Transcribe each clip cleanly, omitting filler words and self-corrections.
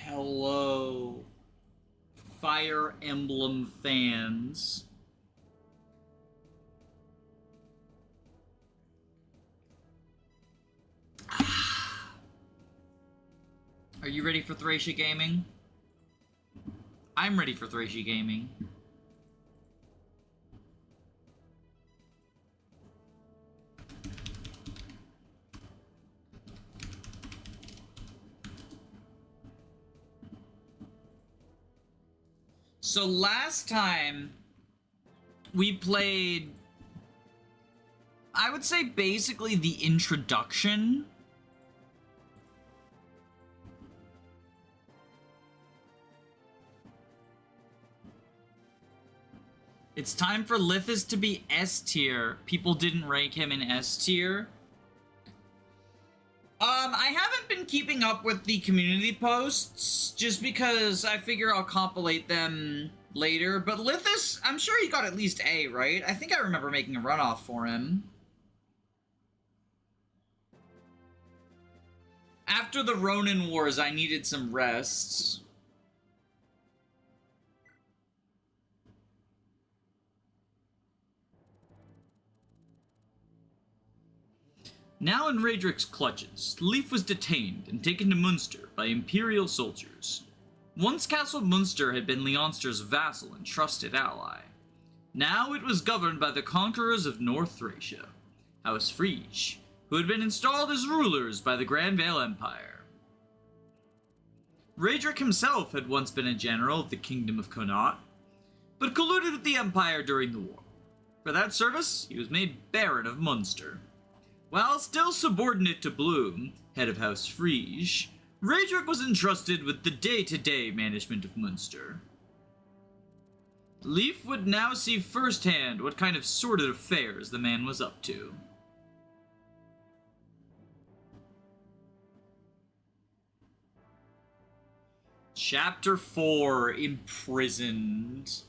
Hello, Fire Emblem fans. Are you ready for Thracia Gaming? I'm ready for Thracia Gaming. So last time we played, I would say basically the introduction. It's time for Lithis to be S tier. People didn't rank him in S tier. I haven't been keeping up with the community posts, just because I figure I'll compilate them later. But Lithis, I'm sure he got at least A, right? I think I remember making a runoff for him. After the Ronin Wars, I needed some rest. Now in Raedric's clutches, Sleuf was detained and taken to Munster by Imperial soldiers. Once Castle Munster had been Leonster's vassal and trusted ally. Now it was governed by the conquerors of North Thracia, House Frege, who had been installed as rulers by the Grand Vale Empire. Raedric himself had once been a general of the Kingdom of Connaught, but colluded with the Empire during the war. For that service, he was made Baron of Munster. While still subordinate to Bloom, head of House Frege, Raedric was entrusted with the day-to-day management of Munster. Sleuf would now see firsthand what kind of sordid affairs the man was up to. Chapter 4, Imprisoned.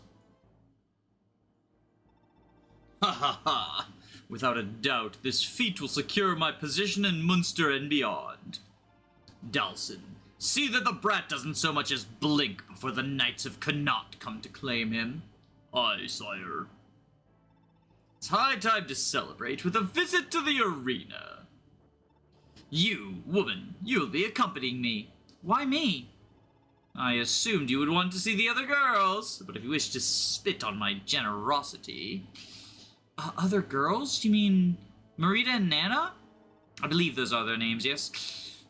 Ha ha ha! Without a doubt, this feat will secure my position in Munster and beyond. Dalsin, see that the brat doesn't so much as blink before the Knights of Connaught come to claim him. Aye, sire. It's high time to celebrate with a visit to the arena. You, woman, you'll be accompanying me. Why me? I assumed you would want to see the other girls, but if you wish to spit on my generosity... other girls? You mean Marita and Nana? I believe those are their names, yes.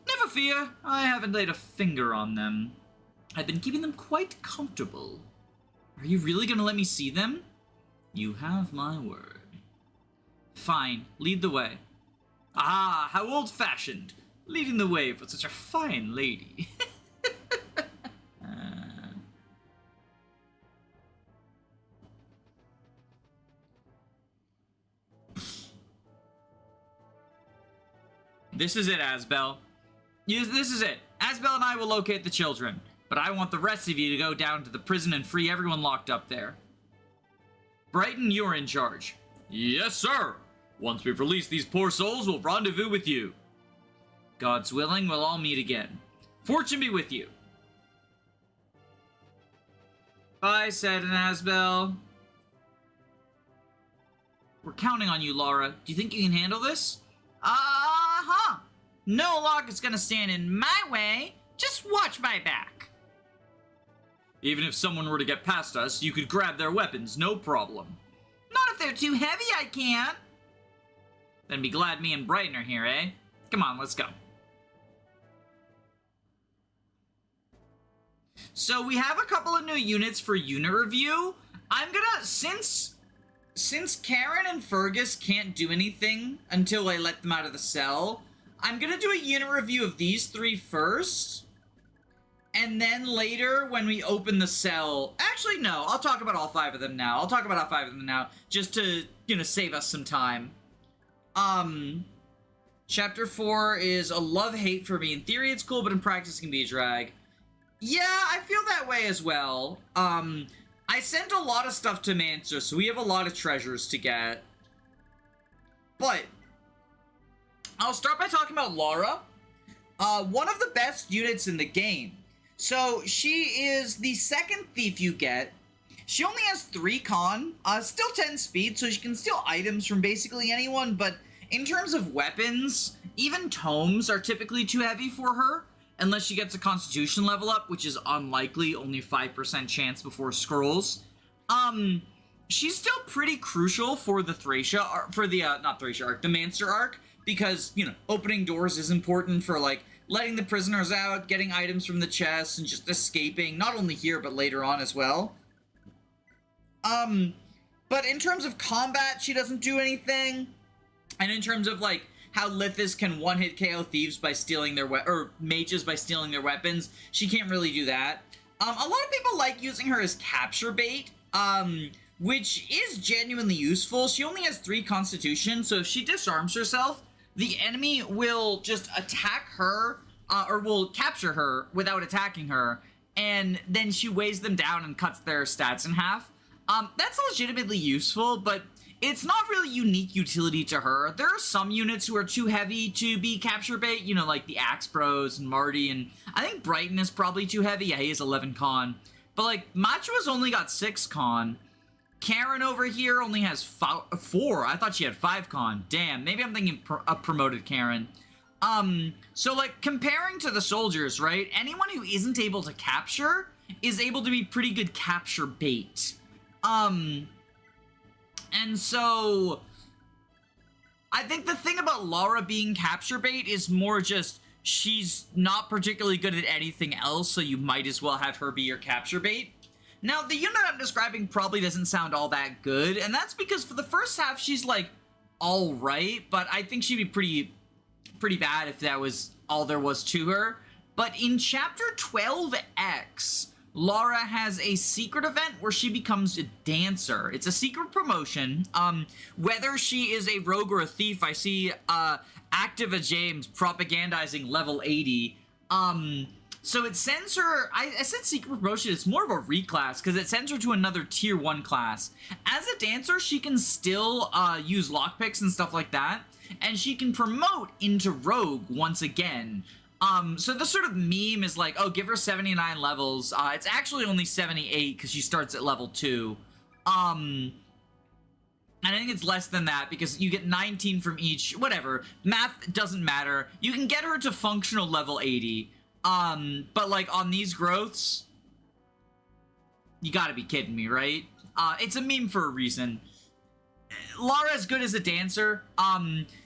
Never fear, I haven't laid a finger on them. I've been keeping them quite comfortable. Are you really gonna let me see them? You have my word. Fine, lead the way. Ah, how old-fashioned. Leading the way for such a fine lady. This is it, Asbel. This is it. Asbel and I will locate the children, but I want the rest of you to go down to the prison and free everyone locked up there. Brighton, you're in charge. Yes, sir. Once we've released these poor souls, we'll rendezvous with you. God's willing, we'll all meet again. Fortune be with you. Bye, said an Asbel. We're counting on you, Lara. Do you think you can handle this? Uh-huh. No lock is gonna stand in my way. Just watch my back. Even if someone were to get past us, you could grab their weapons, no problem. Not if they're too heavy, I can't. Then be glad me and Brighton are here, eh? Come on, let's go. So we have a couple of new units for unit review. I'm gonna, since Karin and Fergus can't do anything until I let them out of the cell, I'm gonna do a unit review of these three first. And then later, when we open the cell... Actually, no, I'll talk about all 5 of them now. I'll talk about all 5 of them now, just to, save us some time. Chapter 4 is a love-hate for me. In theory, it's cool, but in practice, it can be a drag. Yeah, I feel that way as well. I sent a lot of stuff to Munster, so we have a lot of treasures to get. But I'll start by talking about Lara. One of the best units in the game. So she is the second thief you get. She only has 3 con, still 10 speed, so she can steal items from basically anyone, but in terms of weapons, even tomes are typically too heavy for her, unless she gets a constitution level up, which is unlikely, only 5% chance before scrolls. She's still pretty crucial for the Thracia, for the, not Thracia arc, the Munster arc, because, you know, opening doors is important for, like, letting the prisoners out, getting items from the chests, and just escaping, not only here, but later on as well. But in terms of combat, she doesn't do anything. And in terms of, like, how Lithis can one-hit KO thieves by stealing their or mages by stealing their weapons, she can't really do that. A lot of people like using her as capture bait, which is genuinely useful. She only has 3 constitution, so if she disarms herself, the enemy will just attack her, or will capture her without attacking her, and then she weighs them down and cuts their stats in half. That's legitimately useful, but it's not really unique utility to her. There are some units who are too heavy to be capture bait, you know, like the Axe Bros and Marty, and I think Brighton is probably too heavy. Yeah, he has 11 con. But, like, Machua's only got 6 con. Karin over here only has 4. I thought she had 5 con. Damn, maybe I'm thinking a promoted Karin. So, like, comparing to the soldiers, right? Anyone who isn't able to capture is able to be pretty good capture bait. And so I think the thing about Lara being capture bait is more just she's not particularly good at anything else, so you might as well have her be your capture bait. Now, the unit I'm describing probably doesn't sound all that good, and that's because for the first half she's, like, alright, but I think she'd be pretty bad if that was all there was to her. But in Chapter 12X, Lara has a secret event where she becomes a dancer. It's a secret promotion. Whether she is a rogue or a thief, I see Activa James propagandizing level 80. So it sends her, I said secret promotion, it's more of a reclass, because it sends her to another tier 1 class. As a dancer, she can still use lockpicks and stuff like that, and she can promote into rogue once again. So the sort of meme is like, oh, give her 79 levels. It's actually only 78 because she starts at level 2. And I think it's less than that because you get 19 from each, whatever. Math doesn't matter. You can get her to functional level 80. But like on these growths, you gotta be kidding me, right? It's a meme for a reason. Lara's good as a dancer.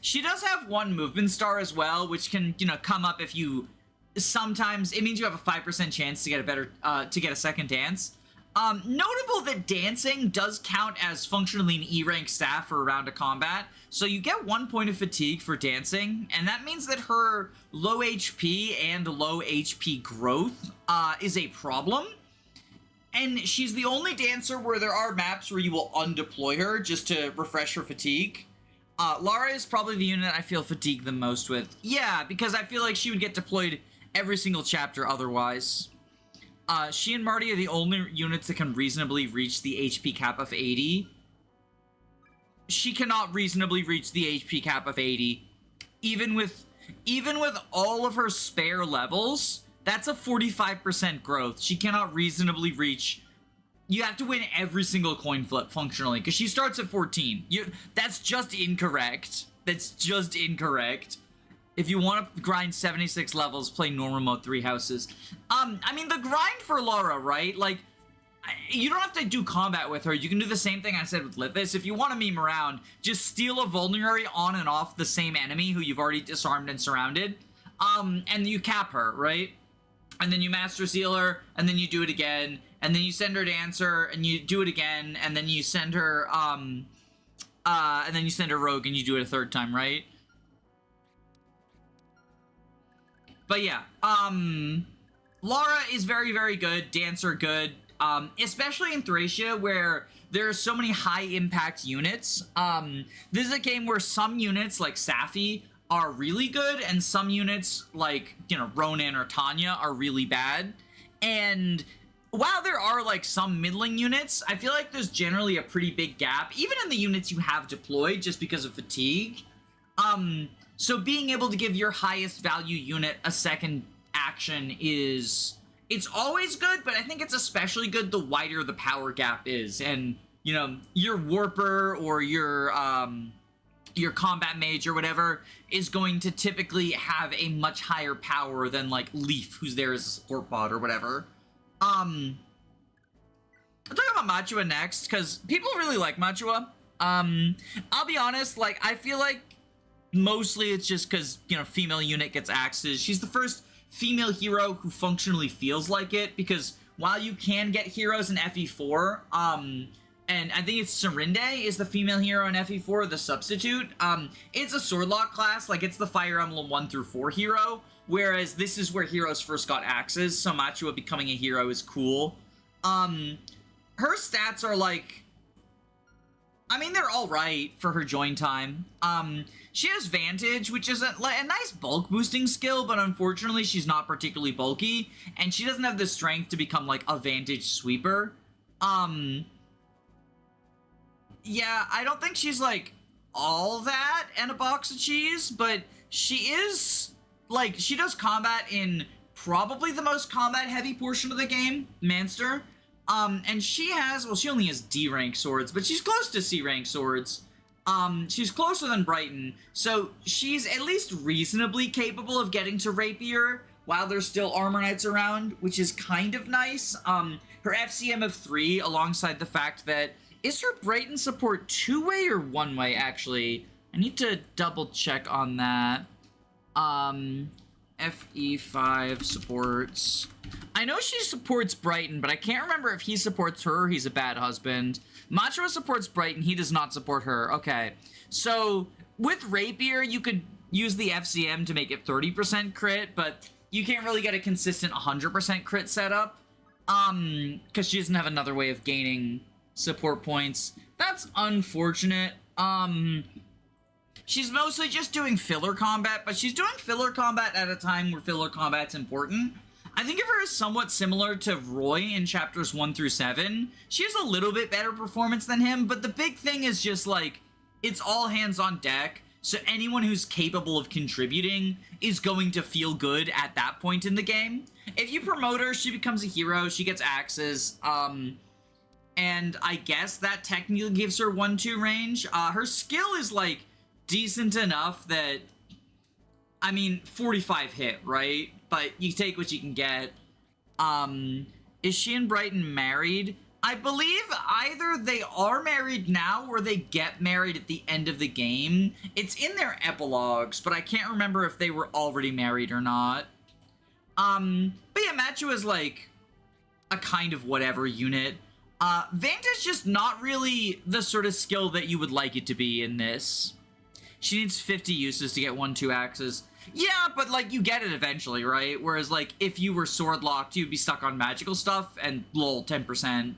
She does have 1 movement star as well, which can, you know, come up if you sometimes, it means you have a 5% chance to get a better, to get a second dance. Notable that dancing does count as functionally an E-rank staff for a round of combat, so you get 1 point of fatigue for dancing, and that means that her low HP and low HP growth, is a problem. And she's the only dancer where there are maps where you will undeploy her just to refresh her fatigue. Lara is probably the unit I feel fatigued the most with. Yeah, because I feel like she would get deployed every single chapter otherwise. She and Marty are the only units that can reasonably reach the HP cap of 80. She cannot reasonably reach the HP cap of 80. Even with all of her spare levels, that's a 45% growth. She cannot reasonably reach. You have to win every single coin flip functionally, because she starts at 14. That's just incorrect. That's just incorrect. If you want to grind 76 levels, play normal mode 3 houses. I mean, the grind for Lara, right? Like, you don't have to do combat with her. You can do the same thing I said with Lithis. If you want to meme around, just steal a vulnerary on and off the same enemy who you've already disarmed and surrounded. And you cap her, right? And then you Master Seal her, and then you do it again, and then you send her Dancer, and you do it again, and then you send her, and then you send her Rogue, and you do it a 3rd time, right? But yeah, Lara is very, very good, Dancer good, especially in Thracia, where there are so many high-impact units. This is a game where some units, like Safi, are really good, and some units, like, you know, Ronan or Tanya, are really bad. And while there are, like, some middling units, I feel like there's generally a pretty big gap, even in the units you have deployed, just because of fatigue. So being able to give your highest value unit a second action is it's always good, but I think it's especially good the wider the power gap is. And, you know, your Warper or your combat mage or whatever is going to typically have a much higher power than, like, Leaf, who's there as a support bot or whatever. I'll talk about Machua next, because people really like Machua. I'll be honest, like, I feel like mostly it's just because, you know, female unit gets axes. She's the first female hero who functionally feels like it, because while you can get heroes in FE4, and I think it's Serinde is the female hero in FE4, the substitute, it's a swordlock class, like it's the Fire Emblem 1 through 4 hero, whereas this is where heroes first got axes, so Machua becoming a hero is cool. Her stats are like, I mean, they're alright for her join time. She has Vantage, which is a nice bulk boosting skill, but unfortunately she's not particularly bulky, and she doesn't have the strength to become, like, a Vantage sweeper. Yeah, I don't think she's, like, all that and a box of cheese, but she is, like, she does combat in probably the most combat-heavy portion of the game, Munster. And she has, well, she only has D-rank swords, but she's close to C-rank swords. She's closer than Brighton, so she's at least reasonably capable of getting to Rapier while there's still Armor Knights around, which is kind of nice. Her FCM of 3, alongside the fact that, is her Brighton support 2-way or 1-way, actually? I need to double check on that. FE5 supports. I know she supports Brighton, but I can't remember if he supports her or he's a bad husband. Machua supports Brighton, he does not support her. Okay. So, with Rapier, you could use the FCM to make it 30% crit, but you can't really get a consistent 100% crit setup. Because she doesn't have another way of gaining support points. That's unfortunate. She's mostly just doing filler combat, but she's doing filler combat at a time where filler combat's important. I think of her as somewhat similar to Roy in chapters 1 through 7. She has a little bit better performance than him, but the big thing is just, like, it's all hands on deck, so anyone who's capable of contributing is going to feel good at that point in the game. If you promote her, she becomes a hero, she gets axes, and I guess that technically gives her 1-2 range. Her skill is, like, decent enough that, I mean, 45 hit, right? But you take what you can get. Is she and Brighton married? I believe either they are married now or they get married at the end of the game. It's in their epilogues, but I can't remember if they were already married or not. But yeah, Machua is like a kind of whatever unit. Vanta's just not really the sort of skill that you would like it to be in this. She needs 50 uses to get 1-2 axes. Yeah, but, like, you get it eventually, right? Whereas, like, if you were sword locked, you'd be stuck on magical stuff, and lol, 10%.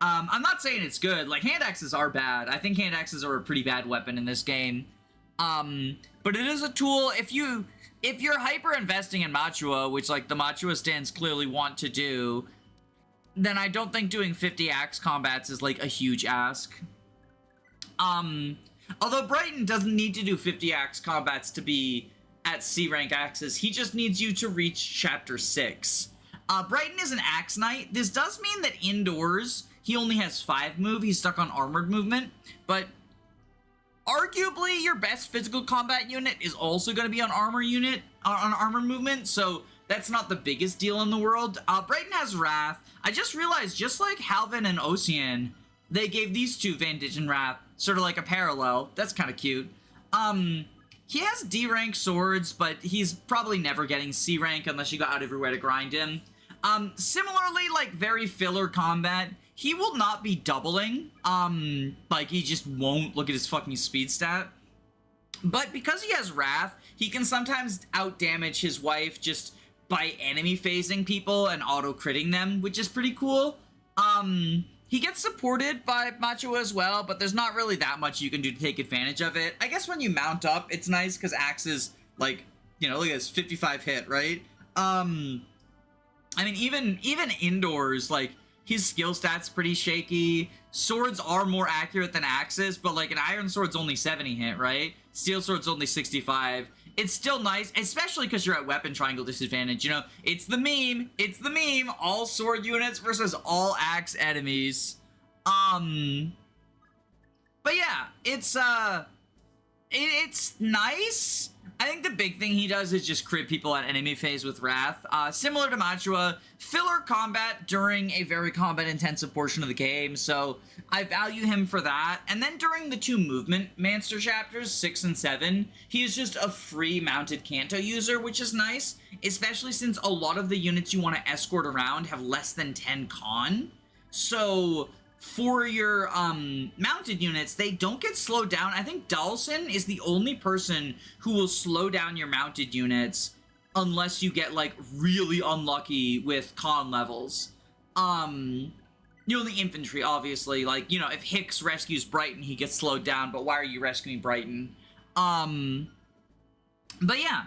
I'm not saying it's good. Like, hand axes are bad. I think hand axes are a pretty bad weapon in this game. But it is a tool. If you're hyper investing in Machua, which, like, the Machua stands clearly want to do, then I don't think doing 50 axe combats is, like, a huge ask. Although Brighton doesn't need to do 50 axe combats to be at C-rank axes, he just needs you to reach chapter 6. Brighton is an axe knight. This does mean that indoors, he only has 5 move, he's stuck on armored movement, but arguably your best physical combat unit is also going to be on armor movement, so that's not the biggest deal in the world. Brighton has Wrath. I just realized, just like Halvin and Ocean, they gave these two Vantage and Wrath, sort of like a parallel. That's kind of cute. He has D-rank swords, but he's probably never getting C-rank unless you go out everywhere to grind him. Similarly, like, very filler combat, he will not be doubling. Like, he just won't look at his fucking speed stat. But because he has Wrath, he can sometimes outdamage his wife just by enemy phasing people and auto-critting them, which is pretty cool. He gets supported by Machua as well, but there's not really that much you can do to take advantage of it. I guess when you mount up, it's nice because axes, like, you know, look at this, 55 hit, right? I mean, even indoors, like, his skill stat's pretty shaky. Swords are more accurate than axes, but, like, an iron sword's only 70 hit, right? Steel sword's only 65. it's still nice, especially because you're at weapon triangle disadvantage. You know, it's the meme. It's the meme. All sword units versus all axe enemies. But yeah, it's nice. I think the big thing he does is just crit people at enemy phase with Wrath. Similar to Machua, filler combat during a very combat-intensive portion of the game, so I value him for that. And then during the 2 movement Munster chapters, 6 and 7, he is just a free mounted Canto user, which is nice, especially since a lot of the units you want to escort around have less than 10 con. So for your mounted units, they don't get slowed down. I think Dalsin is the only person who will slow down your mounted units unless you get, like, really unlucky with con levels. You know, the infantry, obviously. Like, you know, if Hicks rescues Brighton, he gets slowed down, but why are you rescuing Brighton? But yeah.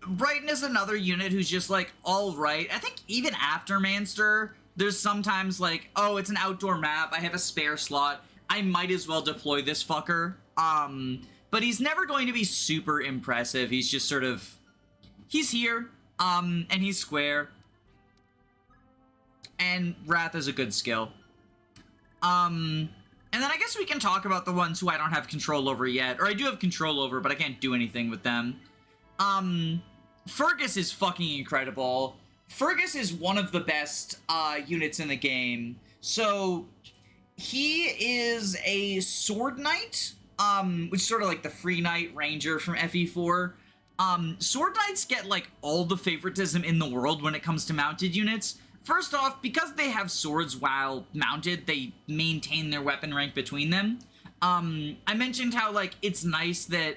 Brighton is another unit who's just, like, alright. I think even after Munster, there's sometimes like, oh, it's an outdoor map, I have a spare slot, I might as well deploy this fucker. But he's never going to be super impressive. He's just sort of, he's here, and he's square. And Wrath is a good skill. And then I guess we can talk about the ones who I don't have control over yet, or I do have control over, but I can't do anything with them. Fergus is fucking incredible. Fergus is one of the best units in the game. So he is a Sword Knight, which is sort of like the Free Knight Ranger from FE4. Sword Knights get like all the favoritism in the world when it comes to mounted units. First off, because they have swords while mounted, they maintain their weapon rank between them. I mentioned how like it's nice that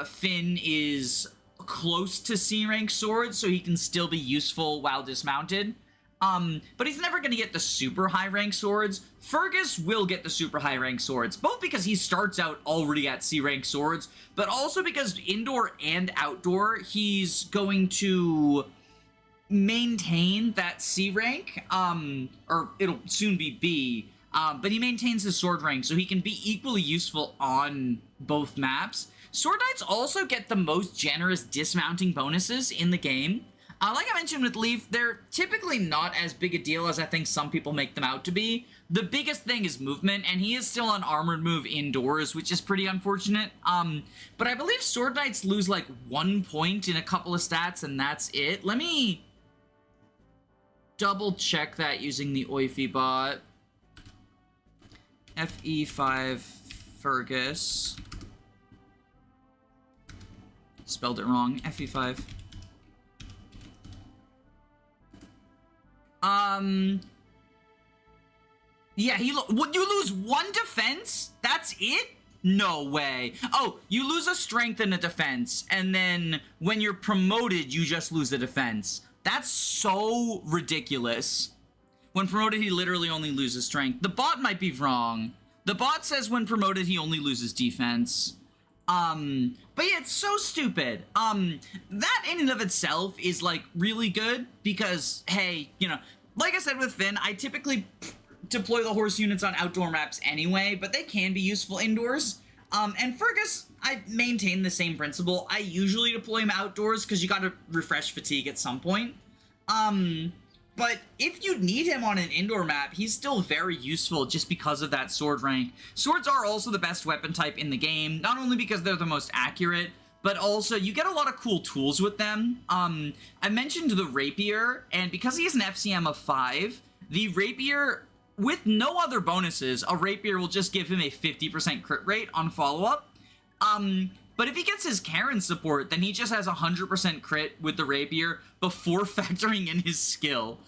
Finn is close to C rank swords, so he can still be useful while dismounted. But he's never going to get the super high rank swords. Fergus will get the super high rank swords, both because he starts out already at C rank swords, but also because indoor and outdoor, he's going to maintain that C rank, or it'll soon be B, but he maintains his sword rank, so he can be equally useful on both maps. Sword Knights also get the most generous dismounting bonuses in the game. Like I mentioned with Leaf, they're typically not as big a deal as I think some people make them out to be. The biggest thing is movement, and he is still on armored move indoors, which is pretty unfortunate. But I believe Sword Knights lose like 1 point in a couple of stats, and that's it. Let me double check that using the Oify bot. FE5 Fergus. Spelled it wrong. FE5. Yeah, would you lose 1 defense? That's it? No way. Oh, you lose a strength and a defense, and then when you're promoted, you just lose the defense. That's so ridiculous. When promoted, he literally only loses strength. The bot might be wrong. The bot says when promoted, he only loses defense. But yeah, it's so stupid. That in and of itself is, like, really good because, hey, you know, like I said with Finn, I typically deploy the horse units on outdoor maps anyway, but they can be useful indoors. And Fergus, I maintain the same principle. I usually deploy him outdoors because you gotta refresh fatigue at some point. But if you need him on an indoor map, he's still very useful just because of that sword rank. Swords are also the best weapon type in the game, not only because they're the most accurate, but also you get a lot of cool tools with them. I mentioned the rapier, and because he has an FCM of 5, the rapier, with no other bonuses, a rapier will just give him a 50% crit rate on follow-up. But if he gets his Karin support, then he just has 100% crit with the rapier before factoring in his skill.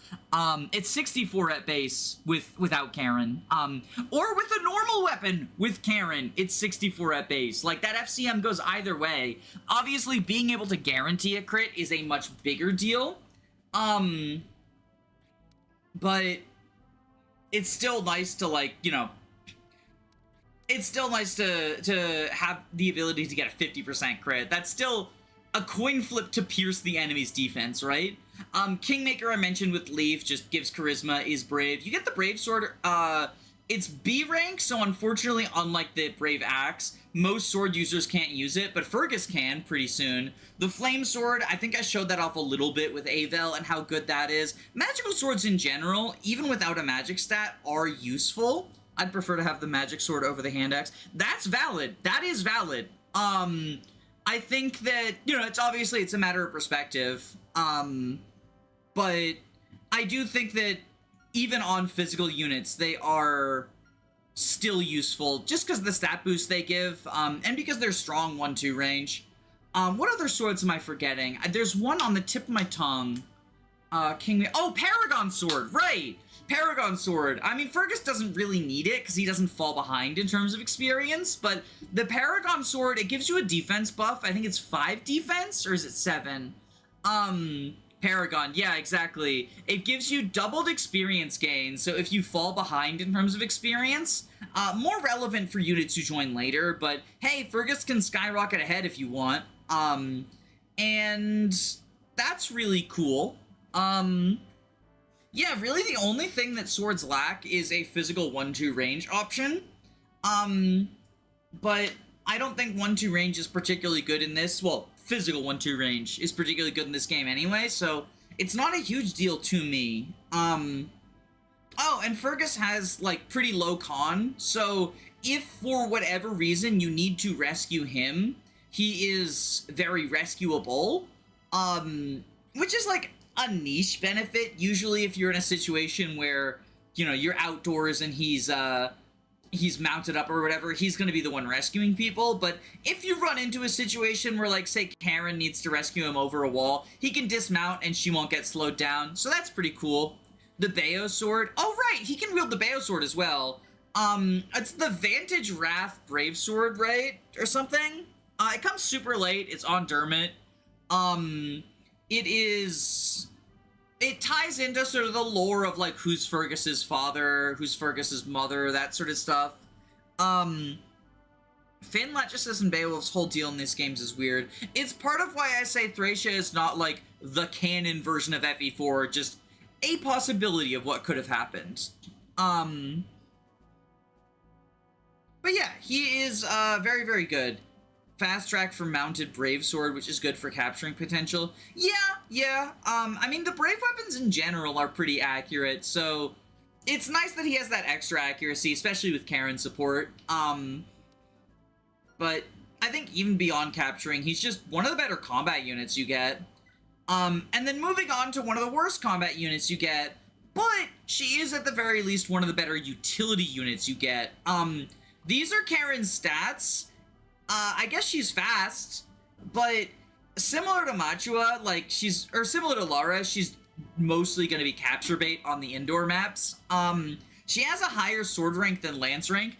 It's 64 at base without Karin. Or with a normal weapon with Karin, it's 64 at base. Like, that FCM goes either way. Obviously, being able to guarantee a crit is a much bigger deal. But it's still nice to, like, you know, it's still nice to have the ability to get a 50% crit. That's still a coin flip to pierce the enemy's defense, right? Kingmaker I mentioned with Leaf just gives charisma, is brave. You get the brave sword It's B rank, so unfortunately, unlike the Brave Axe, most sword users can't use it, but Fergus can pretty soon. The Flame Sword, I think I showed that off a little bit with Avel and how good that is. Magical swords in general, even without a magic stat, are useful. I'd prefer to have the magic sword over the hand axe. That's valid. That is valid. I think that, you know, it's a matter of perspective. But I do think that even on physical units, they are still useful just because of the stat boost they give, and because they're strong 1-2 range. What other swords am I forgetting? There's one on the tip of my tongue. Paragon Sword, right! Paragon Sword. I mean, Fergus doesn't really need it because he doesn't fall behind in terms of experience, but the Paragon Sword, it gives you a defense buff. I think it's 5 defense, or is it 7? Paragon, yeah, exactly. It gives you doubled experience gain, so if you fall behind in terms of experience, more relevant for units who join later, but hey, Fergus can skyrocket ahead if you want. And that's really cool. Yeah, really the only thing that swords lack is a physical 1-2 range option. But I don't think 1-2 range is particularly good in this. Well, physical 1-2 range is particularly good in this game anyway, so it's not a huge deal to me. Oh, and Fergus has, like, pretty low con, so if for whatever reason you need to rescue him, he is very rescuable, which is, like, a niche benefit. Usually if you're in a situation where, you know, you're outdoors and he's mounted up or whatever, he's going to be the one rescuing people. But if you run into a situation where, like, say Karin needs to rescue him over a wall, he can dismount and she won't get slowed down. So that's pretty cool. The Bayo Sword. Oh, right. He can wield the Bayo Sword as well. It's the Vantage Wrath Brave Sword, right? Or something. It comes super late. It's on Dermot. It ties into sort of the lore of, like, who's Fergus's father, who's Fergus's mother, that sort of stuff. Finn Lechesis and Beowulf's whole deal in these games is weird. It's part of why I say Thracia is not, like, the canon version of FE4, just a possibility of what could have happened. But yeah, he is, very, very good. Fast track for mounted Brave Sword, which is good for capturing potential. Yeah. I mean, the Brave weapons in general are pretty accurate, so it's nice that he has that extra accuracy, especially with Karin support. But I think even beyond capturing, he's just one of the better combat units you get. And then moving on to one of the worst combat units you get, but she is at the very least one of the better utility units you get. These are Karin's stats. I guess she's fast, but similar to Machua, like, similar to Lara, she's mostly going to be capture bait on the indoor maps. She has a higher sword rank than lance rank,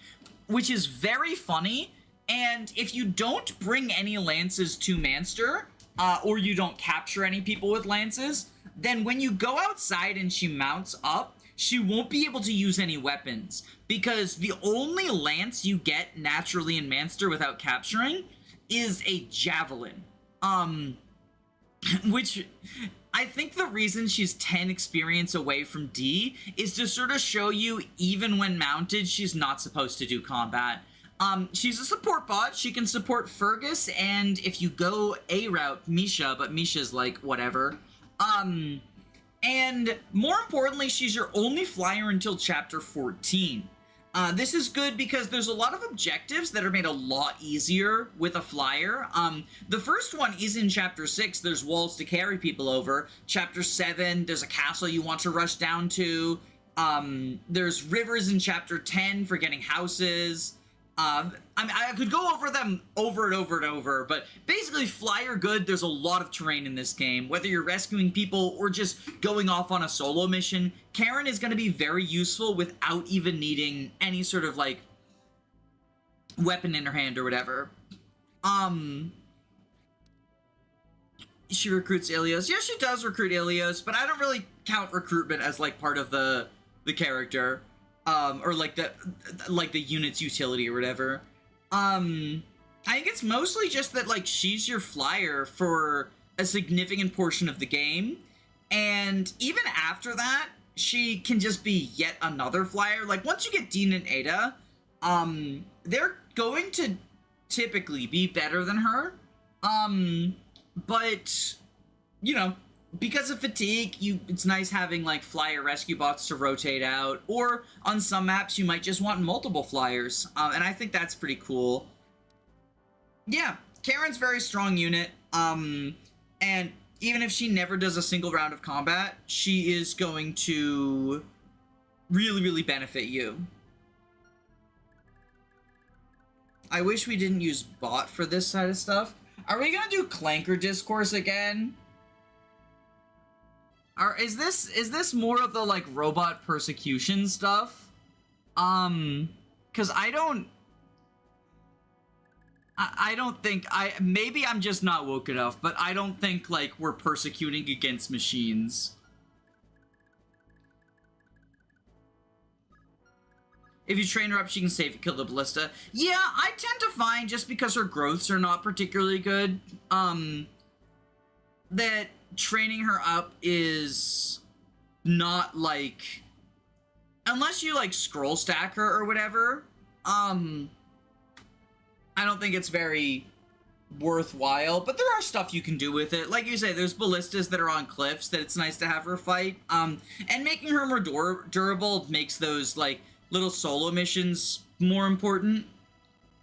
which is very funny, and if you don't bring any lances to Munster, or you don't capture any people with lances, then when you go outside and she mounts up, she won't be able to use any weapons, because the only lance you get naturally in Munster without capturing is a javelin. Which I think the reason she's 10 experience away from D is to sort of show you, even when mounted, she's not supposed to do combat. She's a support bot. She can support Fergus, and if you go A route, Misha, but Misha's like, whatever. And more importantly, she's your only flyer until chapter 14. This is good because there's a lot of objectives that are made a lot easier with a flyer. The first one is in chapter 6. There's walls to carry people over. Chapter 7, there's a castle you want to rush down to. There's rivers in chapter 10 for getting houses. I mean, I could go over them over and over and over, but basically flyer good. There's a lot of terrain in this game. Whether you're rescuing people or just going off on a solo mission, Karin is going to be very useful without even needing any sort of, like, weapon in her hand or whatever. She recruits Illios. Yeah, she does recruit Illios, but I don't really count recruitment as, like, part of the character. Or like the unit's utility or whatever. I think it's mostly just that, like, she's your flyer for a significant portion of the game, and even after that, she can just be yet another flyer. Like, once you get Dean and Ada, they're going to typically be better than her. But, you know, because of fatigue, it's nice having, like, flyer rescue bots to rotate out. Or, on some maps, you might just want multiple flyers. And I think that's pretty cool. Yeah, Karin's very strong unit. And even if she never does a single round of combat, she is going to really, really benefit you. I wish we didn't use bot for this side of stuff. Are we gonna do Clanker Discourse again? Is this more of the, like, robot persecution stuff? Cause I don't think maybe I'm just not woke enough, but I don't think, like, we're persecuting against machines. If you train her up, she can safely kill the ballista. Yeah, I tend to find, just because her growths are not particularly good, that training her up is not, like, unless you, like, scroll stack her or whatever, I don't think it's very worthwhile, but there are stuff you can do with it. Like you say, there's ballistas that are on cliffs that it's nice to have her fight, and making her more durable makes those, like, little solo missions more important,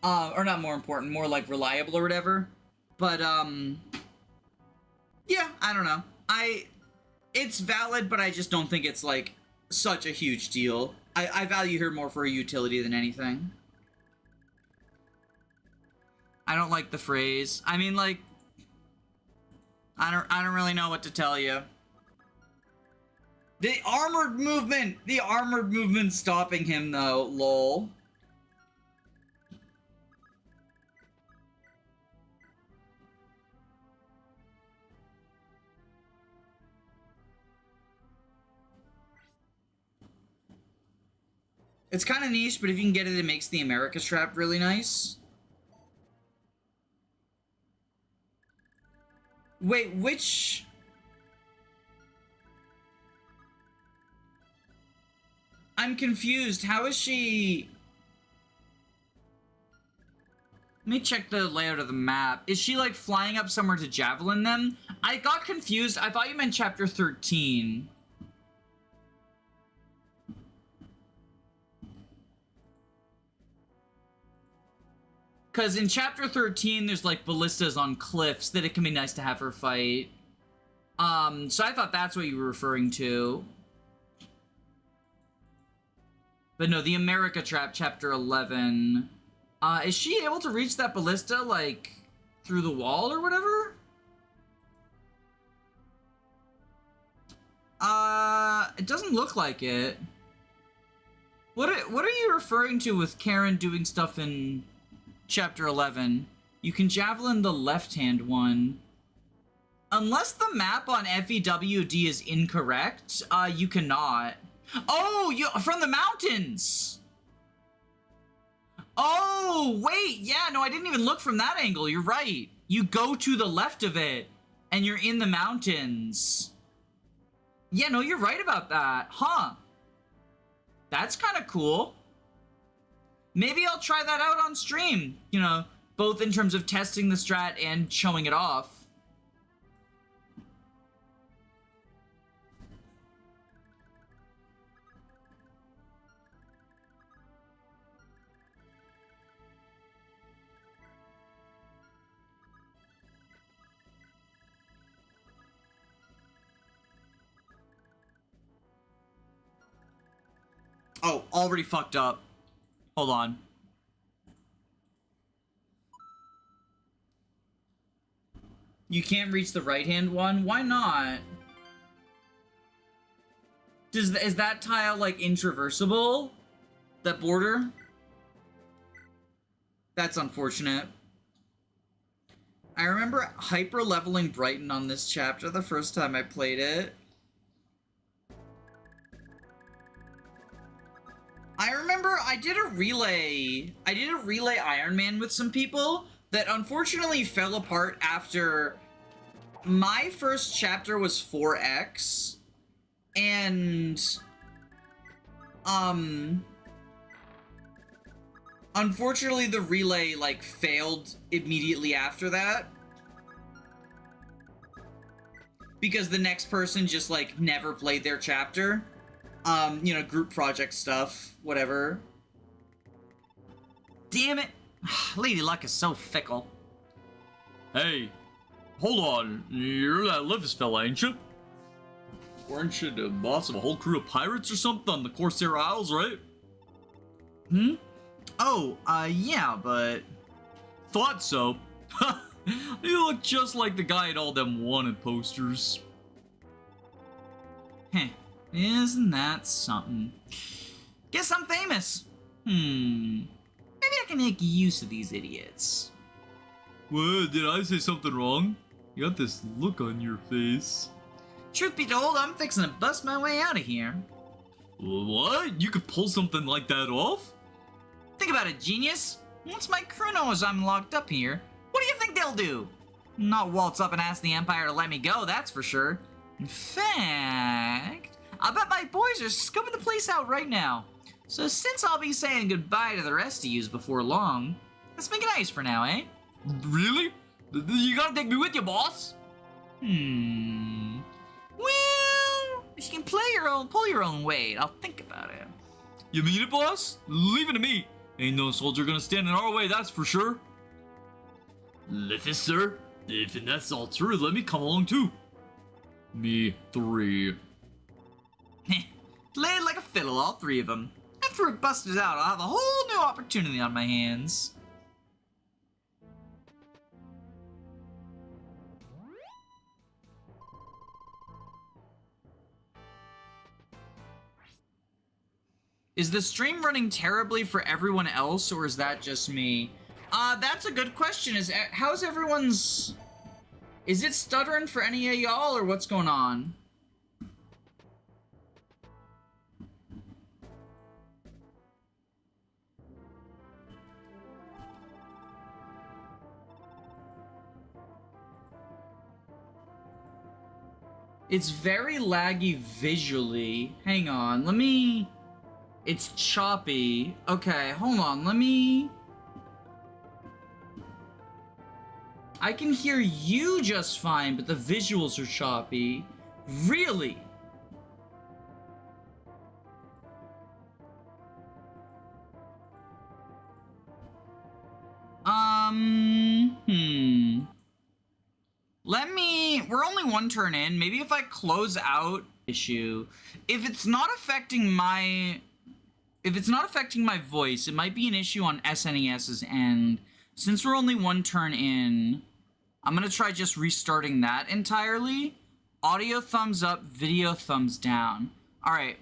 or not more important, more, like, reliable or whatever. But, yeah, I don't know. It's valid, but I just don't think it's, like, such a huge deal. I value her more for her utility than anything. I don't like the phrase. I mean, like, I don't really know what to tell you. The armored movement's stopping him, though, lol. It's kind of niche, but if you can get it, it makes the America strap really nice. Wait, which... I'm confused. How is she... Let me check the layout of the map. Is she, like, flying up somewhere to javelin them? I got confused. I thought you meant chapter 13. Because in chapter 13, there's, like, ballistas on cliffs that it can be nice to have her fight. So I thought that's what you were referring to. But no, the America Trap, chapter 11. Is she able to reach that ballista, like, through the wall or whatever? It doesn't look like it. What are you referring to with Karin doing stuff in chapter 11? You can javelin the left-hand one. Unless the map on FEWD is incorrect, you cannot. Oh, from the mountains! Oh, wait, yeah, no, I didn't even look from that angle, you're right. You go to the left of it, and you're in the mountains. Yeah, no, you're right about that, huh? That's kind of cool. Maybe I'll try that out on stream, you know, both in terms of testing the strat and showing it off. Oh, already fucked up. Hold on. You can't reach the right-hand one? Why not? Is that tile, like, intraversible? That border? That's unfortunate. I remember hyper-leveling Brighton on this chapter the first time I played it. I remember I did a relay Iron Man with some people that unfortunately fell apart after my first chapter was 4X, And unfortunately the relay like failed immediately after that, because the next person just like never played their chapter. You know, group project stuff, whatever. Damn it. Lady Luck is so fickle. Hey, hold on. You're that Livis fella, ain't you? Weren't you the boss of a whole crew of pirates or something on the Corsair Isles, right? Hmm? Oh, yeah, but... Thought so. You look just like the guy in all them wanted posters. Heh, isn't that something? Guess I'm famous. Maybe I can make use of these idiots. What? Did I say something wrong? You got this look on your face. Truth be told, I'm fixing to bust my way out of here. What? You could pull something like that off? Think about it, genius. Once my crew knows I'm locked up here, what do you think they'll do? Not waltz up and ask the Empire to let me go, that's for sure. In fact, I bet my boys are scoping the place out right now. So since I'll be saying goodbye to the rest of yous before long, let's make it nice for now, eh? Really? You gotta take me with you, boss? Well, if you can pull your own weight, I'll think about it. You mean it, boss? Leave it to me. Ain't no soldier gonna stand in our way, that's for sure. Livis, sir. If that's all true, let me come along too. Me 3. Played like a fiddle, all three of them. After it busted out, I'll have a whole new opportunity on my hands. Is the stream running terribly for everyone else, or is that just me? That's a good question. How's everyone's... Is it stuttering for any of y'all, or what's going on? It's very laggy visually. Hang on, let me... It's choppy. Okay, hold on, let me... I can hear you just fine, but the visuals are choppy. Really? Let me... We're only one turn in. Maybe if I close out issue... If it's not affecting my voice, it might be an issue on SNES's end. Since we're only one turn in, I'm gonna try just restarting that entirely. Audio thumbs up, video thumbs down. Alright,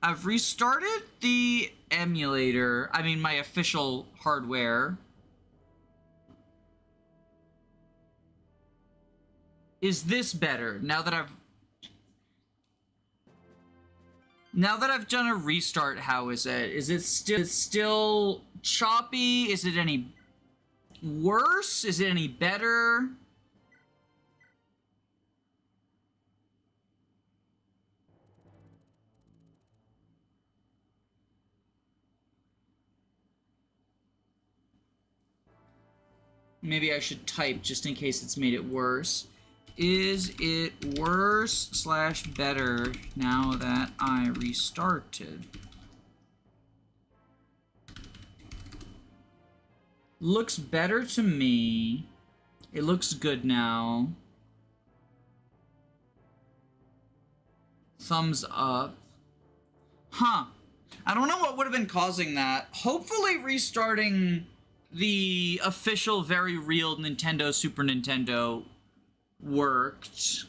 I've restarted the emulator, I mean my official hardware. Is this better, now that I've done a restart? How is it? Is it still choppy? Is it any worse? Is it any better? Maybe I should type just in case it's made it worse. Is it worse / better now that I restarted? Looks better to me. It looks good now. Thumbs up. Huh. I don't know what would have been causing that. Hopefully restarting the official very real Nintendo Super Nintendo worked.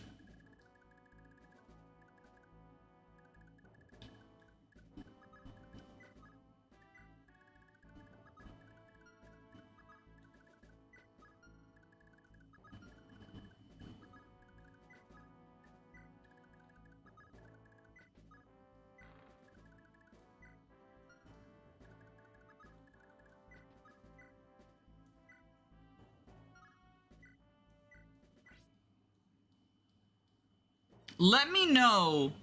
Let me know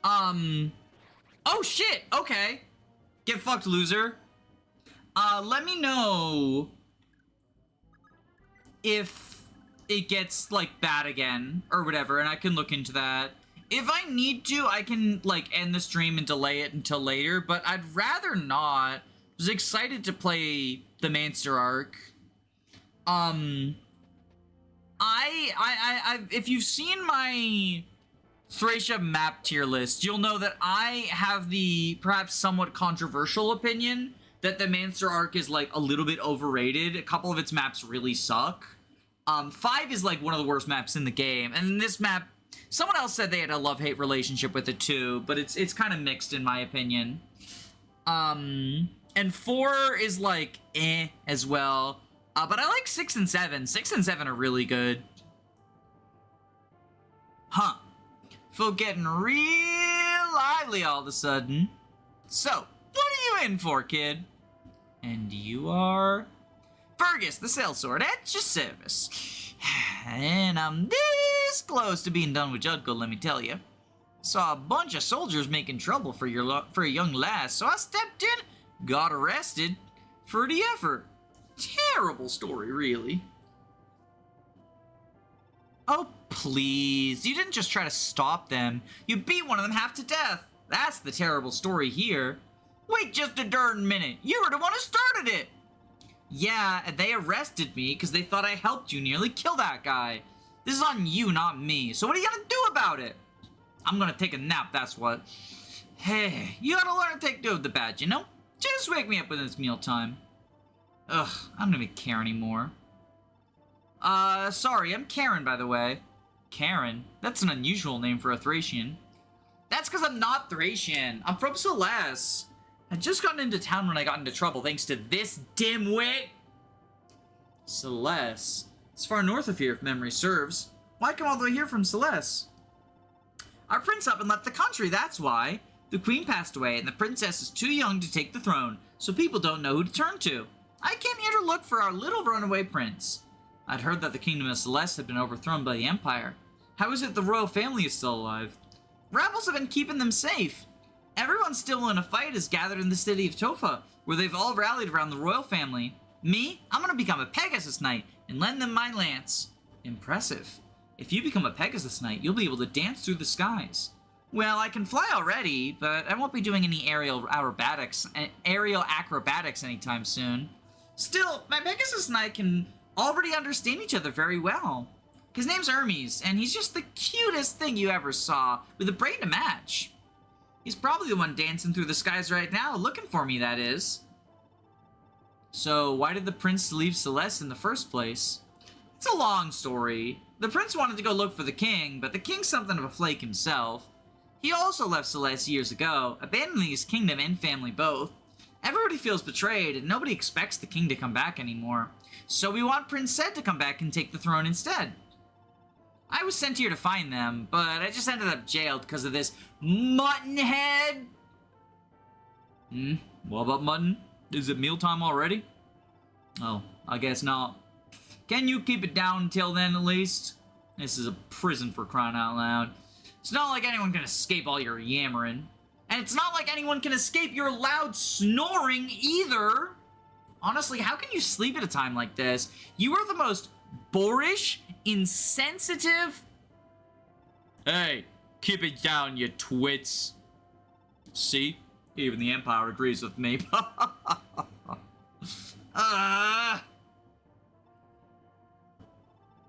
Oh shit, okay. Get fucked, loser. Let me know if it gets, like, bad again, or whatever, and I can look into that. If I need to, I can, like, end the stream and delay it until later, but I'd rather not. I was excited to play the Munster arc. If you've seen my Thracia map tier list, you'll know that I have the perhaps somewhat controversial opinion that the Munster arc is, like, a little bit overrated. A couple of its maps really suck. 5 is, like, one of the worst maps in the game, and this map, someone else said they had a love-hate relationship with it too, but it's kind of mixed in my opinion. And 4 is, like, as well. But I like 6 and 7. 6 and 7 are really good. Huh. Folk getting real lively all of a sudden. So, what are you in for, kid? And you are... Fergus, the sellsword, at your service. And I'm this close to being done with Judgo, let me tell you. Saw a bunch of soldiers making trouble for a young lass, so I stepped in, got arrested for the effort. Terrible story, really. Oh, please. You didn't just try to stop them. You beat one of them half to death. That's the terrible story here. Wait just a darn minute. You were the one who started it. Yeah, and they arrested me because they thought I helped you nearly kill that guy. This is on you, not me. So what are you gonna do about it? I'm gonna take a nap, that's what. Hey, you gotta learn to take do with the bad, you know? Just wake me up when it's mealtime. Ugh, I don't even care anymore. Sorry, I'm Karin, by the way. Karin? That's an unusual name for a Thracian. That's because I'm not Thracian. I'm from Celeste. I'd just gotten into town when I got into trouble thanks to this dimwit. Celeste? It's far north of here, if memory serves. Why come all the way here from Celeste? Our prince up and left the country, that's why. The queen passed away, and the princess is too young to take the throne, so people don't know who to turn to. I came here to look for our little runaway prince. I'd heard that the kingdom of Celeste had been overthrown by the Empire. How is it the royal family is still alive? Rebels have been keeping them safe. Everyone still in a fight is gathered in the city of Tofa, where they've all rallied around the royal family. Me? I'm gonna become a Pegasus Knight and lend them my lance. Impressive. If you become a Pegasus Knight, you'll be able to dance through the skies. Well, I can fly already, but I won't be doing any aerial acrobatics anytime soon. Still, my Pegasus Knight can already understand each other very well. His name's Hermes, and he's just the cutest thing you ever saw, with a brain to match. He's probably the one dancing through the skies right now, looking for me, that is. So, why did the prince leave Celeste in the first place? It's a long story. The prince wanted to go look for the king, but the king's something of a flake himself. He also left Celeste years ago, abandoning his kingdom and family both. Everybody feels betrayed, and nobody expects the king to come back anymore. So we want Prince Zed to come back and take the throne instead. I was sent here to find them, but I just ended up jailed because of this mutton head. What about mutton? Is it mealtime already? Oh, I guess not. Can you keep it down until then at least? This is a prison for crying out loud. It's not like anyone can escape all your yammering. And it's not like anyone can escape your loud snoring either. Honestly, how can you sleep at a time like this? You are the most boorish, insensitive... Hey, keep it down, you twits. See? Even the Empire agrees with me.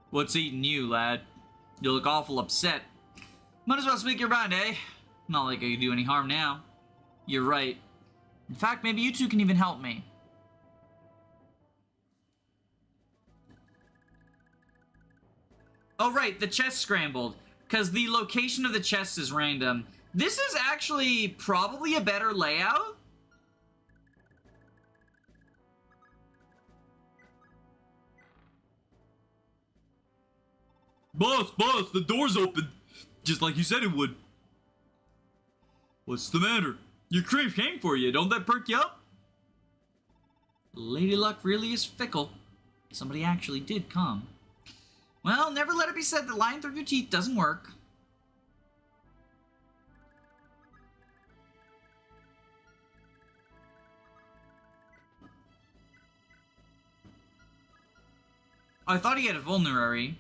What's eating you, lad? You look awful upset. Might as well speak your mind, eh? Not like I could do any harm now. You're right. In fact, maybe you two can even help me. Oh, right, the chest scrambled. Because the location of the chest is random. This is actually probably a better layout. Boss, the door's open. Just like you said it would. What's the matter? Your cream came for you. Don't that perk you up? Lady Luck really is fickle. Somebody actually did come. Well, never let it be said that lying through your teeth doesn't work. I thought he had a vulnerary.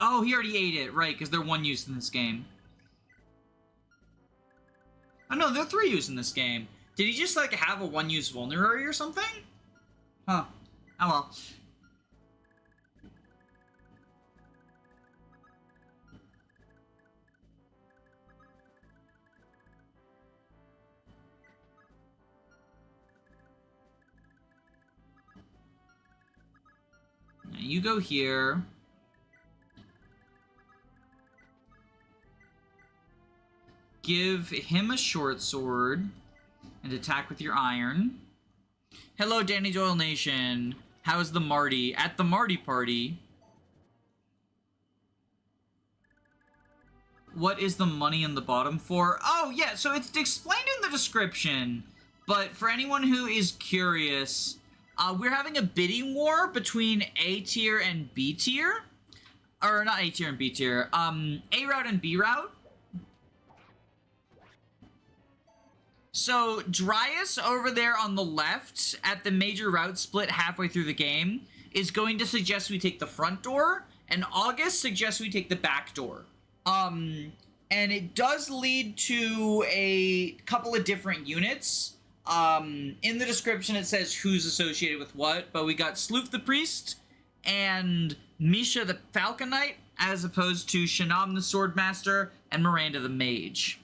Oh, he already ate it, right, because they're 1 use in this game. Oh no, they're 3 use in this game. Did he just, like, have a 1 use vulnerary or something? Huh. Oh well. Now you go here. Give him a short sword and attack with your iron. Hello, Danny Doyle Nation. How's the Marty? At the Marty party. What is the money in the bottom for? Oh, yeah, so it's explained in the description. But for anyone who is curious, we're having a bidding war between A tier and B tier. Or not A tier and B tier. A route and B route. So, Dryas over there on the left, at the major route split halfway through the game, is going to suggest we take the front door, and August suggests we take the back door. And it does lead to a couple of different units. In the description it says who's associated with what, but we got Sleuf the Priest, and Misha the Falcoknight, as opposed to Shannam the Swordmaster, and Miranda the Mage.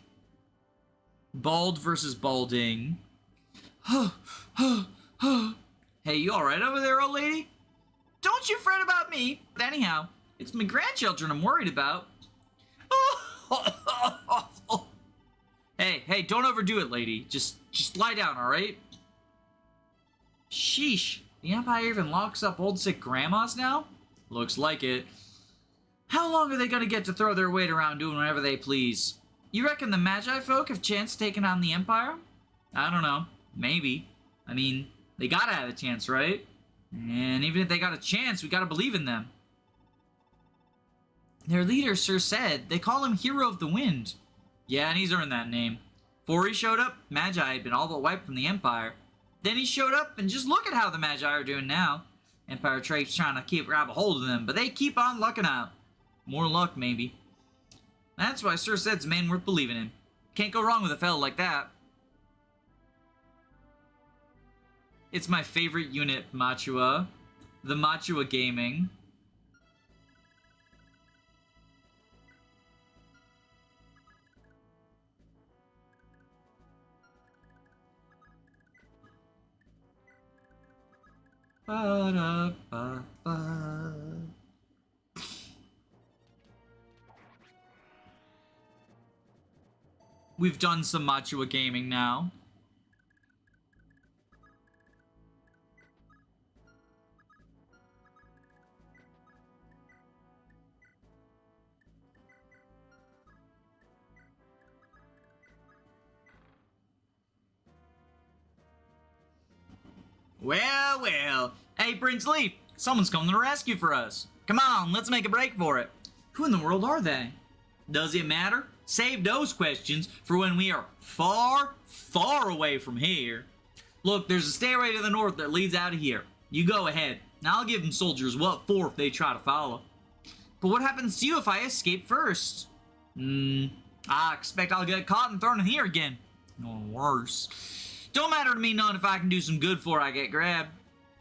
Bald versus balding. Hey, you alright over there, old lady? Don't you fret about me. Anyhow, it's my grandchildren I'm worried about. Hey, don't overdo it, lady. Just lie down, alright? Sheesh. The Empire even locks up old sick grandmas now? Looks like it. How long are they gonna get to throw their weight around doing whatever they please? You reckon the Magi folk have chance taking on the Empire? I don't know. Maybe. I mean, they gotta have a chance, right? And even if they got a chance, we gotta believe in them. Their leader, Sir said, they call him Hero of the Wind. Yeah, and he's earned that name. Before he showed up, Magi had been all but wiped from the Empire. Then he showed up, and just look at how the Magi are doing now. Empire trade's trying to grab a hold of them, but they keep on lucking out. More luck, maybe. That's why Sir said's a man worth believing in. Can't go wrong with a fellow like that. It's my favorite unit, Machua. The Machua Gaming. Ba-da-ba-ba. We've done some Machua gaming now. Well. Hey, Priest Sleuf, someone's coming to the rescue for us. Come on, let's make a break for it. Who in the world are they? Does it matter? Save those questions for when we are far, far away from here. Look, there's a stairway to the north that leads out of here. You go ahead. Now I'll give them soldiers what for if they try to follow. But what happens to you if I escape first? I expect I'll get caught and thrown in here again. Or worse. Don't matter to me none if I can do some good before I get grabbed.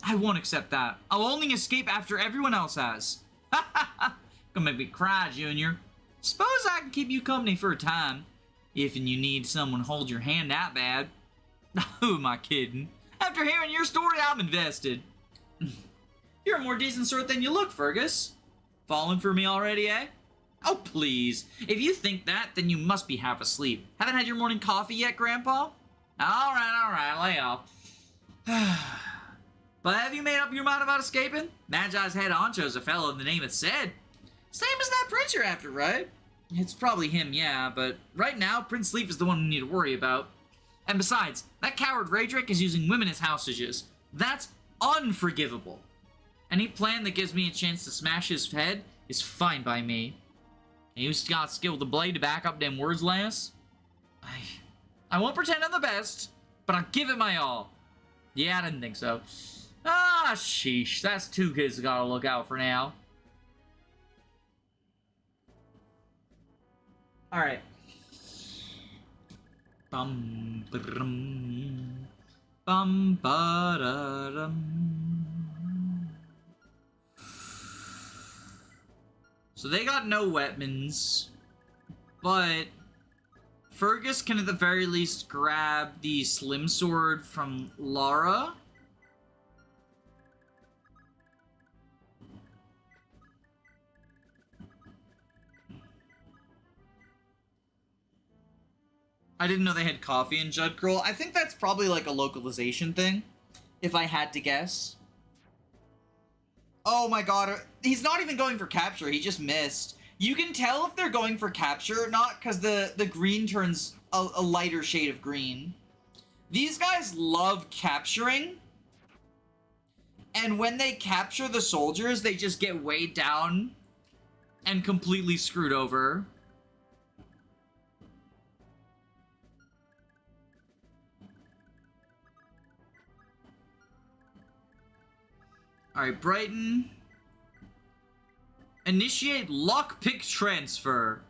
I won't accept that. I'll only escape after everyone else has. Gonna make me cry, Junior. Suppose I can keep you company for a time. If you need someone to hold your hand that bad. Who am I kidding? After hearing your story, I'm invested. You're a more decent sort than you look, Fergus. Falling for me already, eh? Oh, please. If you think that, then you must be half asleep. Haven't had your morning coffee yet, Grandpa? Alright, lay off. But have you made up your mind about escaping? Magi's head honcho's a fellow in the name it said. Same as that prince you're after, right? It's probably him, yeah, but right now, Priest Sleuf is the one we need to worry about. And besides, that coward Raedric is using women as hostages. That's unforgivable. Any plan that gives me a chance to smash his head is fine by me. And you got skill with the blade to back up them words, lass? I won't pretend I'm the best, but I'll give it my all. Yeah, I didn't think so. Ah, sheesh. That's 2 kids I gotta look out for now. Alright. Bum, ba-dum, bum, ba-da-dum. So they got no weapons, but Fergus can at the very least grab the slim sword from Lara. I didn't know they had coffee in Judgirl. I think that's probably like a localization thing, if I had to guess. Oh my god, he's not even going for capture, he just missed. You can tell if they're going for capture or not, because the green turns a lighter shade of green. These guys love capturing, and when they capture the soldiers, they just get weighed down and completely screwed over. Alright, Brighton. Initiate lockpick transfer.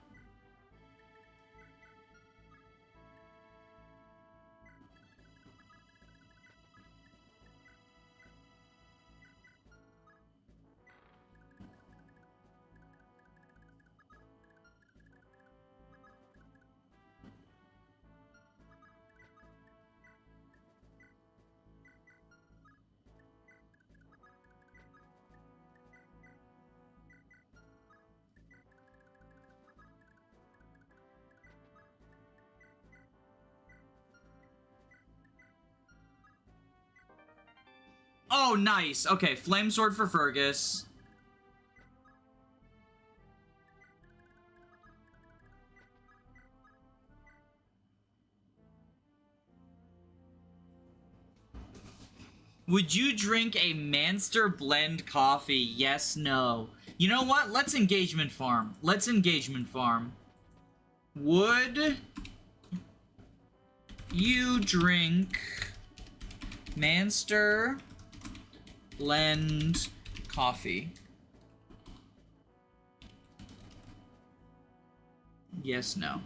Oh, nice. Okay, flame sword for Fergus. Would you drink a Munster blend coffee? Yes, no. You know what? Let's engagement farm. Let's engagement farm. Would you drink Munster blend coffee? Yes, no.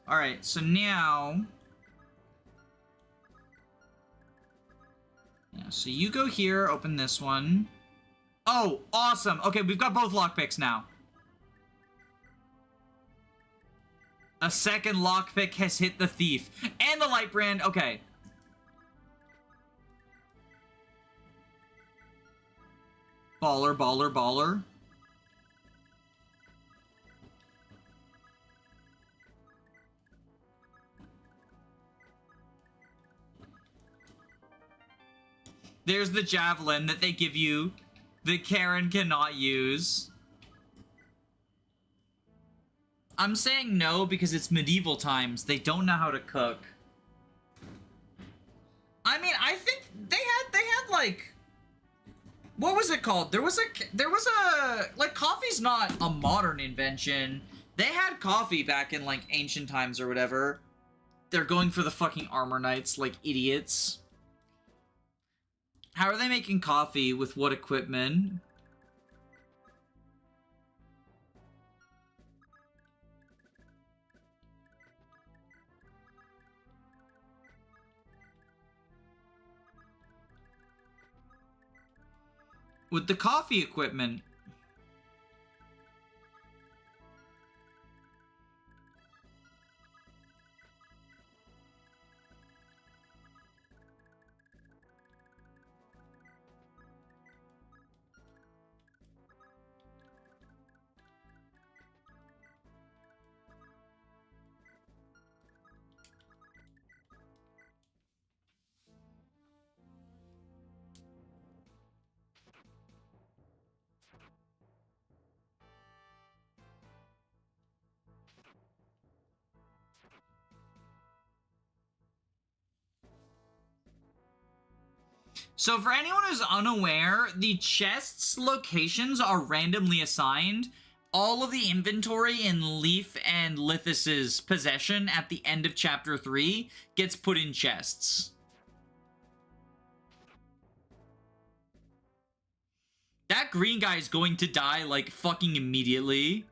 Alright, so now... Yeah, so you go here, open this one. Oh, awesome! Okay, we've got both lockpicks now. A second lockpick has hit the thief. And the light brand, okay. Baller, baller, baller. There's the javelin that they give you that Karin cannot use. I'm saying no because it's medieval times. They don't know how to cook. I mean, I think they had like... What was it called? There was a like, coffee's not a modern invention. They had coffee back in like ancient times or whatever. They're going for the fucking armor knights like idiots. How are they making coffee with what equipment? With the coffee equipment. So for anyone who's unaware, the chest's locations are randomly assigned. All of the inventory in Leaf and Lithis's possession at the end of Chapter 3 gets put in chests. That green guy is going to die, like, fucking immediately.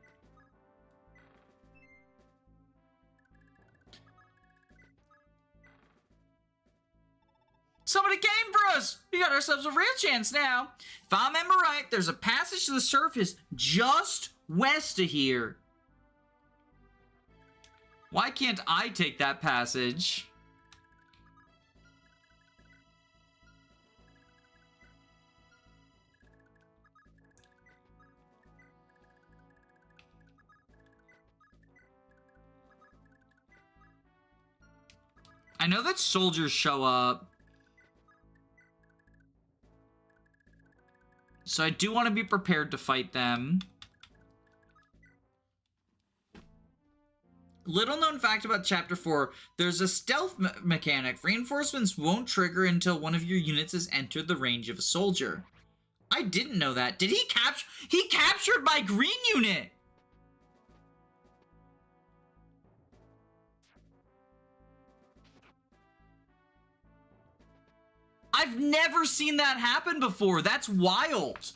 Somebody came for us! We got ourselves a real chance now. If I remember right, there's a passage to the surface just west of here. Why can't I take that passage? I know that soldiers show up. So I do want to be prepared to fight them. Little known fact about Chapter 4, there's a stealth mechanic. Reinforcements won't trigger until one of your units has entered the range of a soldier. I didn't know that. Did he capture? He captured my green unit! I've never seen that happen before. That's wild.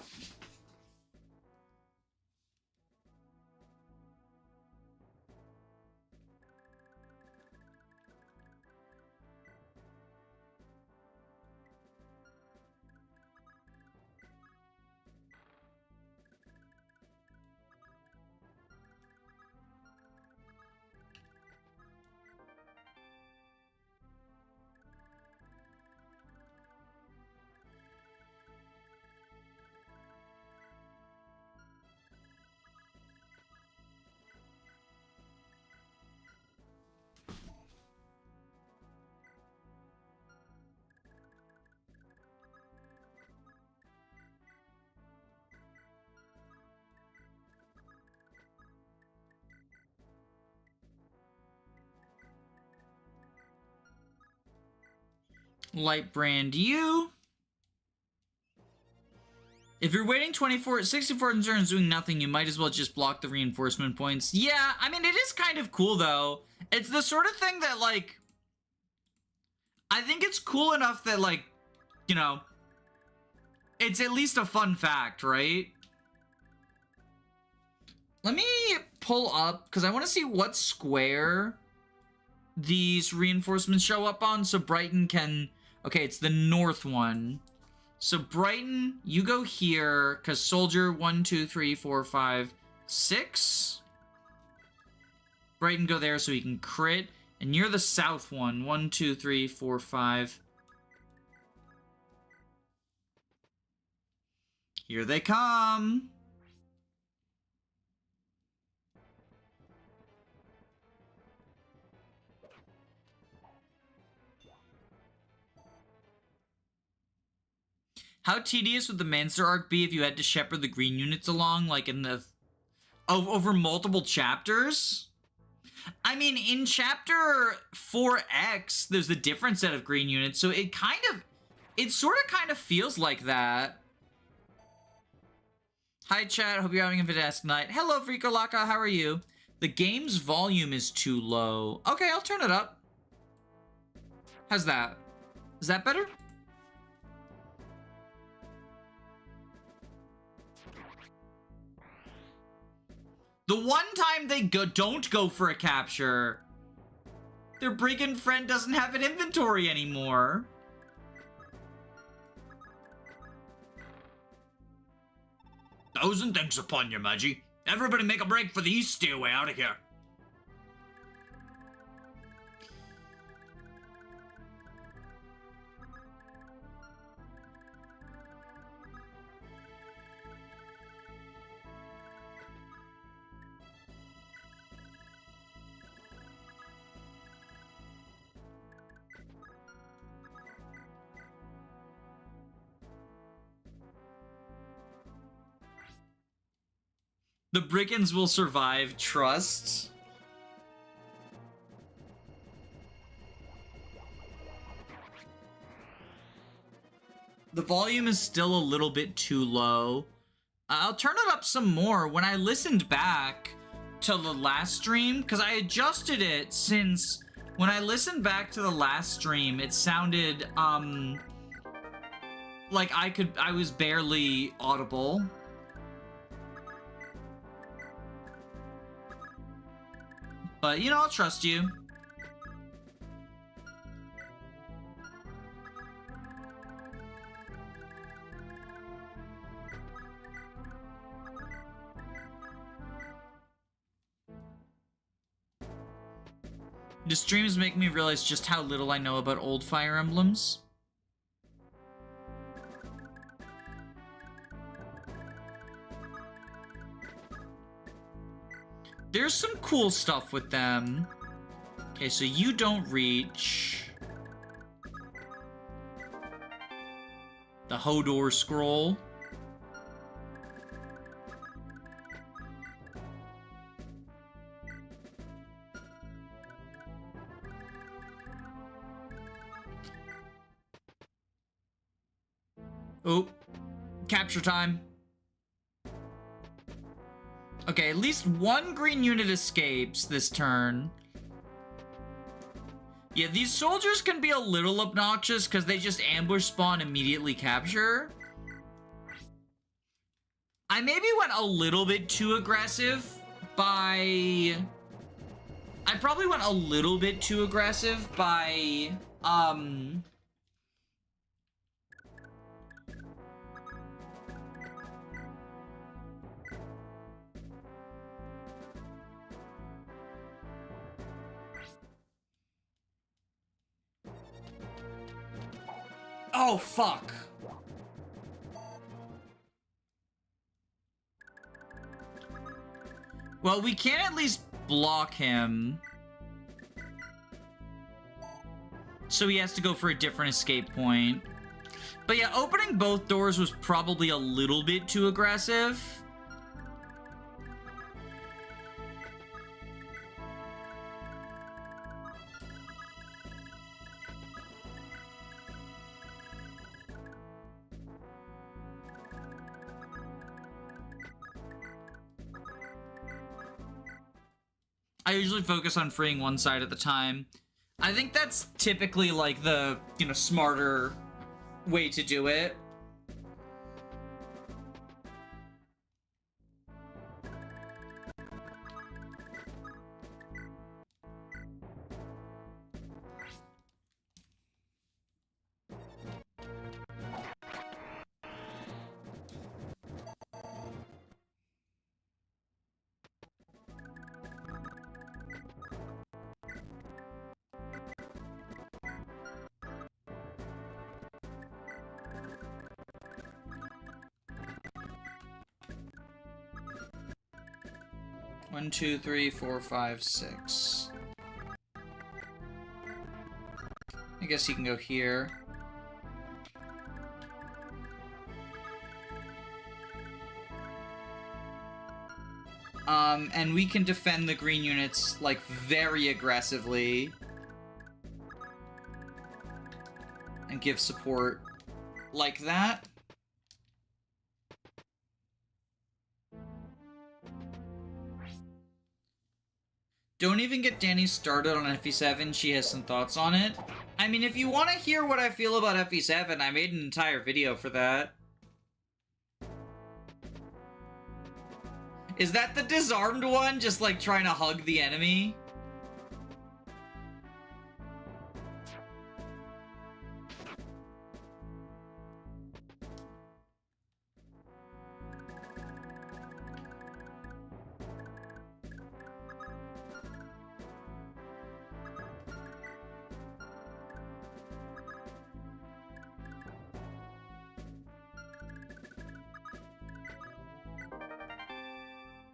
Light brand you. If you're waiting 64 turns doing nothing, you might as well just block the reinforcement points. Yeah, I mean, it is kind of cool, though. It's the sort of thing that, like, I think it's cool enough that, like, you know, it's at least a fun fact, right? Let me pull up, because I want to see what square these reinforcements show up on, so Brighton can... Okay, it's the north one. So Brighton, you go here, because soldier 1, 2, 3, 4, 5, 6. Brighton, go there so he can crit. And you're the south one. 1, 2, 3, 4, 5. Here they come. How tedious would the Munster arc be if you had to shepherd the green units along, like in the... over multiple chapters? I mean, in chapter 4X, there's a different set of green units, so it kind of... It sort of kind of feels like that. Hi, chat. Hope you're having a fantastic night. Hello, Frico Laka. How are you? The game's volume is too low. Okay, I'll turn it up. How's that? Is that better? The one time they don't go for a capture, their brigand friend doesn't have an inventory anymore. Thousand thanks upon you, Magi. Everybody make a break for the east stairway out of here. The brigands will survive, trust. The volume is still a little bit too low. I'll turn it up some more. When I listened back to the last stream, because I adjusted it since when I listened back to the last stream, it sounded, like, I was barely audible. But, you know, I'll trust you. The streams make me realize just how little I know about old Fire Emblems. There's some cool stuff with them. Okay, so you don't reach the Hodor scroll. Oh, capture time. Okay, at least one green unit escapes this turn. Yeah, these soldiers can be a little obnoxious because they just ambush spawn, immediately capture. I maybe went a little bit too aggressive by... I probably went a little bit too aggressive by, Oh, fuck. Well, we can at least block him. So he has to go for a different escape point. But yeah, opening both doors was probably a little bit too aggressive. I usually focus on freeing one side at the time. I think that's typically like the, you know, smarter way to do it. One, two, three, four, five, six. I guess you can go here. And we can defend the green units, like, very aggressively. And give support like that. Don't even get Danny started on FE7, she has some thoughts on it. I mean, if you want to hear what I feel about FE7, I made an entire video for that. Is that the disarmed one, just like trying to hug the enemy?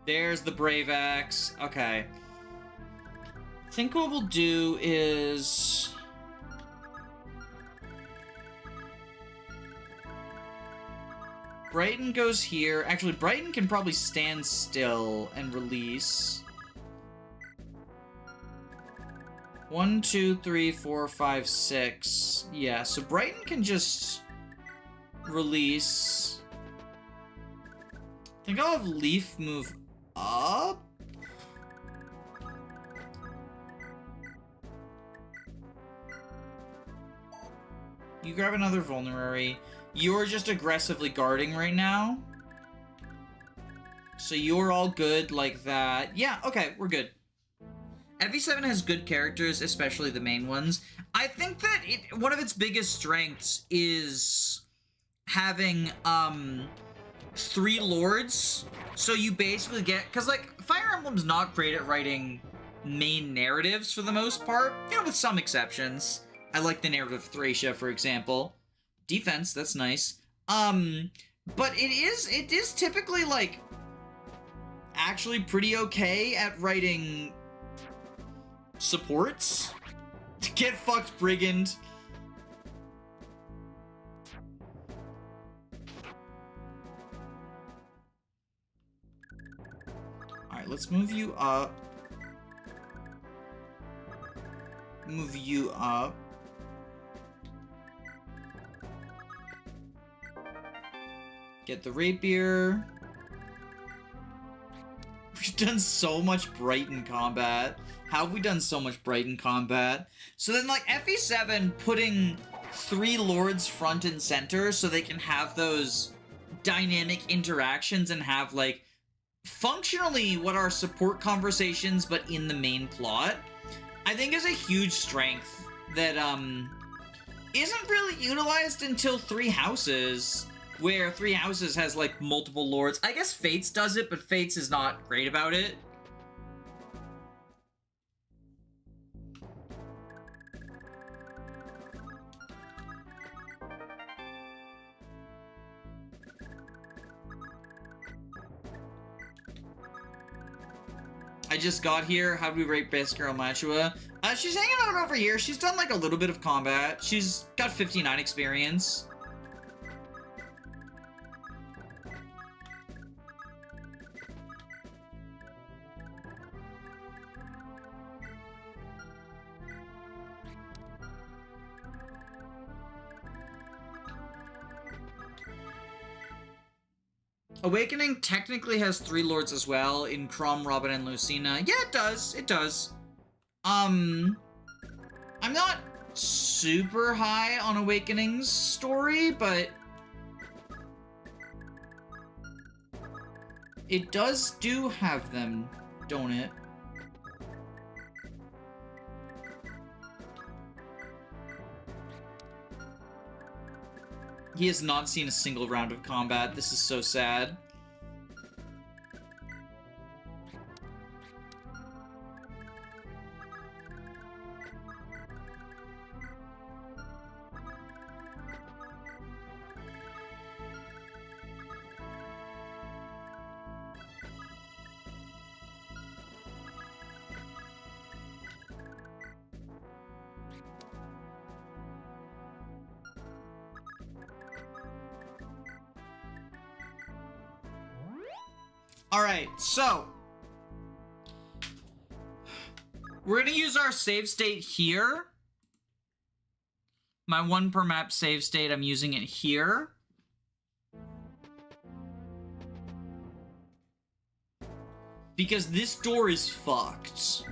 There's the Brave Axe. Okay. I think what we'll do is... Brighton goes here. Actually, Brighton can probably stand still and release. 1, 2, 3, 4, 5, 6. Yeah, so Brighton can just release. I think I'll have Leaf move up. You grab another vulnerary. You're just aggressively guarding right now. So you're all good like that. Yeah, okay, we're good. FE7 has good characters, especially the main ones. I think that one of its biggest strengths is having 3 lords. So you basically get, because like Fire Emblem's not great at writing main narratives for the most part, you know, with some exceptions. I like the narrative of Thracia, for example. Defense, that's nice. But it is typically like actually pretty okay at writing supports. Get fucked, Brigand. Alright, let's move you up. Move you up. Get the rapier. We've done so much Brighton combat. How have we done so much Brighton combat? So then, like, FE7 putting 3 lords front and center so they can have those dynamic interactions and have, like, functionally what are support conversations but in the main plot, I think is a huge strength that, isn't really utilized until 3 Houses, where 3 Houses has, like, multiple lords. I guess Fates does it, but Fates is not great about it. I just got here. How do we rate Best Girl Machua? She's hanging out over here. She's done, like, a little bit of combat. She's got 59 experience. Awakening technically has 3 lords as well in Crom, Robin, and Lucina. Yeah, it does. It does. I'm not super high on Awakening's story, but it does have them, don't it? He has not seen a single round of combat. This is so sad. Alright, so we're gonna use our save state here. My 1 per map save state, I'm using it here. Because this door is fucked.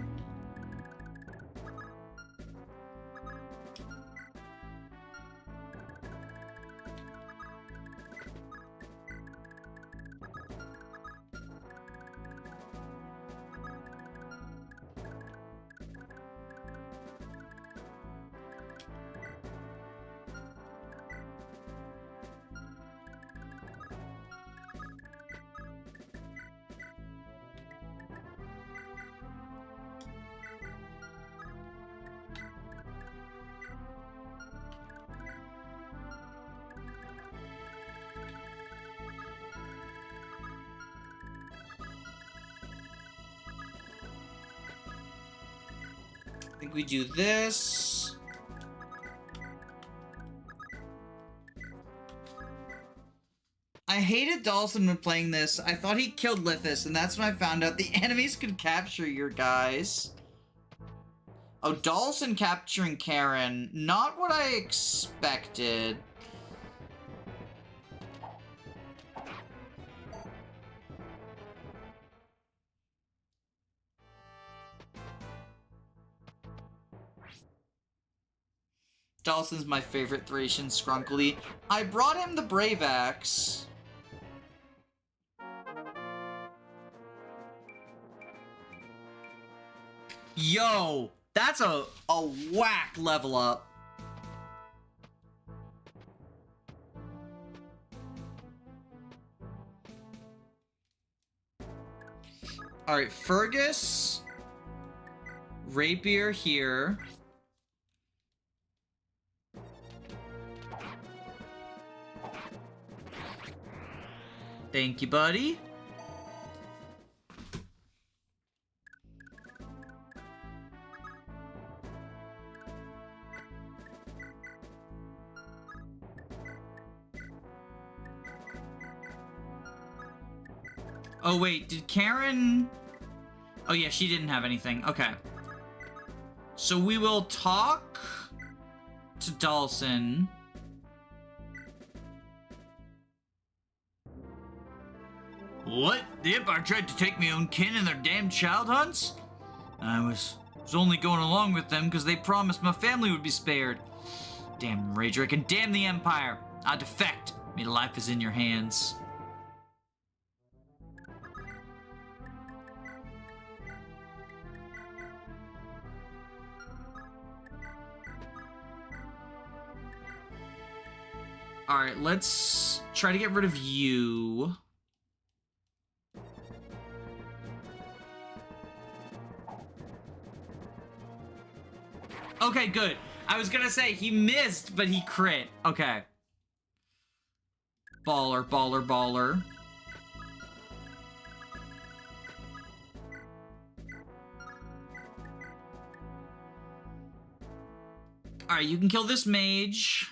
I think we do this. I hated Dalsin when playing this. I thought he killed Lithis, and that's when I found out the enemies could capture your guys. Oh, Dalsin capturing Karin. Not what I expected. Dalsin's my favorite Thracian Skrunkly. I brought him the Brave Axe. Yo, that's a whack level up. Alright, Fergus. Rapier here. Thank you, buddy. Oh, wait, did Karin... Oh, yeah, she didn't have anything. Okay. So we will talk to Dalsin. What? The Empire tried to take my own kin in their damn child hunts? I was only going along with them because they promised my family would be spared. Damn Raedric and damn the Empire. I defect. My life is in your hands. Alright, let's try to get rid of you. Okay, good. I was gonna say, he missed, but he crit. Okay. Baller, baller, baller. Alright, you can kill this mage.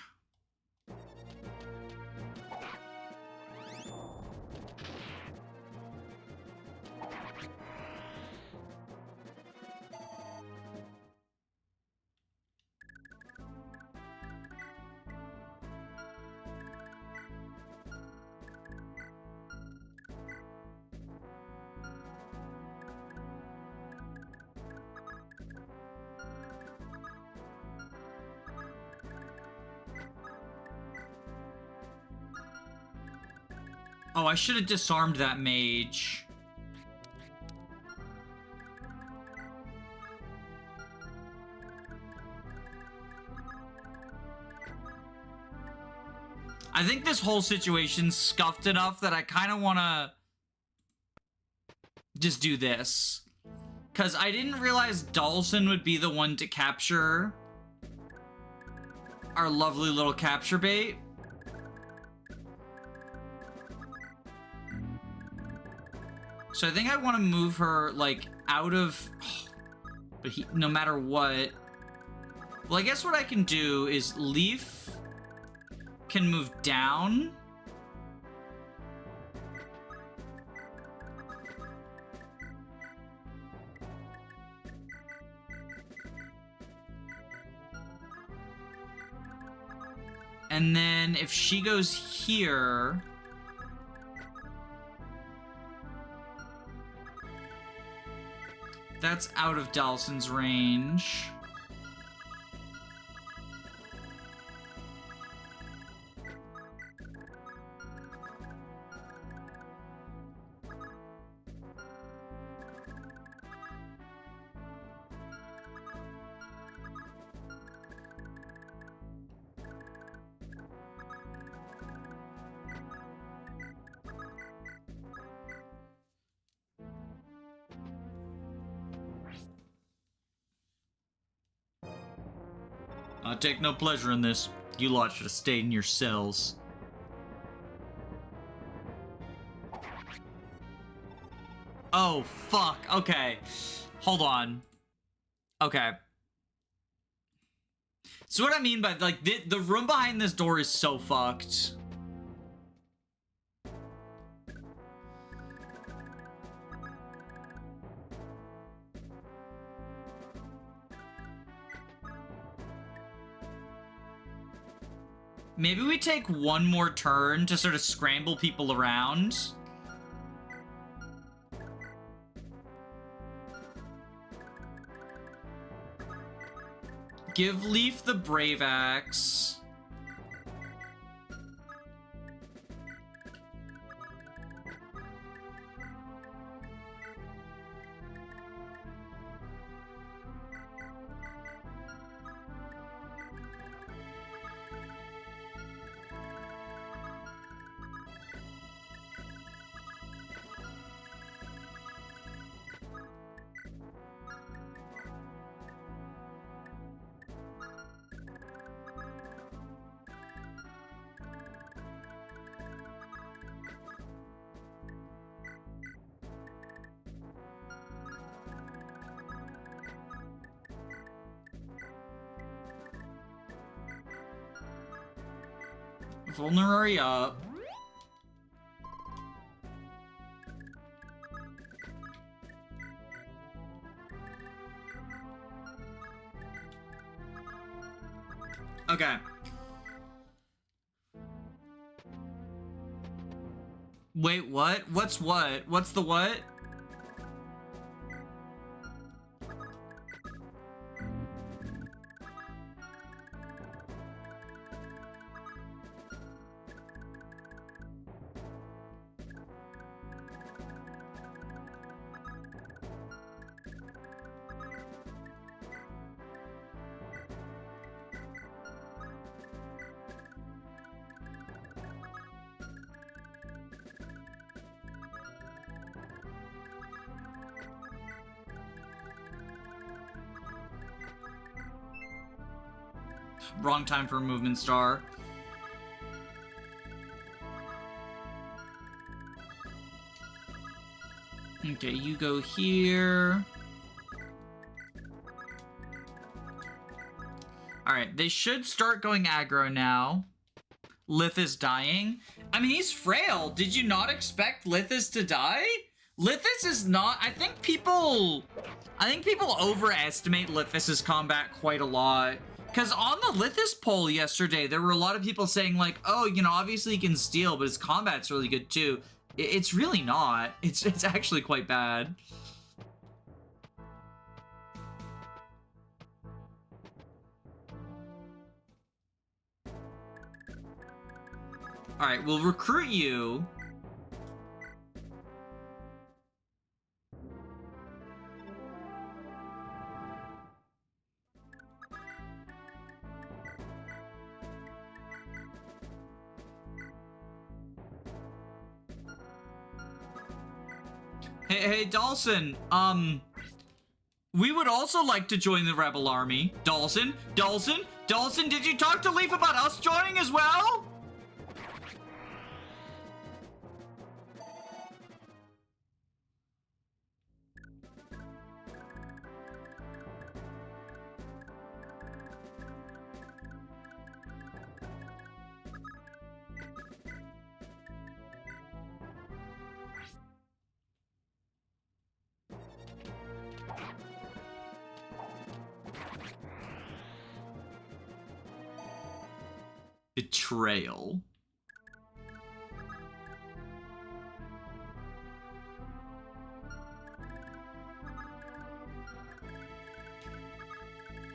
Oh, I should have disarmed that mage. I think this whole situation's scuffed enough that I kind of want to just do this. Because I didn't realize Dalsin would be the one to capture our lovely little capture bait. So I think I want to move her, like, out of... But no matter what... Well, I guess what I can do is Leaf can move down. And then if she goes here... That's out of Dalsin's range. I take no pleasure in this. You lot should have stayed in your cells. Oh, fuck. Okay. Hold on. Okay. So what I mean by, like, the room behind this door is so fucked. Maybe we take one more turn to sort of scramble people around. Give Leaf the Brave Axe. Vulnerary up. Okay. Wait, what? What's what? What's the what? Wrong time for a movement star. Okay, you go here. Alright, they should start going aggro now. Lithis dying. I mean, he's frail. Did you not expect Lithis to die? Lithis is not... I think people overestimate Lithis' combat quite a lot. Because on the Lithis poll yesterday, there were a lot of people saying, like, oh, you know, obviously he can steal, but his combat's really good too. It's really not. It's actually quite bad. Alright, we'll recruit you. Hey, Dalsin, we would also like to join the rebel army. Dalsin, did you talk to Leaf about us joining as well? Betrayal.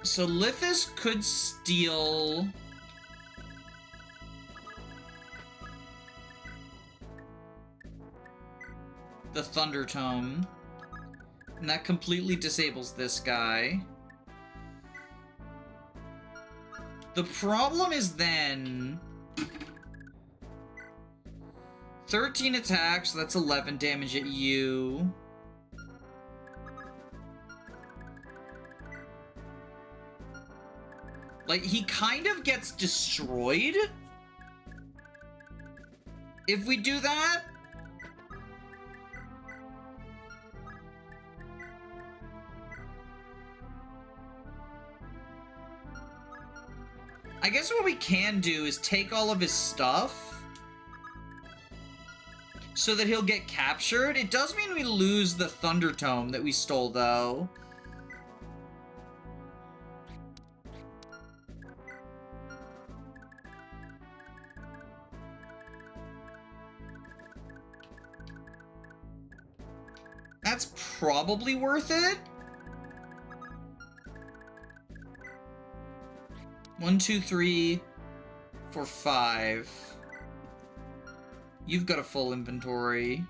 So Lithis could steal... the Thunder Tome. And that completely disables this guy. The problem is then... 13 attacks, so that's 11 damage at you. Like, he kind of gets destroyed if we do that. I guess what we can do is take all of his stuff so that he'll get captured. It does mean we lose the Thunder Tome that we stole, though. That's probably worth it. 1, 2, 3, 4, 5. You've got a full inventory.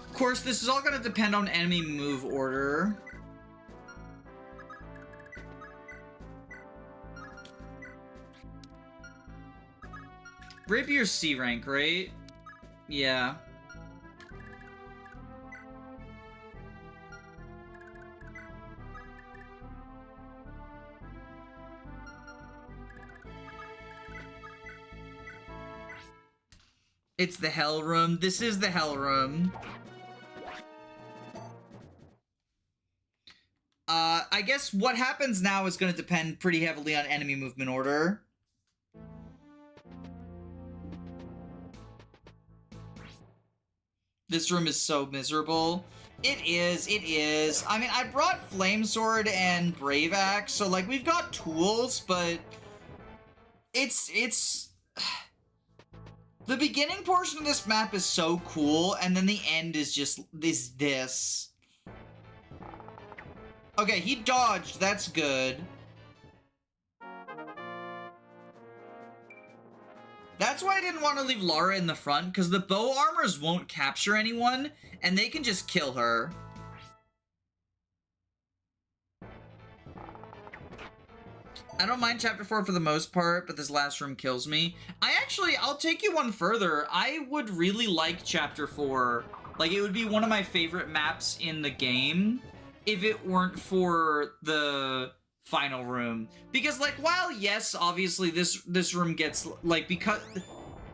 Of course, this is all going to depend on enemy move order. Rapier's C rank, right? Yeah. It's the Hell Room. This is the Hell Room. I guess what happens now is going to depend pretty heavily on enemy movement order. This room is so miserable. It is. I mean, I brought Flamesword and Brave Axe, so, like, we've got tools, but it's... The beginning portion of this map is so cool, and then the end is just this. Okay, he dodged. That's good. That's why I didn't want to leave Lara in the front, because the bow armors won't capture anyone, and they can just kill her. I don't mind Chapter 4 for the most part, but this last room kills me. I'll take you one further. I would really like Chapter 4. Like, it would be one of my favorite maps in the game if it weren't for the final room. Because, like, while, yes, obviously this room gets, like, because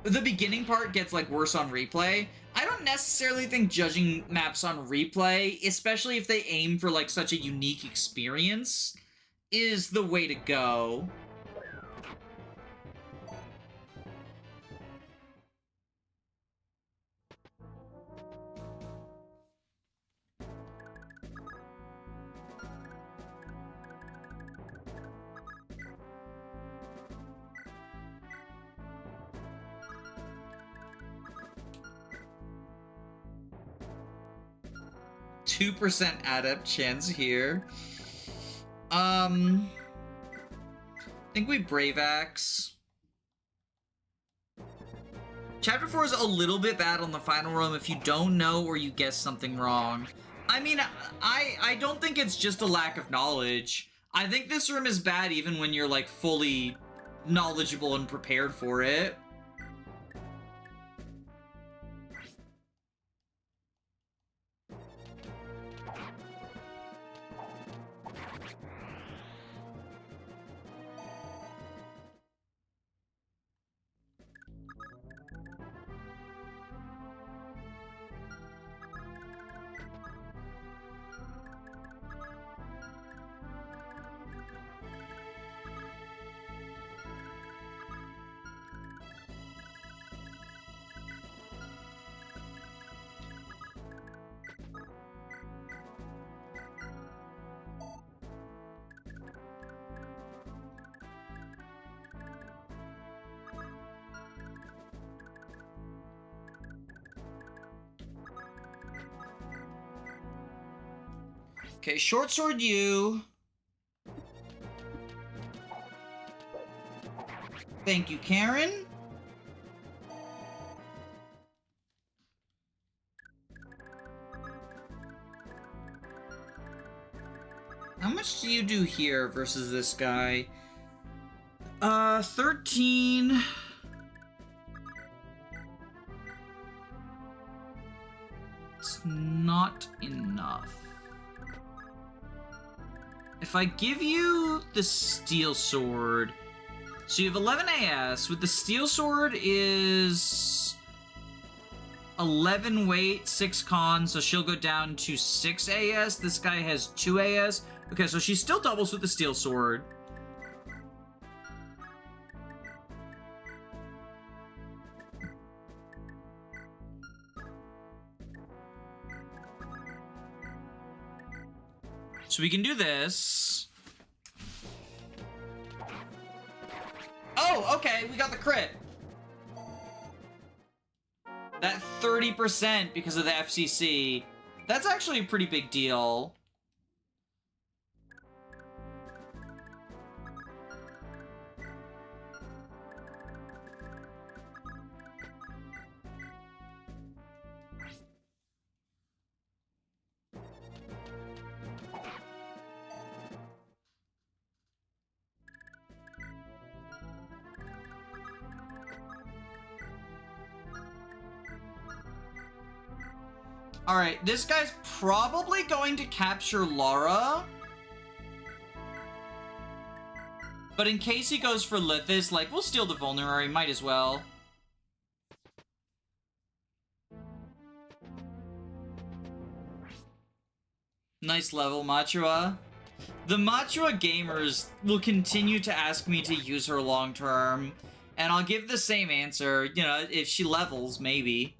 the beginning part gets, like, worse on replay, I don't necessarily think judging maps on replay, especially if they aim for, like, such a unique experience, is the way to go. %2 adept chance here. I think we Brave Axe. Chapter 4 is a little bit bad on the final room if you don't know or you guess something wrong. I mean, I don't think it's just a lack of knowledge. I think this room is bad even when you're, like, fully knowledgeable and prepared for it. Okay, short sword you. Thank you, Karin. How much do you do here versus this guy? 13. It's not enough. If I give you the Steel Sword, so you have 11 AS, with the Steel Sword is 11 weight, 6 con, so she'll go down to 6 AS. This guy has 2 AS. Okay, so she still doubles with the steel sword. So we can do this. Oh, okay, we got the crit. That 30% because of the FCC. That's actually a pretty big deal. Alright, this guy's probably going to capture Lara. But in case he goes for Lithis, like, we'll steal the Vulnerary, might as well. Nice level, Machua. The Machua gamers will continue to ask me to use her long term, and I'll give the same answer, you know, if she levels, maybe.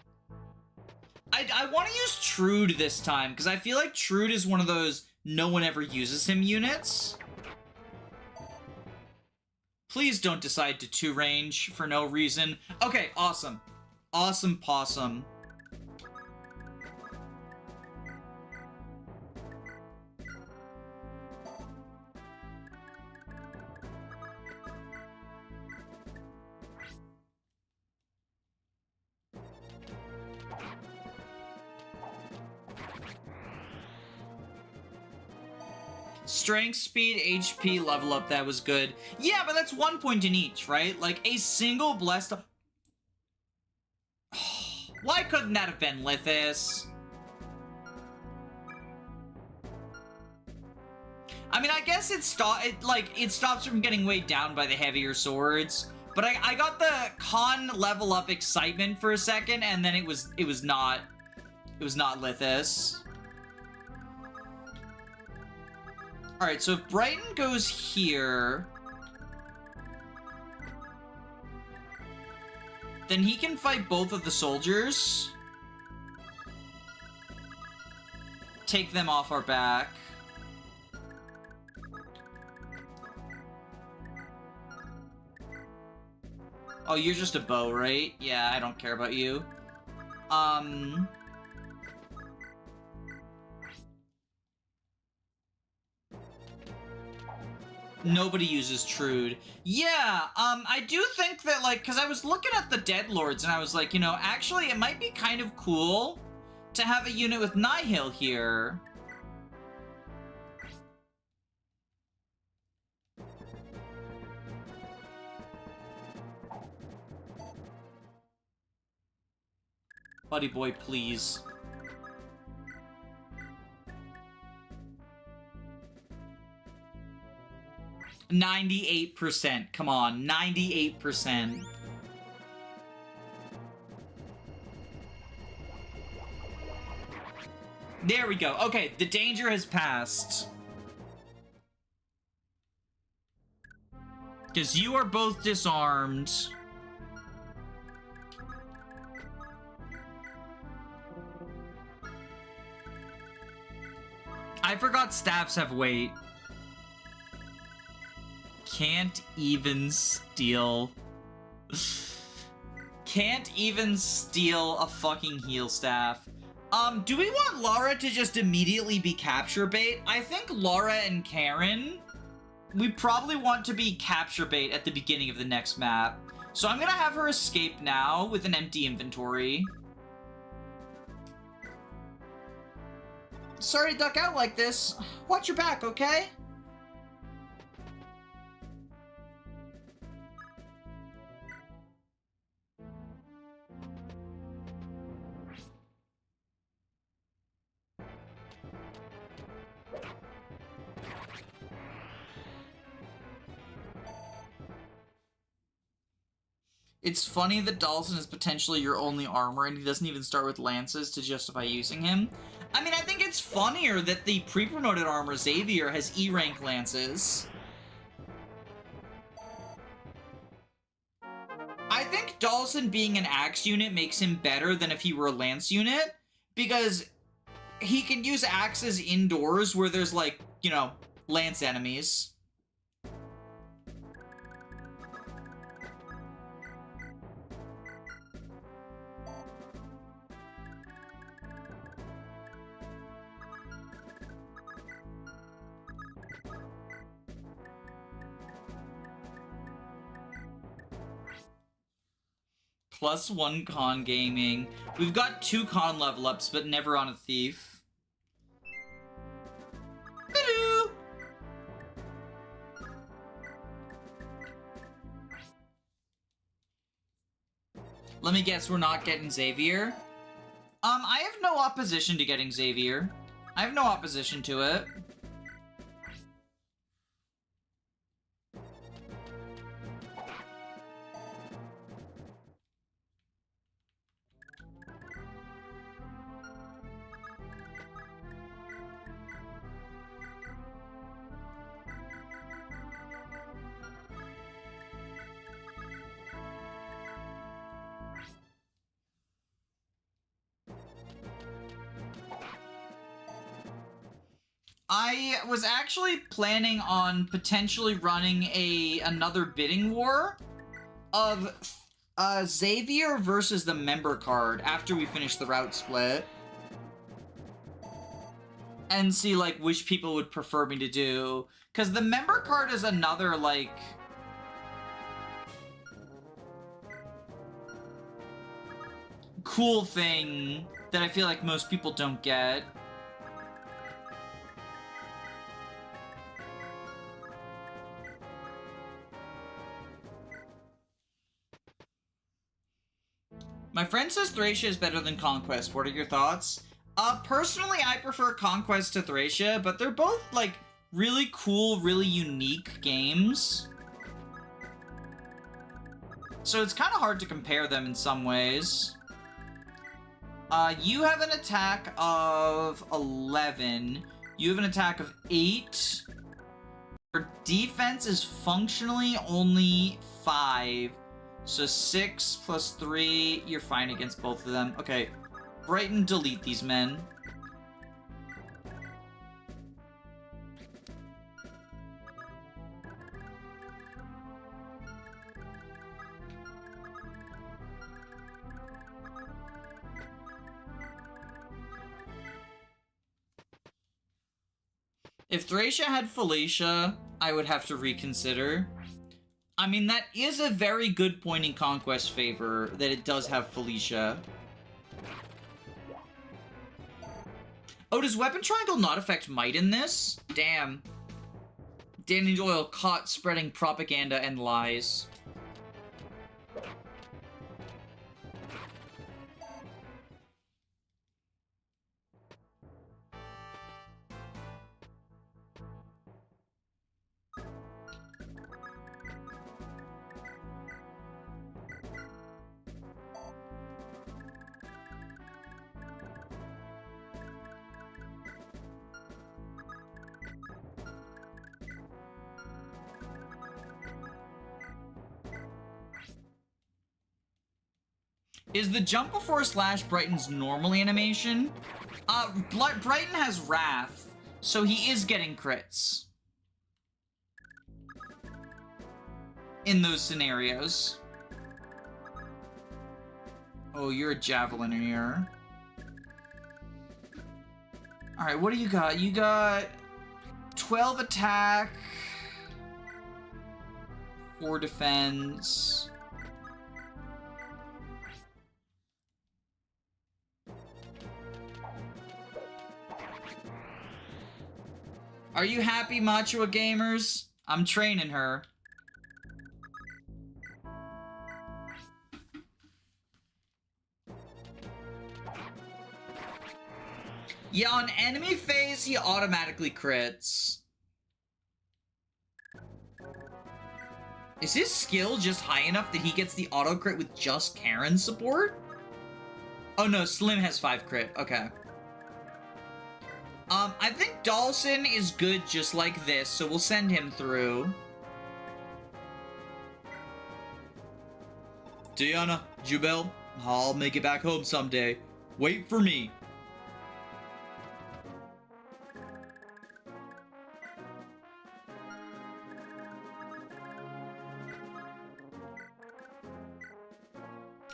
I want to use Trude this time, because I feel like Trude is one of those no one ever uses him units. Please don't decide to 2-range for no reason. Okay, awesome. Awesome possum. Strength, speed, HP, level up, that was good. Yeah, but that's 1 point in each, right? Like, a single blessed... Why couldn't that have been Lithis? I mean, I guess it stops from getting weighed down by the heavier swords. But I got the con level up excitement for a second, and then it was not Lithis. Alright, so if Brighton goes here, then he can fight both of the soldiers. Take them off our back. Oh, you're just a bow, right? Yeah, I don't care about you. Nobody uses Trude. Yeah, I do think that, like, because I was looking at the Deadlords, and I was like, you know, actually, it might be kind of cool to have a unit with Nihil here. Buddy boy, please. %. Come on, 98%. There we go. Okay, the danger has passed. Because you are both disarmed. I forgot staffs have weight. Can't even steal. Can't even steal a fucking heal staff. Do we want Lara to just immediately be capture bait? I think Lara and Karin, we probably want to be capture bait at the beginning of the next map. So I'm gonna have her escape now with an empty inventory. Sorry to duck out like this. Watch your back, okay? It's funny that Dalsin is potentially your only armor, and he doesn't even start with lances to justify using him. I mean, I think it's funnier that the pre-promoted armor, Xavier, has E-rank lances. I think Dalsin being an axe unit makes him better than if he were a lance unit, because he can use axes indoors where there's, like, you know, lance enemies. +1 con gaming. We've got 2 con level ups, but never on a thief. Hello. Let me guess, we're not getting Xavier? I have no opposition to getting Xavier. I have no opposition to it. I was actually planning on potentially running another bidding war of Xavier versus the member card after we finish the route split. And see, like, which people would prefer me to do. Because the member card is another, like... cool thing that I feel like most people don't get. My friend says Thracia is better than Conquest. What are your thoughts? Personally, I prefer Conquest to Thracia, but they're both, like, really cool, really unique games. So it's kind of hard to compare them in some ways. You have an attack of 11. You have an attack of 8. Your defense is functionally only 5. So 6 plus 3, you're fine against both of them. Okay, Brighton, delete these men. If Thracia had Felicia, I would have to reconsider. I mean, that is a very good point in Conquest's favor, that it does have Felicia. Oh, does Weapon Triangle not affect Might in this? Damn. Danny Doyle caught spreading propaganda and lies. Is the jump before slash Brighton's normal animation? Brighton has Wrath, so he is getting crits. In those scenarios. Oh, you're a Javeliner. Alright, what do you got? You got 12 attack, 4 defense. Are you happy, Machua gamers? I'm training her. Yeah, on enemy phase, he automatically crits. Is his skill just high enough that he gets the auto crit with just Karin support? Oh no, Slim has 5 crit. Okay. I think Dalsin is good just like this, so we'll send him through. Diana, Jubel, I'll make it back home someday. Wait for me.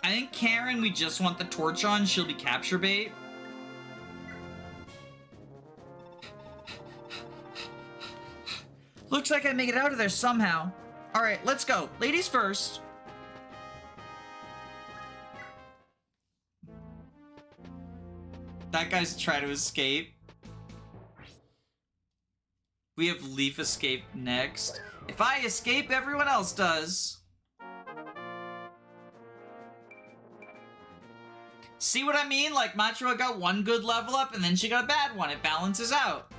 I think Karin, we just want the torch on. She'll be capture bait. Looks like I make it out of there somehow. All right, let's go. Ladies first. That guy's trying to escape. We have Leaf escape next. If I escape, everyone else does. See what I mean? Like, Machua got one good level up, and then she got a bad one. It balances out.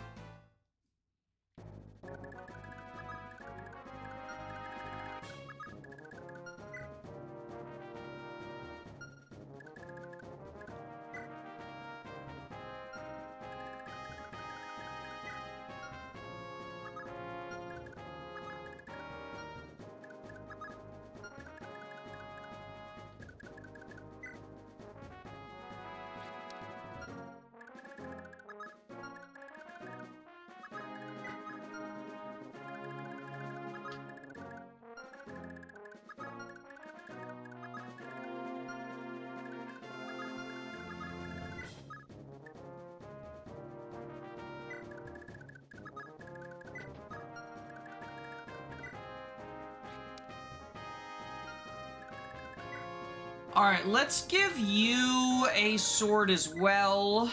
Alright, let's give you a sword as well.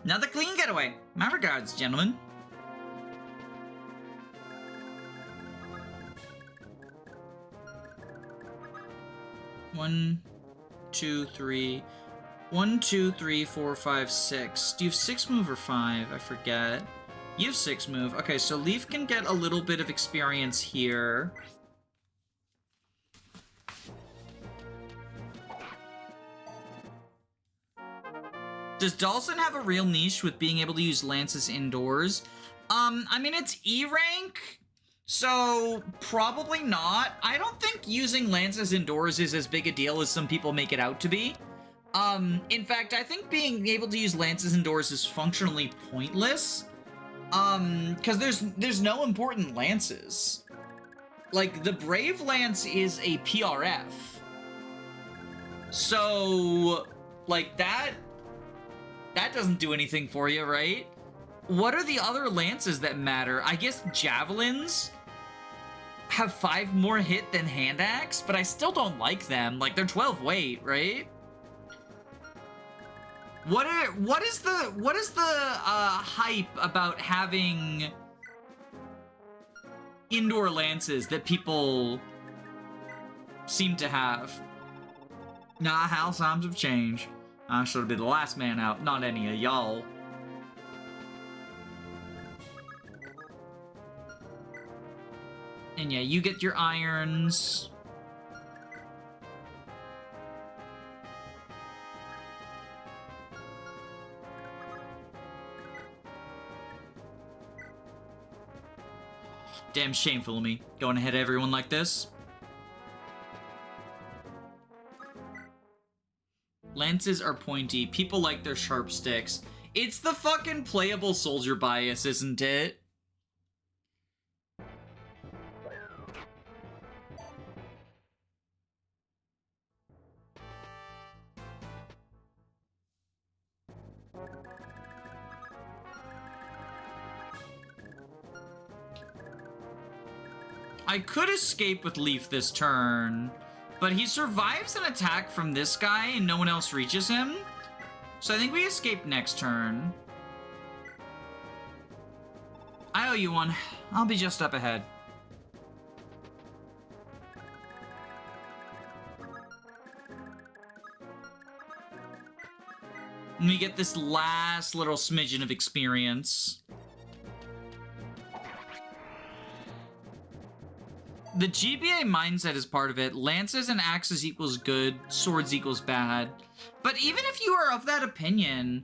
Another clean getaway. My regards, gentlemen. One, two, three. 1, 2, 3, 4, 5, 6. Do you have 6 move or 5? I forget. You have 6 move. Okay, so Leaf can get a little bit of experience here. Does Dalsin have a real niche with being able to use lances indoors? I mean, it's E rank, so probably not. I don't think using lances indoors is as big a deal as some people make it out to be. In fact, I think being able to use lances indoors is functionally pointless. Because there's no important lances. Like, the Brave Lance is a PRF. So, like, that doesn't do anything for you, right? What are the other lances that matter? I guess javelins have 5 more hit than hand axe, but I still don't like them. Like, they're 12 weight, right? What is the hype about having indoor lances that people seem to have? Nah, how times have changed. I should be the last man out, not any of y'all. And yeah, you get your irons. Damn shameful of me, going ahead of everyone like this. Lances are pointy. People like their sharp sticks. It's the fucking playable soldier bias, isn't it? I could escape with Leaf this turn, but he survives an attack from this guy and no one else reaches him. So I think we escape next turn. I owe you one. I'll be just up ahead. And we get this last little smidgen of experience. The GBA mindset is part of it. Lances and axes equals good, swords equals bad. But even if you are of that opinion,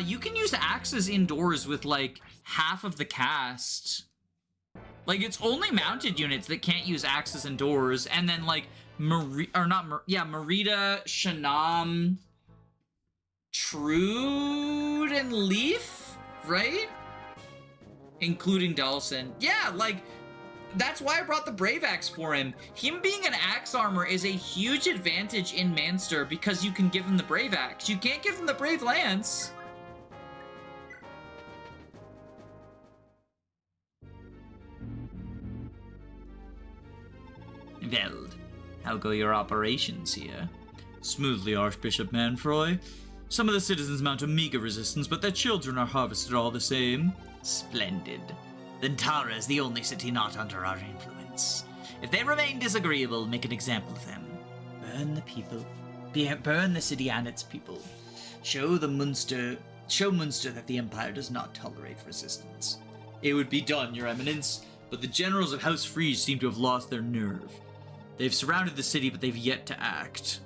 you can use axes indoors with like half of the cast. Like, it's only mounted units that can't use axes indoors, and then like Merida, Shannam, Trude, and Leaf, right? Including Dalsin. Yeah, like, that's why I brought the Brave Axe for him. Him being an axe armor is a huge advantage in Munster because you can give him the Brave Axe. You can't give him the Brave Lance. Well, how go your operations here? Smoothly, Archbishop Manfroy. Some of the citizens mount a meager resistance, but their children are harvested all the same. Splendid. Then Tara is the only city not under our influence. If they remain disagreeable, make an example of them. Burn the people. Burn the city and its people. Show Munster that the Empire does not tolerate resistance. It would be done, Your Eminence, but the generals of House Freeze seem to have lost their nerve. They've surrounded the city, but they've yet to act.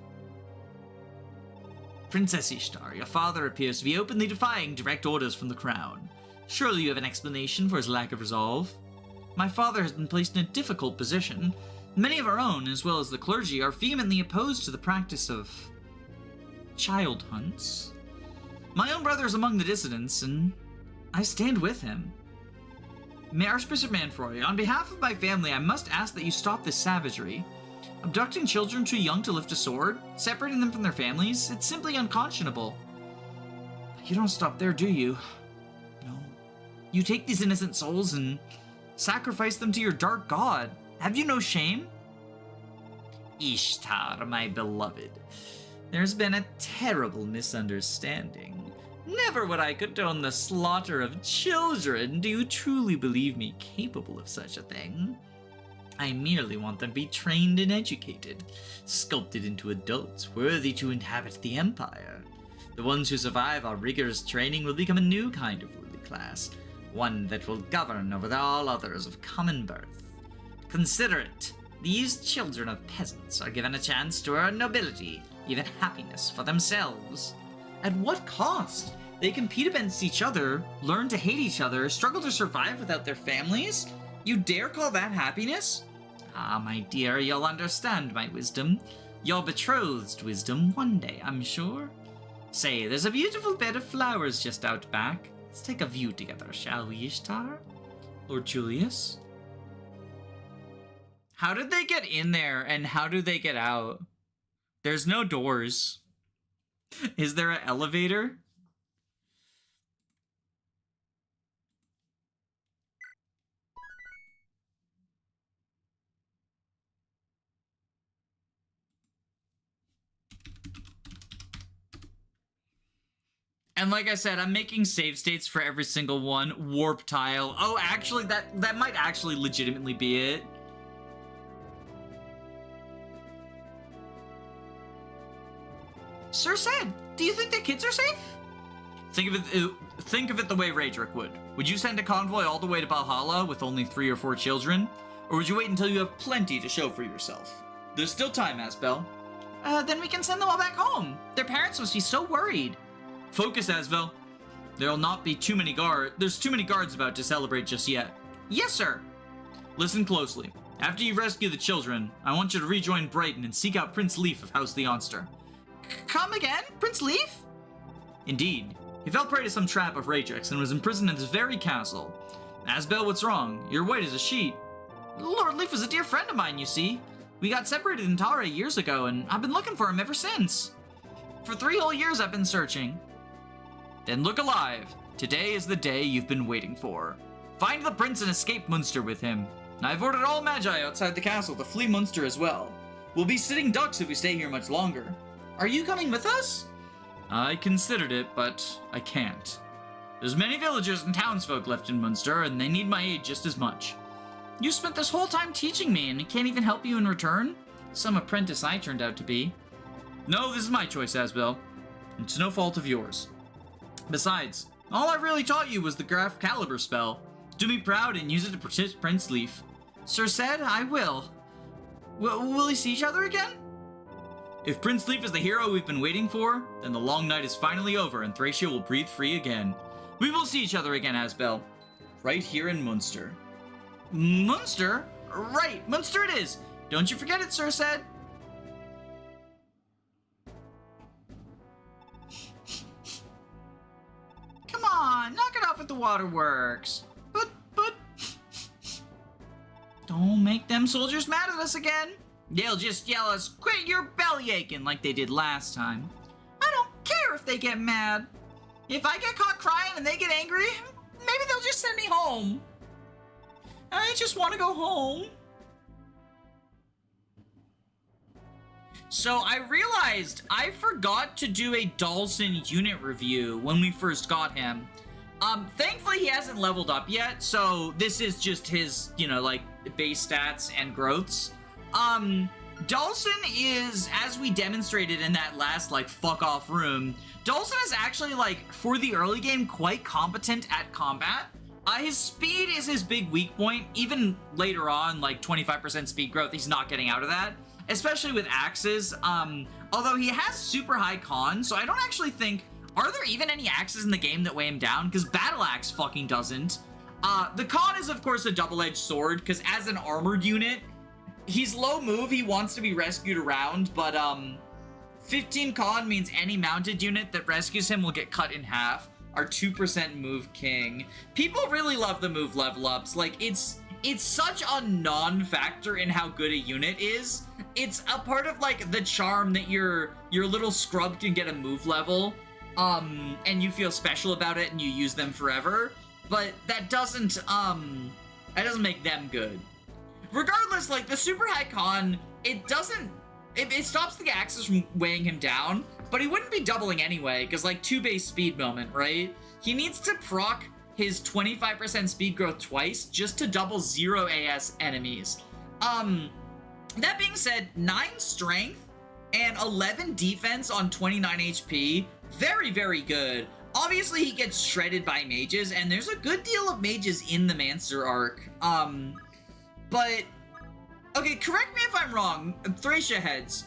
Princess Ishtar, your father appears to be openly defying direct orders from the crown. Surely you have an explanation for his lack of resolve. My father has been placed in a difficult position. Many of our own, as well as the clergy, are vehemently opposed to the practice of child hunts. My own brother is among the dissidents, and I stand with him. Archbishop Manfroy, on behalf of my family, I must ask that you stop this savagery. Abducting children too young to lift a sword, separating them from their families, it's simply unconscionable. But you don't stop there, do you? No. You take these innocent souls and sacrifice them to your dark god. Have you no shame? Ishtar, my beloved, there's been a terrible misunderstanding. Never would I condone the slaughter of children. Do you truly believe me capable of such a thing? I merely want them to be trained and educated, sculpted into adults worthy to inhabit the Empire. The ones who survive our rigorous training will become a new kind of ruling class, one that will govern over all others of common birth. Consider it. These children of peasants are given a chance to earn nobility, even happiness for themselves. At what cost? They compete against each other, learn to hate each other, struggle to survive without their families? You dare call that happiness? Ah, my dear, you'll understand my wisdom. Your betrothed's wisdom one day, I'm sure. Say, there's a beautiful bed of flowers just out back. Let's take a view together, shall we, Ishtar? Lord Julius? How did they get in there, and how do they get out? There's no doors. Is there an elevator? And like I said, I'm making save states for every single one. Warp tile. Oh, actually, that might actually legitimately be it. Sir said, do you think the kids are safe? Think of it the way Raedric would. Would you send a convoy all the way to Valhalla with only 3 or 4 children? Or would you wait until you have plenty to show for yourself? There's still time, Asbel. Then we can send them all back home. Their parents must be so worried. Focus, Asbel. There'll not be too many guards. There's too many guards about to celebrate just yet. Yes, sir. Listen closely. After you rescue the children, I want you to rejoin Brighton and seek out Prince Leif of House Leonster. Come again? Prince Leif? Indeed. He fell prey to some trap of Raedric's and was imprisoned in this very castle. Asbel, what's wrong? You're white as a sheet. Lord Leif is a dear friend of mine, you see. We got separated in Tara years ago, and I've been looking for him ever since. For 3 whole years I've been searching. Then look alive. Today is the day you've been waiting for. Find the prince and escape Munster with him. I've ordered all Magi outside the castle to flee Munster as well. We'll be sitting ducks if we stay here much longer. Are you coming with us? I considered it, but I can't. There's many villagers and townsfolk left in Munster, and they need my aid just as much. You spent this whole time teaching me, and I can't even help you in return? Some apprentice I turned out to be. No, this is my choice, Asbel. It's no fault of yours. Besides, all I really taught you was the Graph Caliber spell. Do me proud and use it to protect Prince Sleuf. Sir said, I will. Will we see each other again? If Prince Sleuf is the hero we've been waiting for, then the long night is finally over and Thracia will breathe free again. We will see each other again, Asbel. Right here in Munster. Munster? Right, Munster it is. Don't you forget it, Sir said. Come on, knock it off with the waterworks. But... Don't make them soldiers mad at us again. They'll just yell us, quit your belly aching like they did last time. I don't care if they get mad. If I get caught crying and they get angry, maybe they'll just send me home. I just want to go home. So I realized I forgot to do a Dalsin unit review when we first got him. Thankfully he hasn't leveled up yet, so this is just his, you know, like, base stats and growths. Dalsin is, as we demonstrated in that last, like, fuck off room, Dalsin is actually, like, for the early game, quite competent at combat. His speed is his big weak point. Even later on, like, 25% speed growth, he's not getting out of that. Especially with axes, although he has super high con, so I don't actually think... Are there even any axes in the game that weigh him down? Because Battle Axe fucking doesn't. The con is, of course, a double-edged sword, because as an armored unit, he's low move, he wants to be rescued around, but, 15 con means any mounted unit that rescues him will get cut in half. Our 2% move king. People really love the move level ups. Like, it's such a non-factor in how good a unit is. It's a part of, like, the charm that your little scrub can get a move level, and you feel special about it and you use them forever. But that doesn't make them good. Regardless, like, the super high con, it stops the axes from weighing him down, but he wouldn't be doubling anyway, because, like, 2 base speed moment, right? He needs to proc his 25% speed growth twice just to double 0 AS enemies. That being said, 9 strength and 11 defense on 29 HP, very, very good. Obviously, he gets shredded by mages, and there's a good deal of mages in the Munster arc. But, okay, correct me if I'm wrong, Thracia heads.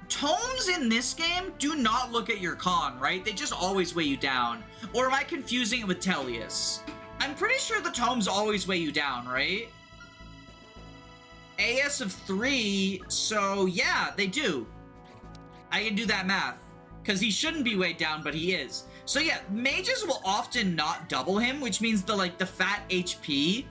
Tomes in this game do not look at your con, right? They just always weigh you down. Or am I confusing it with Tellius? I'm pretty sure the tomes always weigh you down, right? AS of 3, so yeah, they do. I can do that math. Because he shouldn't be weighed down, but he is. So yeah, mages will often not double him, which means the fat HP,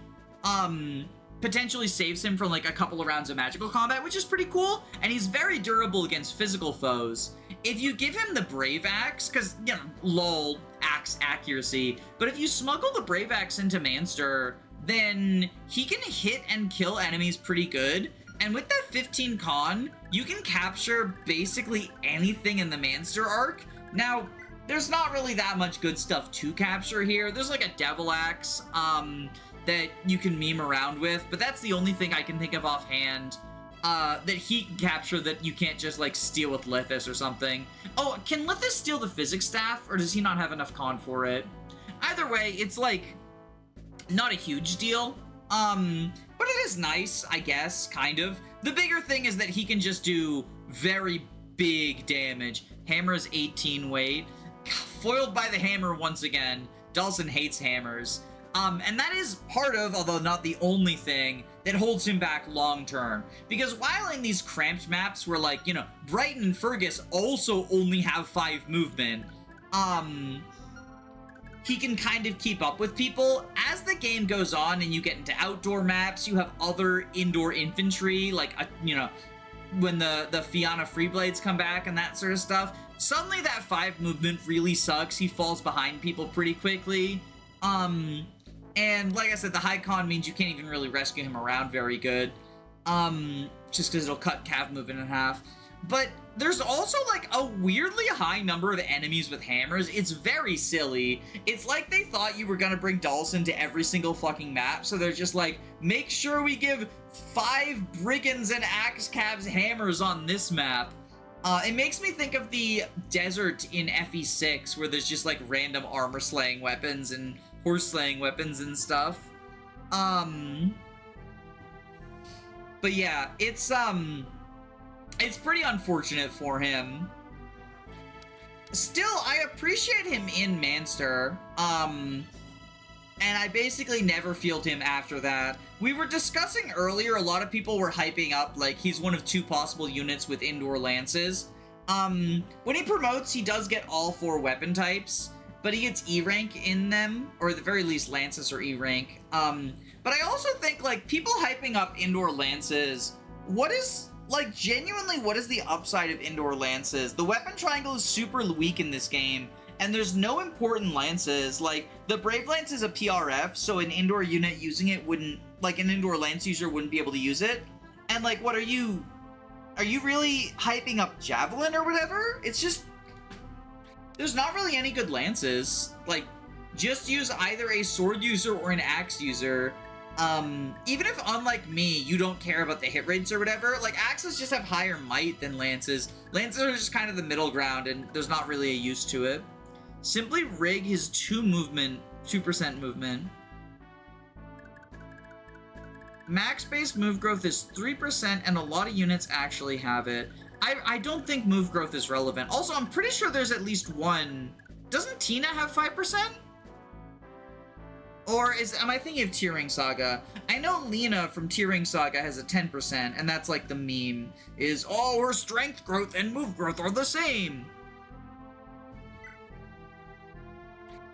potentially saves him from, like, a couple of rounds of magical combat, which is pretty cool, and he's very durable against physical foes. If you give him the Brave Axe, because, you know, lol, axe accuracy, but if you smuggle the Brave Axe into Munster, then he can hit and kill enemies pretty good, and with that 15 con, you can capture basically anything in the Munster arc. Now, there's not really that much good stuff to capture here. There's, like, a Devil Axe, that you can meme around with, but that's the only thing I can think of offhand that he can capture that you can't just, like, steal with Lithis or something. Oh, can Lithis steal the Physics Staff, or does he not have enough con for it? Either way, it's, like, not a huge deal, but it is nice, I guess, kind of. The bigger thing is that he can just do very big damage. Hammer is 18 weight. Foiled by the hammer once again. Dalsin hates hammers. And that is part of, although not the only thing, that holds him back long term. Because while in these cramped maps where, like, you know, Brighton and Fergus also only have 5 movement, he can kind of keep up with people. As the game goes on and you get into outdoor maps, you have other indoor infantry, like, you know, when the Fianna Freeblades come back and that sort of stuff, suddenly that 5 movement really sucks. He falls behind people pretty quickly. And like I said, the high con means you can't even really rescue him around very good. Just because it'll cut cav movement in half. But there's also, like, a weirdly high number of enemies with hammers. It's very silly. It's like they thought you were gonna bring Dalsin to every single fucking map, so they're just like, make sure we give 5 brigands and axe cavs hammers on this map. It makes me think of the desert in FE6, where there's just like random armor slaying weapons and horse slaying weapons and stuff. But yeah, it's pretty unfortunate for him. Still, I appreciate him in Munster. And I basically never fielded him after that. We were discussing earlier, a lot of people were hyping up, like, he's one of 2 possible units with indoor lances. When he promotes, he does get all 4 weapon types, but he gets E rank in them, or at the very least, lances are E rank. But I also think, like, people hyping up indoor lances, what is, like, genuinely, what is the upside of indoor lances? The weapon triangle is super weak in this game, and there's no important lances. Like, the Brave Lance is a PRF, so an indoor unit using it wouldn't, like, an indoor lance user wouldn't be able to use it. And, like, what are you really hyping up Javelin or whatever? It's just, there's not really any good lances. Like, just use either a sword user or an axe user. Even if, unlike me, you don't care about the hit rates or whatever, like, axes just have higher might than lances. Lances are just kind of the middle ground, and there's not really a use to it. Simply rig his 2% movement. Max base move growth is 3%, and a lot of units actually have it. I don't think move growth is relevant. Also, I'm pretty sure there's at least one. Doesn't Tina have 5%? Or am I thinking of Tearing Saga? I know Lena from Tearing Saga has a 10%, and that's like the meme, is, oh, her strength growth and move growth are the same.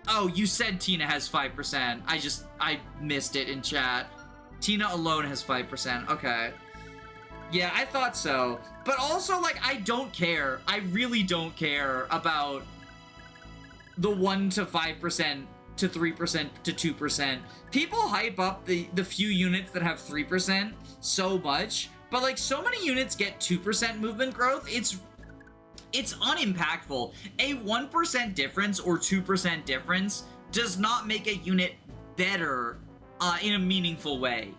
Oh, you said Tina has 5%. I missed it in chat. Tina alone has 5%. Okay. Yeah, I thought so. But also, like, I don't care. I really don't care about the 1 to 5% to 3% to 2%. People hype up the few units that have 3% so much, but, like, so many units get 2% movement growth. It's unimpactful. A 1% difference or 2% difference does not make a unit better in a meaningful way.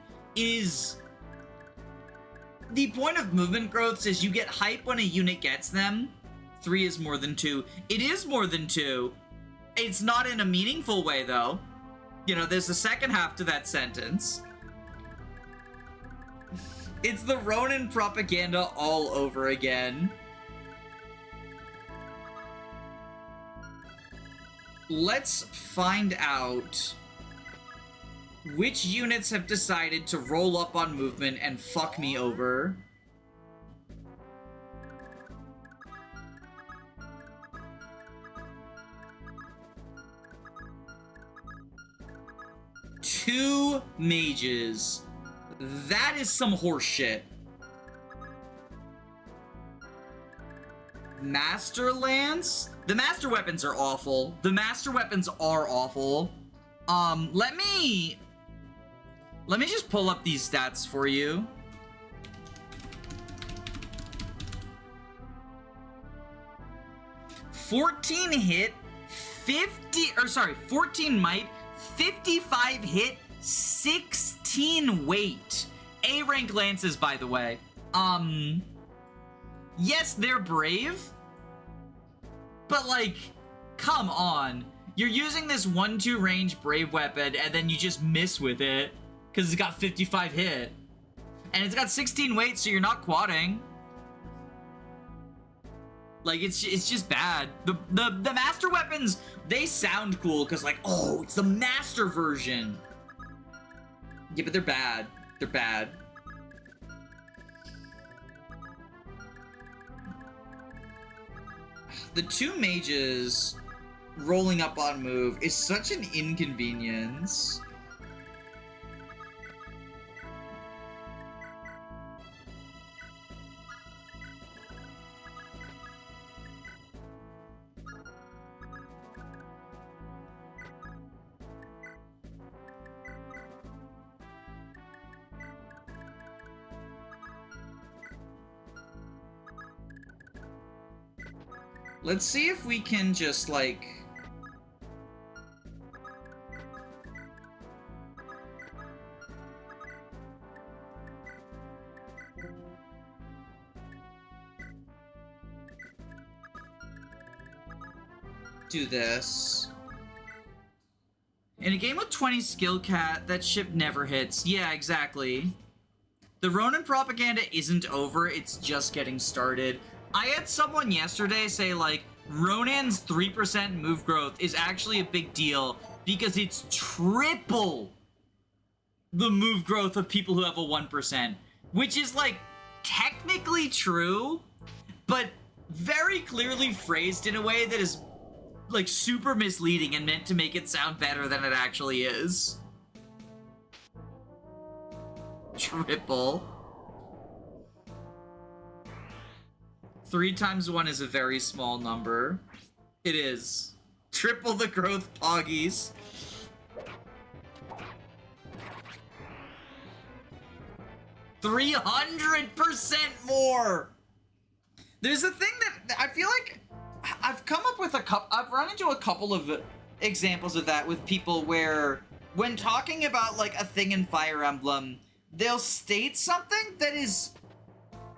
The point of movement growths is you get hype when a unit gets them. 3 is more than 2. It is more than 2. It's not in a meaningful way, though. You know, there's a second half to that sentence. It's the Ronin propaganda all over again. Let's find out which units have decided to roll up on movement and fuck me over. Two mages. That is some horse shit. Master Lance? The master weapons are awful. The master weapons are awful. Let me just pull up these stats for you. $14 hit, 14 might, 55 hit, 16 weight. A rank lances, by the way. Yes, they're brave, but, like, come on. You're using this 1-2 range brave weapon, and then you just miss with it, because it's got 55 hit. And it's got 16 weight, so you're not quadding. Like, it's just bad. The master weapons, they sound cool, because, like, oh, it's the master version. Yeah, but they're bad. They're bad. The two mages rolling up on move is such an inconvenience. Let's see if we can just, like... do this. In a game with 20 skill cat, that ship never hits. Yeah, exactly. The Ronin propaganda isn't over, it's just getting started. I had someone yesterday say, like, Ronin's 3% move growth is actually a big deal because it's triple the move growth of people who have a 1%, which is, like, technically true, but very clearly phrased in a way that is, like, super misleading and meant to make it sound better than it actually is. Triple. 3 times 1 is a very small number. It is. Triple the growth, Poggies. $300% more! There's a thing that I feel like I've come up with I've run into a couple of examples of that with people where when talking about like a thing in Fire Emblem, they'll state something that is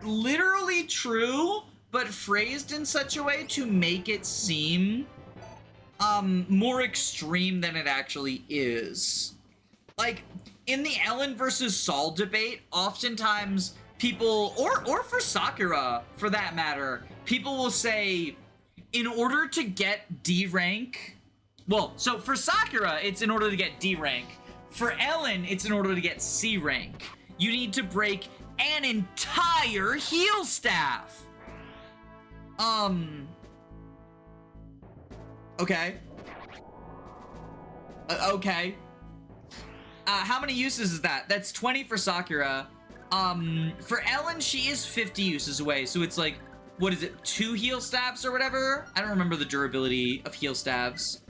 literally true, but phrased in such a way to make it seem more extreme than it actually is. Like, in the Ellen versus Saul debate, oftentimes people, or for Sakura, for that matter, people will say, in order to get D rank, well, so for Sakura, it's in order to get D rank. For Ellen, it's in order to get C rank. You need to break an entire heal staff. Okay. Okay. How many uses is that? That's 20 for Sakura. For Ellen, she is 50 uses away, so it's like, what is it, 2 heal staves or whatever? I don't remember the durability of heal staves.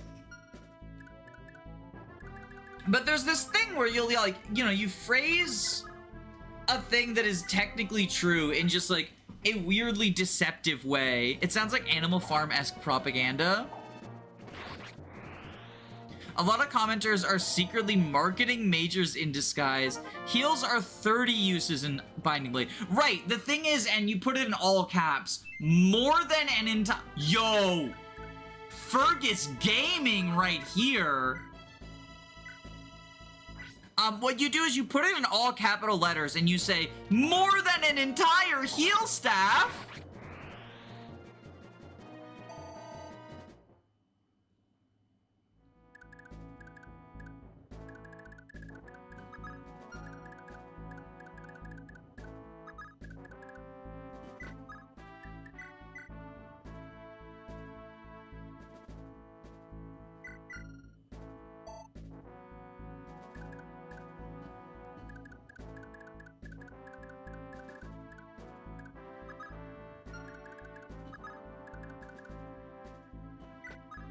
But there's this thing where you'll, like, you know, you phrase a thing that is technically true in just, like, a weirdly deceptive way. It sounds like Animal Farm-esque propaganda. A lot of commenters are secretly marketing majors in disguise. Heals are 30 uses in Binding Blade. Right, the thing is, and you put it in all caps, more than an entire... Yo! Fergus Gaming right here. What you do is you put it in all capital letters and you say, more than an entire heal staff?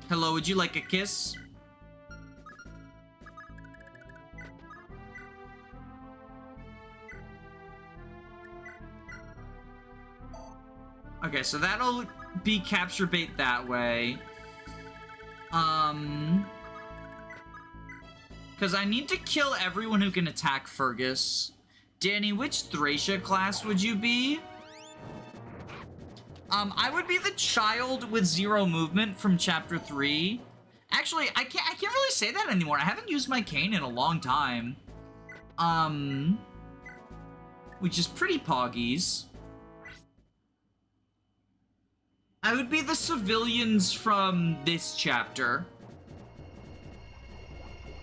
Hello, would you like a kiss? Okay, so that'll be capture bait that way. Because I need to kill everyone who can attack Fergus. Danny, which Thracia class would you be? I would be the child with 0 movement from chapter 3. Actually, I can't really say that anymore. I haven't used my cane in a long time. Which is pretty poggies. I would be the civilians from this chapter.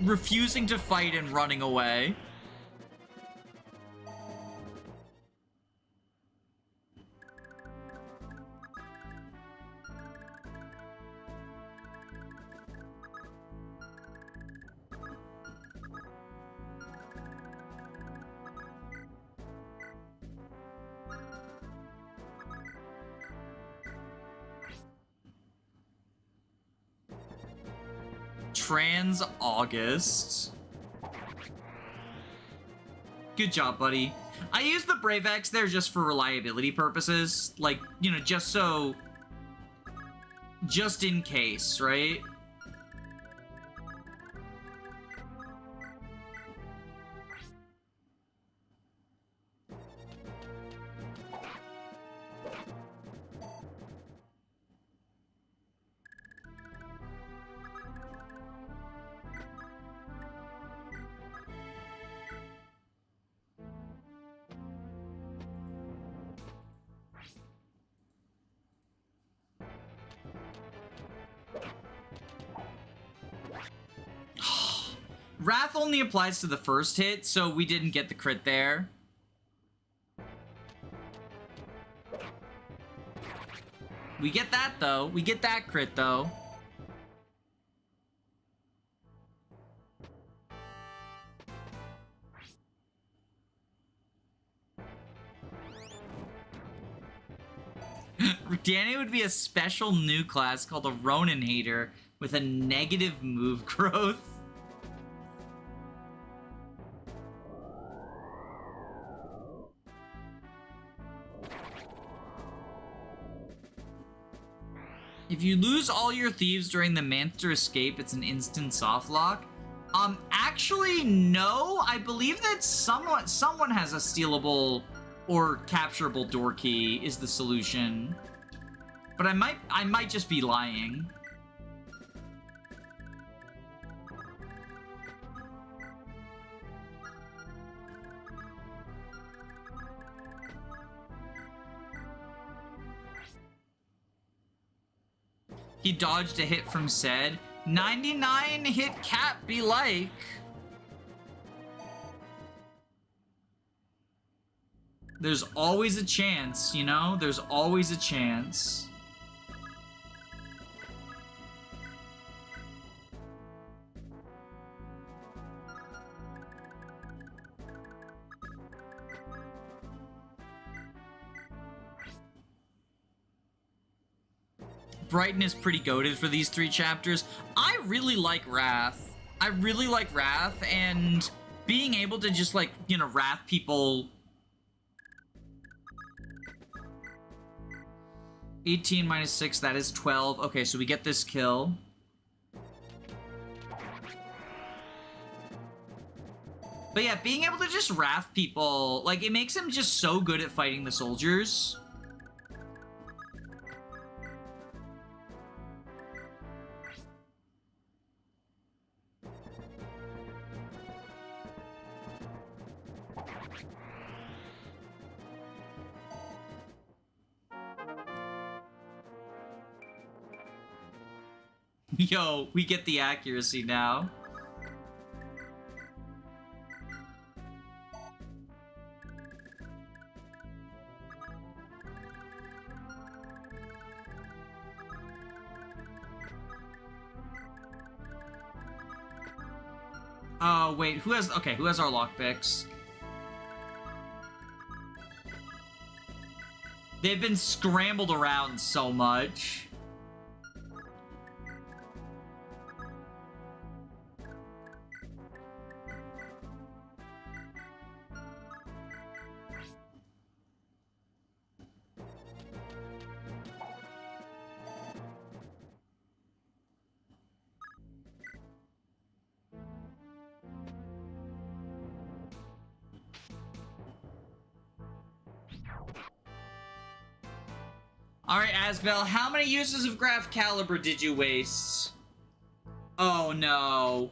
Refusing to fight and running away. Trans August. Good job, buddy. I use the Brave X there just for reliability purposes. Like, you know, just in case, right? Wrath only applies to the first hit, so we didn't get the crit there. We get that, though. We get that crit, though. Danny would be a special new class called a Ronin Hater with a negative move growth. If you lose all your thieves during the Munster escape, it's an instant soft lock. Actually, no. I believe that someone has a stealable or capturable door key is the solution. But I might just be lying. He dodged a hit from Zed. 99 hit cap be like. There's always a chance, you know? There's always a chance. Brighton is pretty goated for these 3 chapters. I really like Wrath. I really like Wrath, and being able to just, like, you know, Wrath people... 18 minus 6, that is 12. Okay, so we get this kill. But yeah, being able to just Wrath people, like, it makes him just so good at fighting the soldiers. Yo, we get the accuracy now. Oh, wait, who has our lockpicks? They've been scrambled around so much. Alright, Asbel, how many uses of Graph Caliber did you waste? Oh no.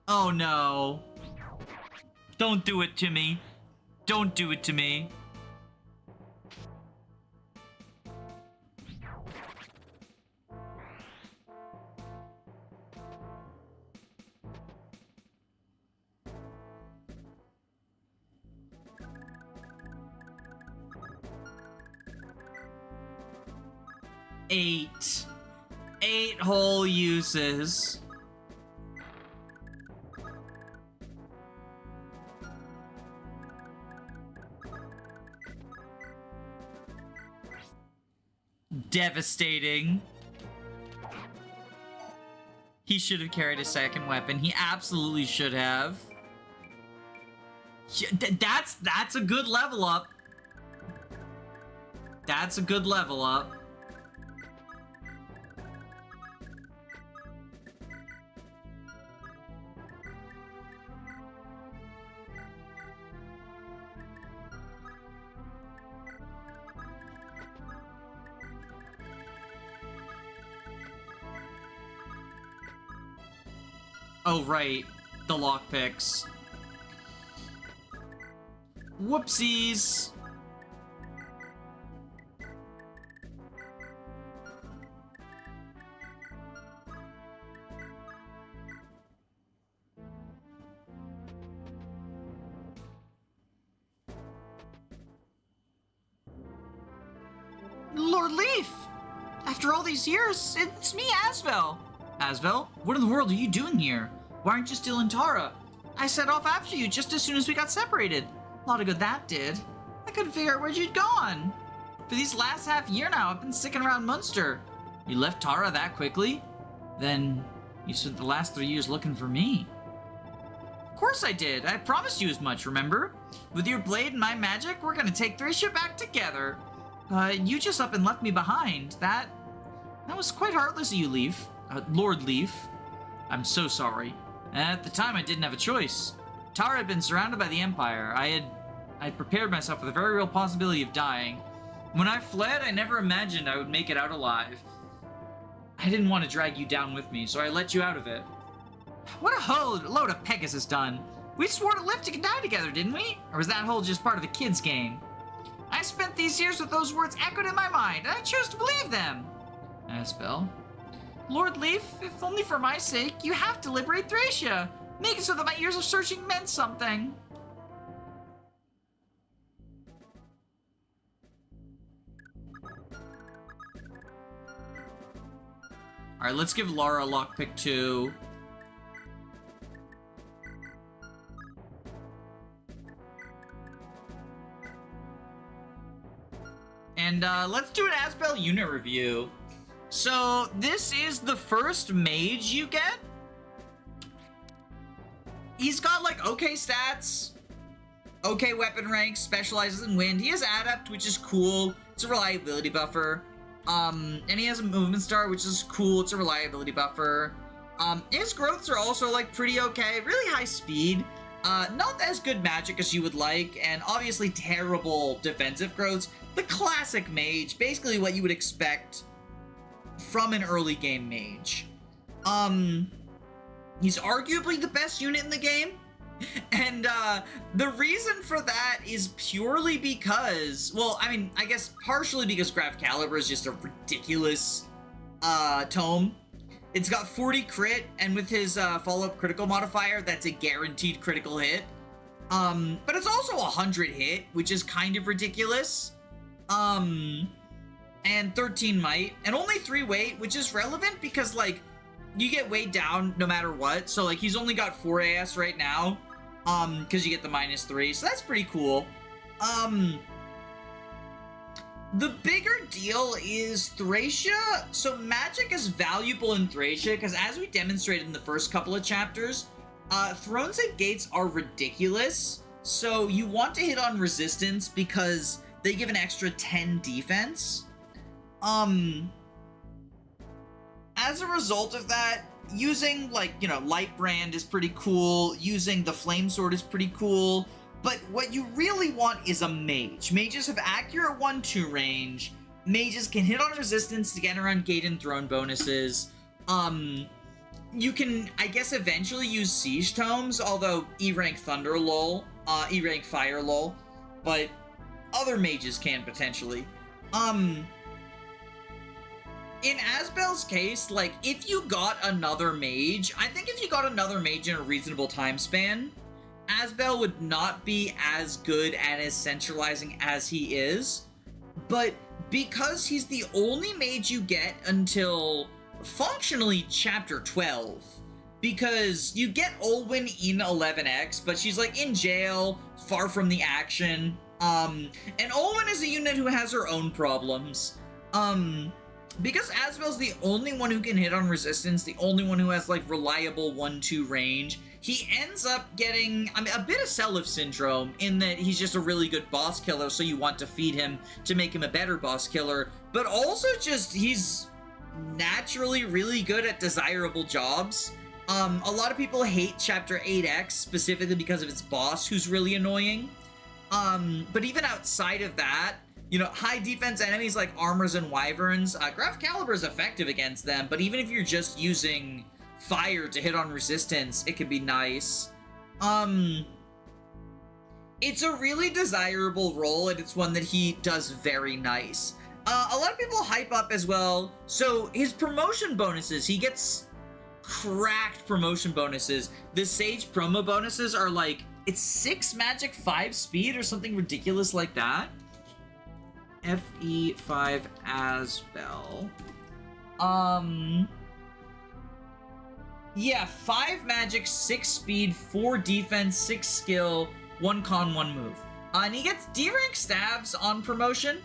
Oh no. Don't do it to me. Don't do it to me. Eight whole uses. Devastating. He should have carried a second weapon. He absolutely should have. That's a good level up. That's a good level up. Oh, right. The lockpicks. Whoopsies. Lord Leaf! After all these years, it's me, Asvel. Asvel, what in the world are you doing here? Why aren't you still in Tara? I set off after you just as soon as we got separated. A lot of good that did. I couldn't figure out where you'd gone. For these last half year now, I've been sticking around Munster. You left Tara that quickly? Then you spent the last 3 years looking for me. Of course I did. I promised you as much, remember? With your blade and my magic, we're gonna take Thracia back together. You just up and left me behind. That was quite heartless of you, Leaf. Lord Leaf. I'm so sorry. At the time, I didn't have a choice. Tara had been surrounded by the Empire. I prepared myself for the very real possibility of dying. When I fled, I never imagined I would make it out alive. I didn't want to drag you down with me, so I let you out of it. What a load of Pegasus done. We swore to live to die together, didn't we? Or was that whole just part of a kid's game? I spent these years with those words echoed in my mind, and I chose to believe them. Asbel. Lord Leaf, if only for my sake, you have to liberate Thracia. Make it so that my years of searching meant something. Alright, let's give Lara lockpick 2. And let's do an Asbel unit review. So this is the first mage you get. He's got like okay stats, okay weapon ranks, specializes in wind. He has adept, which is cool. It's a reliability buffer. And he has a movement star, which is cool. It's a reliability buffer. His growths are also like pretty okay. Really high speed. Not as good magic as you would like, and obviously terrible defensive growths. The classic mage, basically what you would expect from an early game mage. He's arguably the best unit in the game. And the reason for that is purely because, well, I mean, I guess partially because Graf Caliber is just a ridiculous tome. It's got 40 crit, and with his follow-up critical modifier, that's a guaranteed critical hit. But it's also 100 hit, which is kind of ridiculous. And 13 might, and only 3 weight, which is relevant because, like, you get weighed down no matter what. So, like, he's only got 4 AS right now, because you get the -3, so that's pretty cool. The bigger deal is Thracia. So magic is valuable in Thracia, because as we demonstrated in the first couple of chapters, Thrones and Gates are ridiculous. So you want to hit on resistance because they give an extra 10 defense. As a result of that, using, like, you know, Light Brand is pretty cool. Using the Flame Sword is pretty cool. But what you really want is a mage. Mages have accurate 1-2 range. Mages can hit on resistance to get around gate and throne bonuses. You can, I guess, eventually use Siege Tomes, although E-rank Thunder lol, E-rank Fire lol. But other mages can potentially. In Asbel's case, like, if you got another mage, I think if you got another mage in a reasonable time span, Asbel would not be as good and as centralizing as he is. But because he's the only mage you get until, functionally, Chapter 12, because you get Olwen in 11X, but she's, like, in jail, far from the action, and Olwen is a unit who has her own problems. Because Asbel's the only one who can hit on resistance, the only one who has, like, reliable 1-2 range, he ends up getting, I mean, a bit of Seliph syndrome in that he's just a really good boss killer, so you want to feed him to make him a better boss killer, but also just, he's naturally really good at desirable jobs. A lot of people hate Chapter 8X, specifically because of its boss, who's really annoying. But even outside of that, you know, high defense enemies like Armors and Wyverns, Graf Caliber is effective against them, but even if you're just using fire to hit on resistance, it can be nice. It's a really desirable role, and it's one that he does very nice. A lot of people hype up as well. So his promotion bonuses, he gets cracked promotion bonuses. The Sage promo bonuses are like, it's 6 magic, 5 speed, or something ridiculous like that. FE5 Asbel. Yeah, 5 magic, 6 speed, 4 defense, 6 skill, 1 con, 1 move. And he gets D rank stabs on promotion,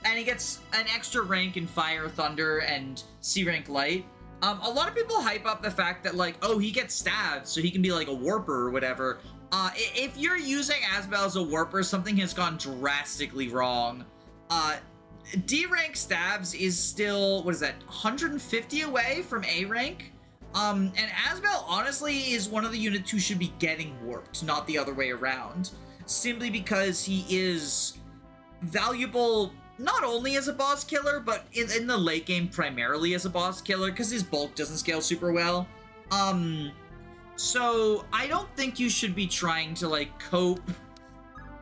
and he gets an extra rank in Fire, Thunder, and C rank Light. A lot of people hype up the fact that, like, oh, he gets stabbed, so he can be like a warper or whatever. If you're using Asbel as a warper, something has gone drastically wrong. D rank stabs is still, what is that, 150 away from A rank? And Asbel honestly is one of the units who should be getting warped, not the other way around. Simply because he is valuable not only as a boss killer, but in the late game primarily as a boss killer, because his bulk doesn't scale super well. So I don't think you should be trying to, like, cope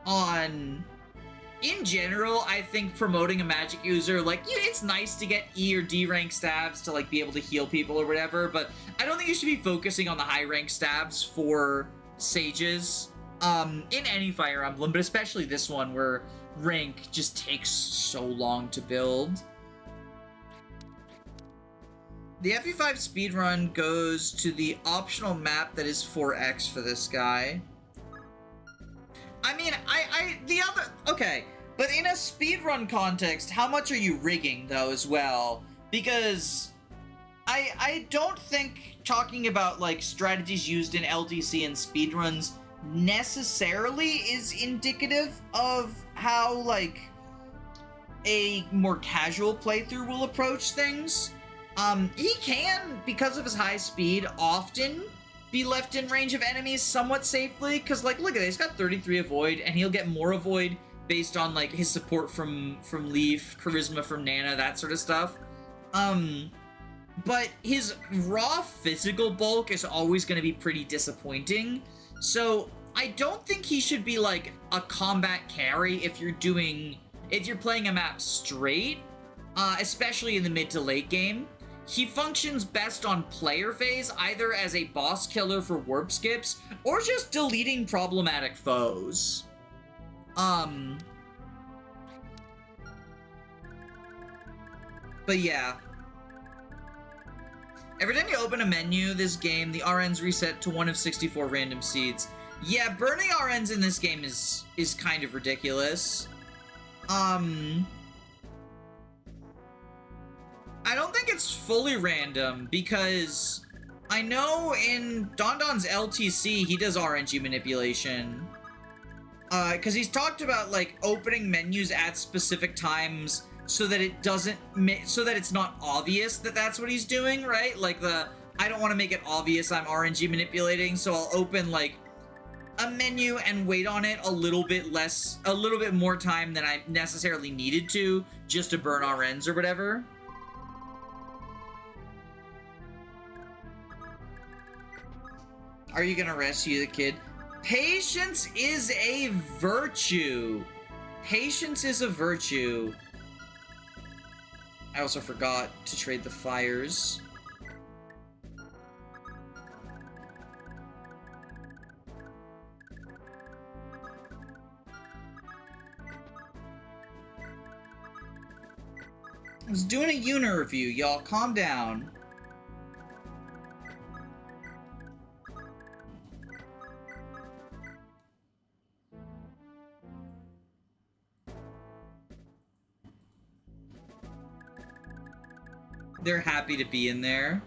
on... In general, I think promoting a magic user, like, it's nice to get E or D rank stabs to, like, be able to heal people or whatever, but I don't think you should be focusing on the high rank stabs for sages in any Fire Emblem, but especially this one where rank just takes so long to build. The FE5 speedrun goes to the optional map that is 4X for this guy. I mean, okay, but in a speedrun context, how much are you rigging, though, as well? Because I don't think talking about, like, strategies used in LTC and speedruns necessarily is indicative of how, like, a more casual playthrough will approach things. He can, because of his high speed, often be left in range of enemies somewhat safely, because, like, look at it, he's got 33 avoid, and he'll get more avoid based on, like, his support from Leaf, charisma from Nana, that sort of stuff. But his raw physical bulk is always going to be pretty disappointing, so I don't think he should be, like, a combat carry if you're playing a map straight, especially in the mid to late game. He functions best on player phase, either as a boss killer for warp skips, or just deleting problematic foes. But yeah. Every time you open a menu this game, the RNs reset to 1 of 64 random seeds. Yeah, burning RNs in this game is kind of ridiculous. I don't think it's fully random, because I know in Don's LTC, he does RNG manipulation. Because he's talked about, like, opening menus at specific times so that it's not obvious that that's what he's doing, right? Like, I don't want to make it obvious I'm RNG manipulating, so I'll open, like, a menu and wait on it a little bit more time than I necessarily needed to, just to burn RNs or whatever. Are you gonna rescue the kid? Patience is a virtue. Patience is a virtue. I also forgot to trade the fires. I was doing a unit review, y'all. Calm down. They're happy to be in there.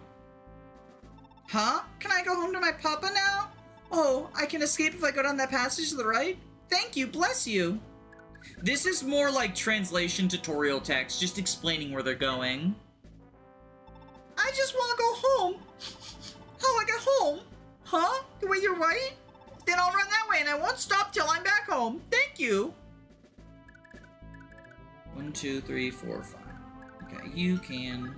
Huh? Can I go home to my papa now? Oh, I can escape if I go down that passage to the right? Thank you, bless you. This is more like translation tutorial text, just explaining where they're going. I just want to go home. How do I get home? Huh? The way you're right? Then I'll run that way and I won't stop till I'm back home. Thank you. 1, 2, 3, 4, 5. Okay, you can...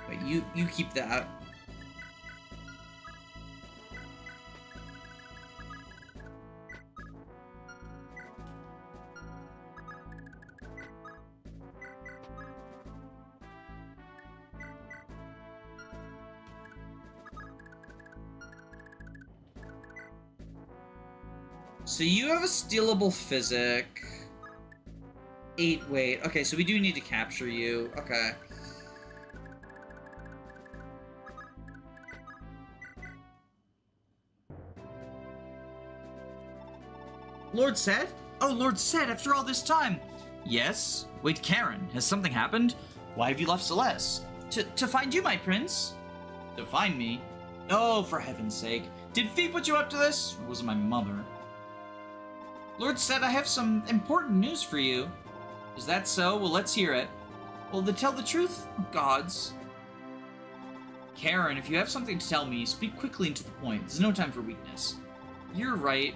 Wait, you keep that. So you have a stealable physic. 8 weight. Okay, so we do need to capture you. Okay. Lord Sed? Oh, Lord Sed, after all this time! Yes? Wait, Karin, has something happened? Why have you left Celeste? To find you, my prince. To find me? Oh, for heaven's sake. Did Fee put you up to this? Or was it my mother? Lord Sed, I have some important news for you. Is that so? Well, let's hear it. Well, to tell the truth, gods. Karin, if you have something to tell me, speak quickly and to the point. There's no time for weakness. You're right.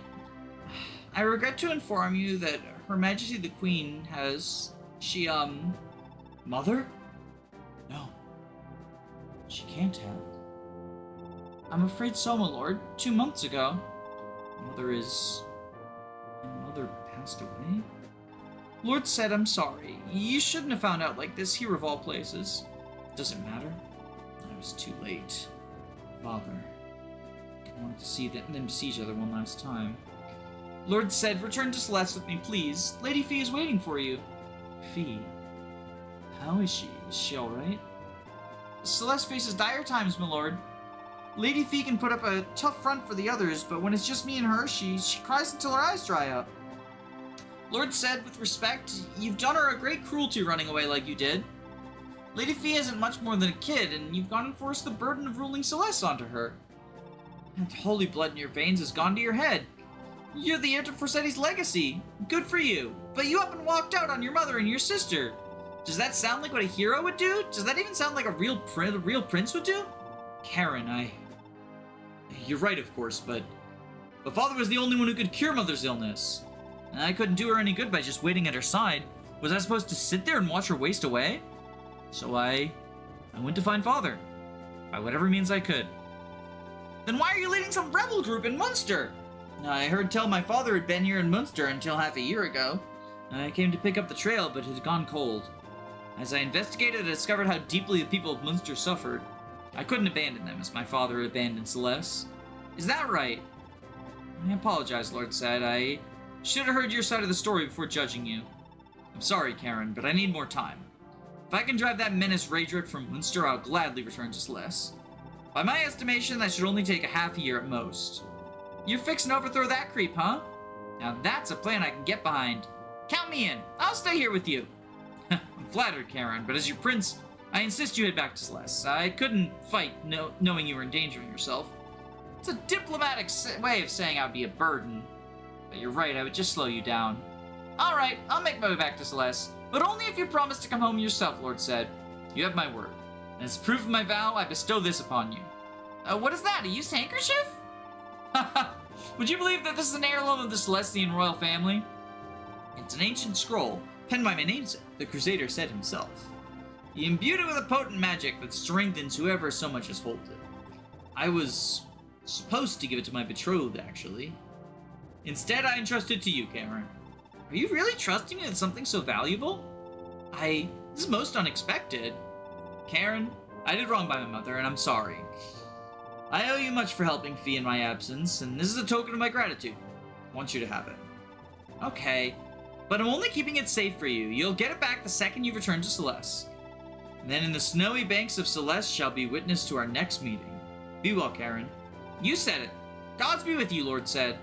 I regret to inform you that Her Majesty the Queen has... Mother? No. She can't have. I'm afraid so, my lord. 2 months ago. My mother passed away? Lord Sed, I'm sorry. You shouldn't have found out like this here of all places. Doesn't matter. I was too late. Father. I wanted to see them see each other one last time. Lord Sed, return to Celeste with me, please. Lady Fee is waiting for you. Fee? How is she? Is she alright? Celeste faces dire times, my lord. Lady Fee can put up a tough front for the others, but when it's just me and her, she cries until her eyes dry out. Lord Sed, with respect, you've done her a great cruelty running away like you did. Lady Fee isn't much more than a kid, and you've gone and forced the burden of ruling Celeste onto her. That holy blood in your veins has gone to your head. You're the heir to Forsetti's legacy. Good for you. But you up and walked out on your mother and your sister. Does that sound like what a hero would do? Does that even sound like a real prince would do? Karin, You're right, of course, but Father was the only one who could cure Mother's illness. And I couldn't do her any good by just waiting at her side. Was I supposed to sit there and watch her waste away? So I went to find Father. By whatever means I could. Then why are you leading some rebel group in Munster? I heard tell my father had been here in Munster until half a year ago. I came to pick up the trail, but it had gone cold. As I investigated, I discovered how deeply the people of Munster suffered. I couldn't abandon them as my father had abandoned Celeste. Is that right? I apologize, Lord Sed. I should have heard your side of the story before judging you. I'm sorry, Karin, but I need more time. If I can drive that menace Raedric from Munster, I'll gladly return to Celeste. By my estimation, that should only take a half a year at most. You're fixing to overthrow that creep, huh? Now that's a plan I can get behind. Count me in. I'll stay here with you. I'm flattered, Karin, but as your prince, I insist you head back to Celeste. I couldn't fight knowing you were endangering yourself. It's a diplomatic way of saying I'd be a burden. But you're right, I would just slow you down. Alright, I'll make my way back to Celeste, but only if you promise to come home yourself, Lord Sed. You have my word. And as proof of my vow, I bestow this upon you. What is that, a used handkerchief? Would you believe that this is an heirloom of the Celestian royal family? It's an ancient scroll, penned by my namesake, the Crusader said himself. He imbued it with a potent magic that strengthens whoever so much as holds it. I was supposed to give it to my betrothed, actually. Instead, I entrusted it to you, Karin. Are you really trusting me with something so valuable? This is most unexpected. Karin, I did wrong by my mother, and I'm sorry. I owe you much for helping Fee in my absence, and this is a token of my gratitude. I want you to have it. Okay, but I'm only keeping it safe for you. You'll get it back the second you return to Celeste. And then in the snowy banks of Celeste shall be witness to our next meeting. Be well, Karin. You said it. Gods be with you, Lord Sed.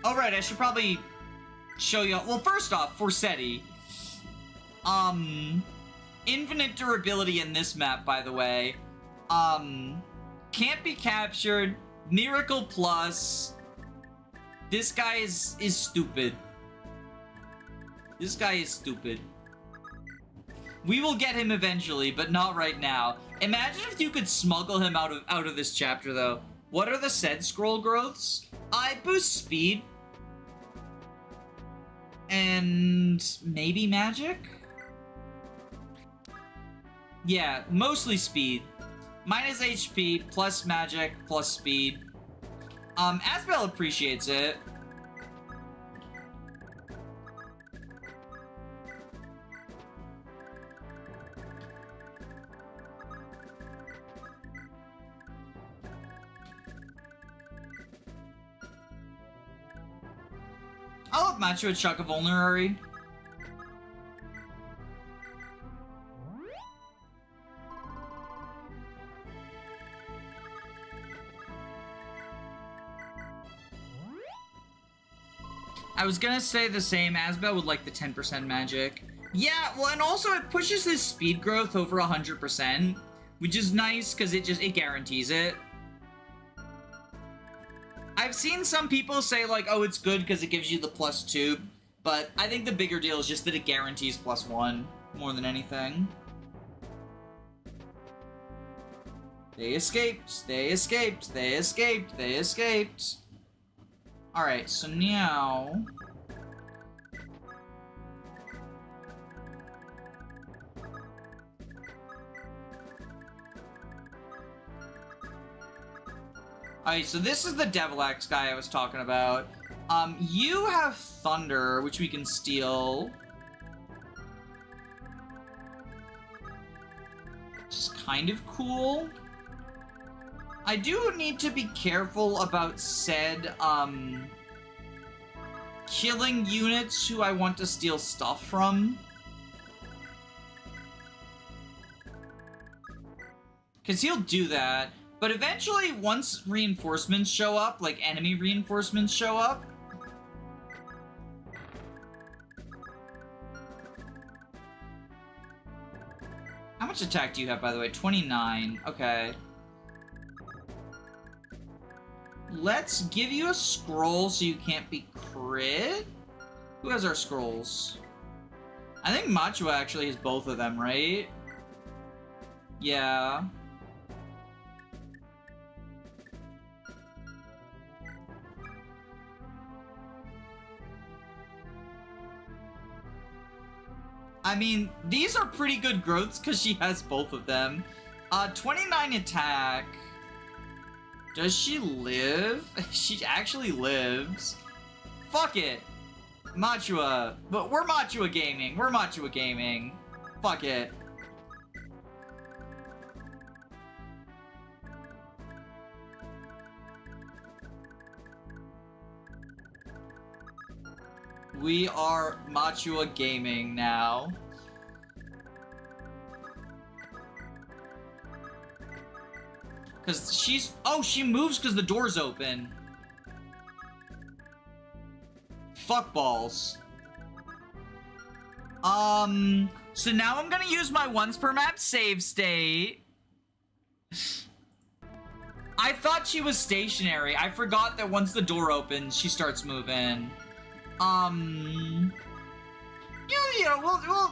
Alright, I should probably show you. Well, first off, Forsetti. Infinite durability in this map, by the way. Can't be captured. Miracle plus. This guy is stupid. This guy is stupid. We will get him eventually, but not right now. Imagine if you could smuggle him out of this chapter, though. What are the said scroll growths? I boost speed. And maybe magic? Yeah, mostly speed. Minus HP, plus magic, plus speed. Asbel appreciates it. I'll let Machua chuck a vulnerary. I was gonna say the same. Asbel would like the 10% magic. Yeah, well, and also it pushes his speed growth over 100%, which is nice because it guarantees it. I've seen some people say, like, oh, it's good because it gives you the +2, but I think the bigger deal is just that it guarantees +1 more than anything. They escaped, they escaped, they escaped, they escaped. Alright, so now... Alright, so this is the Devil Axe guy I was talking about. You have Thunder, which we can steal. Which is kind of cool. I do need to be careful about said, killing units who I want to steal stuff from. Because he'll do that. But eventually, once reinforcements show up, like enemy reinforcements show up... How much attack do you have, by the way? 29. Okay. Let's give you a scroll so you can't be crit. Who has our scrolls? I think Machua actually has both of them, right? Yeah. I mean, these are pretty good growths because she has both of them. 29 attack. Does she live? She actually lives. Fuck it. Machua. But we're Machua gaming. We're Machua gaming. Fuck it. We are Machua gaming now. Because she's... Oh, she moves because the door's open. Fuck balls. So now I'm gonna use my once per map save state. I thought she was stationary. I forgot that once the door opens, she starts moving. Yeah,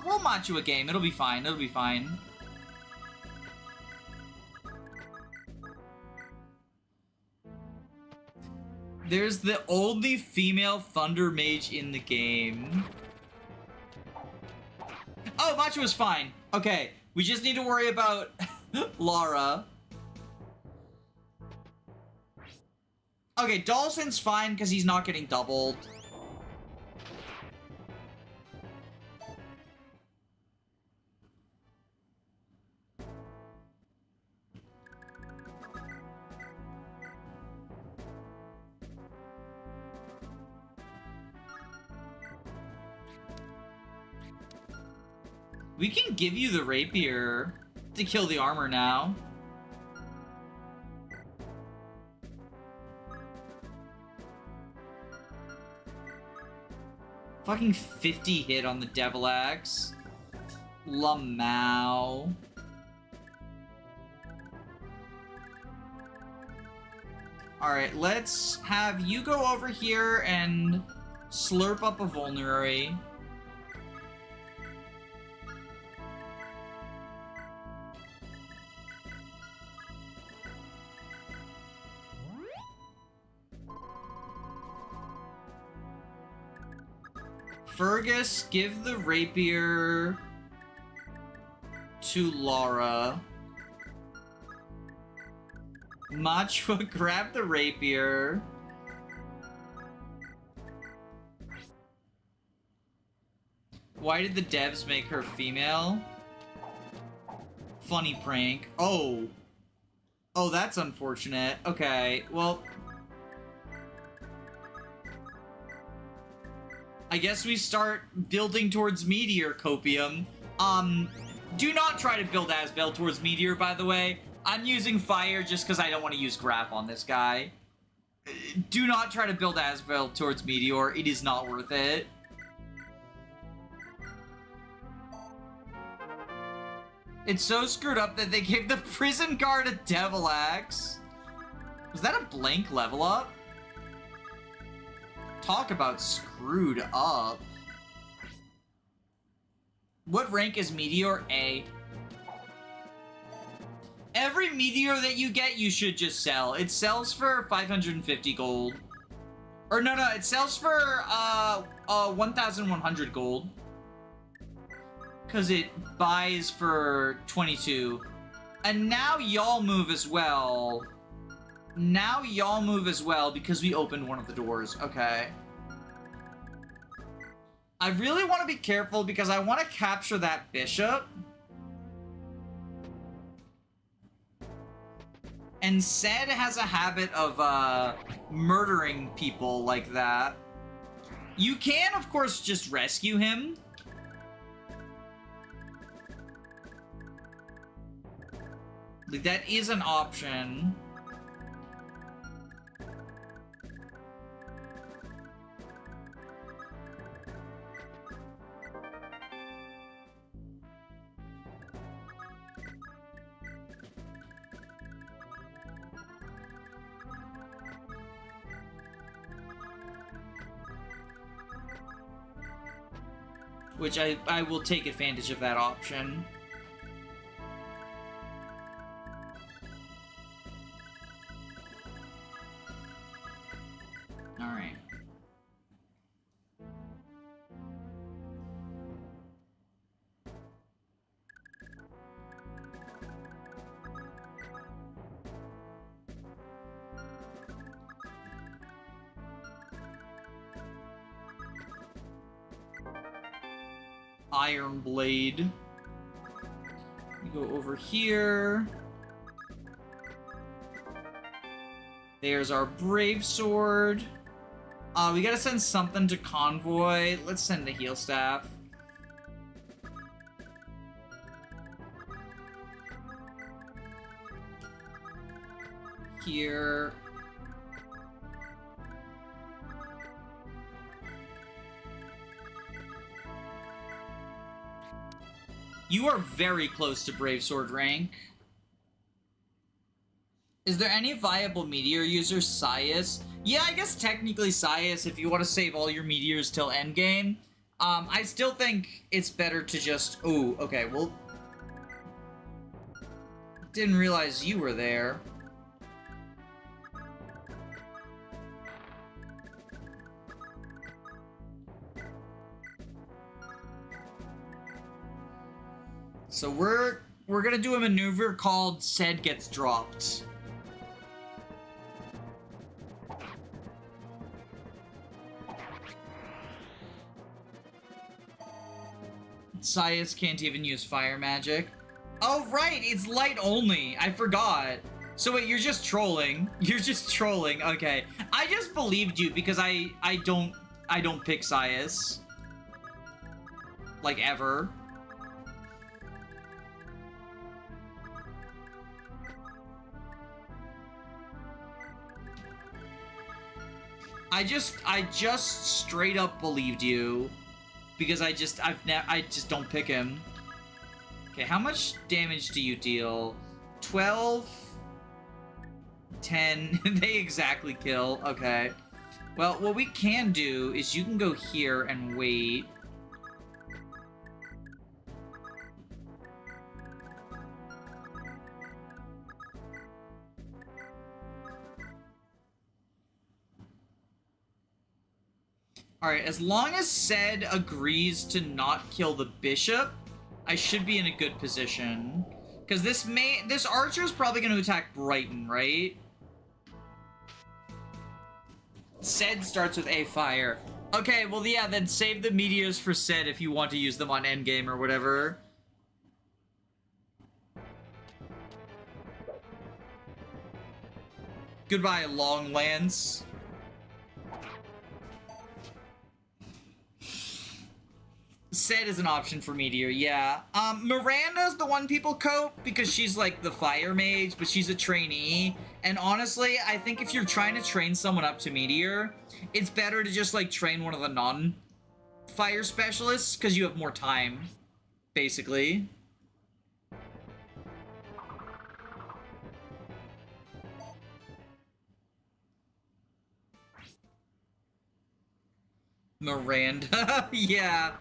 we'll match you a game. It'll be fine. It'll be fine. There's the only female Thunder Mage in the game. Oh, Machua's fine. Okay, we just need to worry about Lara. Okay, Dalsin's fine because he's not getting doubled. We can give you the rapier to kill the armor now. Fucking 50 hit on the Devil Axe. Lamau. Alright, let's have you go over here and slurp up a vulnerary. Fergus, give the rapier to Lara. Machua, grab the rapier. Why did the devs make her female? Funny prank. Oh. Oh, that's unfortunate. Okay, well... I guess we start building towards Meteor, Copium. Do not try to build Asbel towards Meteor, by the way. I'm using Fire just because I don't want to use Graph on this guy. Do not try to build Asbel towards Meteor. It is not worth it. It's so screwed up that they gave the prison guard a Devil Axe. Was that a blank level up? Talk about screwed up. What rank is Meteor? A. Every Meteor that you get, you should just sell. It sells for 550 gold. Or no, it sells for 1,100 gold. Because it buys for 22. And now y'all move as well. Now y'all move as well because we opened one of the doors. Okay. I really want to be careful because I want to capture that bishop. And Sed has a habit of murdering people like that. You can, of course, just rescue him. Like, that is an option. Which I will take advantage of that option. Alright. Iron Blade. We go over here. There's our Brave Sword. We gotta send something to Convoy. Let's send the Heal Staff. Here. You are very close to Brave Sword rank. Is there any viable Meteor user? Sias? Yeah, I guess technically Sias if you want to save all your Meteors till endgame. I still think it's better to just... Ooh, okay, well... Didn't realize you were there. So we're gonna do a maneuver called Sed Gets Dropped. Sias can't even use fire magic. Oh right, it's light only. I forgot. So wait, you're just trolling. You're just trolling. Okay. I just believed you because I don't pick Sias. Like ever. I just straight up believed you because I just don't pick him. Okay, how much damage do you deal? 12, 10. They exactly kill. Okay. Well, what we can do is you can go here and wait. Alright, as long as Sed agrees to not kill the bishop, I should be in a good position. Because this archer is probably going to attack Brighton, right? Sed starts with a fire. Okay, well, yeah, then save the meteors for Sed if you want to use them on endgame or whatever. Goodbye, Long Lance. Sed is an option for Meteor, yeah. Miranda's the one people cope because she's like the fire mage, but she's a trainee. And honestly, I think if you're trying to train someone up to Meteor, it's better to just like train one of the non-fire specialists because you have more time, basically. Miranda, yeah.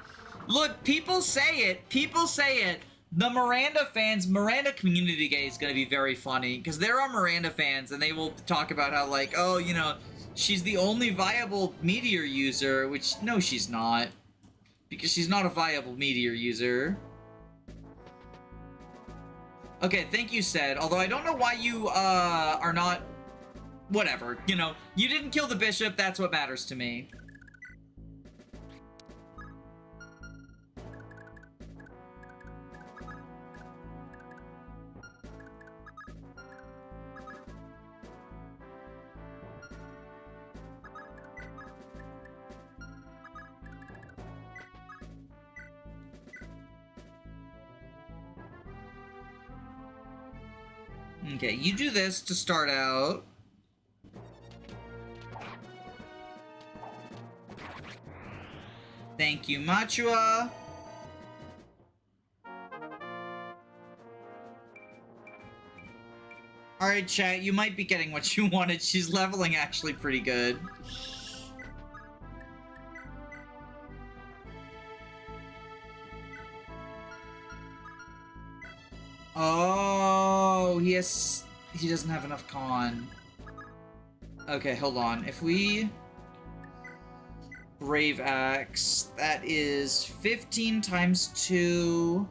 Look, people say it. People say it. The Miranda fans, Miranda Community Day is going to be very funny because there are Miranda fans and they will talk about how like, oh, you know, she's the only viable Meteor user, which, no, she's not. Because she's not a viable Meteor user. Okay, thank you, Sed. Although I don't know why you, are not... Whatever, you know. You didn't kill the bishop, that's what matters to me. Okay, you do this to start out. Thank you, Machua. Alright, chat, you might be getting what you wanted. She's leveling actually pretty good. Oh, he doesn't have enough con. Okay, hold on. If we Brave Axe, that is 15 times 2.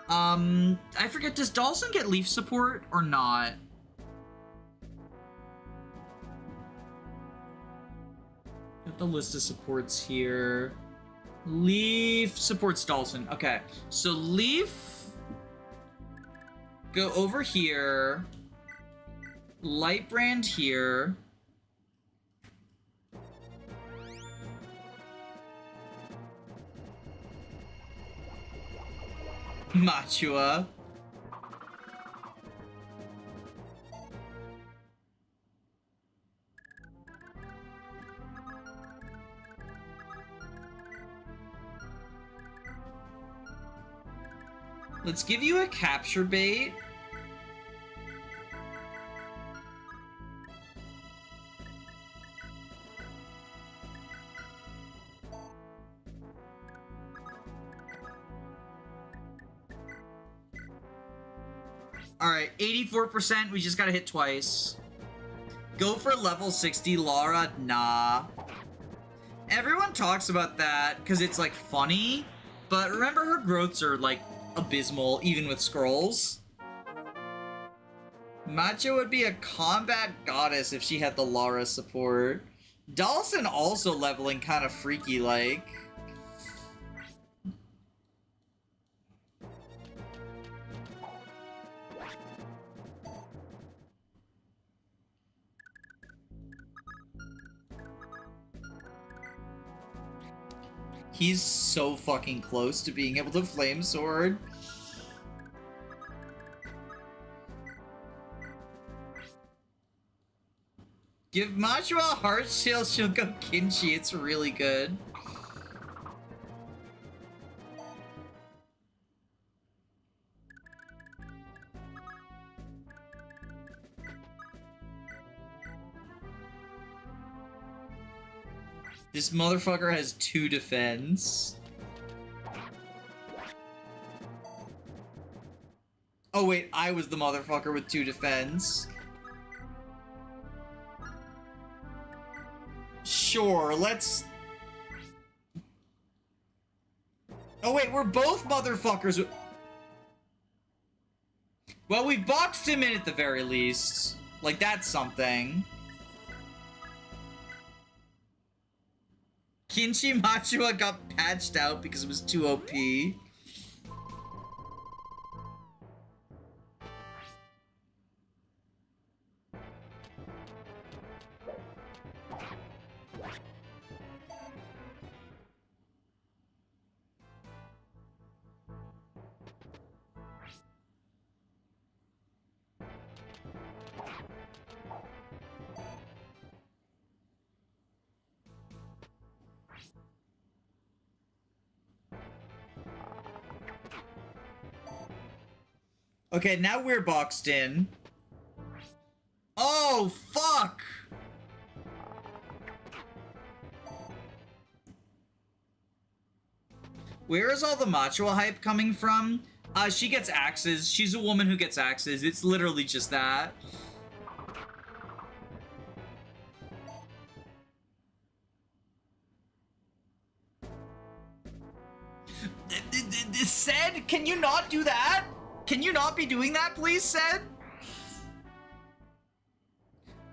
I forget, does Dalsin get leaf support or not? Got the list of supports here. Leaf supports Dalsin. Okay, so Leaf, go over here. Lightbrand here. Machua. Let's give you a capture bait. Alright, 84%, we just gotta hit twice. Go for level 60 Lara, nah. Everyone talks about that because it's like funny, but remember her growths are like abysmal even with scrolls. Machua would be a combat goddess if she had the Lara support. Dalsin also leveling kind of freaky like. He's so fucking close to being able to flame sword. Give Machua a heart shield, she'll go Kinchi. It's really good. This motherfucker has 2 defense. Oh wait, I was the motherfucker with 2 defense. Sure, let's... Oh wait, we're both motherfuckers with... Well, we've boxed him in at the very least. Like, that's something. Kinshi Machua got patched out because it was too OP. Okay, now we're boxed in. Oh, fuck! Where is all the Machua hype coming from? She gets axes. She's a woman who gets axes. It's literally just that. Said, can you not do that? Can you not be doing that, please, Said?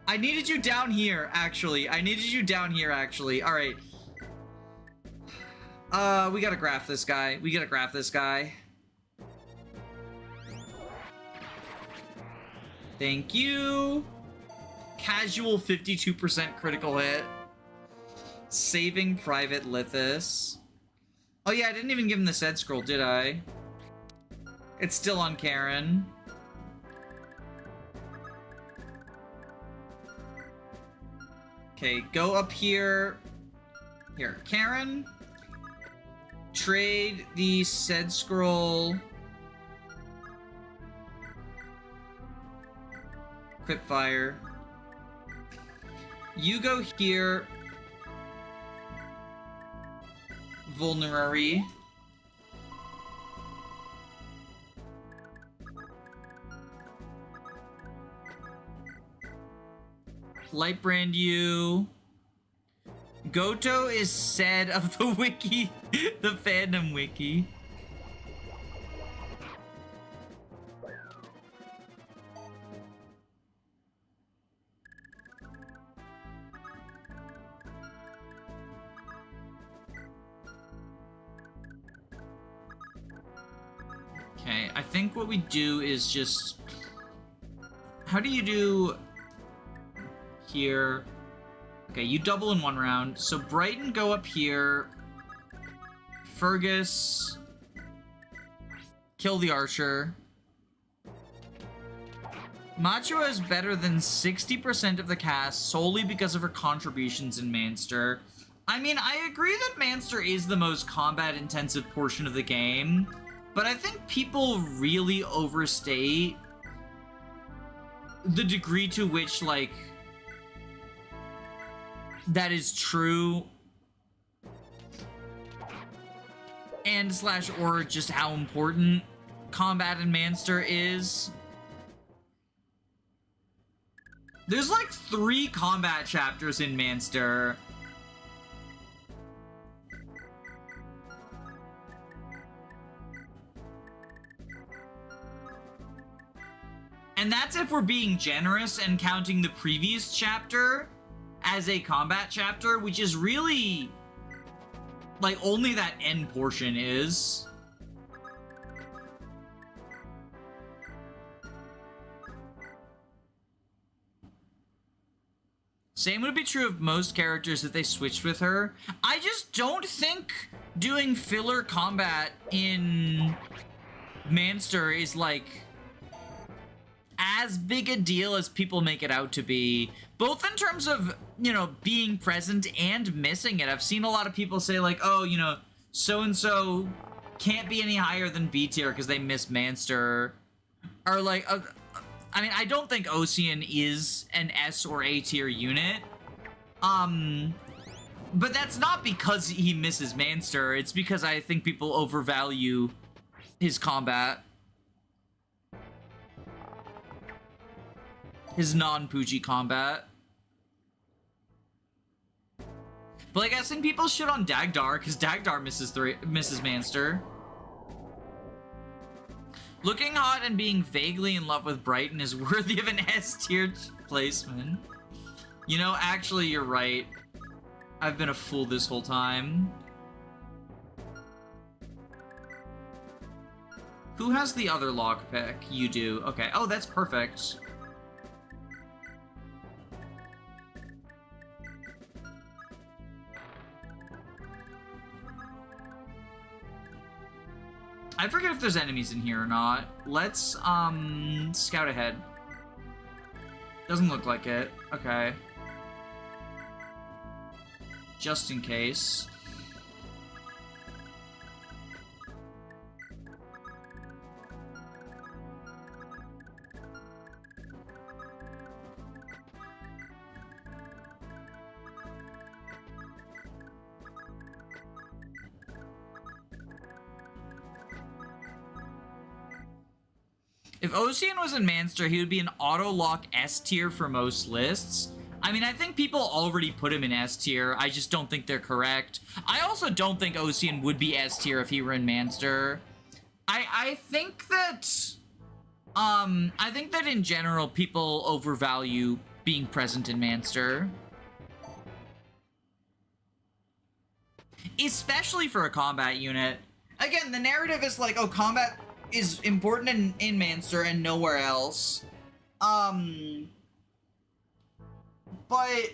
I needed you down here, actually. I needed you down here, actually. All right. We gotta graph this guy. We gotta graph this guy. Thank you. Casual 52% critical hit. Saving Private Lithis. Oh yeah, I didn't even give him the Sed Scroll, did I? It's still on Karin. Okay, go up here. Here, Karin. Trade the Sed Scroll. Quickfire. You go here. Vulnerary. Lightbrand you. Goto is said of the wiki, the fandom wiki. Okay, I think what we do is just... How do you do... Here... Okay, you double in one round. So Brighton go up here. Fergus... Kill the archer. Machua is better than 60% of the cast solely because of her contributions in Munster. I mean, I agree that Munster is the most combat-intensive portion of the game, but I think people really overstate the degree to which, like, that is true, and slash or just how important combat in Munster is. There's like 3 combat chapters in Munster. And that's if we're being generous and counting the previous chapter as a combat chapter, which is really, like, only that end portion is. Same would be true of most characters if they switched with her. I just don't think doing filler combat in Munster is, like, as big a deal as people make it out to be, both in terms of, you know, being present and missing it. I've seen a lot of people say, like, oh, you know, so-and-so can't be any higher than B tier because they miss Munster. Or, like, I mean, I don't think Ocean is an S or A tier unit. But that's not because he misses Munster. It's because I think people overvalue his combat. His non-Poochie combat. But, like, I've seen people shit on Dagdar, because Dagdar misses Munster. Looking hot and being vaguely in love with Brighton is worthy of an S-tier placement. You know, actually, you're right. I've been a fool this whole time. Who has the other lockpick? You do. Okay. Oh, that's perfect. I forget if there's enemies in here or not. Let's, scout ahead. Doesn't look like it. Okay. Just in case. If Ocean was in Munster, he would be an auto-lock S tier for most lists. I mean, I think people already put him in S tier. I just don't think they're correct. I also don't think Ocean would be S tier if he were in Munster. I think that in general, people overvalue being present in Munster. Especially for a combat unit. Again, the narrative is like, oh, combat is important in Munster and nowhere else. But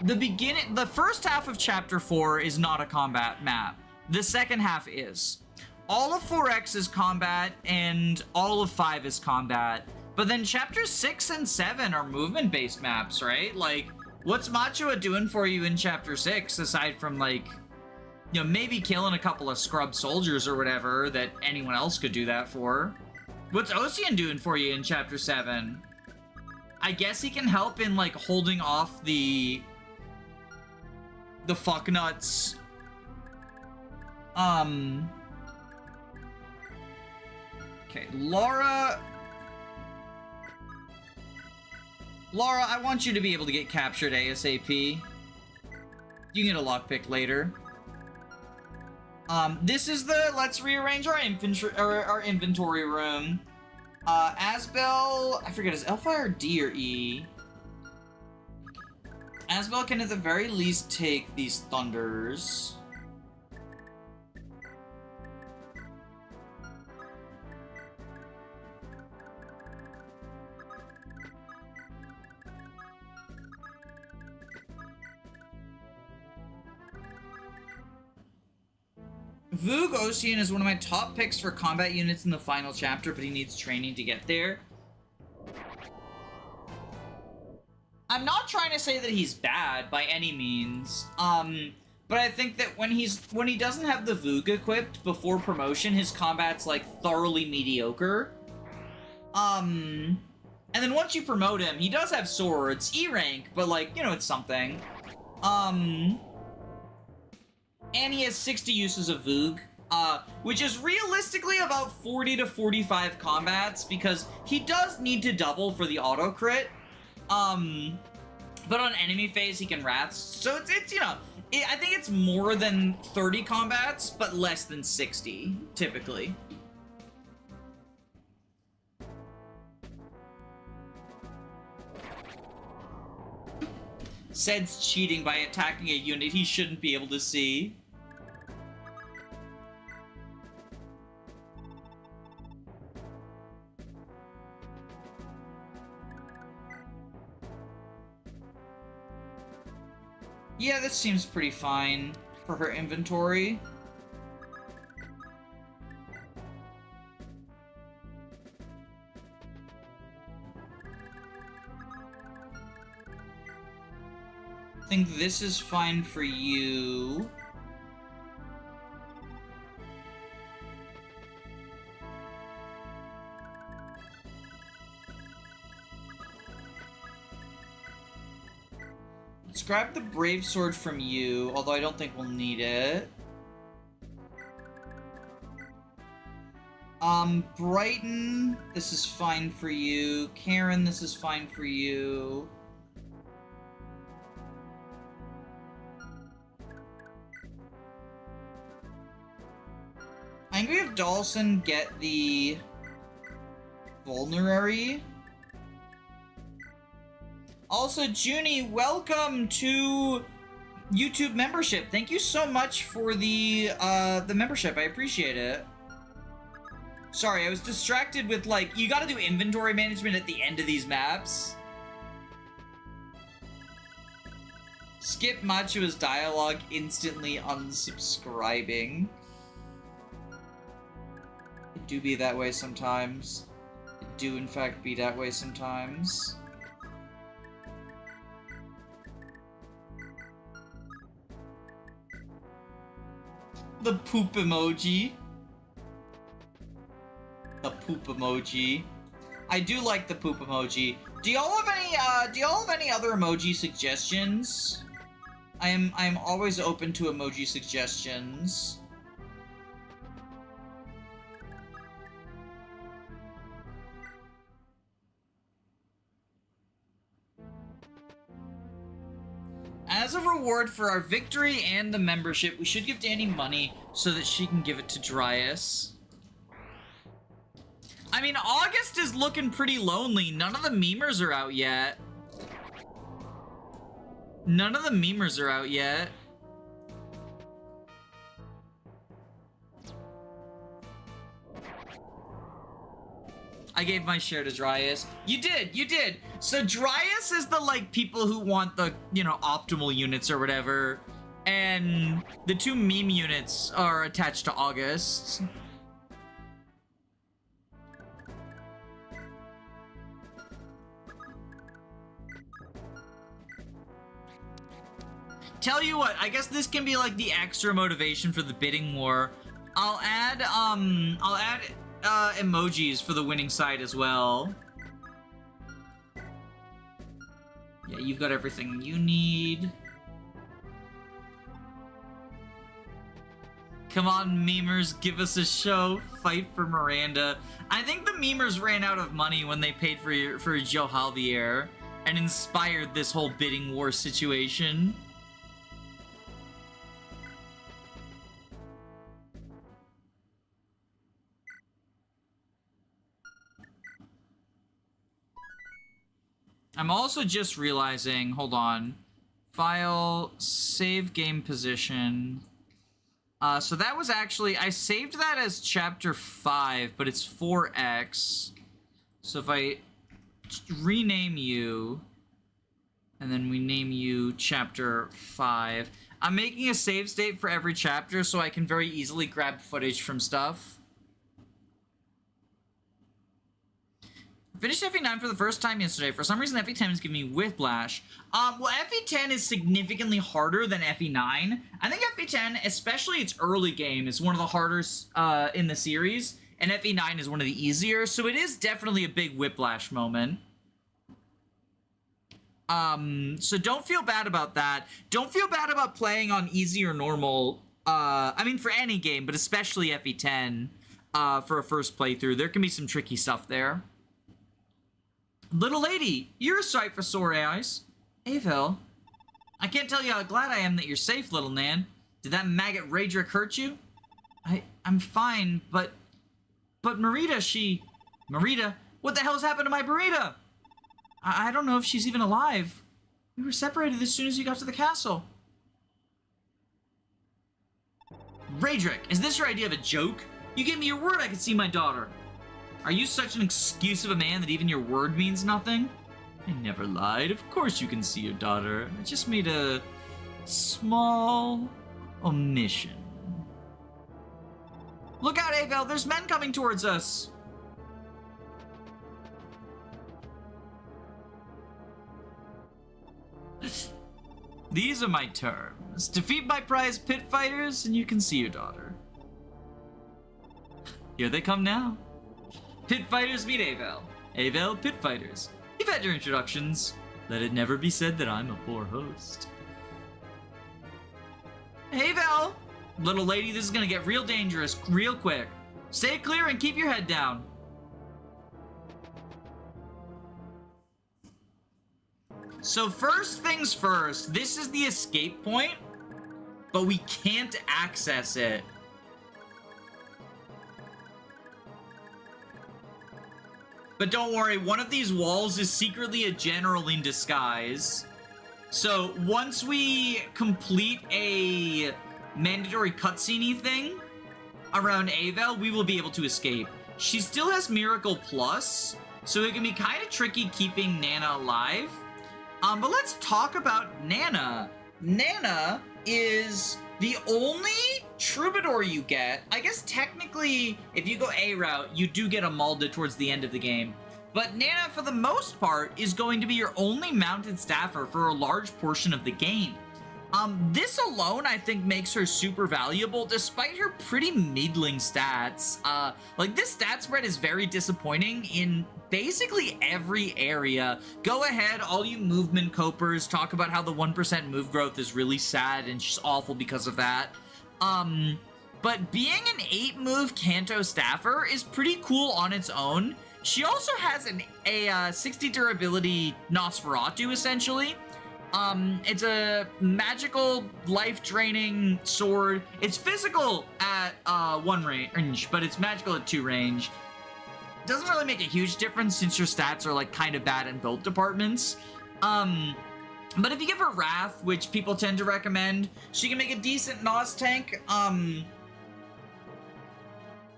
the first half of Chapter 4 is not a combat map. The second half is. All of 4X is combat, and all of 5 is combat. But then Chapters 6 and 7 are movement-based maps, right? Like, what's Machua doing for you in Chapter 6, aside from, like, you know, maybe killing a couple of scrub soldiers or whatever that anyone else could do that for? What's Ocean doing for you in Chapter 7? I guess he can help in, like, holding off the fucknuts. Okay, Lara, I want you to be able to get captured ASAP. You can get a lockpick later. This is the let's rearrange our inventory room. Asbel, I forget, is L-Fire D or E? Asbel can at the very least take these thunders. Voog Ocean is one of my top picks for combat units in the final chapter, but he needs training to get there. I'm not trying to say that he's bad by any means, but I think that when he doesn't have the Voog equipped before promotion, his combat's like thoroughly mediocre. And then once you promote him, he does have swords, E rank, but like, you know, it's something. And he has 60 uses of Voog, which is realistically about 40 to 45 combats, because he does need to double for the auto crit. But on enemy phase, he can Wrath. So it's you know, I think it's more than 30 combats, but less than 60, typically. Zed's cheating by attacking a unit he shouldn't be able to see. Yeah, this seems pretty fine for her inventory. I think this is fine for you. Let's grab the Brave Sword from you, although I don't think we'll need it. Brighton, this is fine for you. Karin, this is fine for you. Dalsin get the Vulnerary. Also, Junie, welcome to YouTube membership. Thank you so much for the membership. I appreciate it. Sorry, I was distracted with, like, you gotta do inventory management at the end of these maps. Skip Machua's dialogue, instantly unsubscribing. It do be that way sometimes. It do, in fact, be that way sometimes. The poop emoji. The poop emoji. I do like the poop emoji. Do y'all have any other emoji suggestions? I am always open to emoji suggestions. As a reward for our victory and the membership, we should give Danny money so that she can give it to Dryas. I mean, August is looking pretty lonely. None of the memers are out yet. None of the memers are out yet. I gave my share to Dryas. You did. So Dryas is the, like, people who want the, you know, optimal units or whatever. And the 2 meme units are attached to August. Tell you what, I guess this can be, like, the extra motivation for the bidding war. I'll add emojis for the winning side as well. Yeah, you've got everything you need. Come on, memers, give us a show. Fight for Miranda. I think the memers ran out of money when they paid for Joe Javier and inspired this whole bidding war situation. I'm also just realizing, hold on, file, save game position. So that was actually, I saved that as chapter 5, but it's 4X. So if I rename you, and then we name you chapter 5, I'm making a save state for every chapter so I can very easily grab footage from stuff. Finished FE9 for the first time yesterday. For some reason, FE10 is giving me whiplash. Well, FE10 is significantly harder than FE9. I think FE10, especially its early game, is one of the hardest in the series, and FE9 is one of the easier, so it is definitely a big whiplash moment. So don't feel bad about that. Don't feel bad about playing on easy or normal. I mean, for any game, but especially FE10 for a first playthrough. There can be some tricky stuff there. Little lady, you're a sight for sore eyes. Avel, I can't tell you how glad I am that you're safe, little Nan. Did that maggot Raedric hurt you? I'm fine, but Marita, Marita, what the hell's happened to my Marita? I don't know if she's even alive. We were separated as soon as you got to the castle. Raedric, is this your idea of a joke? You gave me your word I could see my daughter. Are you such an excuse of a man that even your word means nothing? I never lied. Of course you can see your daughter. I just made a small omission. Look out, Avel! There's men coming towards us! These are my terms. Defeat my prize pit fighters, and you can see your daughter. Here they come now. Pit fighters meet Avel. Avel, pit fighters. You've had your introductions. Let it never be said that I'm a poor host. Avel! Little lady, this is gonna get real dangerous real quick. Stay clear and keep your head down. So first things first, this is the escape point, but we can't access it. But don't worry, one of these walls is secretly a general in disguise. So once we complete a mandatory cutscene thing around Avel, we will be able to escape. She still has Miracle Plus, so it can be kind of tricky keeping Nana alive. But let's talk about Nana. Nana is the only troubadour you get. I guess technically, if you go A route, you do get Amalda towards the end of the game. But Nana, for the most part, is going to be your only mounted staffer for a large portion of the game. This alone, I think, makes her super valuable, despite her pretty middling stats. Like, this stat spread is very disappointing in basically every area. Go ahead, all you movement copers, talk about how the 1% move growth is really sad and she's awful because of that. But being an 8-move Kanto staffer is pretty cool on its own. She also has a 60 durability Nosferatu, essentially. It's a magical, life-draining sword. It's physical at 1 range, but it's magical at 2 range. Doesn't really make a huge difference since your stats are, like, kind of bad in both departments. But if you give her Wrath, which people tend to recommend, she can make a decent Nos tank.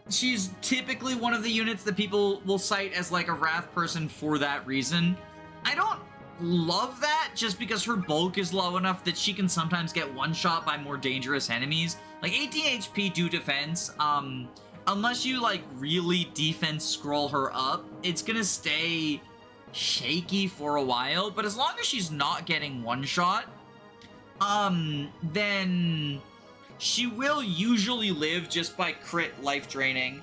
She's typically one of the units that people will cite as, like, a Wrath person for that reason. I don't love that just because her bulk is low enough that she can sometimes get one-shot by more dangerous enemies. Like, 18 HP do defense. Unless you, like, really defense scroll her up, it's gonna stay shaky for a while. But as long as she's not getting one-shot, then she will usually live just by crit life draining.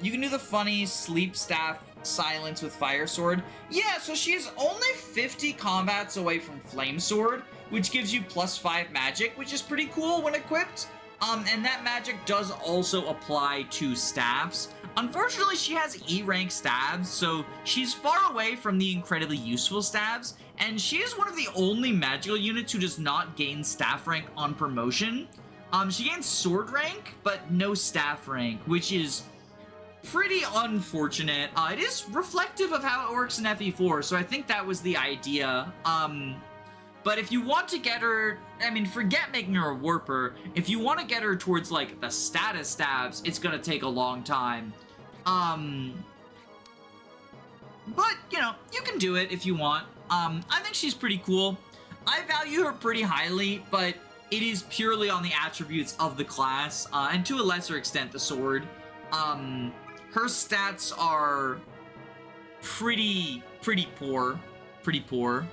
You can do the funny sleep staff silence with fire sword. Yeah, so she's only 50 combats away from flame sword, which gives you +5 magic, which is pretty cool when equipped. And that magic does also apply to staffs. Unfortunately, she has E rank staves, so she's far away from the incredibly useful staves, and she is one of the only magical units who does not gain staff rank on promotion. She gains sword rank, but no staff rank, which is pretty unfortunate. It is reflective of how it works in FE4, so I think that was the idea. But if you want to get her, I mean, forget making her a warper. If you want to get her towards, like, the status staves, it's gonna take a long time. But, you know, you can do it if you want. I think she's pretty cool. I value her pretty highly, but it is purely on the attributes of the class, and to a lesser extent, the sword. Her stats are pretty poor. Pretty poor.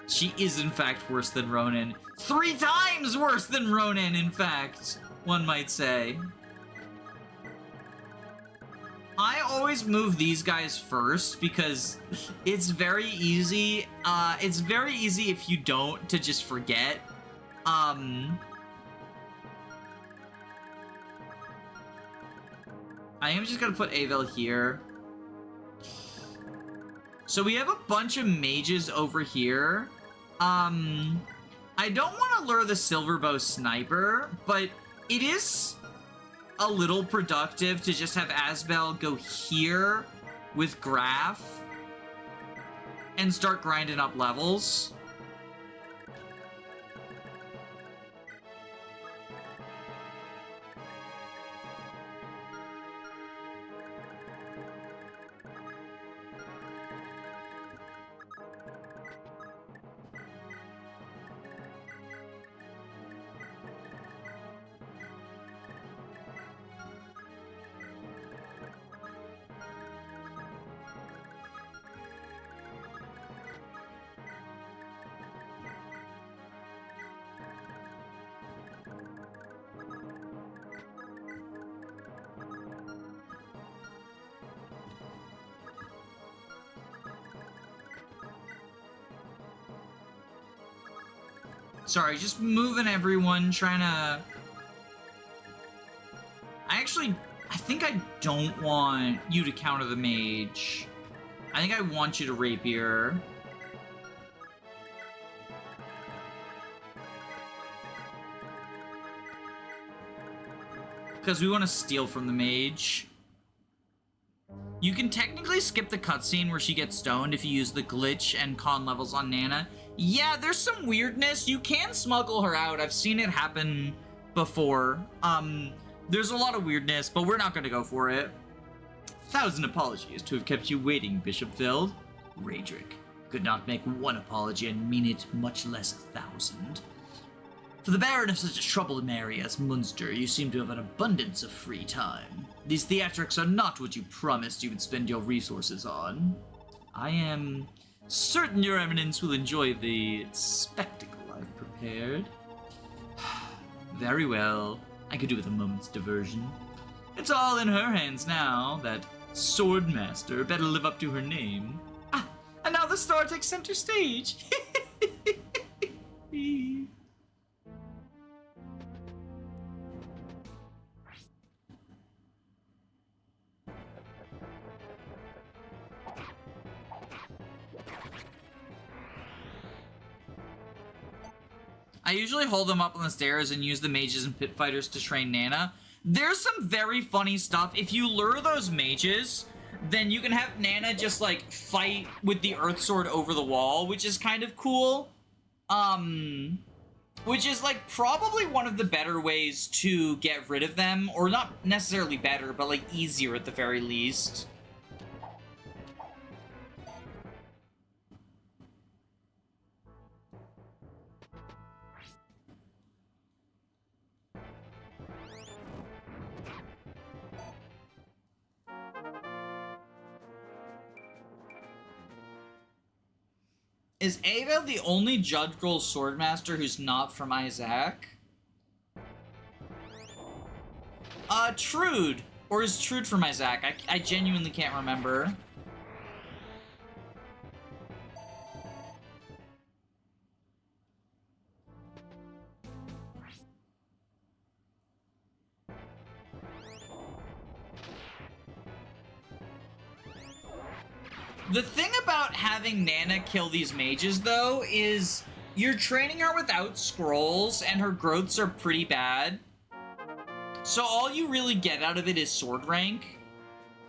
She is, in fact, worse than Ronin. 3 times worse than Ronin, in fact, one might say. I always move these guys first because it's very easy. It's very easy if you don't to just forget. I am just gonna put Avel here. So we have a bunch of mages over here. I don't want to lure the Silverbow Sniper, but it is a little productive to just have Asbel go here with Graf and start grinding up levels. Sorry, just moving everyone, trying to... I think I don't want you to counter the mage. I think I want you to rapier. because we want to steal from the mage. You can technically skip the cutscene where she gets stoned if you use the glitch and con levels on Nana. Yeah, there's some weirdness. You can smuggle her out. I've seen it happen before. There's a lot of weirdness, but we're not going to go for it. 1,000 apologies to have kept you waiting, Bishopfeld. Raedric could not make one apology and mean it, much less 1,000. For the Baron of such a troubled area as Munster, you seem to have an abundance of free time. These theatrics are not what you promised you would spend your resources on. I am certain your eminence will enjoy the spectacle I've prepared. Very well. I could do with a moment's diversion. It's all in her hands now. That Swordmaster better live up to her name. Ah, and now the star takes center stage. I usually hold them up on the stairs and use the mages and pit fighters to train Nana. There's some very funny stuff. If you lure those mages, then you can have Nana just, like, fight with the Earth Sword over the wall, which is kind of cool. Which is, like, probably one of the better ways to get rid of them. Or not necessarily better, but, like, easier at the very least. Is Abel the only Judge Grohl Swordmaster who's not from Isaac? Trude. Or is Trude from Isaac? I genuinely can't remember. The thing about having Nana kill these mages, though, is you're training her without scrolls, and her growths are pretty bad. So all you really get out of it is sword rank.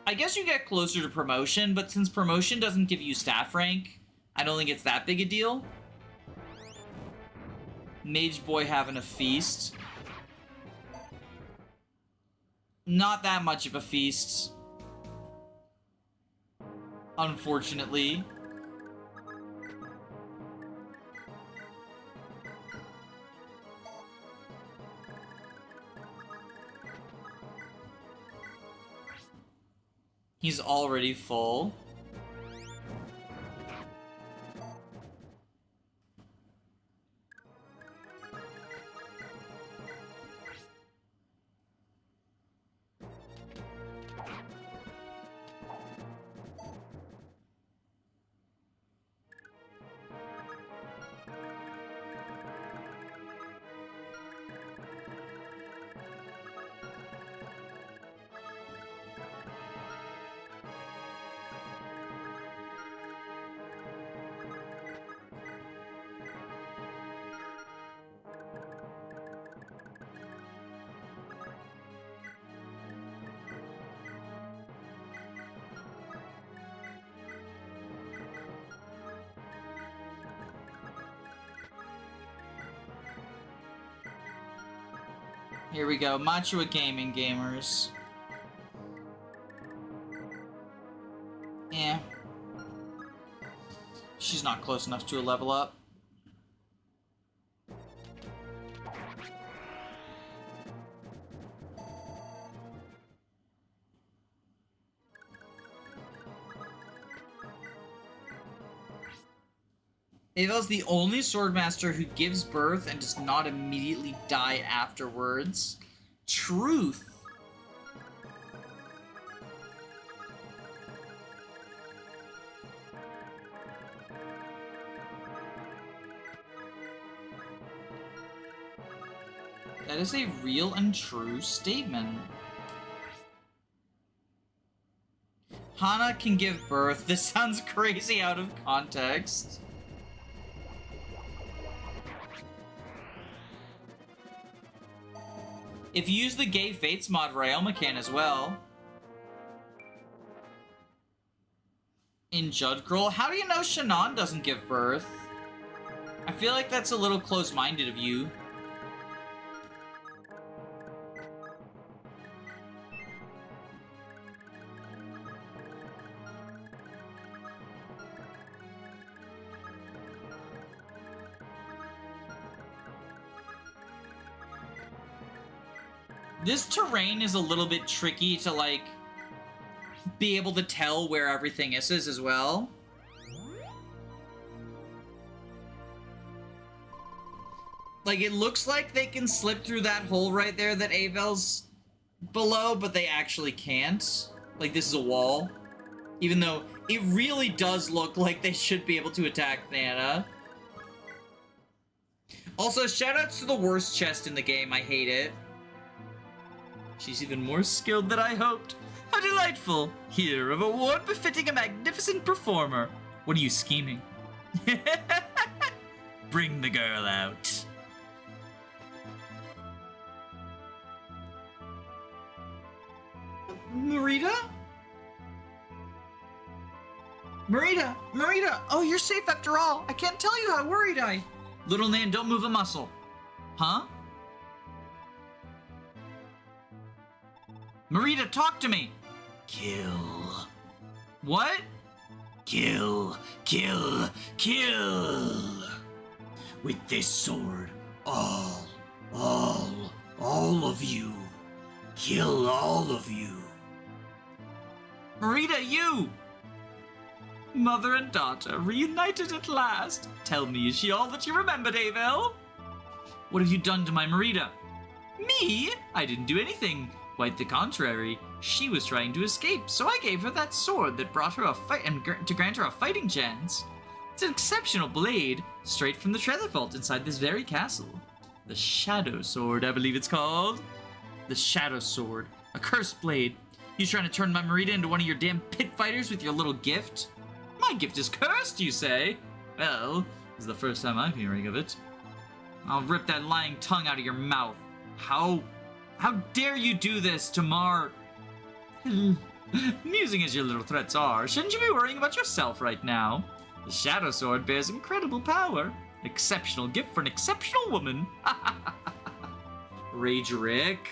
I guess you get closer to promotion, but since promotion doesn't give you staff rank, I don't think it's that big a deal. Mage boy having a feast. Not that much of a feast. Unfortunately. He's already full. Here we go, Machua Gaming gamers. Yeah. She's not close enough to a level up. Ava's the only Swordmaster who gives birth and does not immediately die afterwards. Truth. That is a real and true statement. Hana can give birth. This sounds crazy out of context. If you use the Gay Fates mod, Ryoma can as well. In Judgrel, how do you know Shannon doesn't give birth? I feel like that's a little close-minded of you. This terrain is a little bit tricky to, like, be able to tell where everything is as well. Like, it looks like they can slip through that hole right there that Avel's below, but they actually can't. Like, this is a wall. Even though it really does look like they should be able to attack Nana. Also, shoutouts to the worst chest in the game. I hate it. She's even more skilled than I hoped. How delightful! Here, of a award befitting a magnificent performer. What are you scheming? Bring the girl out. Marita? Marita! Marita! Oh, you're safe after all. I can't tell you how worried I... Little Nan, don't move a muscle. Huh? Marita, talk to me! Kill. What? Kill, kill, kill! With this sword, all of you. Kill all of you. Marita, you! Mother and daughter, reunited at last. Tell me, is she all that you remembered, Avel? What have you done to my Marita? Me? I didn't do anything. Quite the contrary. She was trying to escape, so I gave her that sword that brought her a fight and to grant her a fighting chance. It's an exceptional blade, straight from the treasure vault inside this very castle. The Shadow Sword, I believe it's called. The Shadow Sword, a cursed blade. You trying to turn my Marita into one of your damn pit fighters with your little gift? My gift is cursed, you say? Well, this is the first time I'm hearing of it. I'll rip that lying tongue out of your mouth. How dare you do this to Mar... Amusing as your little threats are, shouldn't you be worrying about yourself right now? The Shadow Sword bears incredible power. An exceptional gift for an exceptional woman. Rage Rick.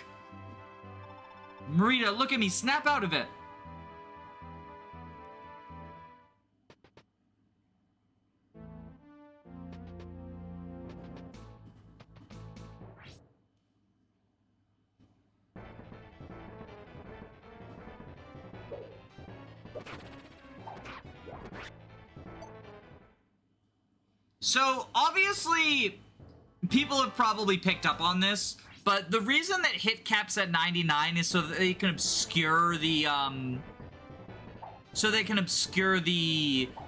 Marita, look at me, snap out of it. So, obviously, people have probably picked up on this, but the reason that hit cap's at 99 is so that they can obscure the,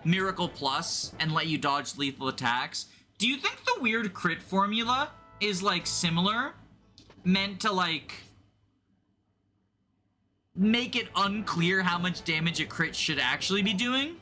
Miracle Plus and let you dodge lethal attacks. Do you think the weird crit formula is, like, similar? Meant to, like, make it unclear how much damage a crit should actually be doing?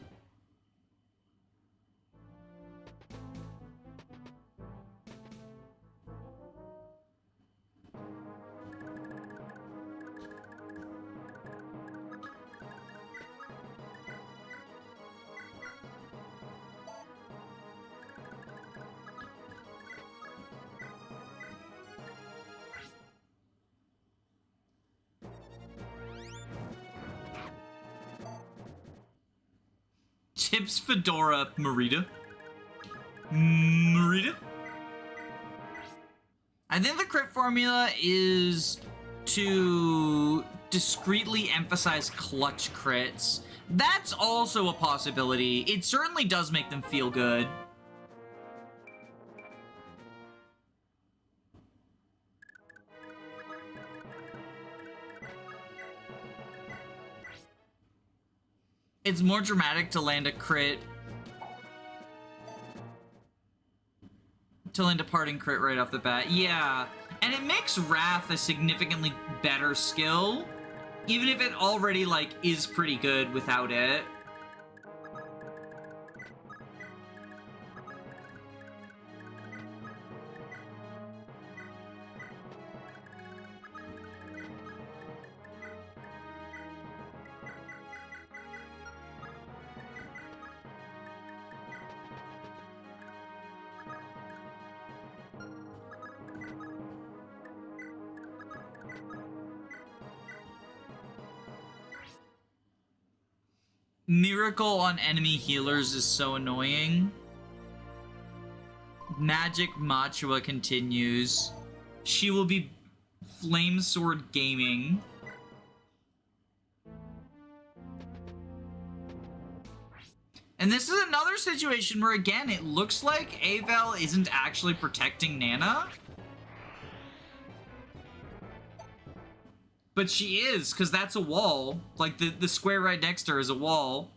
Tips Fedora Marita. Marita? I think the crit formula is to discreetly emphasize clutch crits. That's also a possibility. It certainly does make them feel good. It's more dramatic to land a crit. To land a parting crit right off the bat. Yeah. And it makes Wrath a significantly better skill. Even if it already, like, is pretty good without it. Miracle on enemy healers is so annoying. Magic Machua continues. She will be Flame Sword Gaming. And this is another situation where, again, it looks like Avel isn't actually protecting Nana. But she is, because that's a wall. Like, the square right next to her is a wall.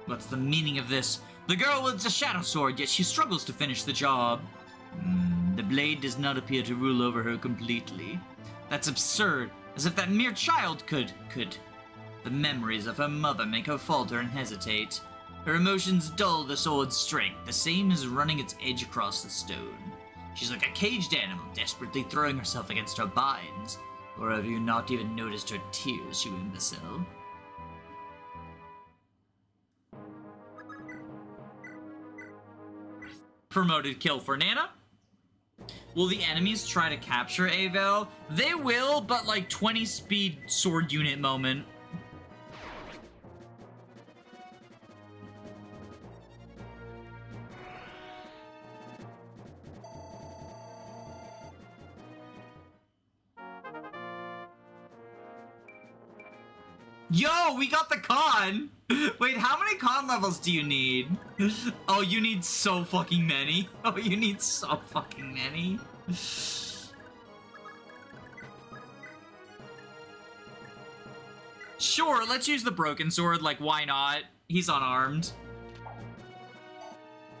What's the meaning of this? The girl wields a shadow sword, yet she struggles to finish the job. The blade does not appear to rule over her completely. That's absurd, as if that mere child could. The memories of her mother make her falter and hesitate. Her emotions dull the sword's strength, the same as running its edge across the stone. She's like a caged animal, desperately throwing herself against her binds. Or have you not even noticed her tears, you imbecile? Promoted kill for Nana. Will the enemies try to capture Avel? They will, but like 20 speed sword unit moment. Yo, we got the con! Wait, how many con levels do you need? Oh, you need so fucking many. Oh, you need so fucking many. Sure, let's use the broken sword, like, why not? He's unarmed.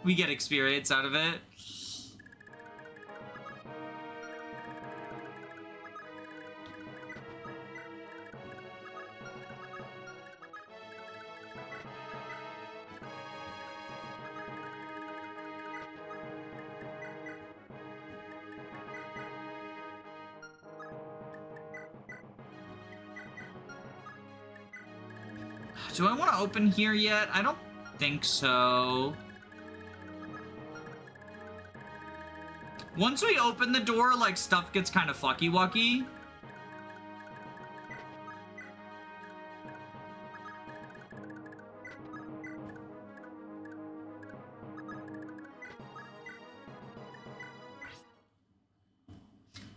We get experience out of it. Do I want to open here yet? I don't think so. Once we open the door, like, stuff gets kind of fucky-wucky.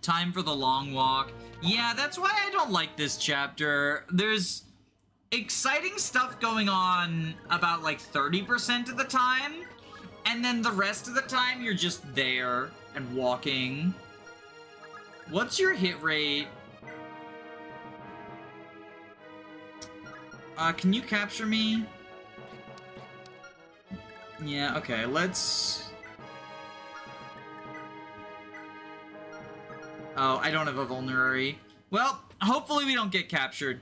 Time for the long walk. Yeah, that's why I don't like this chapter. There's exciting stuff going on about like 30% of the time, and then the rest of the time you're just there and walking. What's your hit rate? Can you capture me? Yeah, okay, let's... Oh, I don't have a vulnerary. Well, hopefully we don't get captured.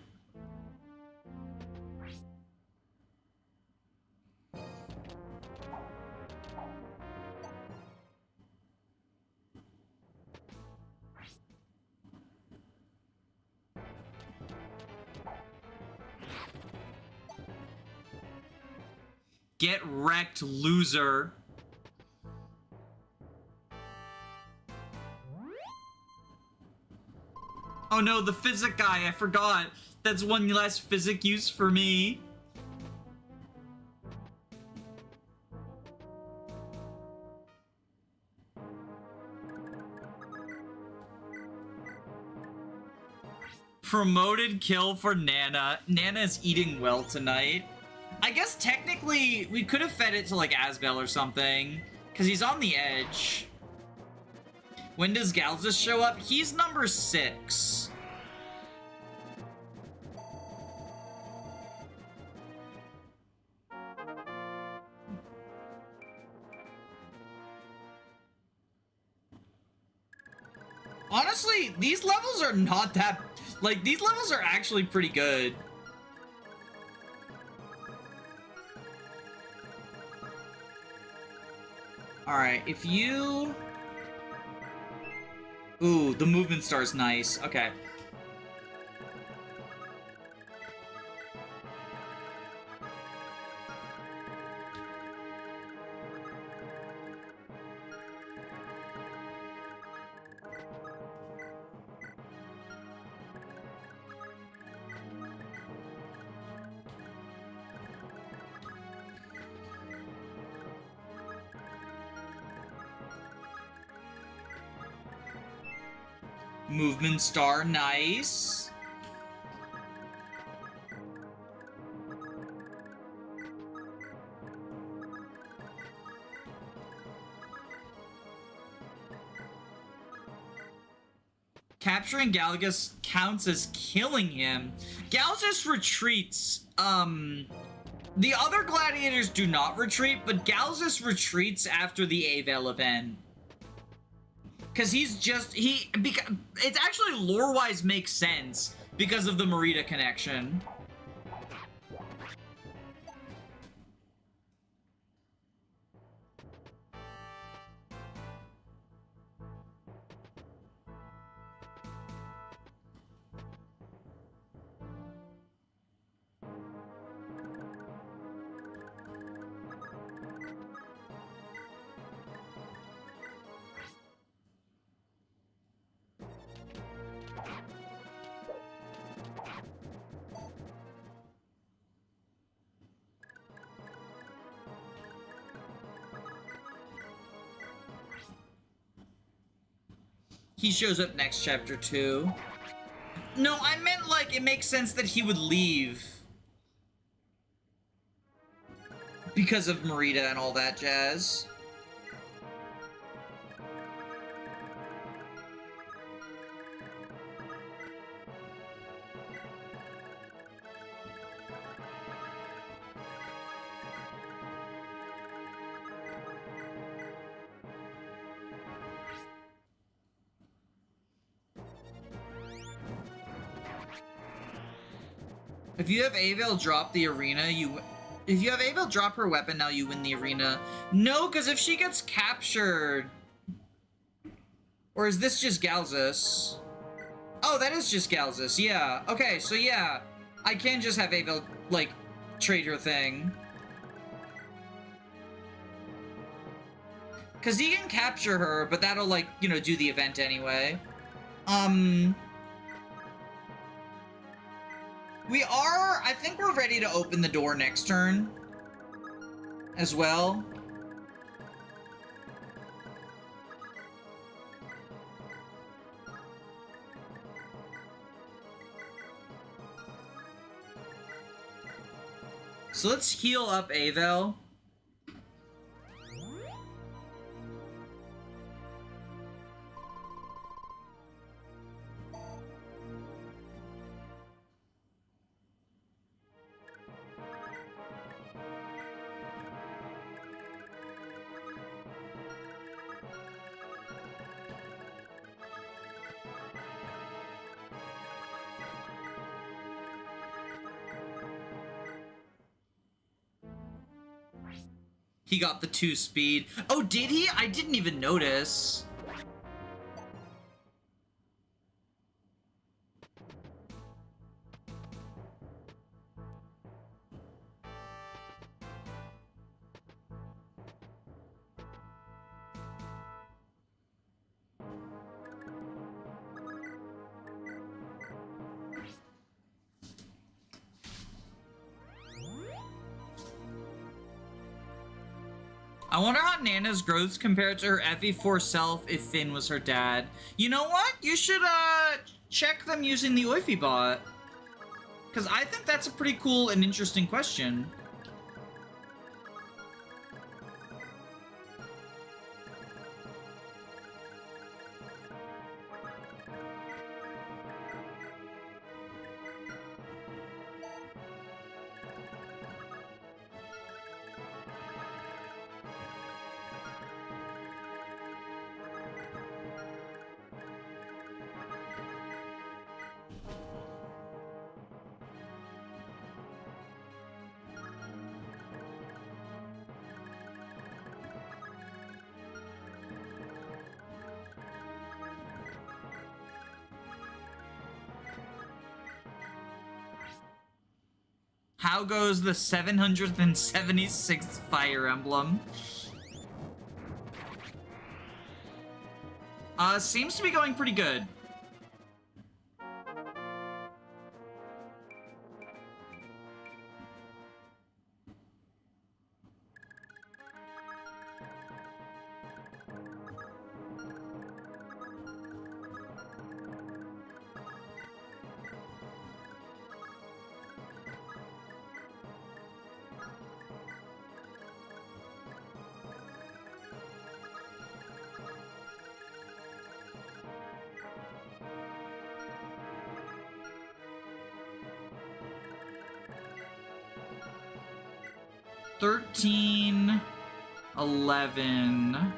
Get wrecked, loser. Oh no, the physic guy, I forgot. That's one less physic use for me. Promoted kill for Nana. Nana's eating well tonight. I guess technically we could have fed it to like Asbel or something, because he's on the edge. When does Galzus show up? He's number 6. Honestly, these levels are not that... Like, these levels are actually pretty good. Alright, if you... Ooh, the movement star's nice. Okay. Movement star, nice. Capturing Galgus counts as killing him. Galgus retreats. The other gladiators do not retreat, but Galgus retreats after the Avel event. Because it actually lore-wise makes sense because of the Merida connection. He shows up next chapter too. No, I meant like it makes sense that he would leave because of Merida and all that jazz. If you have Avel drop the arena, if you have Avel drop her weapon now, you win the arena. No, because if she gets captured... Or is this just Galzus? Oh, that is just Galzus, yeah. Okay, so yeah. I can just have Avel, like, trade her thing. Because he can capture her, but that'll, like, you know, do the event anyway. I think we're ready to open the door next turn as well. So let's heal up Avel. He got the 2 speed. Oh, did he? I didn't even notice. I wonder how Nana's growths compared to her FE4 self if Finn was her dad. You know what? You should, check them using the Oify bot. Because I think that's a pretty cool and interesting question. How goes the 776th Fire Emblem? Seems to be going pretty good. $13, $11.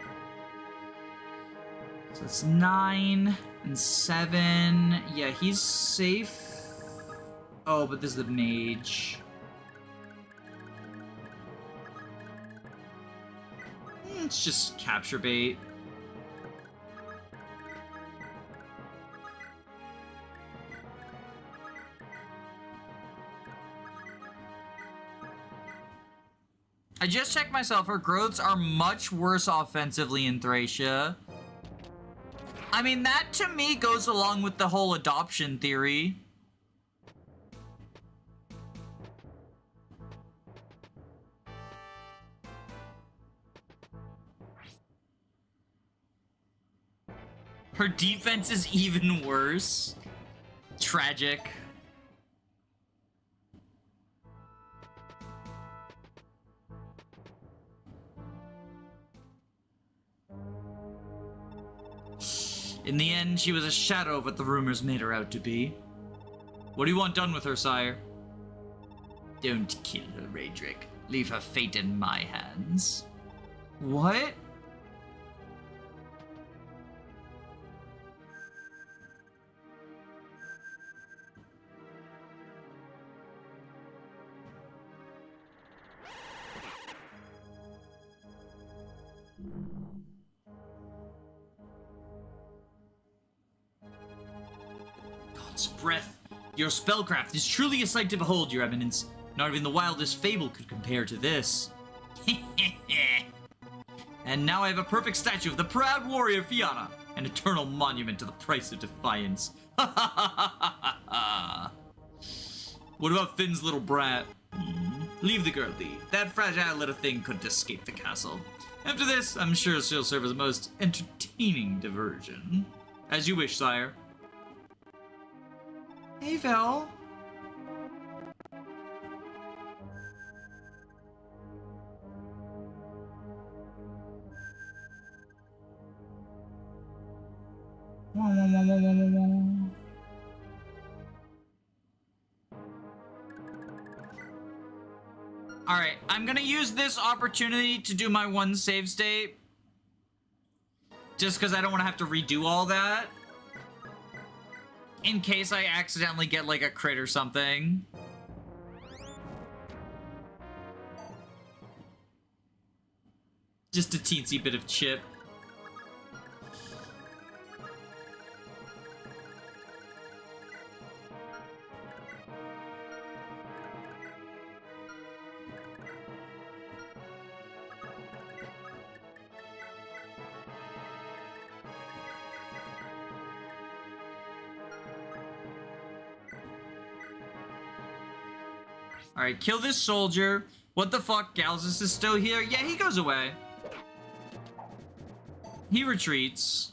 So it's 9 and 7. Yeah, he's safe. Oh, but this is the mage. It's just capture bait. I just checked myself. Her growths are much worse offensively in Thracia. I mean, that to me goes along with the whole adoption theory. Her defense is even worse. Tragic. In the end, she was a shadow of what the rumors made her out to be. What do you want done with her, sire? Don't kill her, Raedric. Leave her fate in my hands. What? Breath. Your spellcraft is truly a sight to behold, Your Eminence. Not even the wildest fable could compare to this. And now I have a perfect statue of the proud warrior Fianna, an eternal monument to the price of defiance. What about Finn's little brat? Leave the girl be. That fragile little thing couldn't escape the castle. After this, I'm sure she'll serve as the most entertaining diversion. As you wish, sire. Hey, Val. Alright, I'm gonna use this opportunity to do my one save state. Just because I don't want to have to redo all that. In case I accidentally get, like, a crit or something. Just a teensy bit of chip. Alright, kill this soldier. What the fuck? Galzus is still here? Yeah, he goes away. He retreats.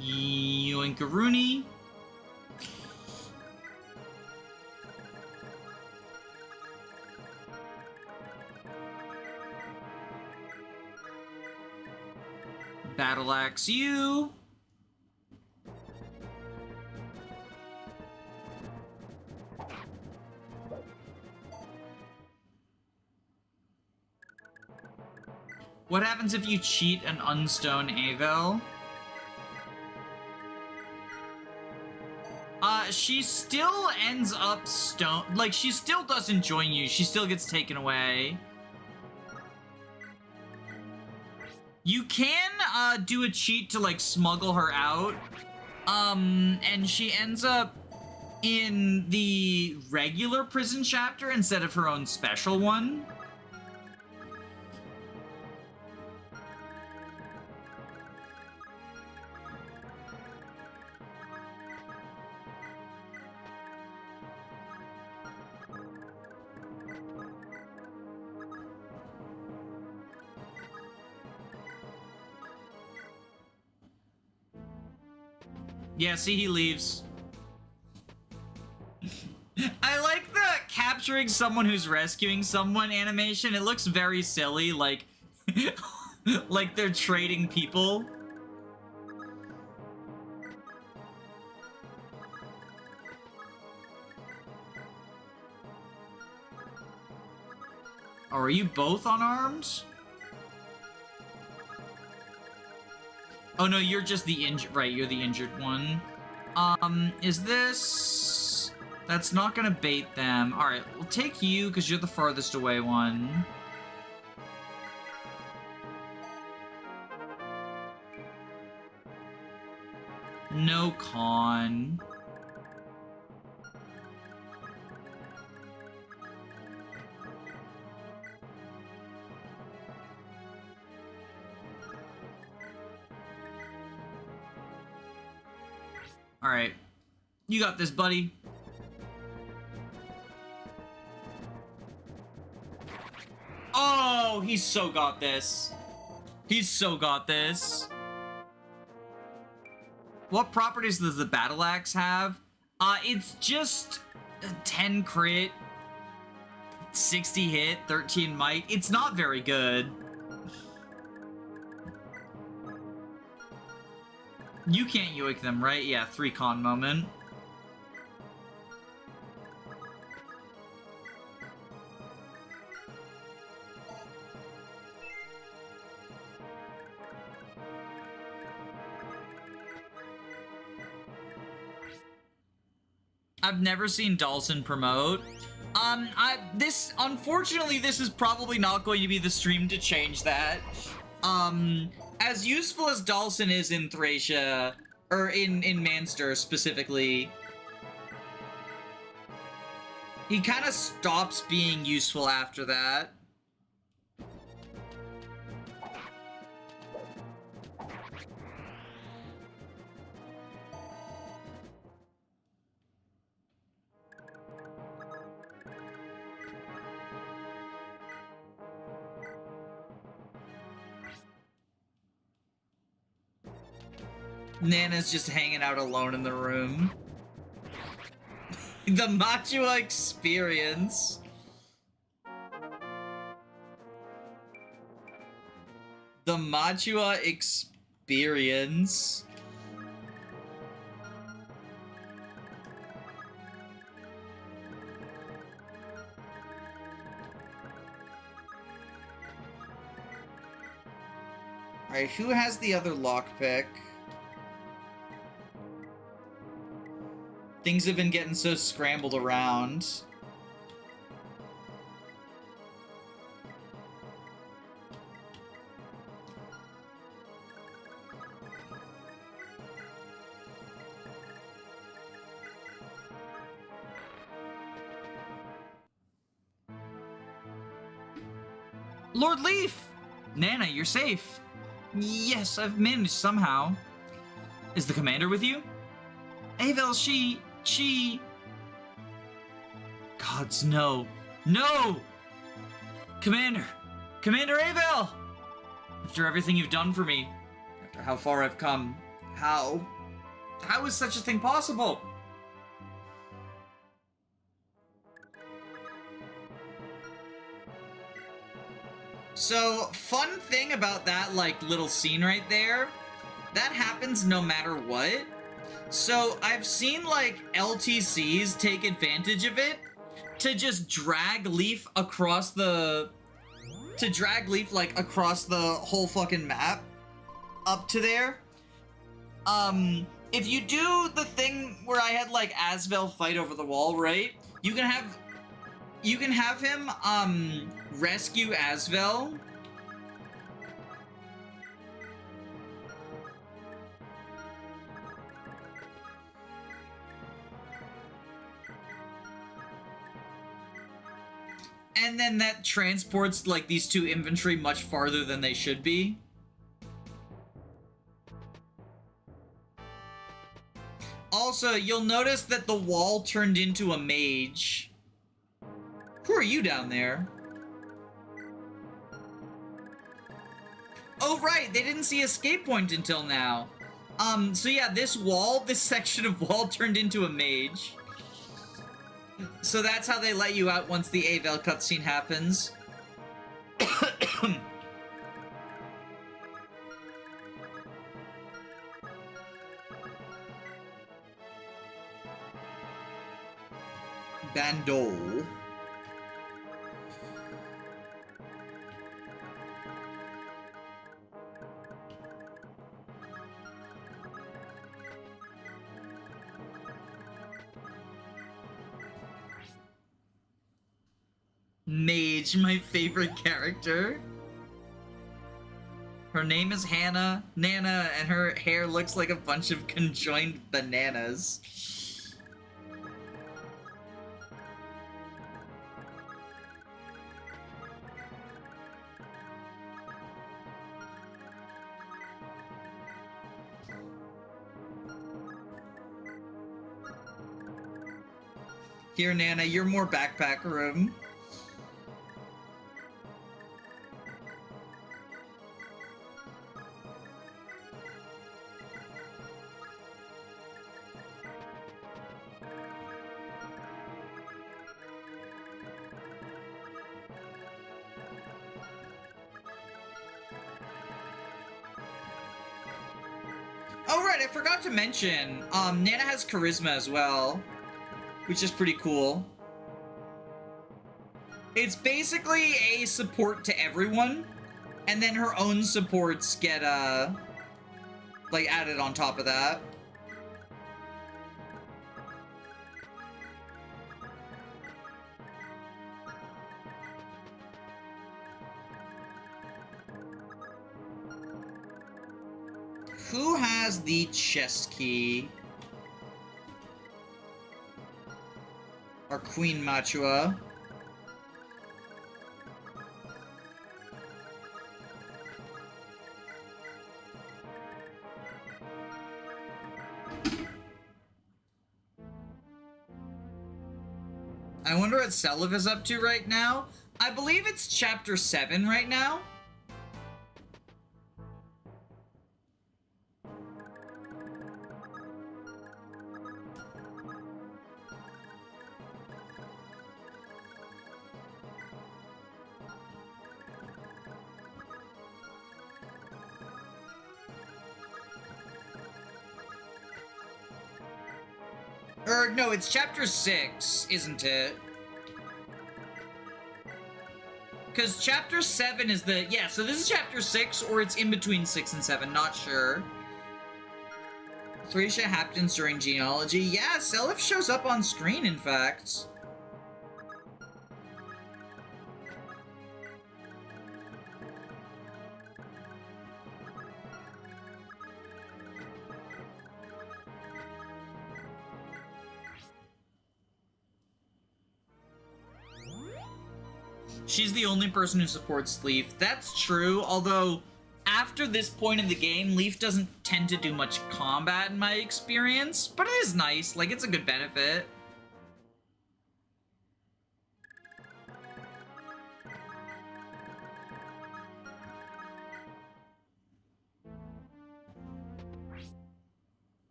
Yoinkaruni. battle axe you. What happens if you cheat an unstone Avel? She still ends up stone. Like, she still doesn't join you. She still gets taken away. You can, do a cheat to, like, smuggle her out. And she ends up in the regular prison chapter instead of her own special one. Yeah, see, he leaves. I like the capturing someone who's rescuing someone animation. It looks very silly, like, like they're trading people. Oh, are you both unarmed? Oh no, you're just the injured, right, you're the injured one. Is this... That's not gonna bait them. Alright, we'll take you, because you're the farthest away one. No con. Alright. You got this, buddy. Oh, he's so got this. He's so got this. What properties does the battle axe have? It's just a 10 crit, 60 hit, 13 might. It's not very good. You can't yoik them, right? Yeah, 3 con moment. I've never seen Dalsin promote. Unfortunately, this is probably not going to be the stream to change that. As useful as Dalsin is in Thracia, or in Munster specifically, he kind of stops being useful after that. Nana's just hanging out alone in the room. The Machua experience. The Machua experience. Alright, who has the other lockpick? Things have been getting so scrambled around. Lord Leaf! Nana, you're safe. Yes, I've managed somehow. Is the commander with you? Avel, she... Gods, no. No! Commander! Commander Avel! After everything you've done for me, after how far I've come, how is such a thing possible? So, fun thing about that, like, little scene right there, that happens no matter what. So, I've seen, like, LTCs take advantage of it to just drag Leaf across the... to drag Leaf, like, across the whole fucking map up to there. If you do the thing where I had, like, Asvel fight over the wall, right? You can have him, rescue Asvel. And then that transports, like, these two infantry much farther than they should be. Also, you'll notice that the wall turned into a mage. Who are you down there? Oh, right, they didn't see escape point until now. So yeah, this section of wall turned into a mage. So that's how they let you out once the Avel cutscene happens. Bandol. Mage, my favorite character. Her name is Nana, and her hair looks like a bunch of conjoined bananas. Here, Nana, you're more backpack room. Oh, right, I forgot to mention, Nana has charisma as well, which is pretty cool. It's basically a support to everyone, and then her own supports get, like, added on top of that. Who has the chest key? Our Queen Machua. I wonder what Sleuf is up to right now. I believe it's chapter 7 right now. No, it's chapter 6, isn't it? Because chapter 7 is the... Yeah, so this is chapter 6, or it's in between 6 and 7, not sure. Thracia happens during genealogy. Yeah, Sleuf shows up on screen, in fact. She's the only person who supports Leaf. That's true, although after this point in the game, Leaf doesn't tend to do much combat in my experience, but it is nice. Like, it's a good benefit.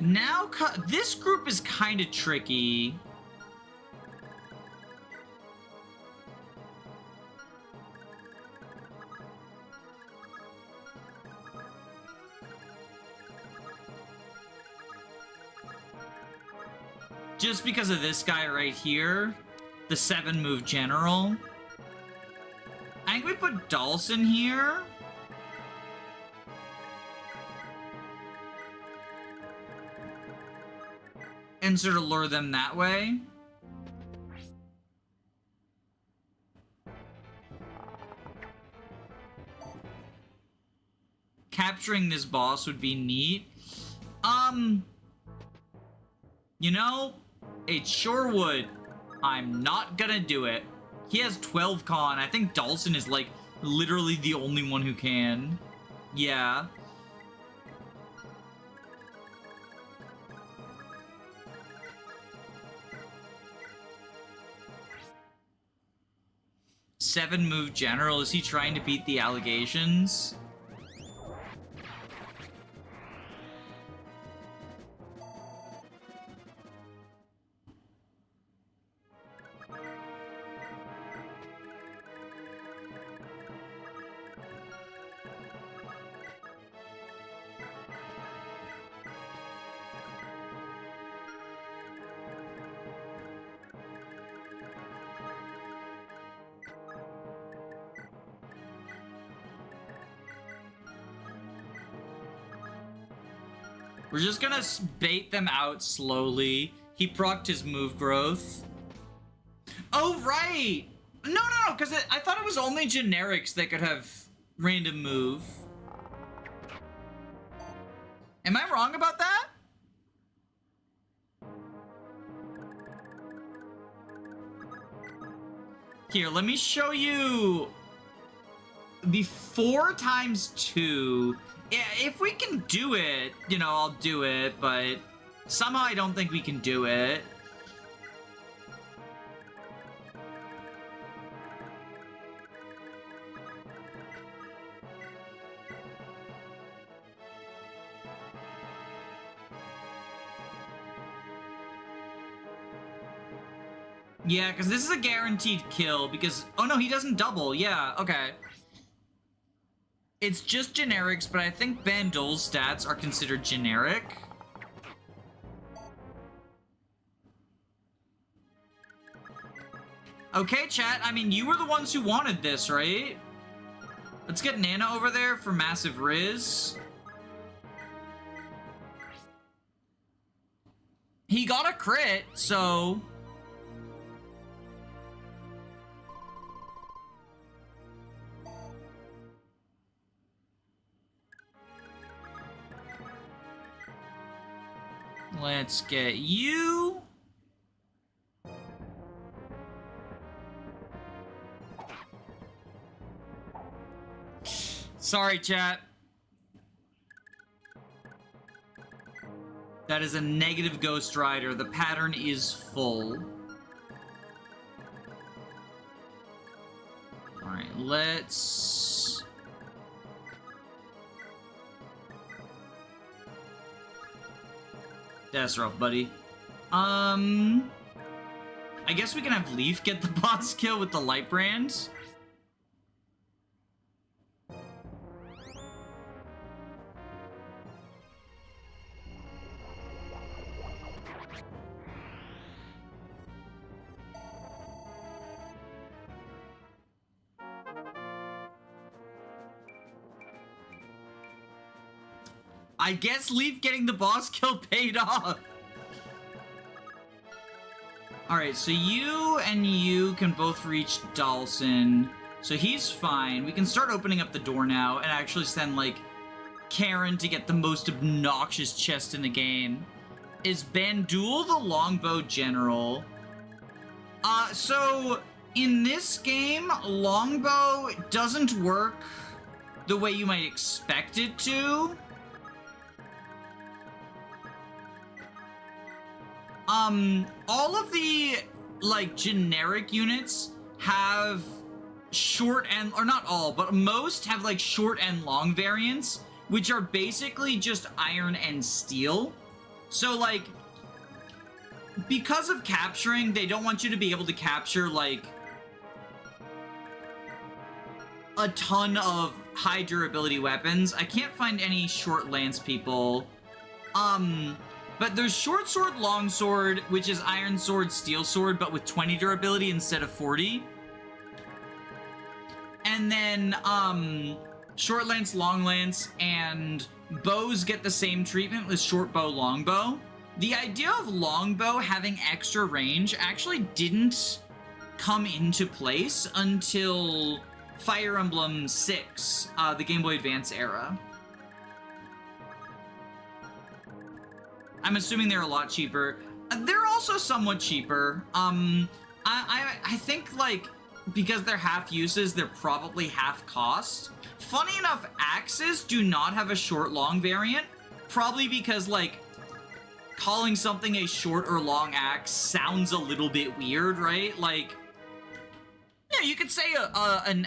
Now, this group is kind of tricky. Just because of this guy right here, the 7-move general. I think we put Dalsin here. And sort of lure them that way. Capturing this boss would be neat. You know, it sure would. I'm not gonna do it. He has 12 con. I think Dalsin is, like, literally the only one who can. Yeah. Seven-move general. Is he trying to beat the allegations? We're just gonna bait them out slowly. He procced his move growth. Oh, right! No, because I thought it was only generics that could have random move. Am I wrong about that? Here, let me show you the 4 times 2. Yeah, if we can do it, you know, I'll do it, but somehow I don't think we can do it. Yeah, because this is a guaranteed kill, because... Oh, no, he doesn't double. Yeah, okay. It's just generics, but I think Bandol's stats are considered generic. Okay, chat, I mean, you were the ones who wanted this, right? Let's get Nana over there for massive Riz. He got a crit, so... Let's get you. Sorry, chat. That is a negative Ghost Rider. The pattern is full. Alright, let's... That's rough, buddy. I guess we can have Leaf get the boss kill with the light brands. I guess Leaf getting the boss kill paid off. Alright, so you and you can both reach Dalsin. So he's fine. We can start opening up the door now and actually send, like, Karin to get the most obnoxious chest in the game. Is Bandul the longbow general? So in this game, longbow doesn't work the way you might expect it to. All of the, like, generic units have short and, or not all, but most have, like, short and long variants, which are basically just iron and steel. So, like, because of capturing, they don't want you to be able to capture, like, a ton of high durability weapons. I can't find any short lance people. But there's short sword, long sword, which is iron sword, steel sword, but with 20 durability instead of 40. And then, short lance, long lance, and bows get the same treatment with short bow, long bow. The idea of longbow having extra range actually didn't come into place until Fire Emblem 6, the Game Boy Advance era. I'm assuming they're a lot cheaper. They're also somewhat cheaper. I think, like, because they're half uses, they're probably half cost. Funny enough, axes do not have a short-long variant, probably because, like, calling something a short or long axe sounds a little bit weird, right? Like, yeah, you could say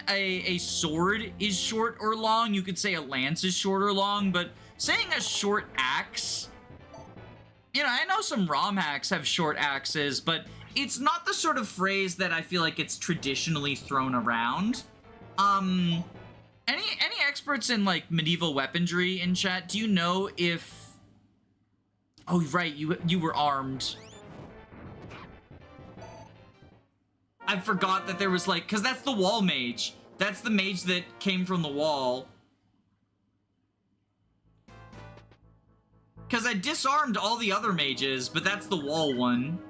a sword is short or long, you could say a lance is short or long, but saying a short axe, you know, I know some ROM hacks have short axes, but it's not the sort of phrase that I feel like it's traditionally thrown around. Any experts in, like, medieval weaponry in chat? Do you know if... Oh, right, you were armed. I forgot that there was, like... Because that's the wall mage. That's the mage that came from the wall. Because I disarmed all the other mages, but that's the wall one.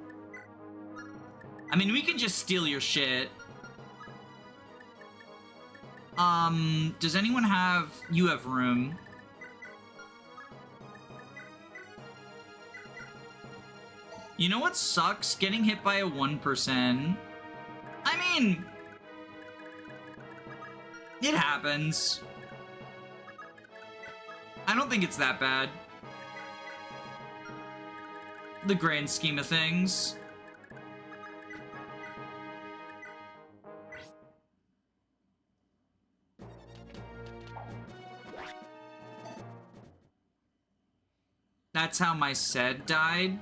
I mean, we can just steal your shit. Does anyone have... You have room. You know what sucks? Getting hit by a 1%. I mean... It happens. I don't think it's that bad. The grand scheme of things. That's how my Sed died.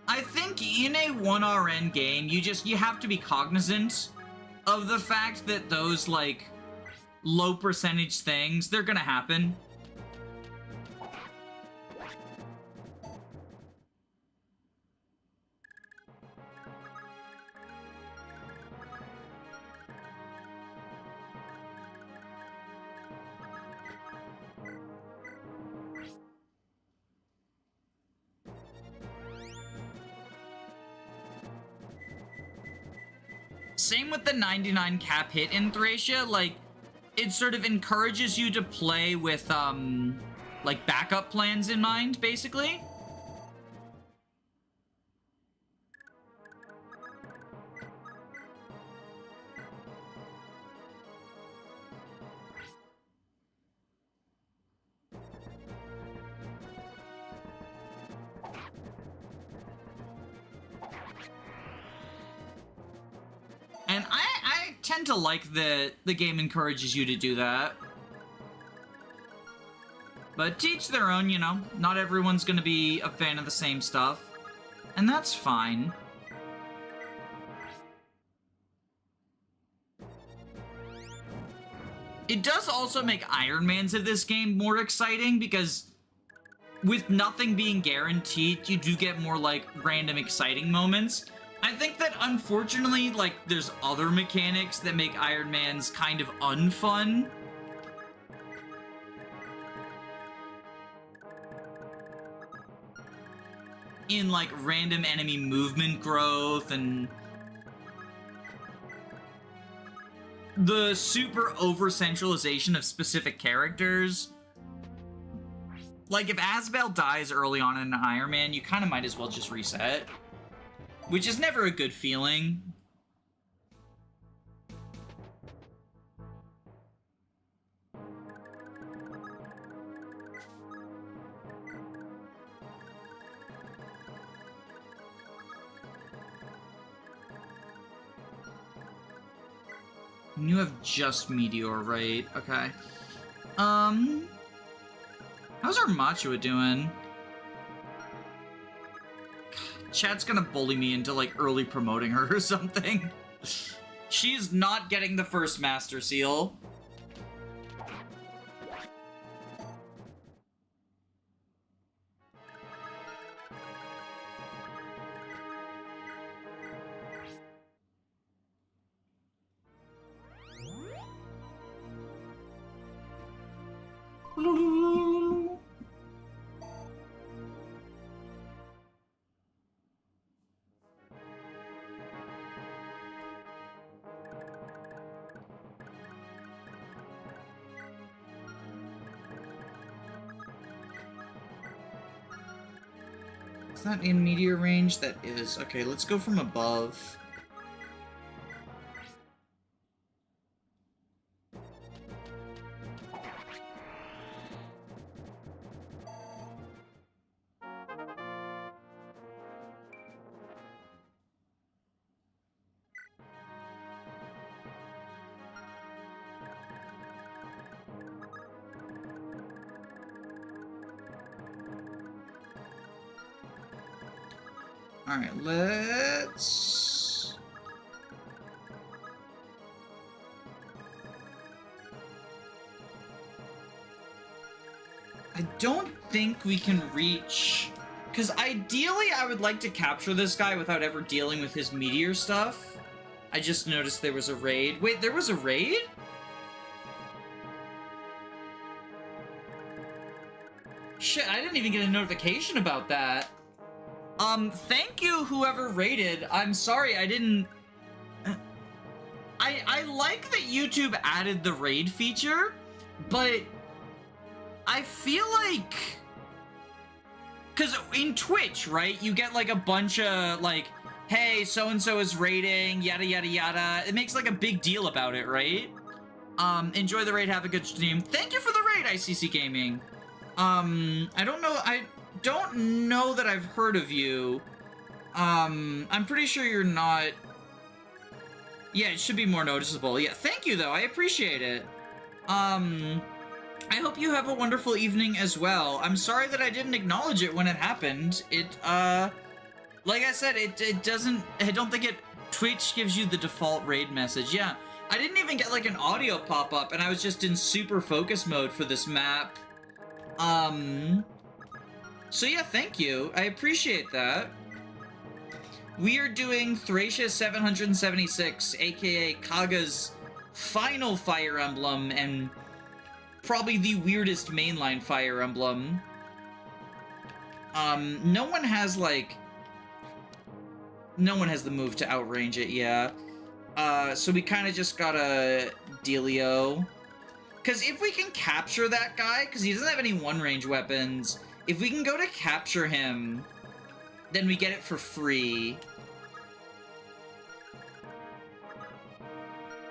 I think in a 1RN game, you have to be cognizant of the fact that those, like, low percentage things, they're gonna happen. Same with the 99 cap hit in Thracia, like, it sort of encourages you to play with, like, backup plans in mind, basically. And I tend to like that the game encourages you to do that. But to each their own, you know. Not everyone's gonna be a fan of the same stuff. And that's fine. It does also make Iron Mans of this game more exciting, because with nothing being guaranteed, you do get more, like, random exciting moments. I think that, unfortunately, like, there's other mechanics that make Iron Mans kind of unfun. In, like, random enemy movement growth and the super over-centralization of specific characters. Like, if Asbel dies early on in an Iron Man, you kind of might as well just reset. Which is never a good feeling. You have just Meteor, right? Okay. How's our Machua doing? Chat's gonna bully me into, like, early promoting her or something. She's not getting the first Master Seal. Is that in meteor range? That is. Okay, let's go from above. Alright, let's... I don't think we can reach... Because ideally I would like to capture this guy without ever dealing with his meteor stuff. I just noticed there was a raid. Wait, there was a raid? Shit, I didn't even get a notification about that. Thank you, whoever raided. I'm sorry, I didn't... I like that YouTube added the raid feature, but I feel like... Because in Twitch, right, you get, like, a bunch of, like, hey, so-and-so is raiding, yada, yada, yada. It makes, like, a big deal about it, right? Enjoy the raid, have a good stream. Thank you for the raid, ICC Gaming. I don't know that I've heard of you. I'm pretty sure you're not... Yeah, it should be more noticeable. Yeah, thank you, though. I appreciate it. I hope you have a wonderful evening as well. I'm sorry that I didn't acknowledge it when it happened. It, like I said, it doesn't... I don't think Twitch gives you the default raid message. Yeah, I didn't even get, like, an audio pop-up, and I was just in super focus mode for this map. So yeah, thank you. I appreciate that. We are doing Thracia 776, aka Kaga's final Fire Emblem, and probably the weirdest mainline Fire Emblem. No one has the move to outrange it, yeah. So we kind of just gotta dealio. Because if we can capture that guy, because he doesn't have any one-range weapons, if we can go to capture him, then we get it for free.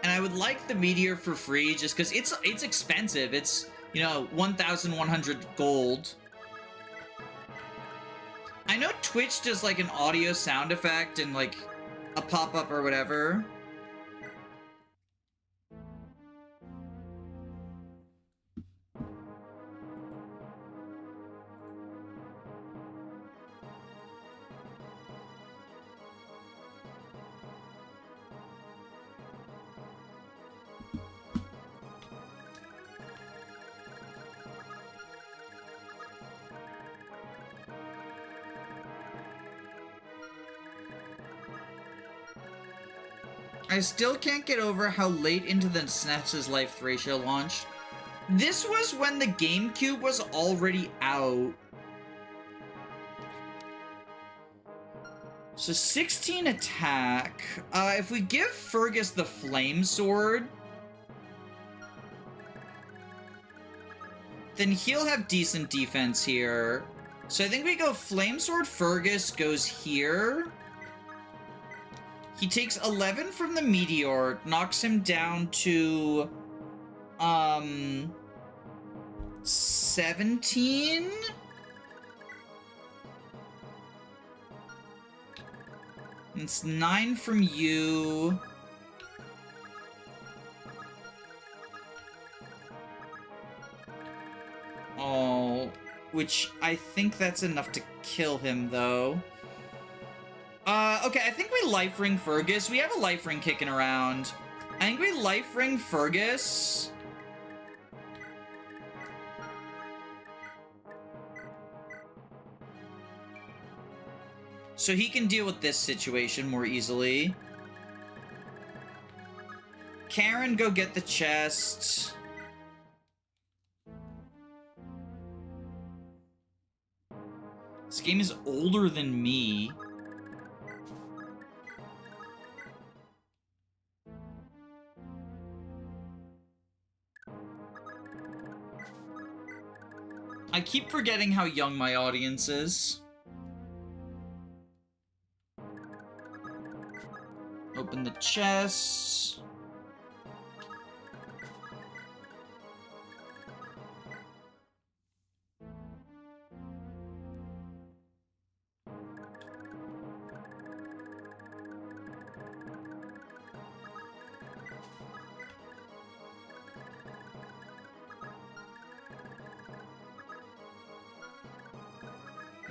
And I would like the meteor for free, just because it's expensive. It's, you know, 1,100 gold. I know Twitch does, like, an audio sound effect and, like, a pop-up or whatever. I still can't get over how late into the SNES's life Thracia launched. This was when the GameCube was already out. So 16 attack. If we give Fergus the Flame Sword, then he'll have decent defense here. So I think we go Flame Sword, Fergus goes here. He takes 11 from the meteor, knocks him down to, 17? It's 9 from you. Oh, which I think that's enough to kill him, though. Okay, I think we life ring Fergus. We have a life ring kicking around. I think we life ring Fergus. So he can deal with this situation more easily. Karin, go get the chest. This game is older than me. I keep forgetting how young my audience is. Open the chest.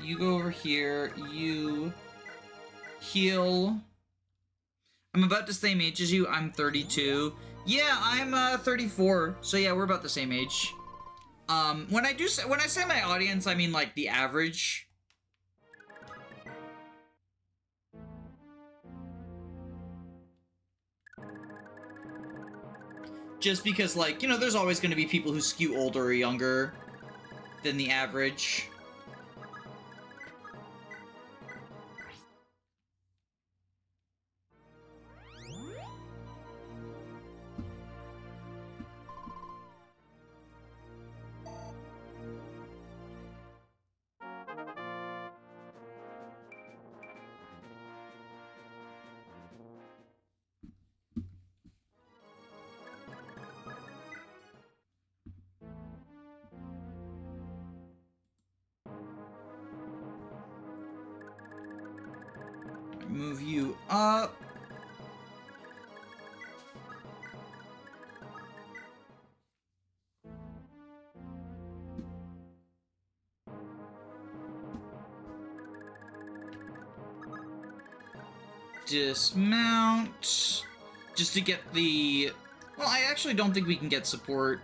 You go over here, you heal. I'm about the same age as you. I'm 32. Yeah, I'm 34. So yeah, we're about the same age. When I say my audience, I mean like the average. Just because, like, you know, there's always going to be people who skew older or younger than the average. Move you up. Dismount. Just to get the... Well, I actually don't think we can get support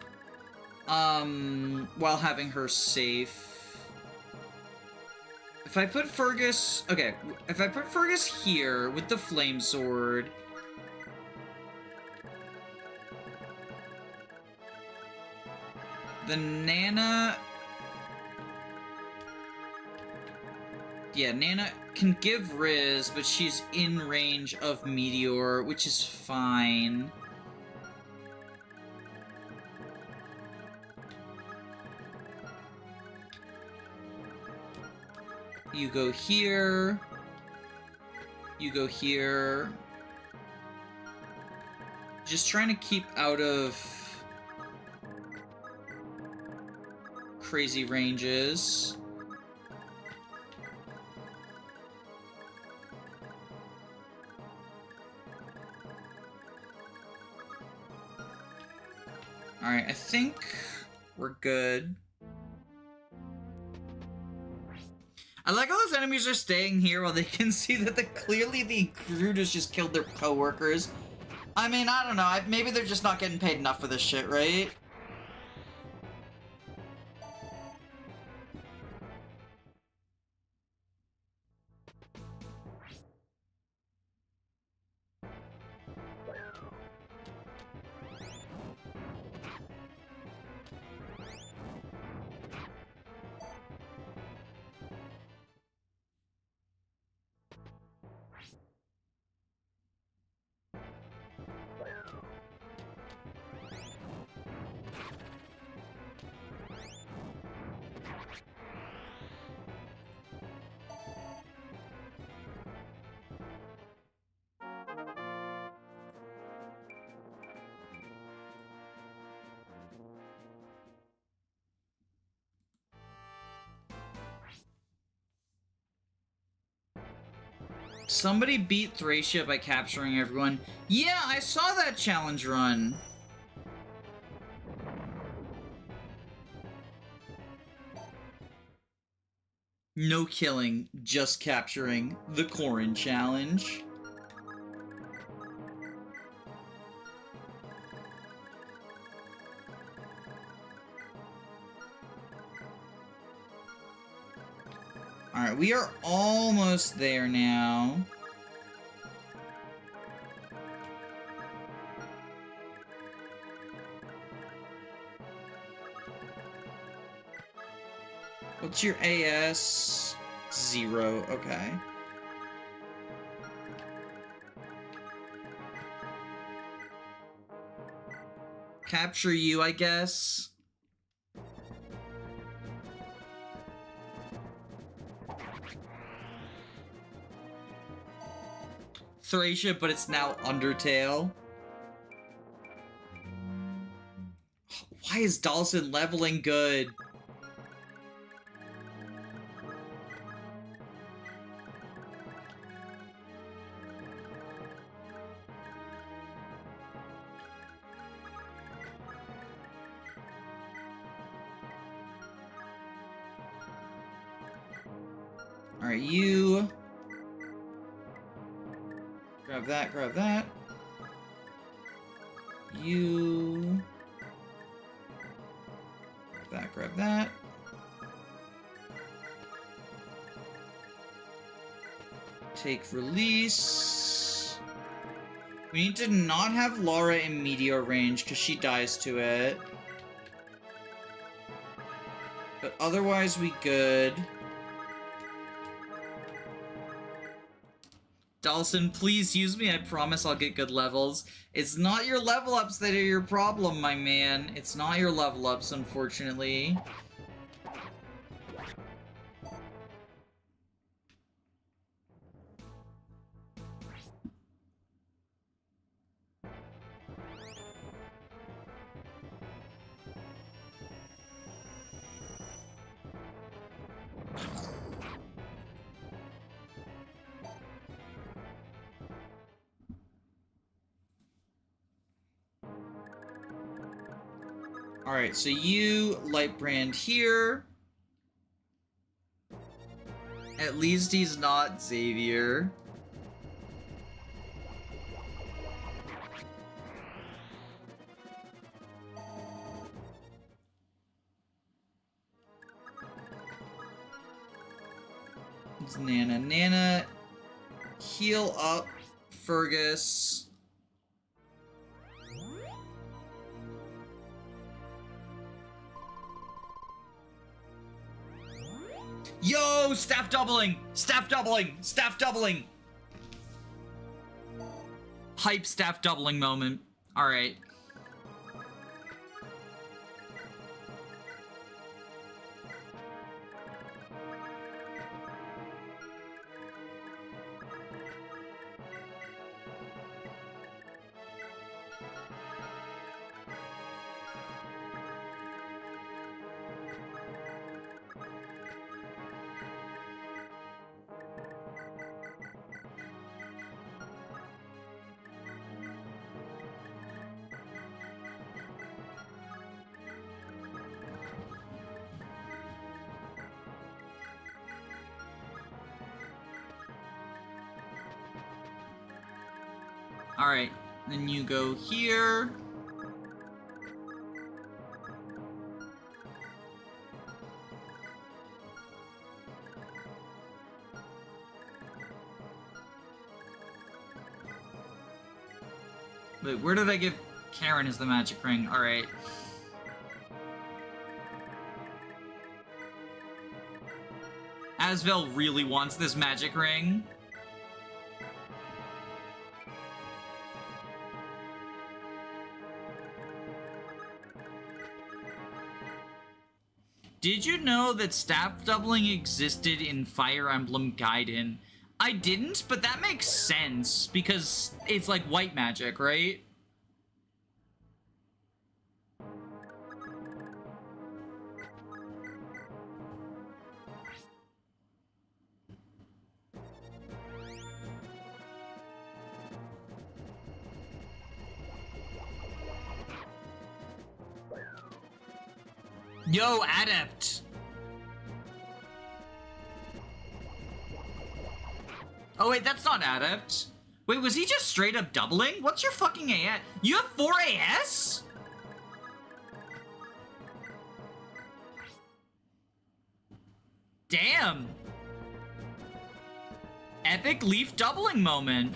while having her safe. If I put Fergus... Okay, if I put Fergus here with the flame sword... The Nana... Yeah, Nana can give Riz, but she's in range of Meteor, which is fine. You go here. You go here. Just trying to keep out of crazy ranges. Alright, I think we're good. I like how those enemies are staying here while they can see that clearly the recruiters just killed their co-workers. I mean, I don't know. Maybe they're just not getting paid enough for this shit, right? Somebody beat Thracia by capturing everyone. Yeah, I saw that challenge run. No killing, just capturing. The Karin challenge. Alright, we are almost there now. What's your AS? 0, okay. Capture you, I guess. Thracia, but it's now Undertale. Why is Dalsin leveling good? Alright, you... Grab that, grab that. You... Grab that, grab that. Take release. We need to not have Lara in meteor range, because she dies to it. But otherwise, we good. Dalsin, please use me. I promise I'll get good levels. It's not your level ups that are your problem, my man. It's not your level ups, unfortunately. Alright, so you, Lightbrand here. At least he's not Xavier. It's Nana. Nana, heal up Fergus. Yo, staff doubling! Staff doubling! Staff doubling! Hype staff doubling moment. Alright. Alright, then you go here. Wait, where did I give Karin as the magic ring? Alright. Asvel really wants this magic ring. Did you know that staff doubling existed in Fire Emblem Gaiden? I didn't, but that makes sense, because it's like white magic, right? Yo, Adept! Oh wait, that's not adept. Wait, was he just straight up doubling? What's your fucking AS? You have 4 AS? Damn. Epic leaf doubling moment.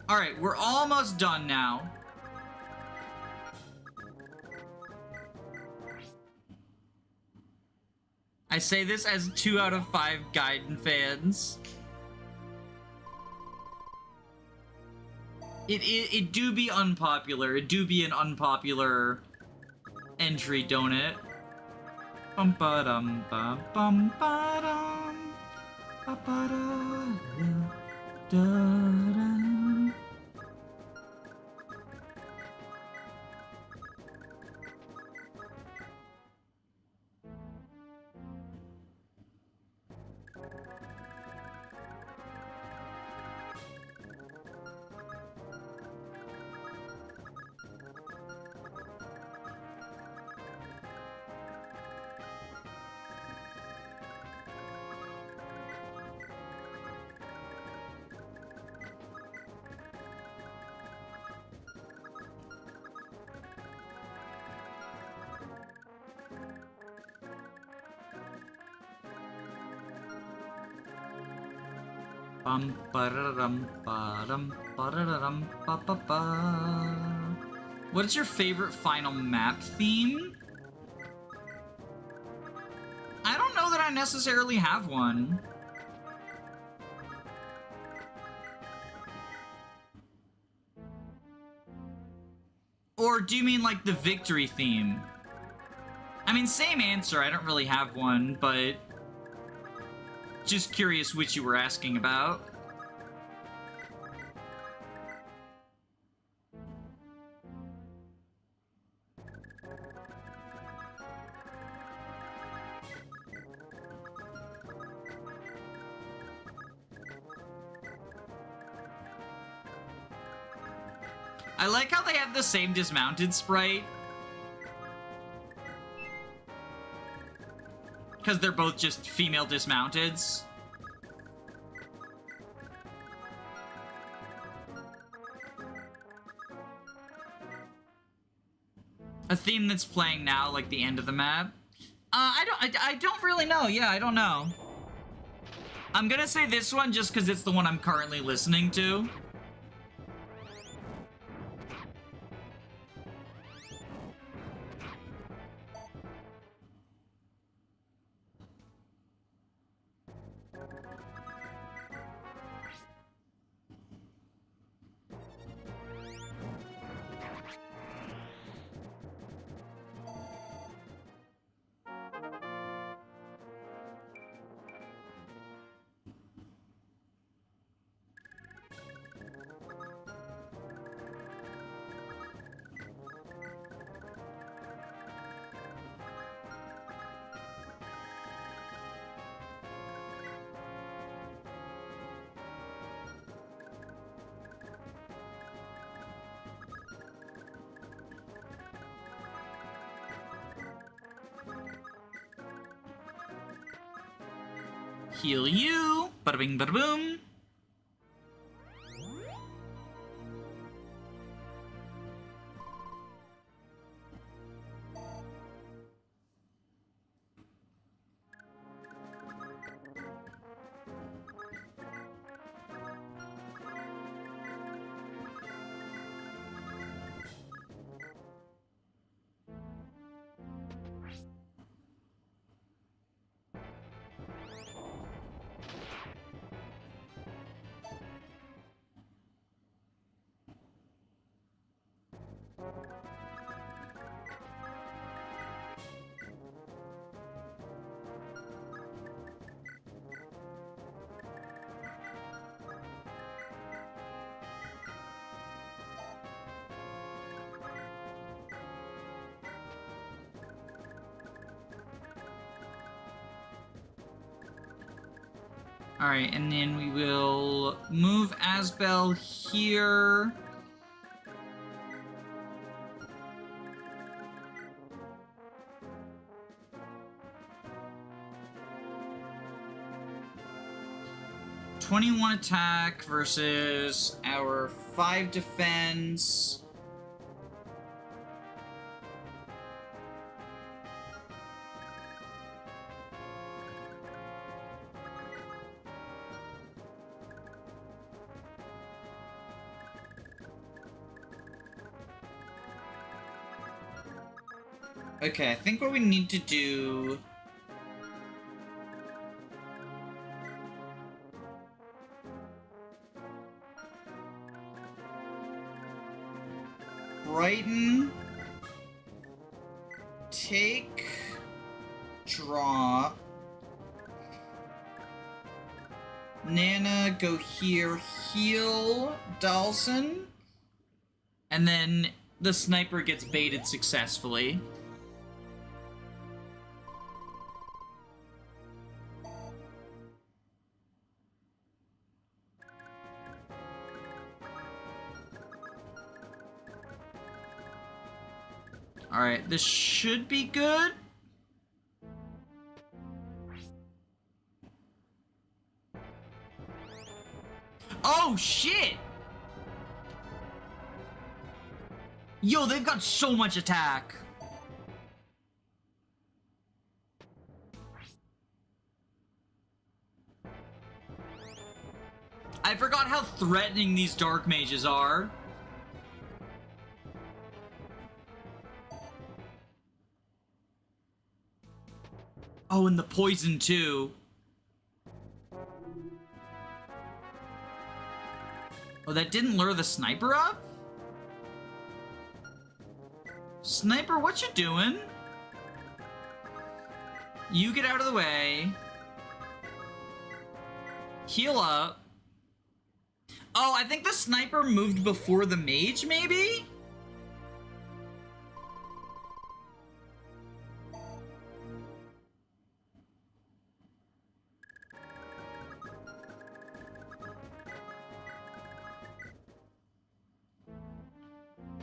All right, we're almost done now. I say this as 2 out of 5 Gaiden fans. It do be unpopular. It do be an unpopular entry, don't it? Bum ba dum bum bum ba dum ba ba da da. Bum ba-da-dum ba-dum ba-da-dum ba-ba-ba. What is your favorite final map theme? I don't know that I necessarily have one. Or do you mean like the victory theme? I mean, same answer, I don't really have one, but just curious which you were asking about. I like how they have the same dismounted sprite. Because they're both just female dismounteds. A theme that's playing now, like the end of the map. I don't really know. Yeah, I don't know. I'm gonna say this one just because it's the one I'm currently listening to. Heal you. Bada bing, bada boom. Alright, and then we will move Asbel here. '21 attack versus our 5 defense. Okay, I think what we need to do... Brighton... Take... Draw... Nana, go here, heal Dalsin. And then the sniper gets baited successfully. Alright, this should be good. Oh, shit! Yo, they've got so much attack. I forgot how threatening these dark mages are. Oh, and the poison, too. Oh, that didn't lure the sniper up? Sniper, what you doing? You get out of the way. Heal up. Oh, I think the sniper moved before the mage, maybe?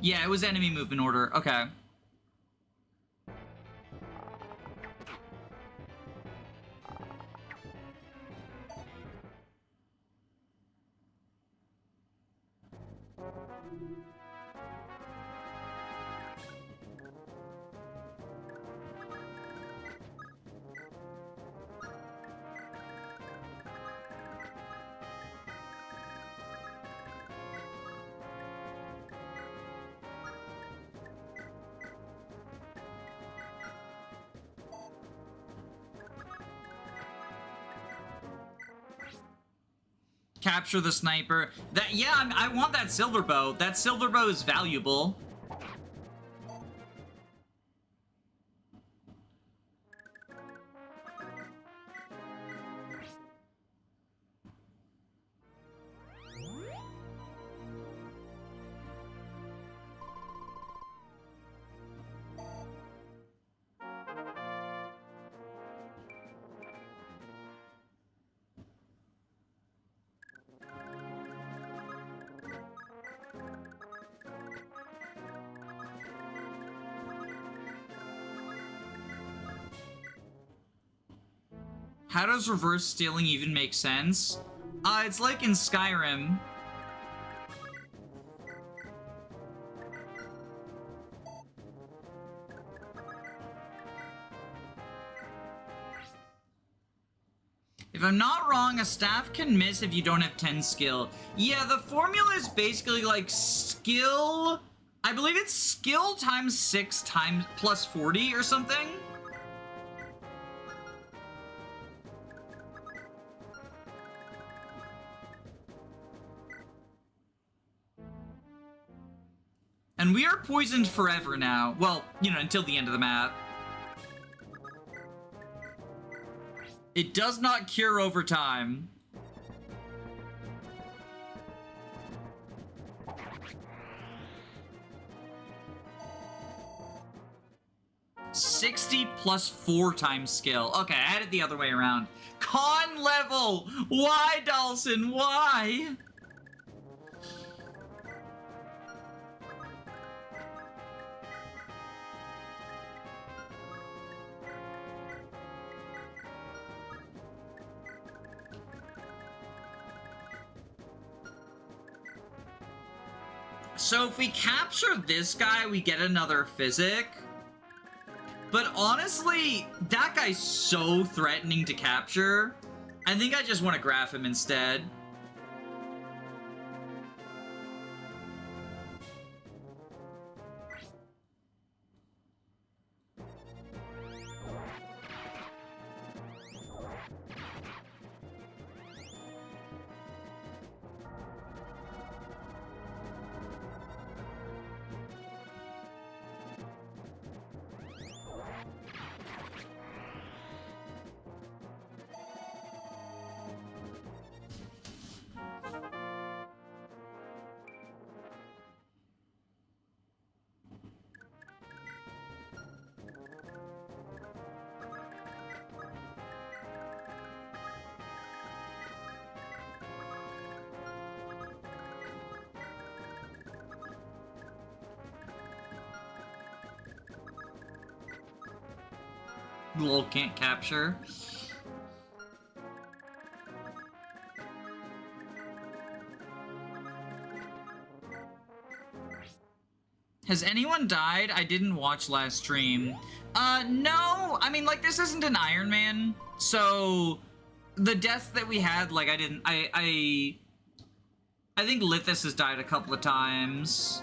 Yeah, it was enemy movement order. Okay. Capture the sniper. That, yeah, I want that silver bow. That silver bow is valuable. How does reverse stealing even make sense? It's like in Skyrim. If I'm not wrong, a staff can miss if you don't have 10 skill. Yeah, the formula is basically like skill... I believe it's skill times 6 times plus 40 or something. And we are poisoned forever now. Well, you know, until the end of the map. It does not cure over time. 60 plus 4 times skill. Okay, I had it the other way around. Con level! Why, Dalsin? Why? So if we capture this guy, we get another physic. But honestly, that guy's so threatening to capture. I think I just want to graph him instead. Lol, can't capture. Has anyone died? I didn't watch last stream. No! I mean, like, this isn't an Iron Man, so the deaths that we had, like, I think Lithis has died a couple of times.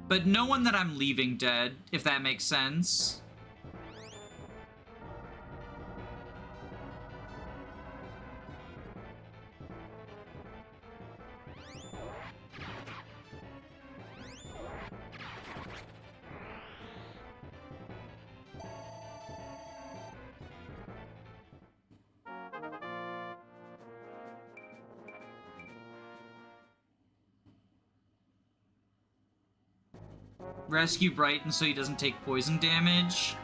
But no one that I'm leaving dead, if that makes sense. Rescue Brighton so he doesn't take poison damage.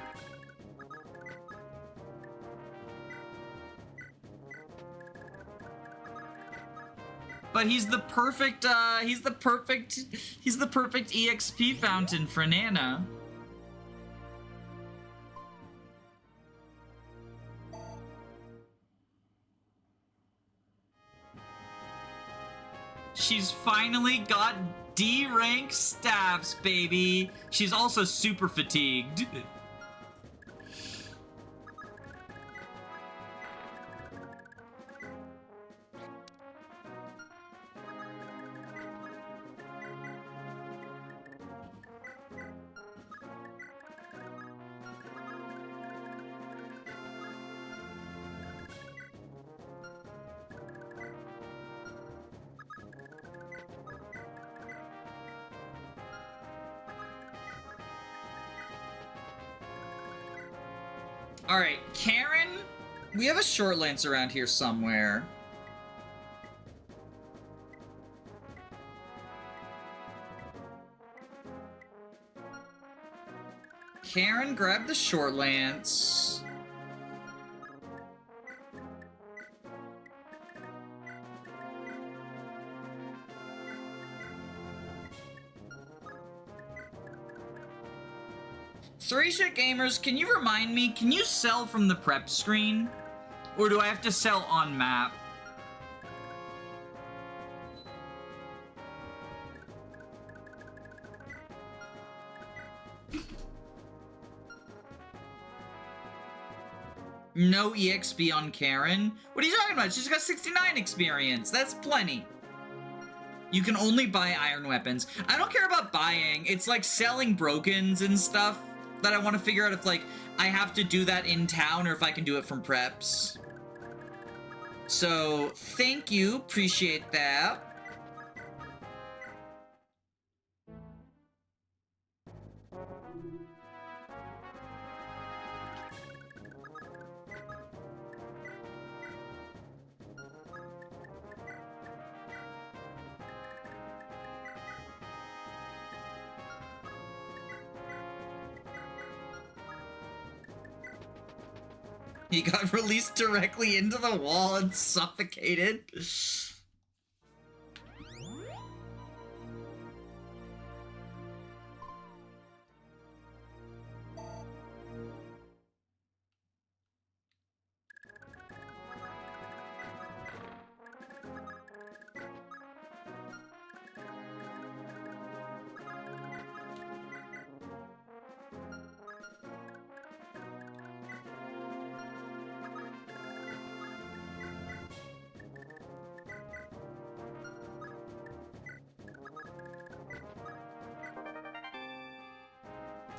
But he's the perfect EXP fountain for Nana. She's finally got D-rank staffs, baby. She's also super fatigued. Alright, Karin, we have a short lance around here somewhere. Karin, grab the short lance. Three Shit Gamers, can you remind me, can you sell from the prep screen? Or do I have to sell on map? No EXP on Karin? What are you talking about? She's got 69 experience. That's plenty. You can only buy iron weapons. I don't care about buying. It's like selling brokens and stuff that I want to figure out if, like, I have to do that in town or if I can do it from preps. So, thank you. Appreciate that. He got released directly into the wall and suffocated.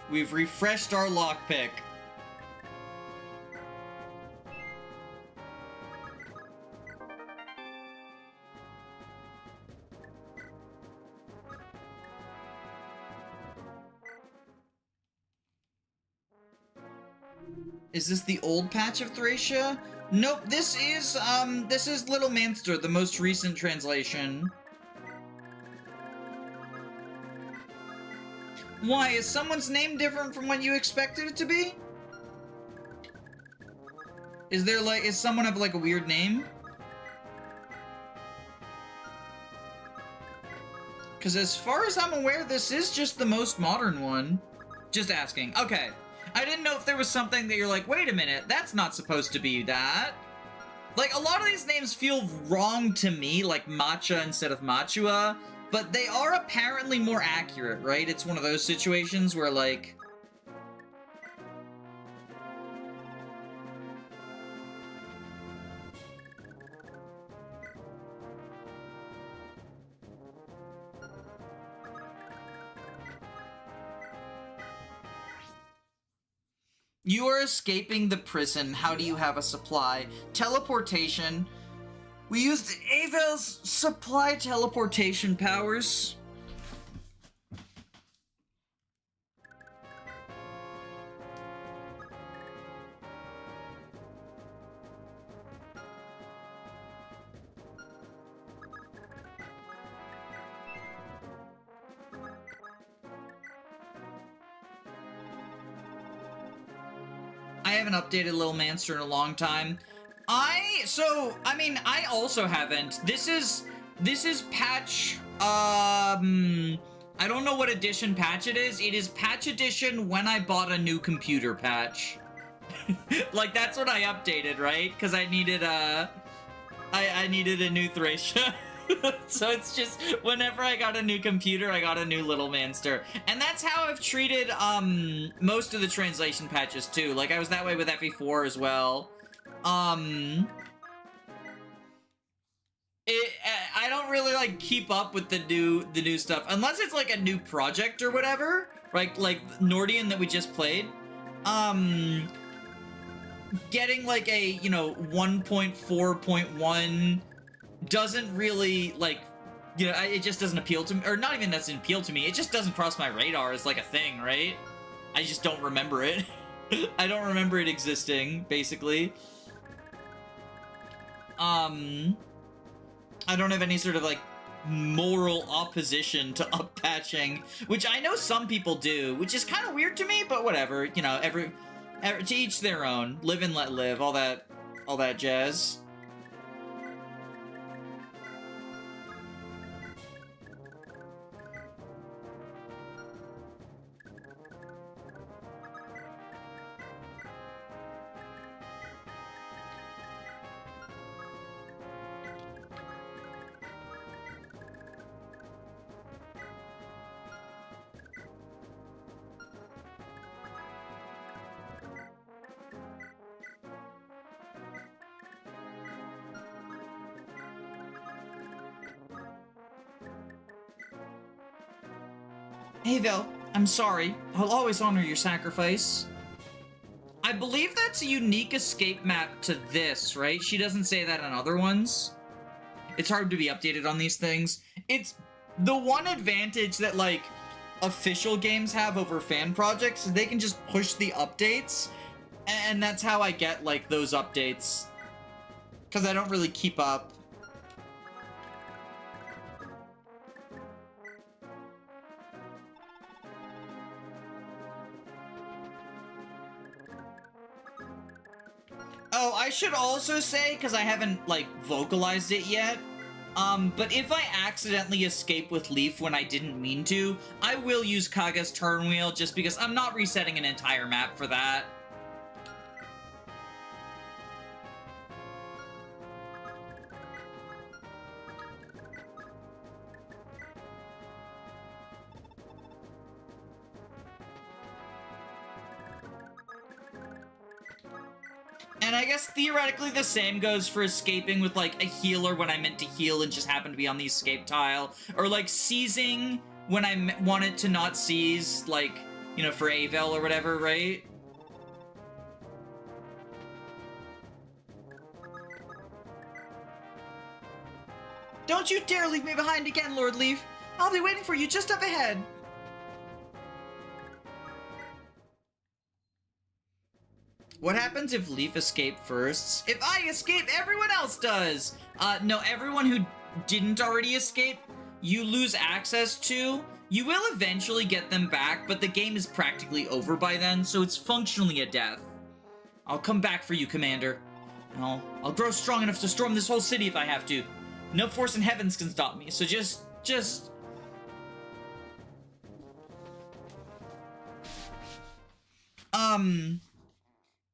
We've refreshed our lockpick. Is this the old patch of Thracia? Nope, this is Little Munster, the most recent translation. Why, is someone's name different from what you expected it to be? Is someone have like a weird name? Because as far as I'm aware, this is just the most modern one. Just asking. Okay. I didn't know if there was something that you're like, wait a minute, that's not supposed to be that. Like, a lot of these names feel wrong to me, like Matcha instead of Machua, but they are apparently more accurate, right? It's one of those situations where, like... You are escaping the prison. How do you have a supply? Teleportation. We used Avel's supply teleportation powers. I haven't updated Lil Munster in a long time. I also haven't. This is patch, I don't know what edition patch it is. It is patch edition when I bought a new computer patch. Like, that's what I updated, right? Because I needed, I needed a new Thracia. So it's just, whenever I got a new computer, I got a new Little Munster. And that's how I've treated, most of the translation patches, too. Like, I was that way with FE4 as well. I don't really, like, keep up with the new stuff. Unless it's, like, a new project or whatever. Like Nordian that we just played. Getting, like, a, 1.4.1... doesn't really, like, it just doesn't appeal to me, or not even doesn't appeal to me, it just doesn't cross my radar as, like, a thing, right? I just don't remember it. I don't remember it existing, basically. I don't have any sort of, like, moral opposition to up-patching, which I know some people do, which is kind of weird to me, but whatever, to each their own. Live and let live, all that jazz. Hey, Vel, I'm sorry. I'll always honor your sacrifice. I believe that's a unique escape map to this, right? She doesn't say that on other ones. It's hard to be updated on these things. It's the one advantage that, like, official games have over fan projects is they can just push the updates, and that's how I get, like, those updates. Because I don't really keep up. Oh, I should also say, because I haven't, like, vocalized it yet, but if I accidentally escape with Leaf when I didn't mean to, I will use Kaga's turn wheel, just because I'm not resetting an entire map for that. And I guess theoretically the same goes for escaping with, like, a healer when I meant to heal and just happened to be on the escape tile. Or, like, seizing when I wanted to not seize, like, you know, for Avel or whatever, right? Don't you dare leave me behind again, Lord Leaf. I'll be waiting for you just up ahead. What happens if Leaf escaped first? If I escape, everyone else does! No, everyone who didn't already escape, you lose access to. You will eventually get them back, but the game is practically over by then, so it's functionally a death. I'll come back for you, Commander. And I'll grow strong enough to storm this whole city if I have to. No force in heavens can stop me, so just...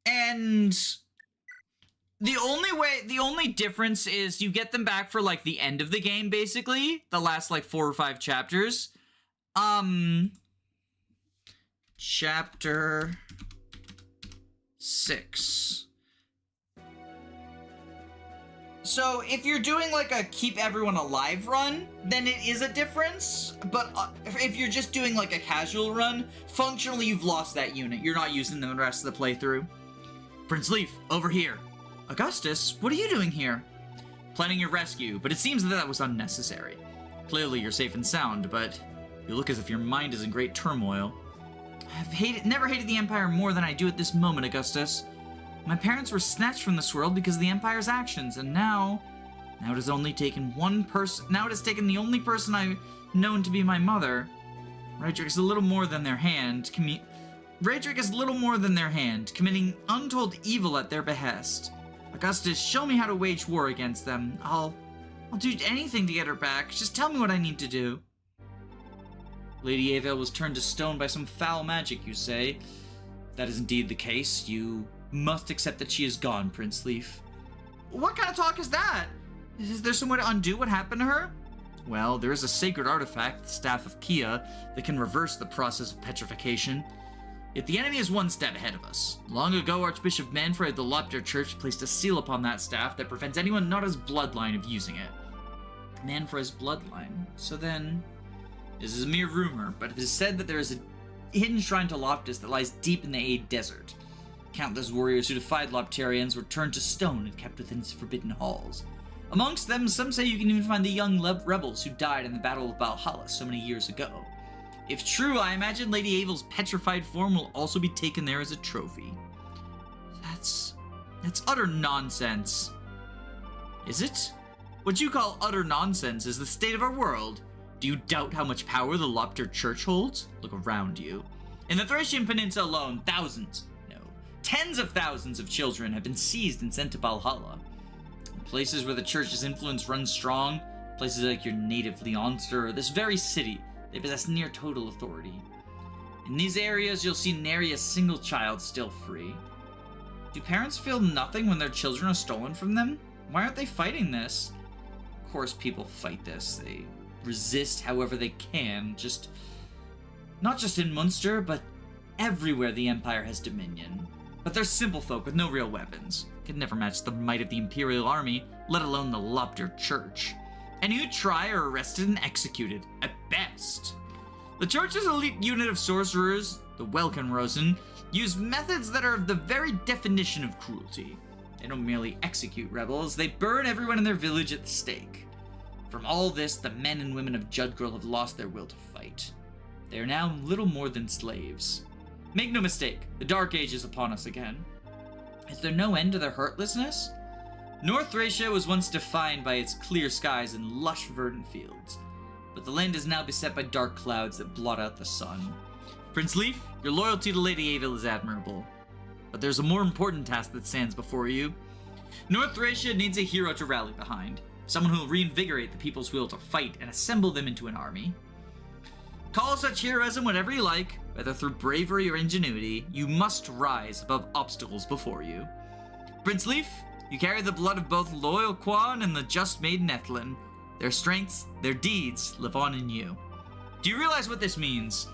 And the only difference is you get them back for, like, the end of the game, basically. The last, like, 4 or 5 chapters. Chapter 6. So, if you're doing, like, a keep everyone alive run, then it is a difference. But if you're just doing, like, a casual run, functionally you've lost that unit. You're not using them the rest of the playthrough. Prince Leaf, over here. Augustus, what are you doing here? Planning your rescue, but it seems that was unnecessary. Clearly you're safe and sound, but you look as if your mind is in great turmoil. I've never hated the Empire more than I do at this moment, Augustus. My parents were snatched from this world because of the Empire's actions, and now it has only taken one person. Now it has taken the only person I've known to be my mother. Raedric is little more than their hand, committing untold evil at their behest. Augustus, show me how to wage war against them. I'll do anything to get her back. Just tell me what I need to do. Lady Avel was turned to stone by some foul magic, you say? If that is indeed the case, you must accept that she is gone, Prince Leaf. What kind of talk is that? Is there some way to undo what happened to her? Well, there is a sacred artifact, the Staff of Kia, that can reverse the process of petrification. Yet the enemy is one step ahead of us. Long ago, Archbishop Manfred of the Lopter Church placed a seal upon that staff that prevents anyone not his bloodline of using it. Manfred's bloodline. So then, this is a mere rumor, but it is said that there is a hidden shrine to Loptus that lies deep in the Aid Desert. Countless warriors who defied Loptarians were turned to stone and kept within its forbidden halls. Amongst them, some say you can even find the young rebels who died in the Battle of Valhalla so many years ago. If true, I imagine Lady Avel's petrified form will also be taken there as a trophy. That's utter nonsense. Is it? What you call utter nonsense is the state of our world. Do you doubt how much power the Lopter Church holds? Look around you. In the Thracian Peninsula alone, tens of thousands of children have been seized and sent to Valhalla. In places where the Church's influence runs strong, places like your native Munster or this very city, they possess near total authority. In these areas, you'll see nary a single child still free. Do parents feel nothing when their children are stolen from them? Why aren't they fighting this? Of course people fight this. They resist however they can, not just in Munster, but everywhere the Empire has dominion. But they're simple folk with no real weapons. Could never match the might of the Imperial Army, let alone the Lopter Church. Any who try are arrested and executed, at best. The Church's elite unit of sorcerers, the Welkenrosen, use methods that are the very definition of cruelty. They don't merely execute rebels, they burn everyone in their village at the stake. From all this, the men and women of Judgril have lost their will to fight. They are now little more than slaves. Make no mistake, the Dark Age is upon us again. Is there no end to their hurtlessness? North Thracia was once defined by its clear skies and lush verdant fields, but the land is now beset by dark clouds that blot out the sun. Prince Leaf, your loyalty to Lady Avel is admirable. But there's a more important task that stands before you. North Thracia needs a hero to rally behind. Someone who will reinvigorate the people's will to fight and assemble them into an army. Call such heroism whatever you like, whether through bravery or ingenuity. You must rise above obstacles before you. Prince Sleuf, you carry the blood of both loyal Quan and the just maiden Ethlin. Their strengths, their deeds live on in you. Do you realize what this means?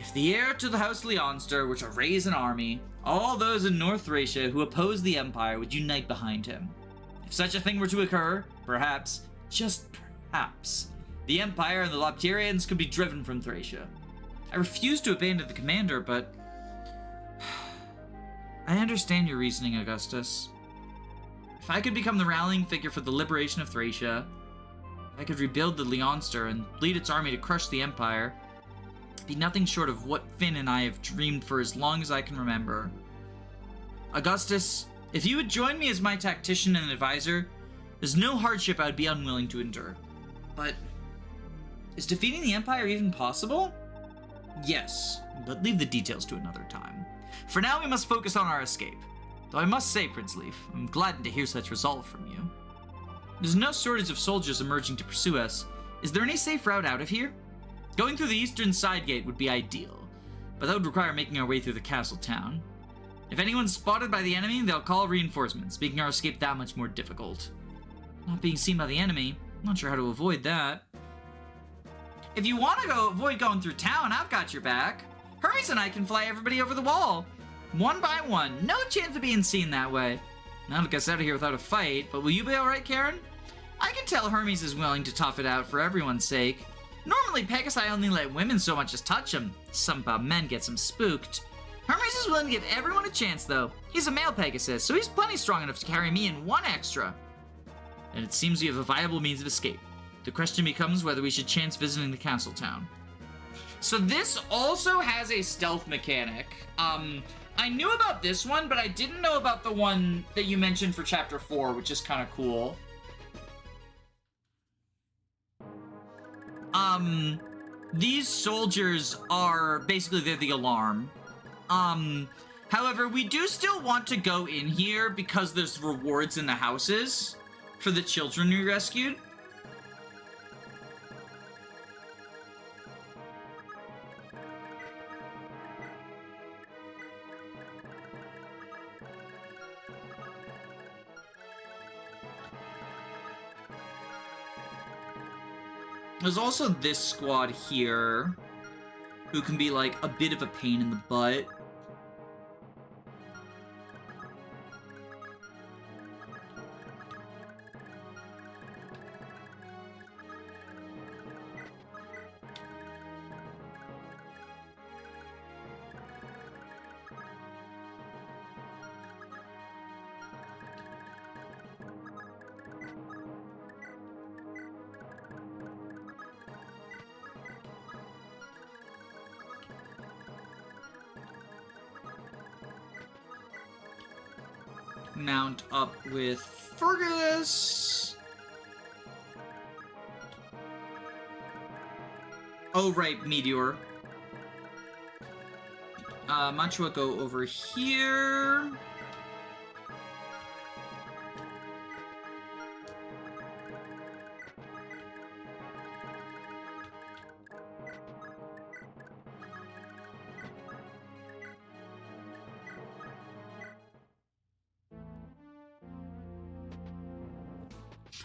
If the heir to the House Leonster were to raise an army, all those in North Thracia who oppose the Empire would unite behind him. If such a thing were to occur, perhaps, just perhaps, the Empire and the Lopterians could be driven from Thracia. I refuse to abandon the commander, but I understand your reasoning, Augustus. If I could become the rallying figure for the liberation of Thracia, if I could rebuild the Leonster and lead its army to crush the Empire, it'd be nothing short of what Finn and I have dreamed for as long as I can remember. Augustus, if you would join me as my tactician and advisor, there's no hardship I would be unwilling to endure. But is defeating the Empire even possible? Yes, but leave the details to another time. For now, we must focus on our escape. Though I must say, Prince Sleuf, I'm gladdened to hear such resolve from you. There's no shortage of soldiers emerging to pursue us. Is there any safe route out of here? Going through the eastern side gate would be ideal, but that would require making our way through the castle town. If anyone's spotted by the enemy, they'll call reinforcements, making our escape that much more difficult. Not being seen by the enemy, I'm not sure how to avoid that. If you want to avoid going through town, I've got your back. Hermes and I can fly everybody over the wall. One by one, no chance of being seen that way. That'll get us out of here without a fight, but will you be alright, Karin? I can tell Hermes is willing to tough it out for everyone's sake. Normally, Pegasi only let women so much as touch him. Something about men gets him spooked. Hermes is willing to give everyone a chance, though. He's a male Pegasus, so he's plenty strong enough to carry me and one extra. And it seems we have a viable means of escape. The question becomes whether we should chance visiting the castle town. So this also has a stealth mechanic. I knew about this one, but I didn't know about the one that you mentioned for Chapter 4, which is kind of cool. These soldiers are, basically, they're the alarm. However, we do still want to go in here because there's rewards in the houses for the children we rescued. There's also this squad here, who can be, like, a bit of a pain in the butt. Mount up with Fergus. Oh, right, Meteor. Machua, go over here.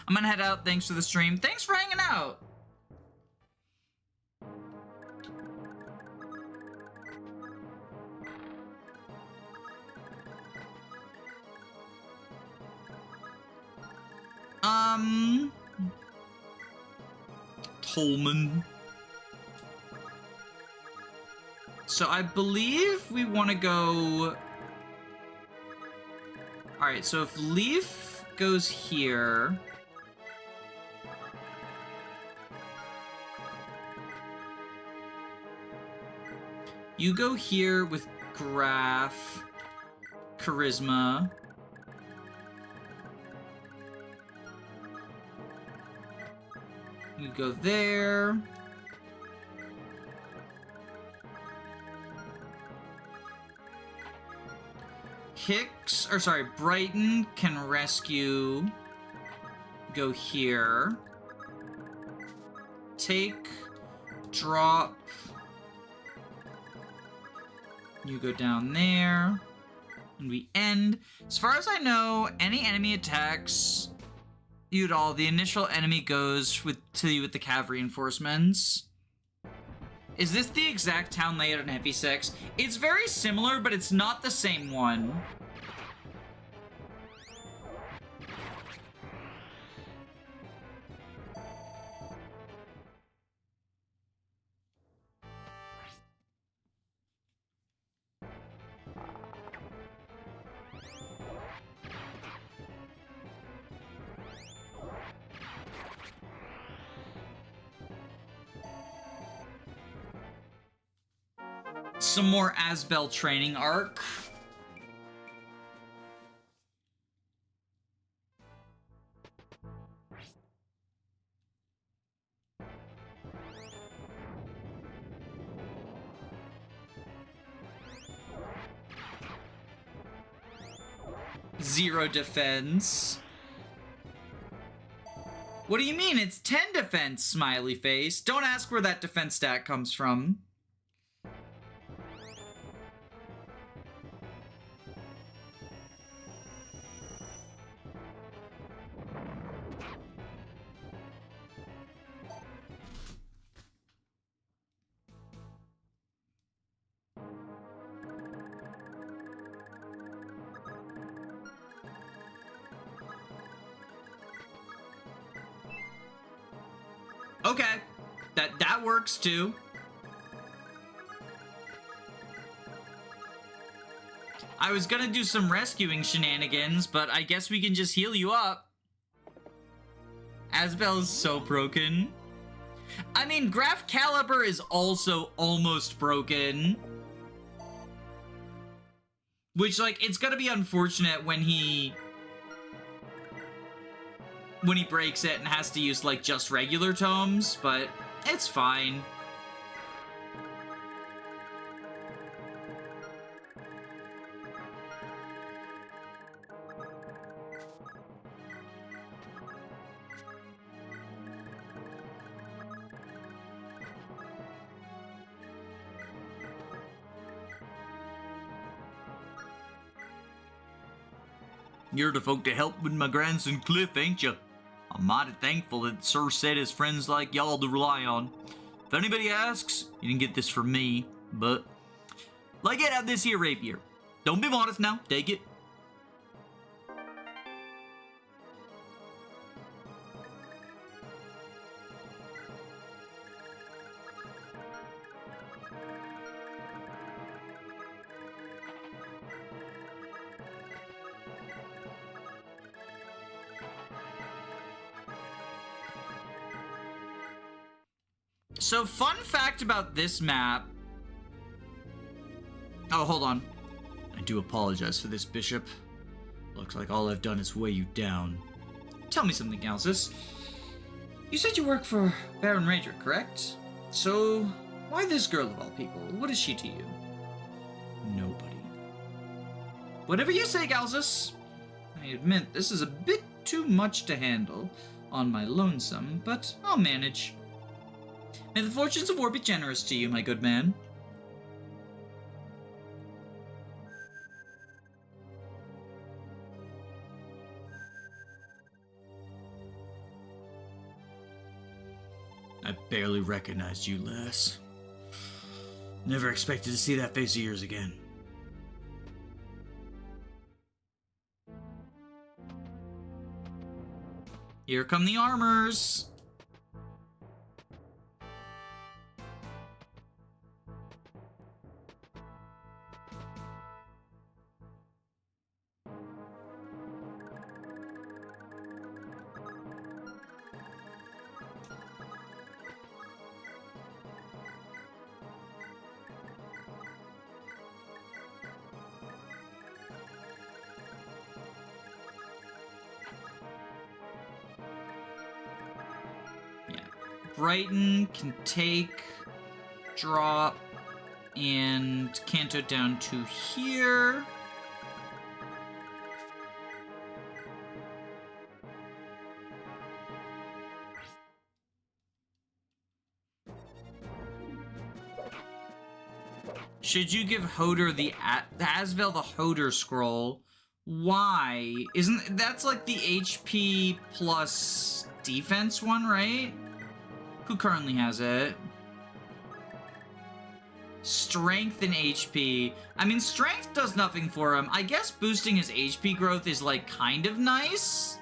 I'm gonna head out. Thanks for the stream. Thanks for hanging out. Tolman. So I believe we want to go... Alright, so if Leaf goes here... You go here with Graph, Charisma. You go there. Brighton can rescue. Go here. Take, drop. You go down there. And we end. As far as I know, any enemy attacks you at all, the initial enemy goes to you with the cav reinforcements. Is this the exact town layout in Heavy 6? It's very similar, but it's not the same one. Some more Asbel training arc. Zero defense. What do you mean? It's 10 defense, smiley face. Don't ask where that defense stat comes from. Okay, that works too. I was gonna do some rescuing shenanigans, but I guess we can just heal you up. Asbel is so broken. I mean, Graf Caliber is also almost broken. Which, like, it's gonna be unfortunate when he breaks it and has to use, like, just regular tomes, but it's fine. You're the folk to help with my grandson Cliff, ain't you? I'm mighty thankful that Sir said his friends like y'all to rely on. If anybody asks, you didn't get this from me, but... like it out this here rapier. Don't be modest now, take it. So, fun fact about this map... oh, hold on. I do apologize for this, Bishop. Looks like all I've done is weigh you down. Tell me something, Alsis. You said you work for Baron Rager, correct? So, why this girl of all people? What is she to you? Nobody. Whatever you say, Galsus. I admit this is a bit too much to handle on my lonesome, but I'll manage. May the fortunes of war be generous to you, my good man. I barely recognized you, lass. Never expected to see that face of yours again. Here come the armors. Brighton can take, drop, and canto down to here. Should you give Hodor the Asvel the Hodor scroll? Why? Isn't that's like the HP plus defense one, right? Who currently has it? Strength and HP. I mean, strength does nothing for him. I guess boosting his HP growth is like kind of nice.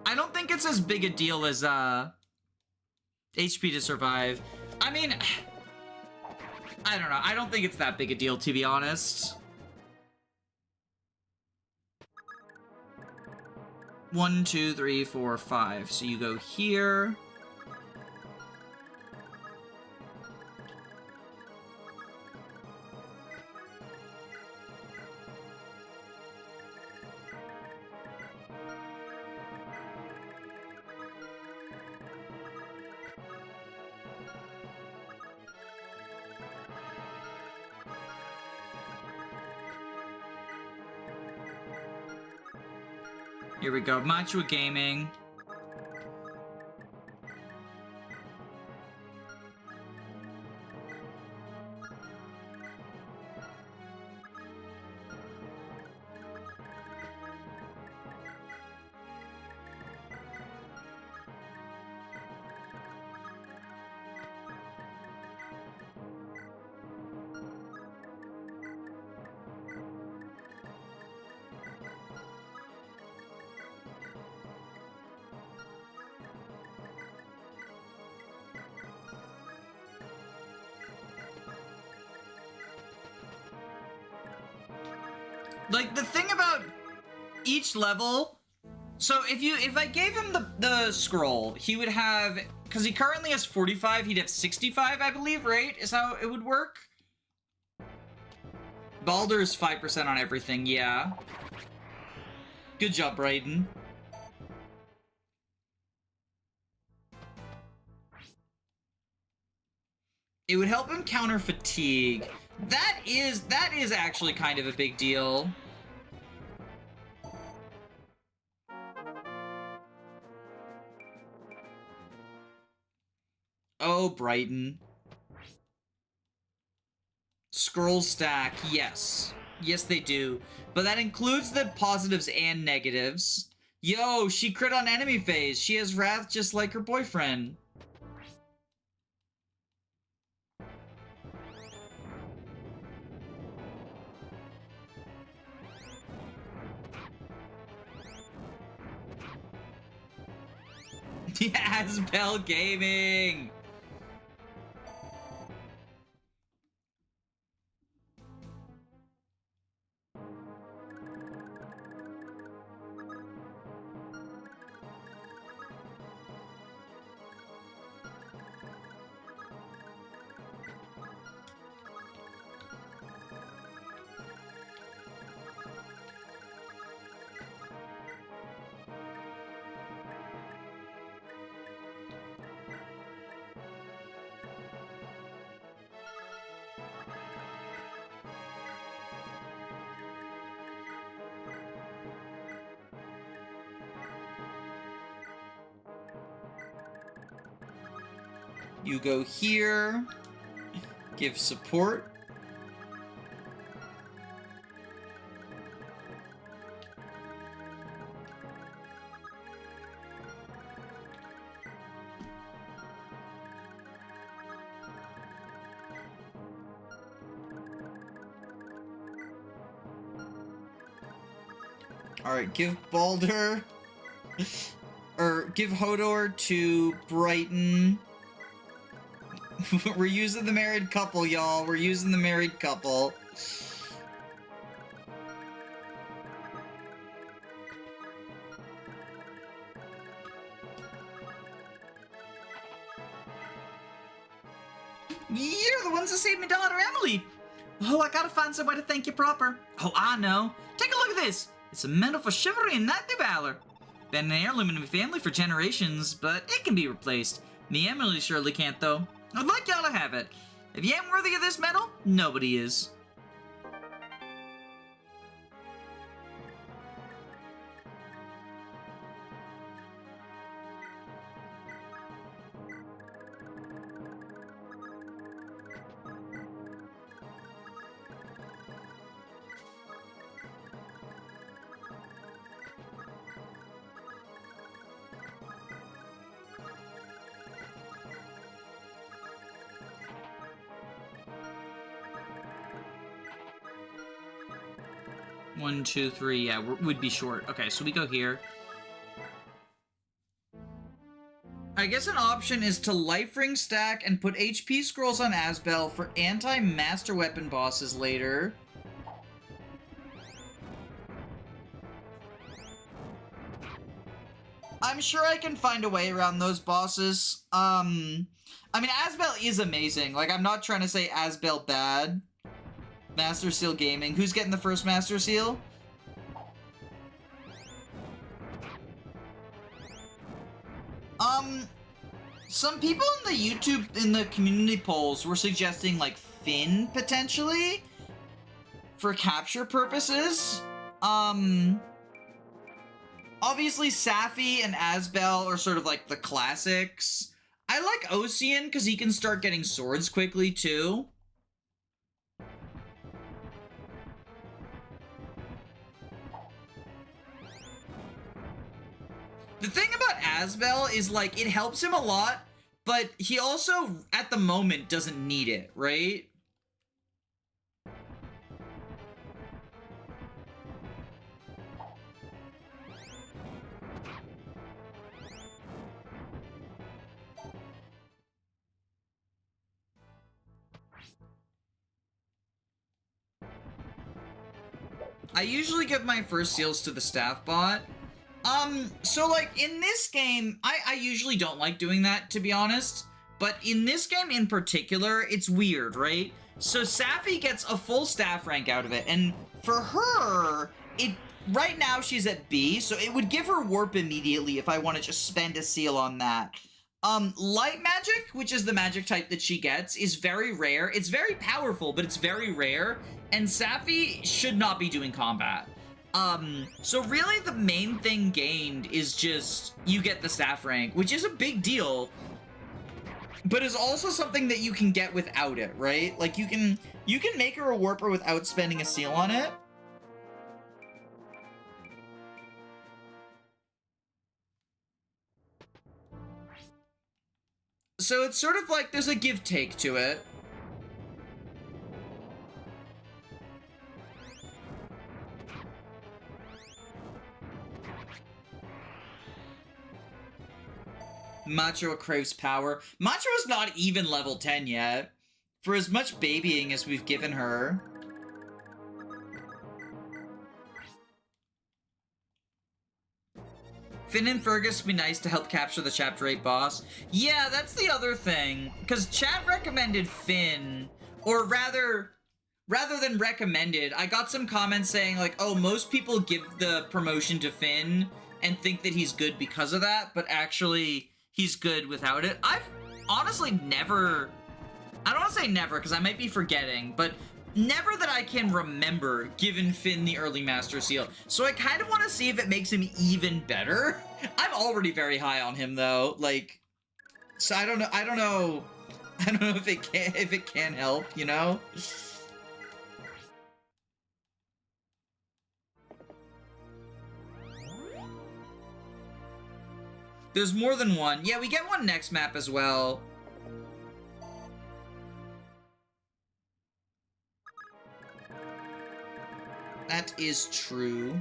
I don't think it's as big a deal as HP to survive. I mean, I don't know. I don't think it's that big a deal, to be honest. 1, 2, 3, 4, 5. So you go here. Here we go, Machua Gaming. Like, the thing about each level, so if I gave him the scroll, he would have, because he currently has 45, he'd have 65, I believe, right? Is how it would work? Baldur's 5% on everything, yeah. Good job, Brighton. It would help him counter fatigue. That is actually kind of a big deal. Oh, Brighton. Scroll stack, yes. Yes, they do. But that includes the positives and negatives. Yo, she crit on enemy phase. She has wrath just like her boyfriend. Yes, Bell Gaming! You go here, give support. Alright, give Baldur, or give Hodor to Brighton. We're using the married couple, y'all. We're using the married couple. You're the ones that saved my daughter, Emily. Oh, I gotta find some way to thank you proper. Oh, I know. Take a look at this. It's a medal for chivalry and knightly valor. Been an heirloom in my family for generations, but it can be replaced. Me Emily surely can't, though. I'd like y'all to have it. If you ain't worthy of this medal, nobody is. 1, 2, 3. Yeah, we'd be short. Okay, so we go here. I guess an option is to life ring stack and put HP scrolls on Asbel for anti-master weapon bosses later. I'm sure I can find a way around those bosses. I mean, Asbel is amazing. Like, I'm not trying to say Asbel bad. Master Seal Gaming. Who's getting the first Master Seal? Some people in the YouTube, in the community polls were suggesting, like, Finn, potentially? For capture purposes? Obviously, Safi and Asbel are sort of like the classics. I like Ocean because he can start getting swords quickly, too. The thing about Asbel is, like, it helps him a lot, but he also, at the moment, doesn't need it, right? I usually give my first seals to the staff bot. So like in this game, I usually don't like doing that, to be honest. But in this game in particular, it's weird, right? So Safi gets a full staff rank out of it, and for her, right now she's at B, so it would give her warp immediately if I want to just spend a seal on that. Light magic, which is the magic type that she gets, is very rare. It's very powerful, but it's very rare, and Safi should not be doing combat. So really the main thing gained is just, you get the staff rank, which is a big deal, but is also something that you can get without it, right? Like, you can make her a warper without spending a seal on it. So it's sort of like there's a give-take to it. Machua craves power. Machua's not even level 10 yet. For as much babying as we've given her. Finn and Fergus would be nice to help capture the Chapter 8 boss. Yeah, that's the other thing. Because chat recommended Finn. Or rather than recommended, I got some comments saying like, oh, most people give the promotion to Finn and think that he's good because of that, but actually he's good without it. I've honestly never, I don't want to say never because I might be forgetting, but never that I can remember given Finn the early Master Seal. So I kind of want to see if it makes him even better. I'm already very high on him though, like, so I don't know if it can help, you know? There's more than one. Yeah, we get one next map as well. That is true.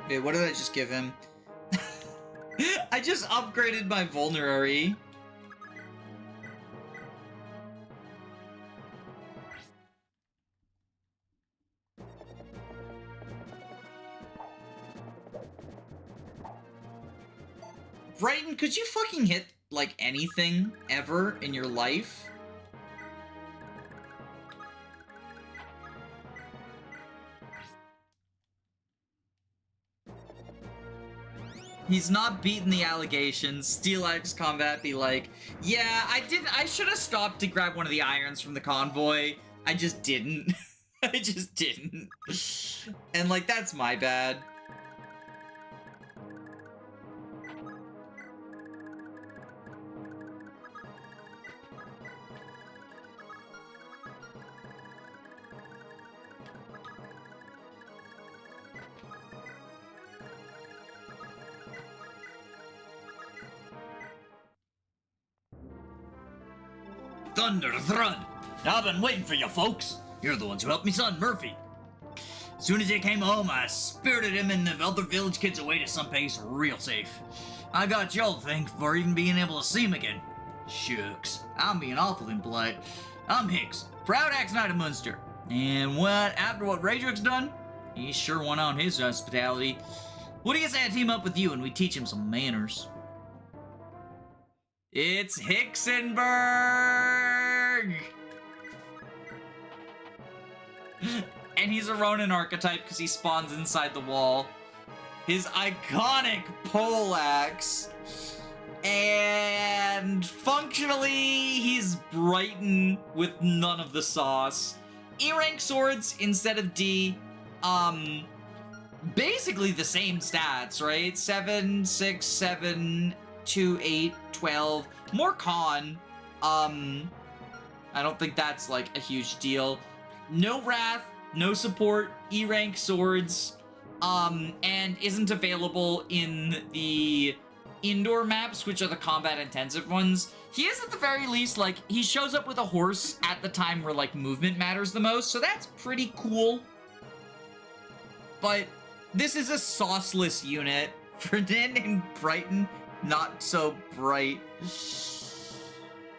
Wait, what did I just give him? I just upgraded my vulnerary. Brighton, could you fucking hit, like, anything ever in your life? He's not beating the allegations. Steel Axe Combat be like, yeah, I should have stopped to grab one of the irons from the convoy. I just didn't. I just didn't. And, like, that's my bad. Thunder, Thrud! I've been waiting for you folks. You're the ones who helped me son, Murphy. As soon as he came home, I spirited him and the other village kids away to someplace real safe. I got y'all to thank for even being able to see him again. Shucks, I'm being awful impolite. I'm Hicks, proud ex-knight of Munster. And after what Raedric's done, he sure went on his hospitality. What do you say I team up with you and we teach him some manners? It's Hicksenberg! And he's a Ronin archetype because he spawns inside the wall. His iconic poleaxe. And functionally, he's Brighton with none of the sauce. E-rank swords instead of D. Basically the same stats, right? 7, 6, 7, 2, 8, 12. More con. I don't think that's like a huge deal. No wrath, no support, E-rank swords, and isn't available in the indoor maps, which are the combat intensive ones. He is at the very least, like, he shows up with a horse at the time where, like, movement matters the most, so that's pretty cool. But this is a sauceless unit. Ferdinand and Brighton, not so bright.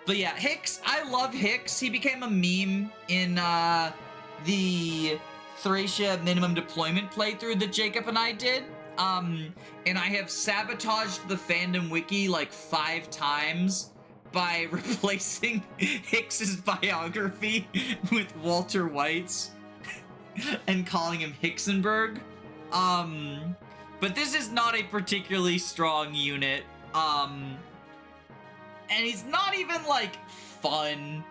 But yeah, Hicks, I love Hicks. He became a meme in, the Thracia minimum deployment playthrough that Jacob and I did. And I have sabotaged the fandom wiki like 5 times by replacing Hicks's biography with Walter White's and calling him Hicksenberg. But this is not a particularly strong unit. And he's not even like fun.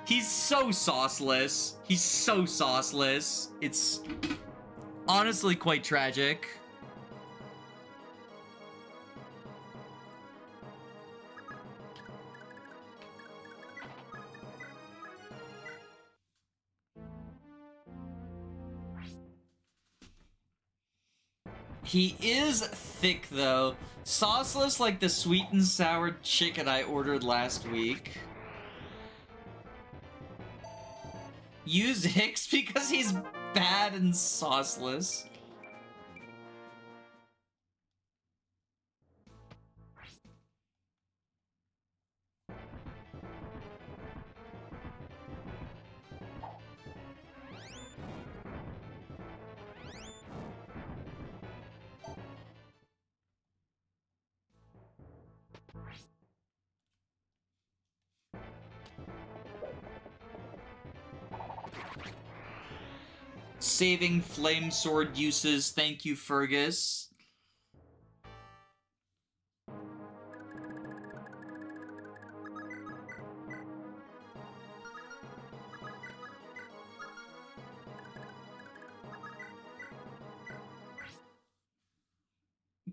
He's so sauceless. He's so sauceless. It's honestly quite tragic. He is thick though. Sauceless like the sweet and sour chicken I ordered last week. Use Hicks because he's bad and sauceless. Saving flame sword uses, thank you, Fergus.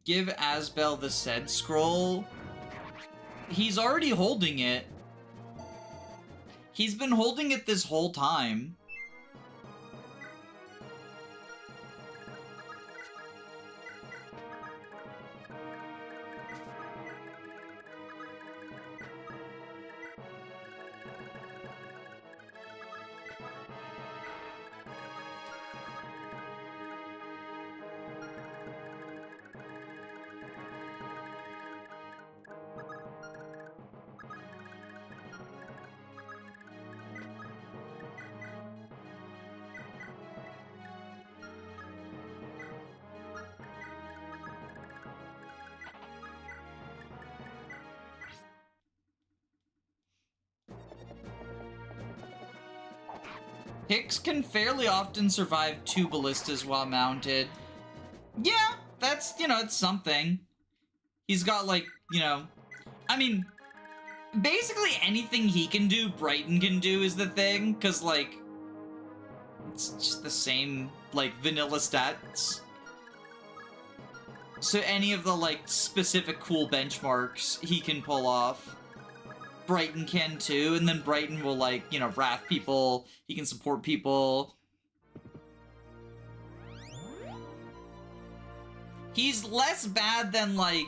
Give Asbel the said scroll. He's already holding it. He's been holding it this whole time. Hicks can fairly often survive 2 ballistas while mounted. Yeah, that's, you know, it's something. He's got, like, you know... I mean, basically anything he can do, Brighton can do is the thing, because, like... It's just the same, like, vanilla stats. So any of the, like, specific cool benchmarks he can pull off. Brighton can too, and then Brighton will, like, you know, wrath people, he can support people. He's less bad than, like...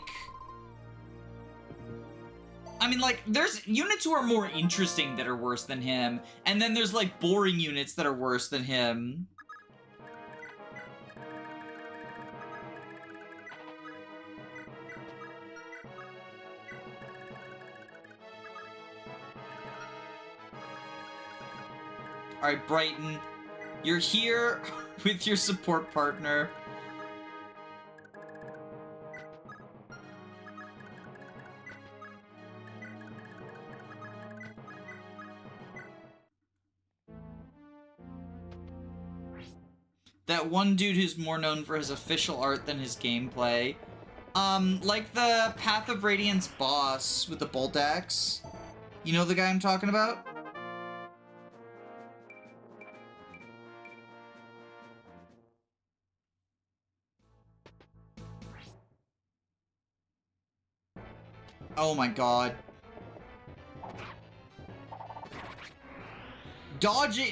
I mean, like, there's units who are more interesting that are worse than him, and then there's, like, boring units that are worse than him. Alright, Brighton, you're here with your support partner. That one dude who's more known for his official art than his gameplay. Like the Path of Radiance boss with the bolt axe. You know the guy I'm talking about? Oh my god.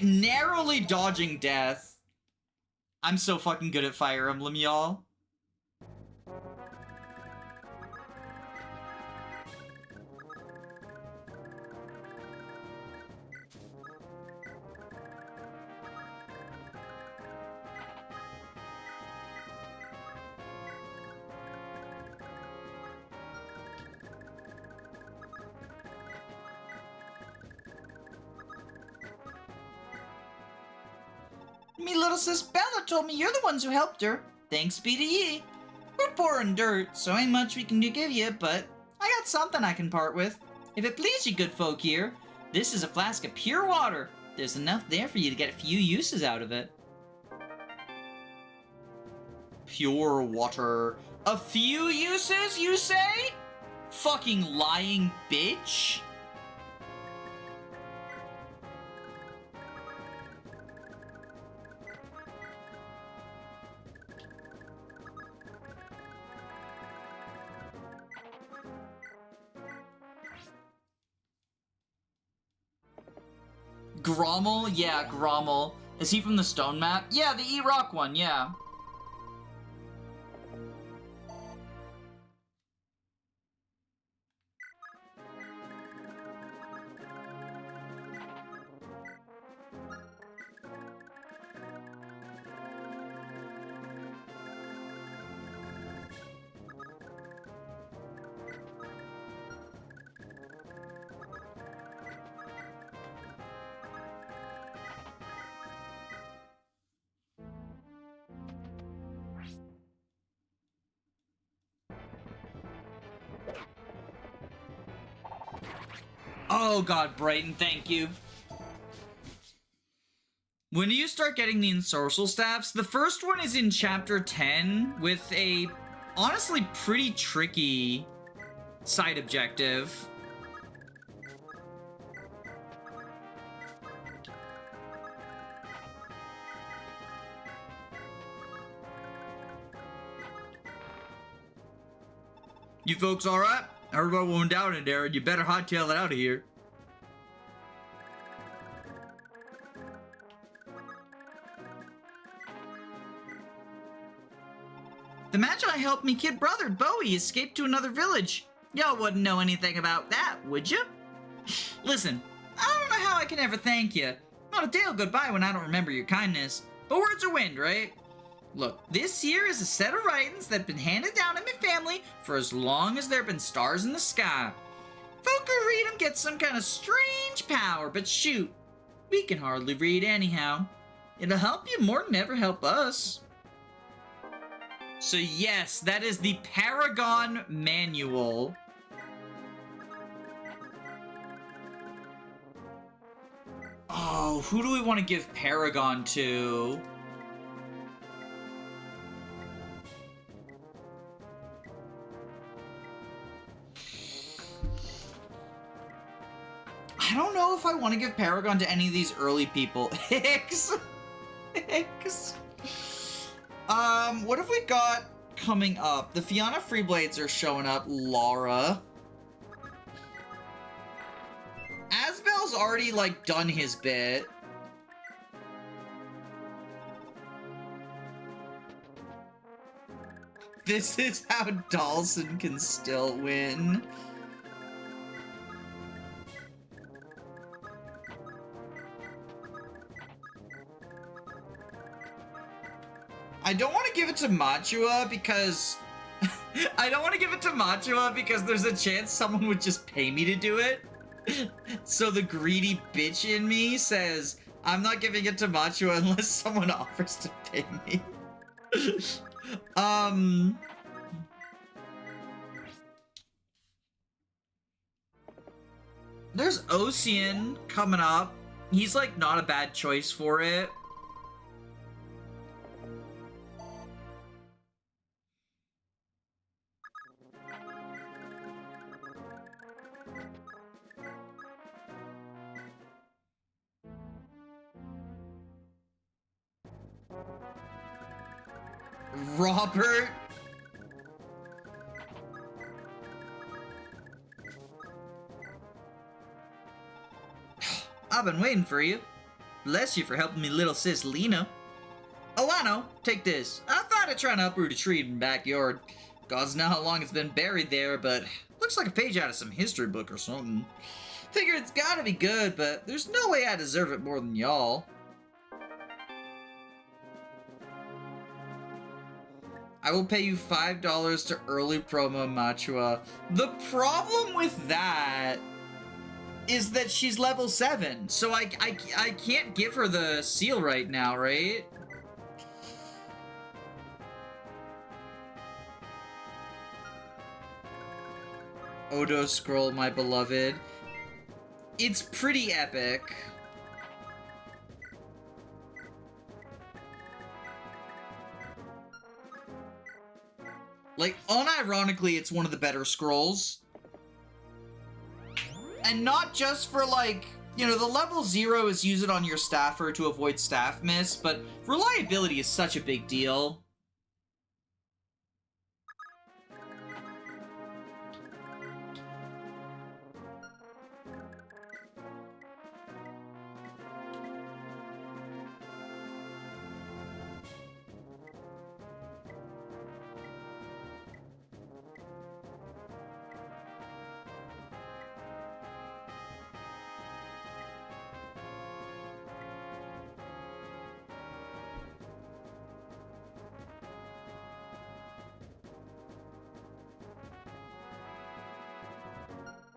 Narrowly dodging death. I'm so fucking good at Fire Emblem, y'all. Me little sis Bella told me you're the ones who helped her. Thanks be to ye. We're poor in dirt, so ain't much we can give you, but I got something I can part with. If it please you good folk here, this is a flask of pure water. There's enough there for you to get a few uses out of it. Pure water. A few uses, you say? Fucking lying bitch. Grommel? Yeah, Grommel. Is he from the stone map? Yeah, the E-Rock one, yeah. Oh god, Brighton, thank you. When do you start getting the ensorcel staffs? The first one is in chapter 10 with a honestly pretty tricky side objective. You folks alright? I heard about one down in there, and you better hightail it out of here. The Magi helped me kid brother, Bowie, escape to another village. Y'all wouldn't know anything about that, would you? Listen, I don't know how I can ever thank you. Not a day will go by when I don't remember your kindness. But words are wind, right? Look, this here is a set of writings that have been handed down in my family for as long as there have been stars in the sky. Folk who read them get some kind of strange power, but shoot, we can hardly read anyhow. It'll help you more than ever help us. So yes, that is the Paragon Manual. Oh, who do we want to give Paragon to? I don't know if I want to give Paragon to any of these early people. Hicks! Hicks! What have we got coming up? The Fianna Freeblades are showing up. Lara. Asbel's already, like, done his bit. This is how Dalsin can still win. I don't want to give it to Machua because... I don't want to give it to Machua because there's a chance someone would just pay me to do it. So the greedy bitch in me says, I'm not giving it to Machua unless someone offers to pay me. There's Ocean coming up. He's like not a bad choice for it. Robert. I've been waiting for you. Bless you for helping me little sis Lena. Oh, I know. Take this. I thought of trying to uproot a tree in the backyard. Gods know how long it's been buried there, but looks like a page out of some history book or something. Figure it's gotta be good, but there's no way I deserve it more than y'all. I will pay you $5 to early promo Machua. The problem with that is that she's level 7, so I can't give her the seal right now, right? Odo Scroll, my beloved. It's pretty epic. Like, unironically, it's one of the better scrolls. And not just for, like, you know, the level 0 is use it on your staffer to avoid staff miss, but reliability is such a big deal.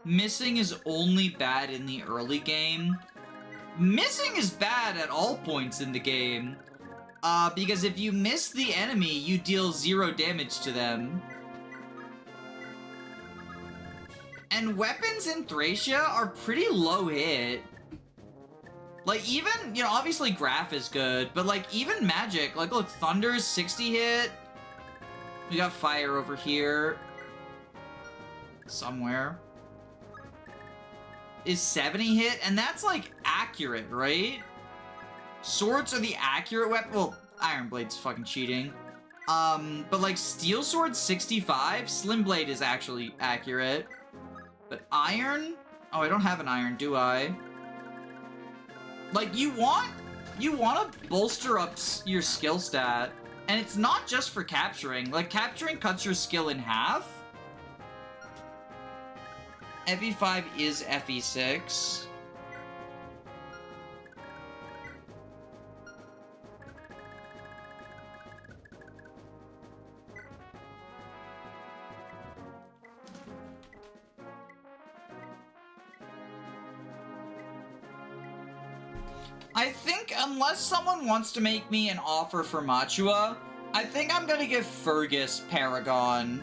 Missing is only bad in the early game. Missing is bad at all points in the game. Because if you miss the enemy, you deal 0 damage to them. And weapons in Thracia are pretty low hit. Like, even, you know, obviously Graph is good, but, like, even magic. Like, look, Thunder is 60 hit. We got Fire over here. Somewhere. Is 70 hit, and that's, like, accurate, right? Swords are the accurate weapon. Well, Iron Blade's fucking cheating. But, like, Steel Sword 65? Slim Blade is actually accurate. But Iron? Oh, I don't have an Iron, do I? Like, you want to bolster up your skill stat, and it's not just for capturing. Like, capturing cuts your skill in half. FE5 is FE6. I think unless someone wants to make me an offer for Machua, I think I'm gonna give Fergus Paragon.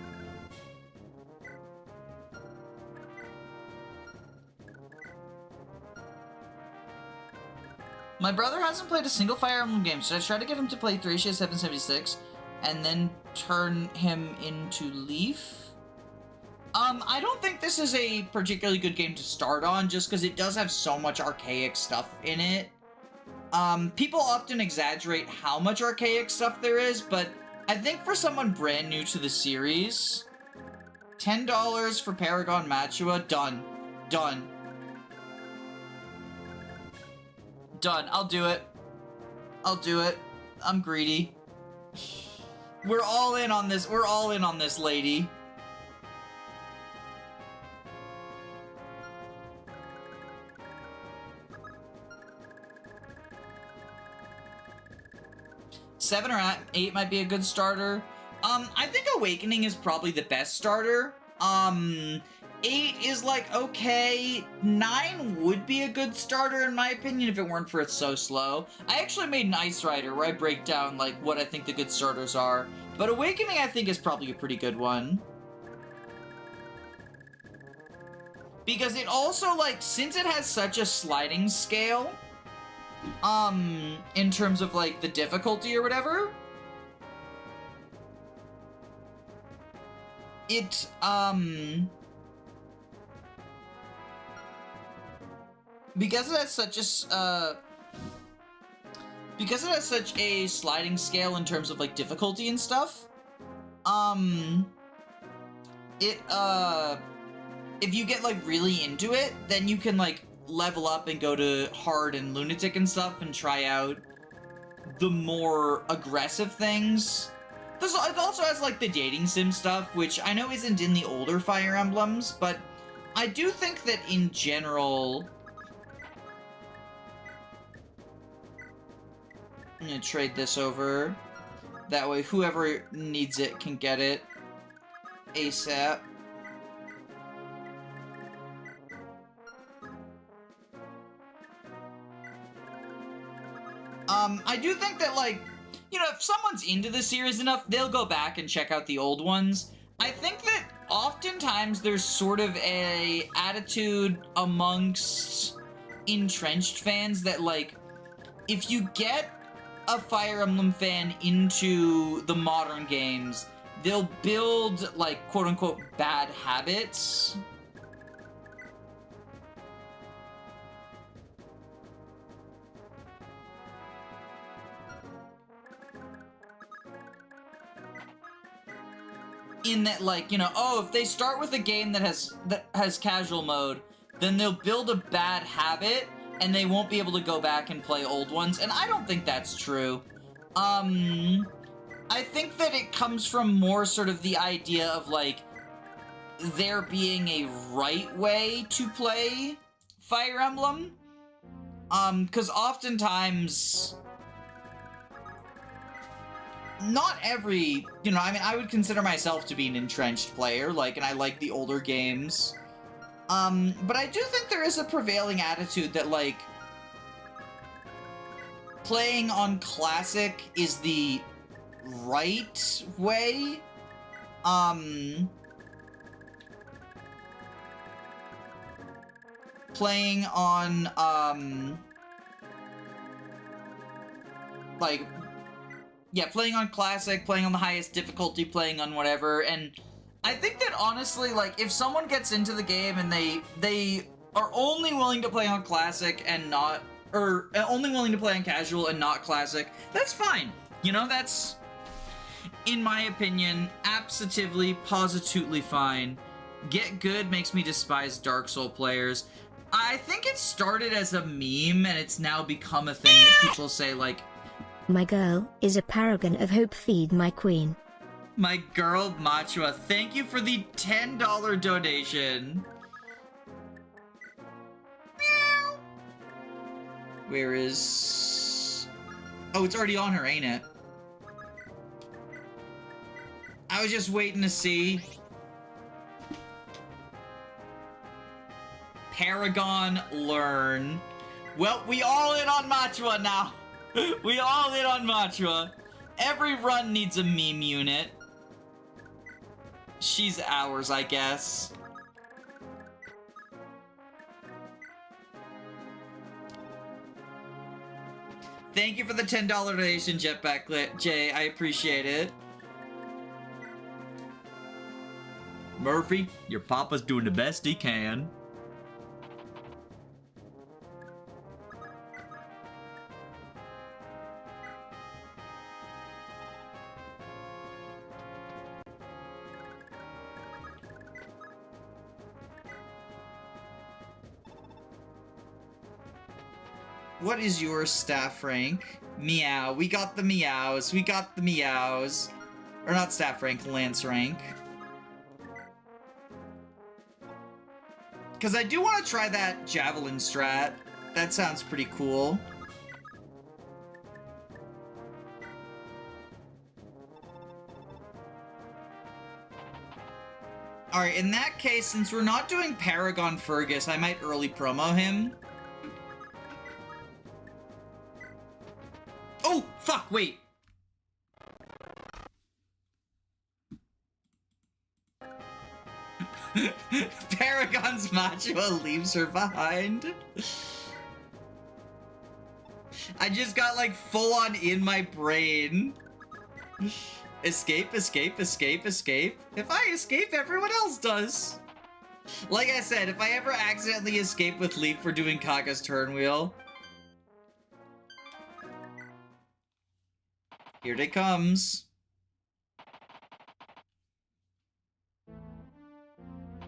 My brother hasn't played a single Fire Emblem game. Should I try to get him to play Thracia 776 and then turn him into Leaf? I don't think this is a particularly good game to start on just because it does have so much archaic stuff in it. People often exaggerate how much archaic stuff there is, but I think for someone brand new to the series, $10 for Paragon Machua, done. Done. Done. I'll do it. I'll do it. I'm greedy. We're all in on this. We're all in on this, lady. 7 or 8 might be a good starter. I think Awakening is probably the best starter. 8 is like, okay. 9 would be a good starter in my opinion if it weren't for it's so slow. I actually made an Ice Rider where I break down like what I think the good starters are. But Awakening I think is probably a pretty good one. Because it also, like, since it has such a sliding scale, in terms of, like, the difficulty or whatever, it, because it has such a, because it has such a sliding scale in terms of, like, difficulty and stuff, if you get, like, really into it, then you can, like, level up and go to hard and lunatic and stuff and try out the more aggressive things. It also has, like, the dating sim stuff, which I know isn't in the older Fire Emblems, but I do think that in general... I'm gonna trade this over. That way whoever needs it can get it ASAP. I do think that, like, you know, if someone's into the series enough, they'll go back and check out the old ones. I think that oftentimes there's sort of a attitude amongst entrenched fans that, like, if you get a Fire Emblem fan into the modern games, they'll build, like, quote-unquote bad habits. In that, like, you know, oh, if they start with a game that has casual mode, then they'll build a bad habit, and they won't be able to go back and play old ones, and I don't think that's true. I think that it comes from more sort of the idea of, like, there being a right way to play Fire Emblem. Because oftentimes... not every, you know, I mean, I would consider myself to be an entrenched player, like, and I like the older games. But I do think there is a prevailing attitude that, like, playing on Classic is the right way. Playing on, like... yeah, playing on Classic, playing on the highest difficulty, playing on whatever, and I think that honestly, like, if someone gets into the game and they are only willing to play on Classic and not, or only willing to play on Casual and not Classic, that's fine. You know, that's, in my opinion, positively fine. Get good makes me despise Dark Soul players. I think it started as a meme and it's now become a thing that people say, like, my girl is a paragon of hope, feed my queen. My girl, Machua, thank you for the $10 donation. Meow. Where is... oh, it's already on her, ain't it? I was just waiting to see. Paragon, learn. Well, we all in on Machua now. We all in on Machua. Every run needs a meme unit. She's ours, I guess. Thank you for the $10 donation, Jetpack Jay. I appreciate it. Murphy, your papa's doing the best he can. What is your staff rank? Meow. We got the meows. We got the meows. Or not staff rank, lance rank. Because I do want to try that javelin strat. That sounds pretty cool. Alright, in that case, since we're not doing Paragon Fergus, I might early promo him. Oh, fuck, wait. Paragon's Machua leaves her behind. I just got like full on in my brain. Escape, escape, escape, escape. If I escape, everyone else does. Like I said, if I ever accidentally escape with Leap for doing Kaga's turn wheel. Here they comes.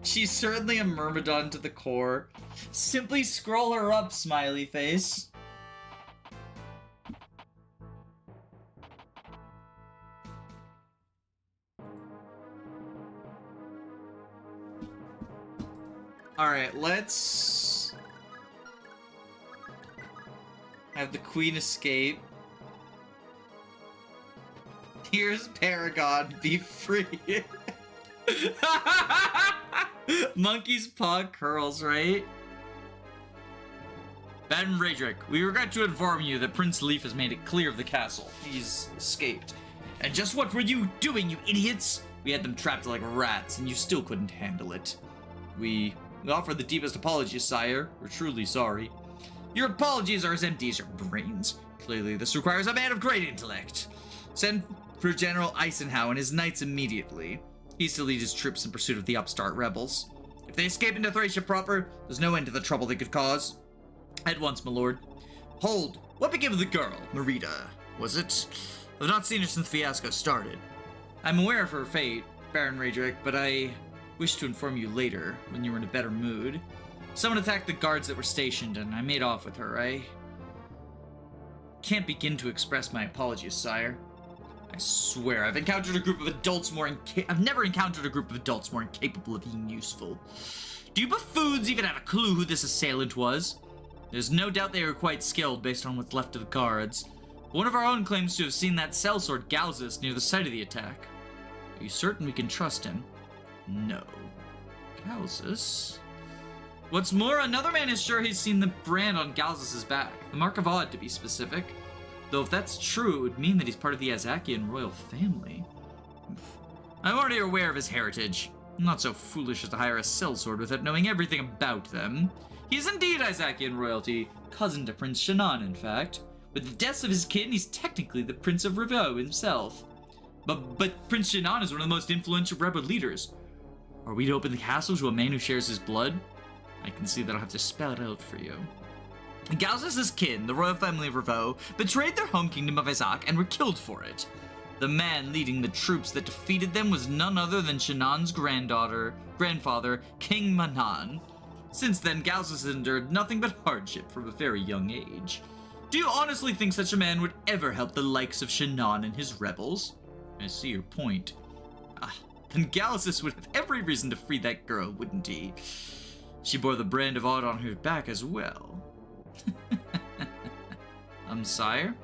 She's certainly a Myrmidon to the core. Simply scroll her up, smiley face. Alright, let's have the queen escape. Here's Paragon, be free. Monkey's paw curls, right? Baron Raedric, we regret to inform you that Prince Sleuf has made it clear of the castle. He's escaped. And just what were you doing, you idiots? We had them trapped like rats, and you still couldn't handle it. We offer the deepest apologies, sire. We're truly sorry. Your apologies are as empty as your brains. Clearly, this requires a man of great intellect. Send for General Eisenhower and his knights immediately. He's to lead his troops in pursuit of the upstart rebels. If they escape into Thracia proper, there's no end to the trouble they could cause. At once, my lord. Hold. What became of the girl, Merida? Was it? I've not seen her since the fiasco started. I'm aware of her fate, Baron Raedric, but I wish to inform you later, when you were in a better mood. Someone attacked the guards that were stationed, and I made off with her. I can't begin to express my apologies, sire. I swear, I've never encountered a group of adults more incapable of being useful. Do you buffoons even have a clue who this assailant was? There's no doubt they were quite skilled based on what's left of the guards. One of our own claims to have seen that sellsword Galzus near the site of the attack. Are you certain we can trust him? No. Galzus? What's more, another man is sure he's seen the brand on Galzus's back. The Mark of Odd, to be specific. Though if that's true, it would mean that he's part of the Azakian royal family. I'm already aware of his heritage. I'm not so foolish as to hire a sellsword without knowing everything about them. He is indeed Azakian royalty, cousin to Prince Shannan, in fact. With the deaths of his kin, he's technically the Prince of Rivaux himself. But Prince Shannan is one of the most influential rebel leaders. Are we to open the castle to a man who shares his blood? I can see that I'll have to spell it out for you. Galzus' kin, the royal family of Rivaux, betrayed their home kingdom of Azak and were killed for it. The man leading the troops that defeated them was none other than Shannan's grandfather, King Manan. Since then, Galzus has endured nothing but hardship from a very young age. Do you honestly think such a man would ever help the likes of Shannan and his rebels? I see your point. Then Galzus would have every reason to free that girl, wouldn't he? She bore the brand of Odd on her back as well. Sire?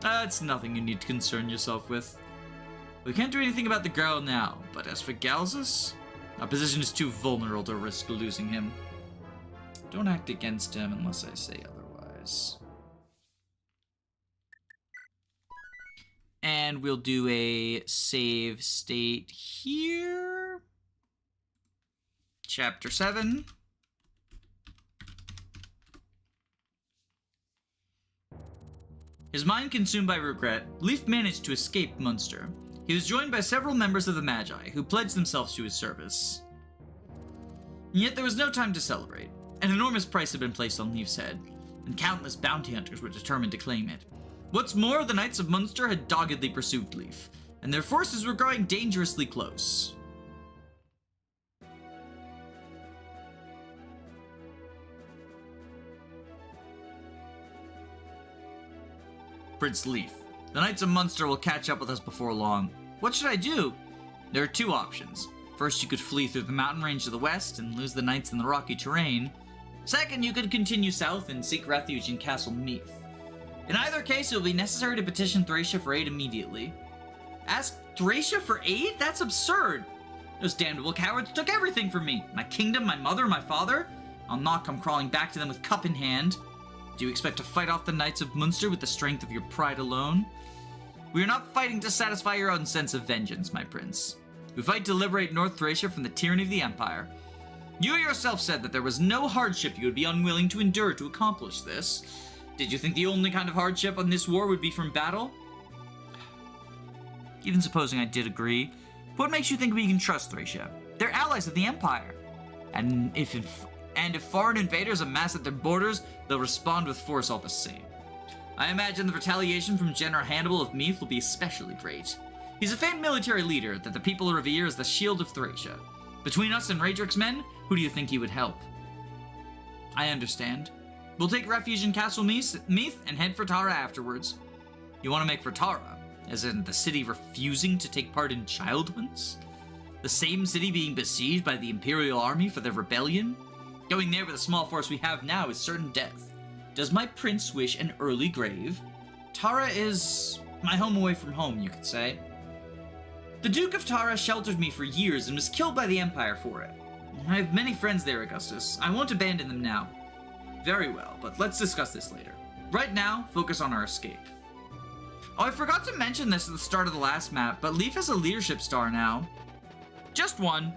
It's nothing you need to concern yourself with. We can't do anything about the girl now, but as for Galzus, our position is too vulnerable to risk losing him. Don't act against him unless I say otherwise. And we'll do a save state here. Chapter 7. His mind consumed by regret, Leif managed to escape Munster. He was joined by several members of the Magi, who pledged themselves to his service. Yet there was no time to celebrate. An enormous price had been placed on Leif's head, and countless bounty hunters were determined to claim it. What's more, the Knights of Munster had doggedly pursued Leif, and their forces were growing dangerously close. Prince Sleuf, the Knights of Munster will catch up with us before long. What should I do? There are two options. First, you could flee through the mountain range to the west and lose the knights in the rocky terrain. Second, you could continue south and seek refuge in Castle Meath. In either case, it will be necessary to petition Thracia for aid immediately. Ask Thracia for aid? That's absurd. Those damnable cowards took everything from me. My kingdom, my mother, my father. I'll not come crawling back to them with cup in hand. Do you expect to fight off the Knights of Munster with the strength of your pride alone? We are not fighting to satisfy your own sense of vengeance, my prince. We fight to liberate North Thracia from the tyranny of the Empire. You yourself said that there was no hardship you would be unwilling to endure to accomplish this. Did you think the only kind of hardship on this war would be from battle? Even supposing I did agree, what makes you think we can trust Thracia? They're allies of the Empire. And if foreign invaders amass at their borders, they'll respond with force all the same. I imagine the retaliation from General Hannibal of Meath will be especially great. He's a famed military leader that the people revere as the shield of Thracia. Between us and Raedric's men, who do you think he would help? I understand. We'll take refuge in Castle Meath and head for Tara afterwards. You want to make for Tara, as in the city refusing to take part in child hunts? The same city being besieged by the Imperial Army for their rebellion? Going there with the small force we have now is certain death. Does my prince wish an early grave? Tara is my home away from home, you could say. The Duke of Tara sheltered me for years and was killed by the Empire for it. I have many friends there, Augustus. I won't abandon them now. Very well, but let's discuss this later. Right now, focus on our escape. Oh, I forgot to mention this at the start of the last map, but Leif has a leadership star now. Just one.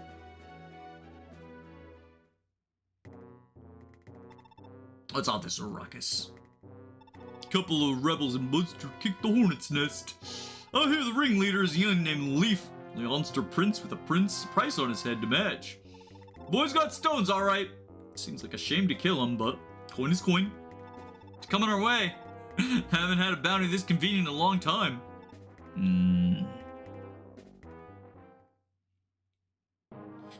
What's all this ruckus? Couple of rebels in Munster kicked the hornet's nest. I hear the ringleader is a young named Leif, the Munster prince with a price on his head to match. Boy's got stones, all right. Seems like a shame to kill him, but coin is coin. It's coming our way. Haven't had a bounty this convenient in a long time.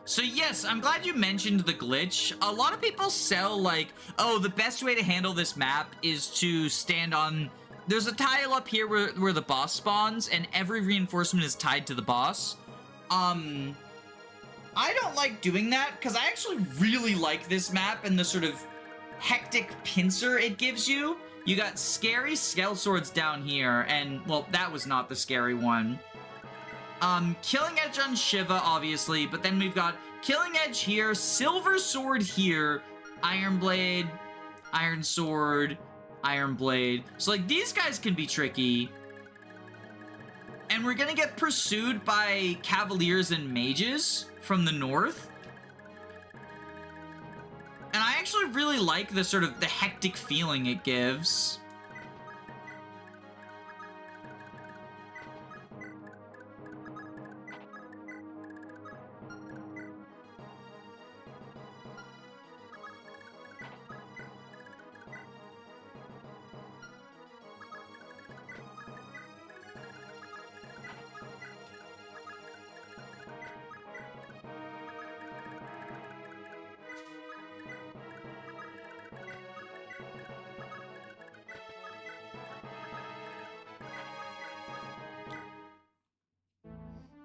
So yes, I'm glad you mentioned the glitch. A lot of people sell like, oh, the best way to handle this map is to stand on... There's a tile up here where the boss spawns, and every reinforcement is tied to the boss. I don't like doing that, because I actually really like this map and the sort of hectic pincer it gives you. You got scary scale swords down here, and, well, that was not the scary one. Killing Edge on Shiva, obviously, but then we've got Killing Edge here, Silver Sword here, Iron Blade, Iron Sword, Iron Blade. So, like, these guys can be tricky. And we're gonna get pursued by Cavaliers and Mages from the north. And I actually really like the sort of the hectic feeling it gives.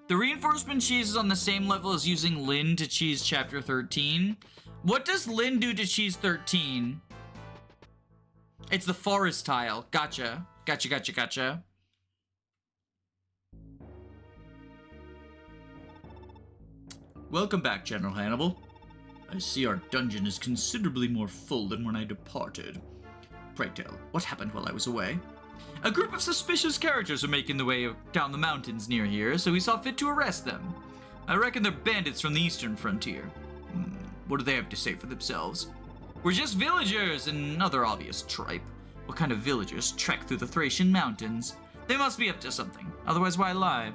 The reinforcement cheese is on the same level as using Lyn to cheese chapter 13. What does Lyn do to cheese 13? It's the forest tile. Gotcha. Gotcha. Welcome back, General Hannibal. I see our dungeon is considerably more full than when I departed. Pray tell, what happened while I was away? A group of suspicious characters are making their way down the mountains near here, so we saw fit to arrest them. I reckon they're bandits from the eastern frontier. What do they have to say for themselves? We're just villagers and other obvious tripe. What kind of villagers trek through the Thracian mountains? They must be up to something, otherwise why lie?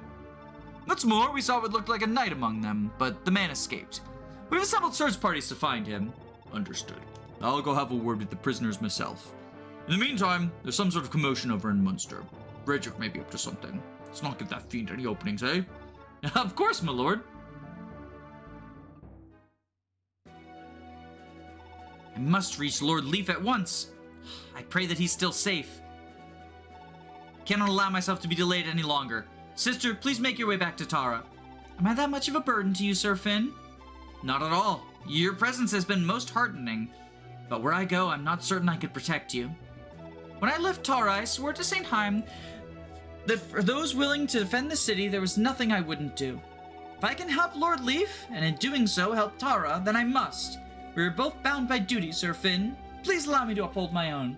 What's more, we saw what looked like a knight among them, but the man escaped. We've assembled search parties to find him. Understood. I'll go have a word with the prisoners myself. In the meantime, there's some sort of commotion over in Munster. Raedric may be up to something. Let's not give that fiend any openings, eh? Of course, my lord. I must reach Lord Leif at once. I pray that he's still safe. Cannot allow myself to be delayed any longer. Sister, please make your way back to Tara. Am I that much of a burden to you, Sir Finn? Not at all. Your presence has been most heartening. But where I go, I'm not certain I could protect you. When I left Tara, I swore to St. Heim that for those willing to defend the city, there was nothing I wouldn't do. If I can help Lord Leaf, and in doing so help Tara, then I must. We are both bound by duty, Sir Finn. Please allow me to uphold my own.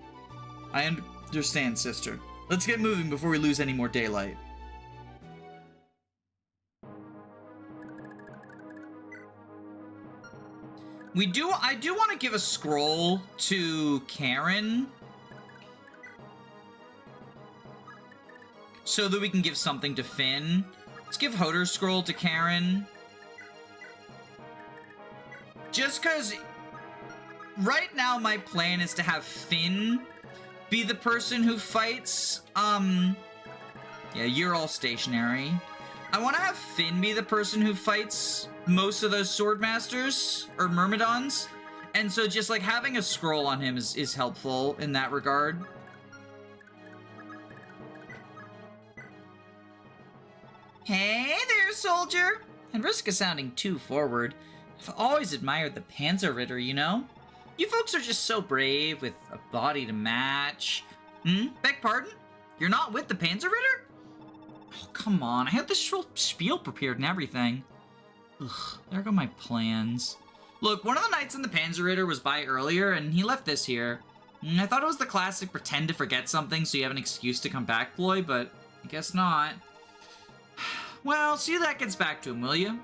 I understand, sister. Let's get moving before we lose any more daylight. I do want to give a scroll to Karin, so that we can give something to Finn. Let's give Hoder's scroll to Karin. Just because right now my plan is to have Finn be the person who fights. Yeah, you're all stationary. I want to have Finn be the person who fights most of those Swordmasters or Myrmidons. And so just like having a scroll on him is helpful in that regard. Hey there, soldier! At risk of sounding too forward, I've always admired the Panzer Ritter, you know? You folks are just so brave with a body to match. Beg pardon? You're not with the Panzer Ritter? Oh, come on. I had this whole spiel prepared and everything. Ugh, there go my plans. Look, one of the knights in the Panzer Ritter was by earlier, and he left this here. I thought it was the classic pretend to forget something so you have an excuse to come back ploy, but I guess not. Well, see that gets back to him, will you?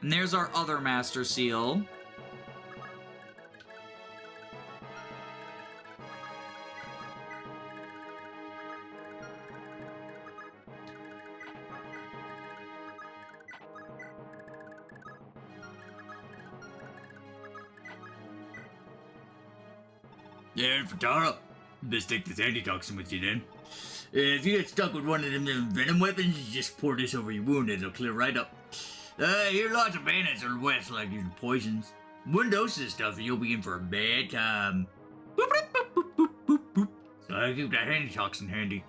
And there's our other Master Seal. Yeah, and for Tara, best take this antitoxin with you then. If you get stuck with one of them venom weapons, you just pour this over your wound and it'll clear right up. Here lots of bandits are west like using poisons. One dose of this stuff and you'll be in for a bad time. Boop, boop, boop, boop, boop, boop, boop. So I keep that antitoxin handy.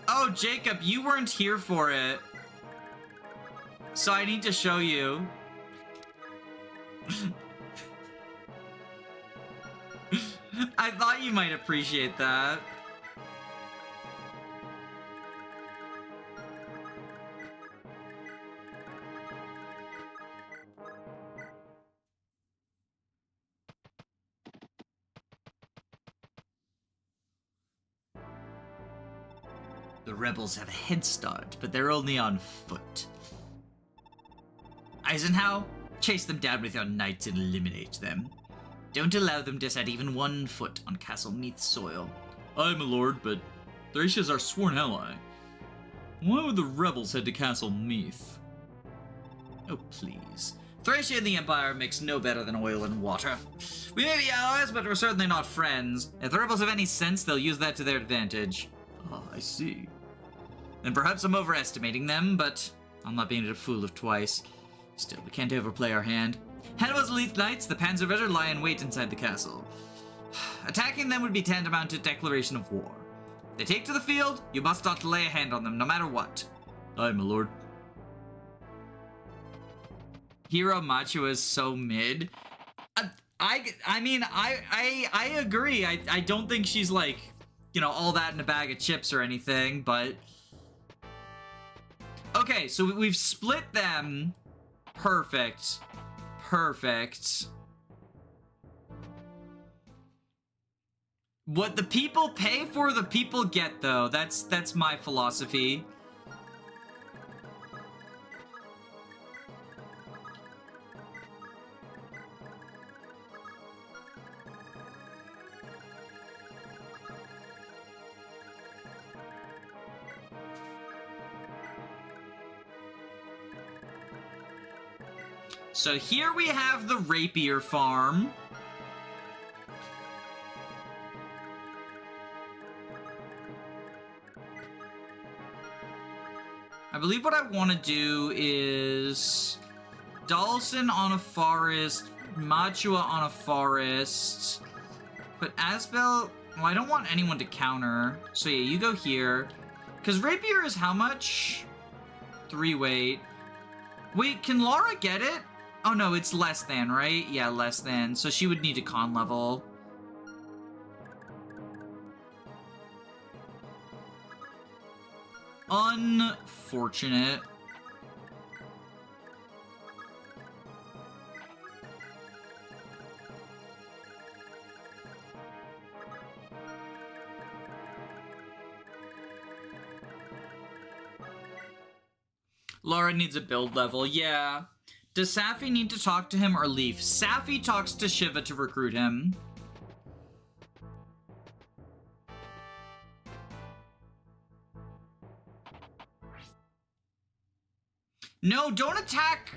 Oh, Jacob, you weren't here for it. So I need to show you. I thought you might appreciate that. The rebels have a head start, but they're only on foot. Eisenhower, chase them down with your knights and eliminate them. Don't allow them to set even 1 foot on Castle Meath's soil. Aye, my lord, but Thracia's our sworn ally. Why would the rebels head to Castle Meath? Oh, please. Thracia and the Empire mix no better than oil and water. We may be allies, but we're certainly not friends. If the rebels have any sense, they'll use that to their advantage. Ah, I see. And perhaps I'm overestimating them, but I'm not being a fool of twice. Still, we can't overplay our hand. Hannibal's elite knights, the Panzer Ritter, lie in wait inside the castle. Attacking them would be tantamount to declaration of war. If they take to the field, you must not lay a hand on them, no matter what. Aye, my lord. Hero Machua is so mid. I mean, I agree. I don't think she's like, you know, all that in a bag of chips or anything, but... Okay, so we've split them. Perfect. Perfect. What the people pay for, the people get, though. That's my philosophy. So here we have the rapier farm. I believe what I want to do is Dalsin on a forest, Machua on a forest, but Asbel, well, I don't want anyone to counter. So yeah, you go here. Because rapier is how much? 3 weight. Wait, can Lara get it? Oh no, it's less than, right? Yeah, less than. So she would need a con level. Unfortunate. Lara needs a build level, yeah. Does Safi need to talk to him or Leaf? Safi talks to Shiva to recruit him. No, don't attack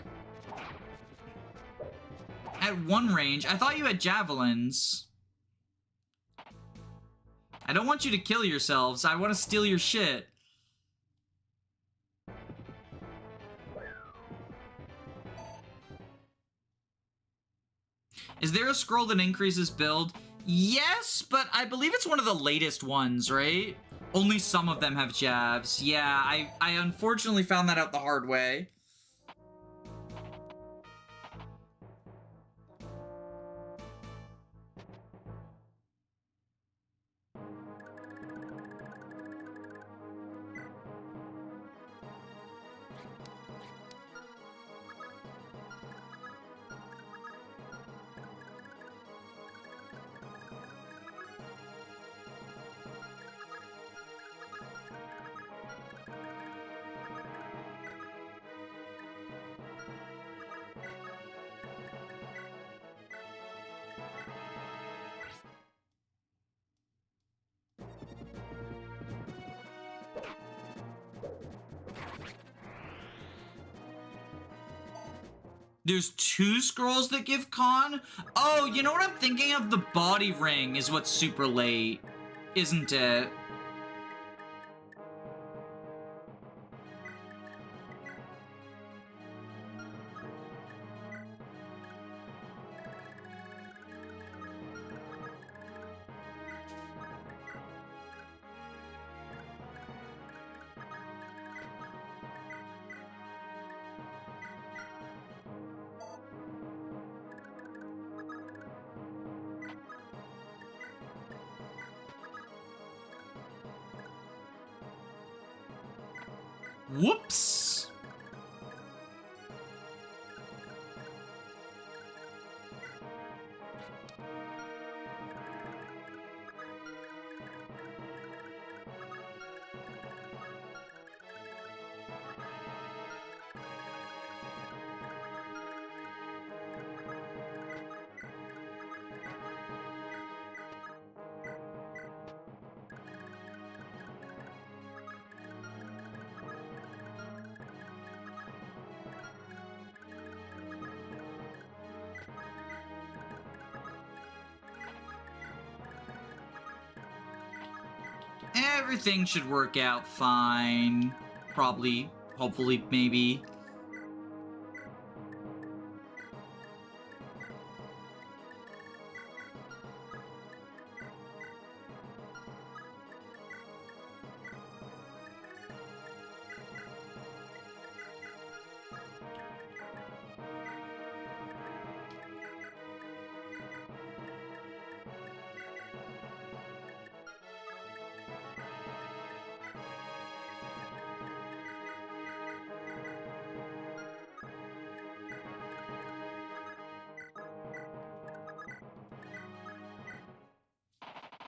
at one range. I thought you had javelins. I don't want you to kill yourselves. I want to steal your shit. Is there a scroll that increases build? Yes, but I believe it's one of the latest ones, right? Only some of them have jabs. Yeah, I unfortunately found that out the hard way. There's 2 scrolls that give con? Oh, you know what I'm thinking of? The body ring is what's super late, isn't it? Whoops! Everything should work out fine. Probably, hopefully, maybe.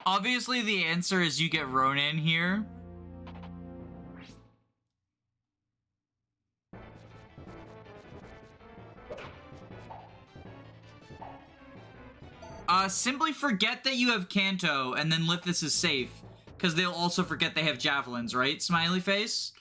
Obviously, the answer is you get Ronin here. Simply forget that you have Kanto, and then Lithis is safe. Because they'll also forget they have javelins, right? Smiley face?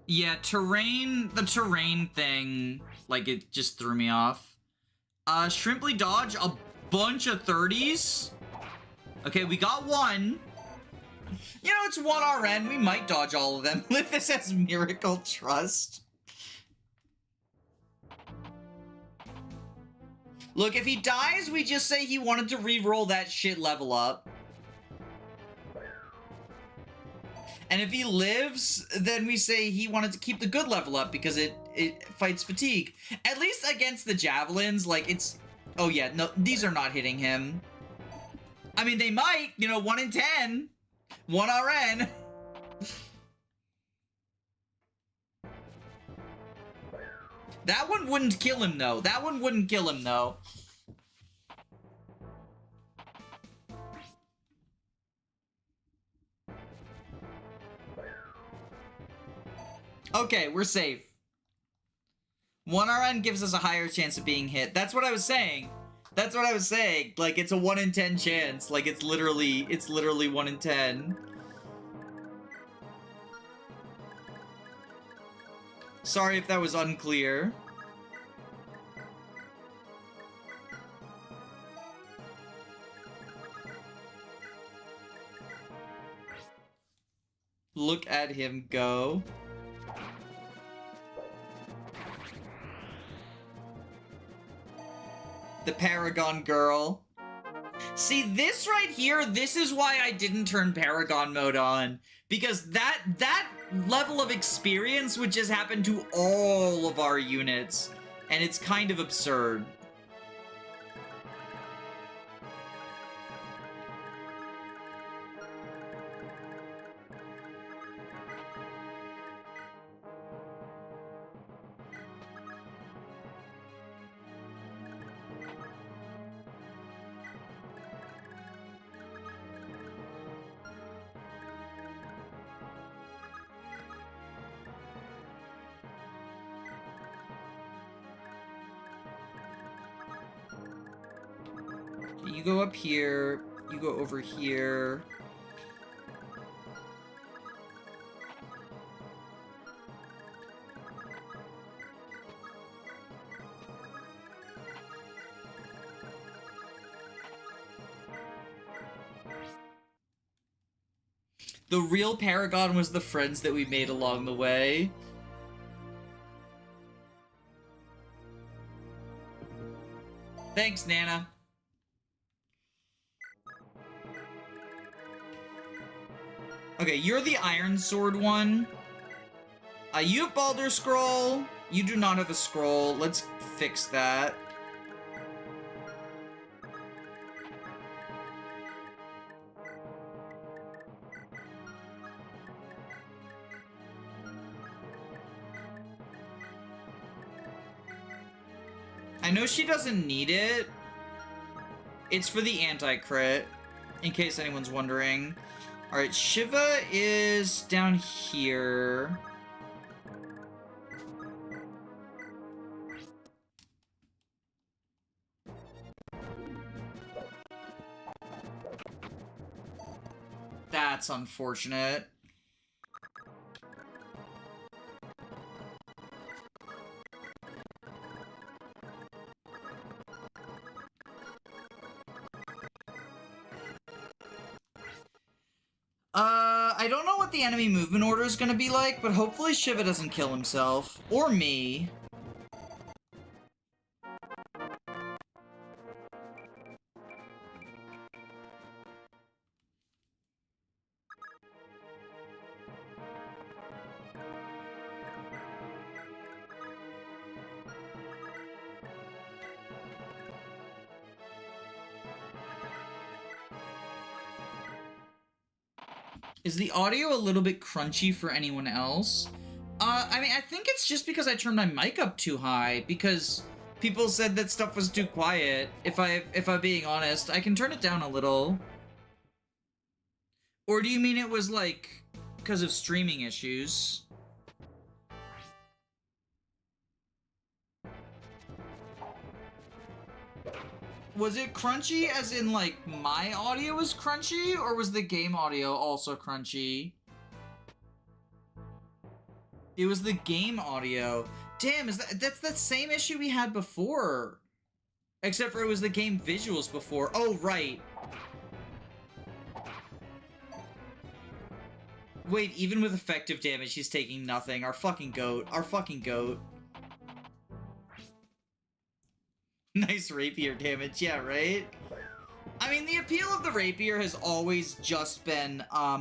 Yeah, the terrain thing, like, it just threw me off. Shrimply dodge a bunch of 30s. Okay, we got one. You know, it's 1 RN. We might dodge all of them. Lithis has Miracle Trust. Look, if he dies, we just say he wanted to re-roll that shit level up. And if he lives, then we say he wanted to keep the good level up because it fights fatigue. At least against the javelins, like, it's... Oh, yeah, no, these are not hitting him. I mean, they might, you know, 1 in 10. 1 RN. That one wouldn't kill him, though. That one wouldn't kill him, though. Okay, we're safe. 1 RN gives us a higher chance of being hit. That's what I was saying. That's what I was saying. Like, it's a 1 in 10 chance. Like, it's literally 1 in 10. Sorry if that was unclear. Look at him go. The Paragon girl. See, this right here, this is why I didn't turn Paragon mode on. Because that level of experience would just happen to all of our units. And it's kind of absurd. You go up here, you go over here. The real Paragon was the friends that we made along the way. Thanks, Nana. Okay, you're the Iron Sword one. You have Baldur's Scroll. You do not have a scroll. Let's fix that. I know she doesn't need it. It's for the anti-crit, in case anyone's wondering. Alright, Shiva is down here. That's unfortunate. I don't know what the enemy movement order is gonna be like, but hopefully Shiva doesn't kill himself. Or me. Is the audio a little bit crunchy for anyone else? I mean, I think it's just because I turned my mic up too high, because people said that stuff was too quiet. If I'm being honest, I can turn it down a little. Or do you mean it was, like, because of streaming issues? Was it crunchy as in, like, my audio was crunchy, or was the game audio also crunchy? It was the game audio. Damn, that's that same issue we had before. Except for it was the game visuals before. Oh, right. Wait, even with effective damage, he's taking nothing. Our fucking goat. Our fucking goat. Nice rapier damage, yeah, right? I mean, the appeal of the rapier has always just been, at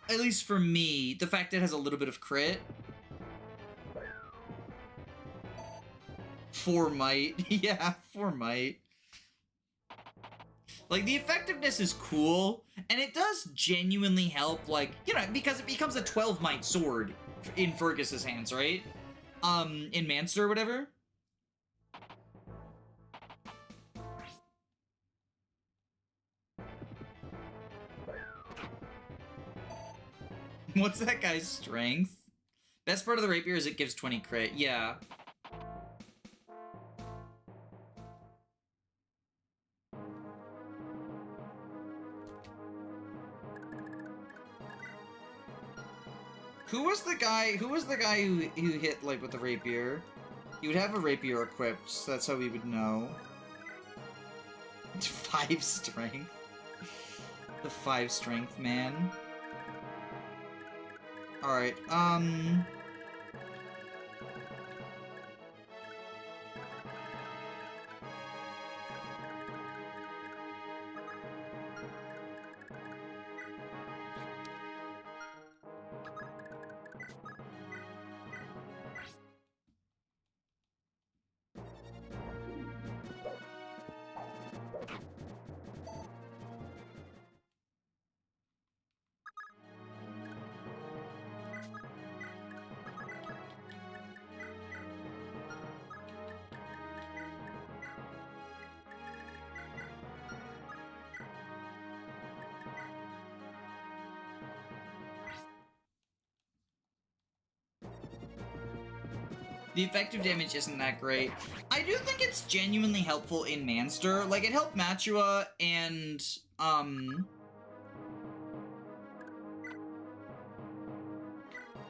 least for me, the fact that it has a little bit of crit. 4 might. Yeah, 4 might. Like, the effectiveness is cool, and it does genuinely help, like, you know, because it becomes a 12 might sword in Fergus's hands, right? In Munster or whatever. What's that guy's strength? Best part of the rapier is it gives 20 crit, yeah. Who was the guy who hit, like, with the rapier? He would have a rapier equipped, so that's how we would know. 5 strength. The 5 strength man. Alright, the effective damage isn't that great. I do think it's genuinely helpful in Munster. Like, it helped Machua and,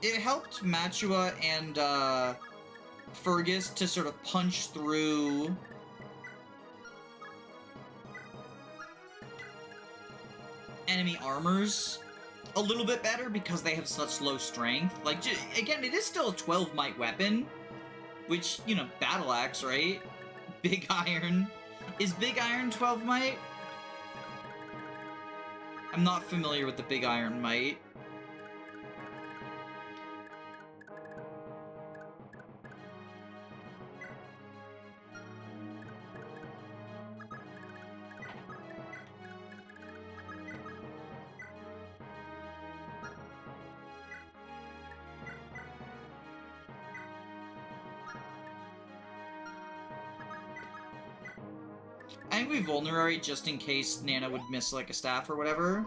it helped Machua and, Fergus to sort of punch through enemy armors a little bit better because they have such low strength. Like, again, it is still a 12 might weapon, which, you know, battle axe, right? Big iron. Is big iron 12 might? I'm not familiar with the big iron might. I think we vulnerary just in case Nana would miss, like, a staff or whatever.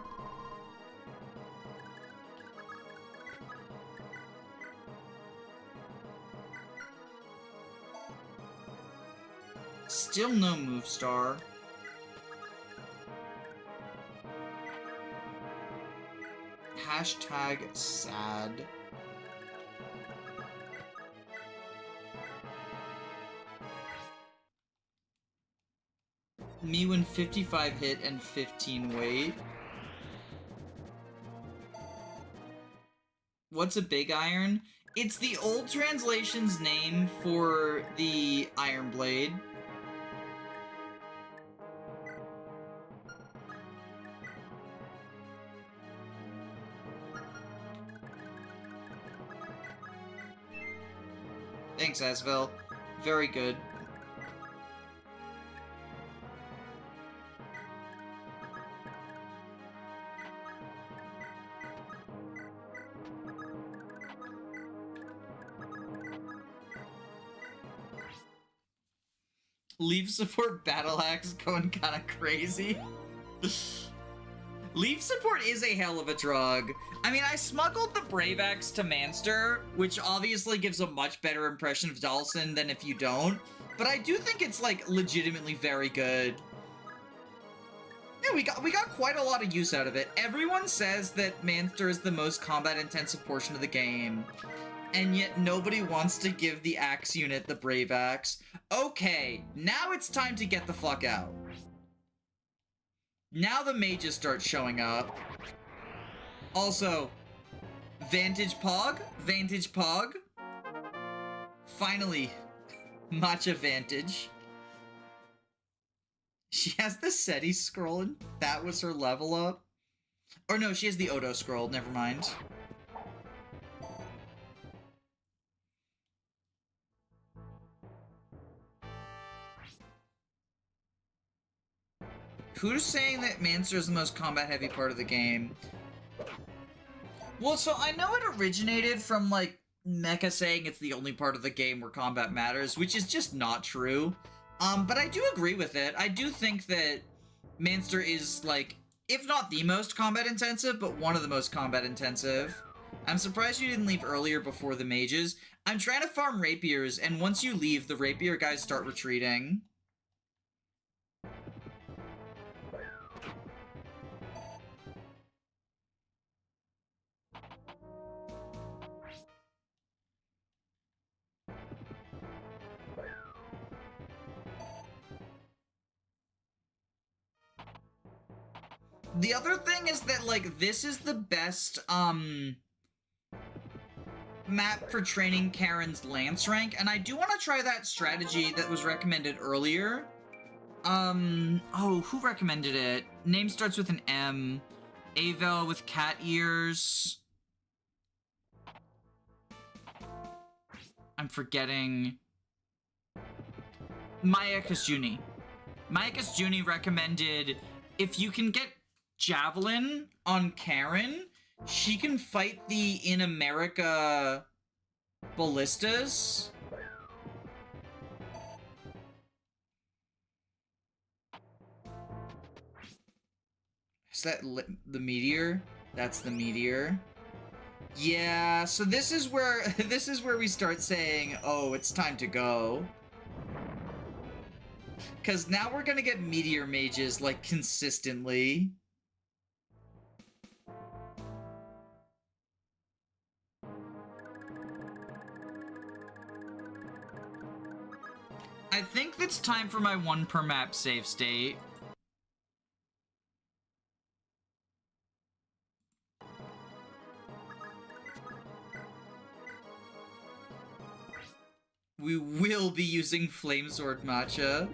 Still no move star. Hashtag sad. Me when 55 hit and 15 weight. What's a big iron? It's the old translation's name for the iron blade. Thanks, Asvel. Very good. Leaf support battle axe going kinda crazy. Leaf support is a hell of a drug. I mean, I smuggled the Brave Axe to Munster, which obviously gives a much better impression of Dalsin than if you don't, but I do think it's, like, legitimately very good. Yeah, we got quite a lot of use out of it. Everyone says that Munster is the most combat-intensive portion of the game, and yet nobody wants to give the axe unit the Brave Axe. Okay, now it's time to get the fuck out. Now the mages start showing up. Also, Vantage Pog? Vantage Pog? Finally, Matcha Vantage. She has the SETI scroll, and that was her level up. Or no, she has the Odo scroll, never mind. Who's saying that Munster is the most combat-heavy part of the game? Well, so I know it originated from, like, Mecha saying it's the only part of the game where combat matters, which is just not true. But I do agree with it. I do think that Munster is, like, if not the most combat-intensive, but one of the most combat-intensive. I'm surprised you didn't leave earlier before the mages. I'm trying to farm rapiers, and once you leave, the rapier guys start retreating. The other thing is that, like, this is the best, map for training Karin's Lance rank, and I do want to try that strategy that was recommended earlier. Oh, who recommended it? Name starts with an M. Avel with cat ears. I'm forgetting. Maya Kasjuni. Maya Kasjuni recommended if you can get Javelin on Karin, she can fight the In America ballistas. Is that the meteor? That's the meteor. Yeah, so this is where we start saying, oh, it's time to go. Cause now we're gonna get meteor mages, like, consistently. I think it's time for my 1 per map save state. We will be using Flamesword Matcha.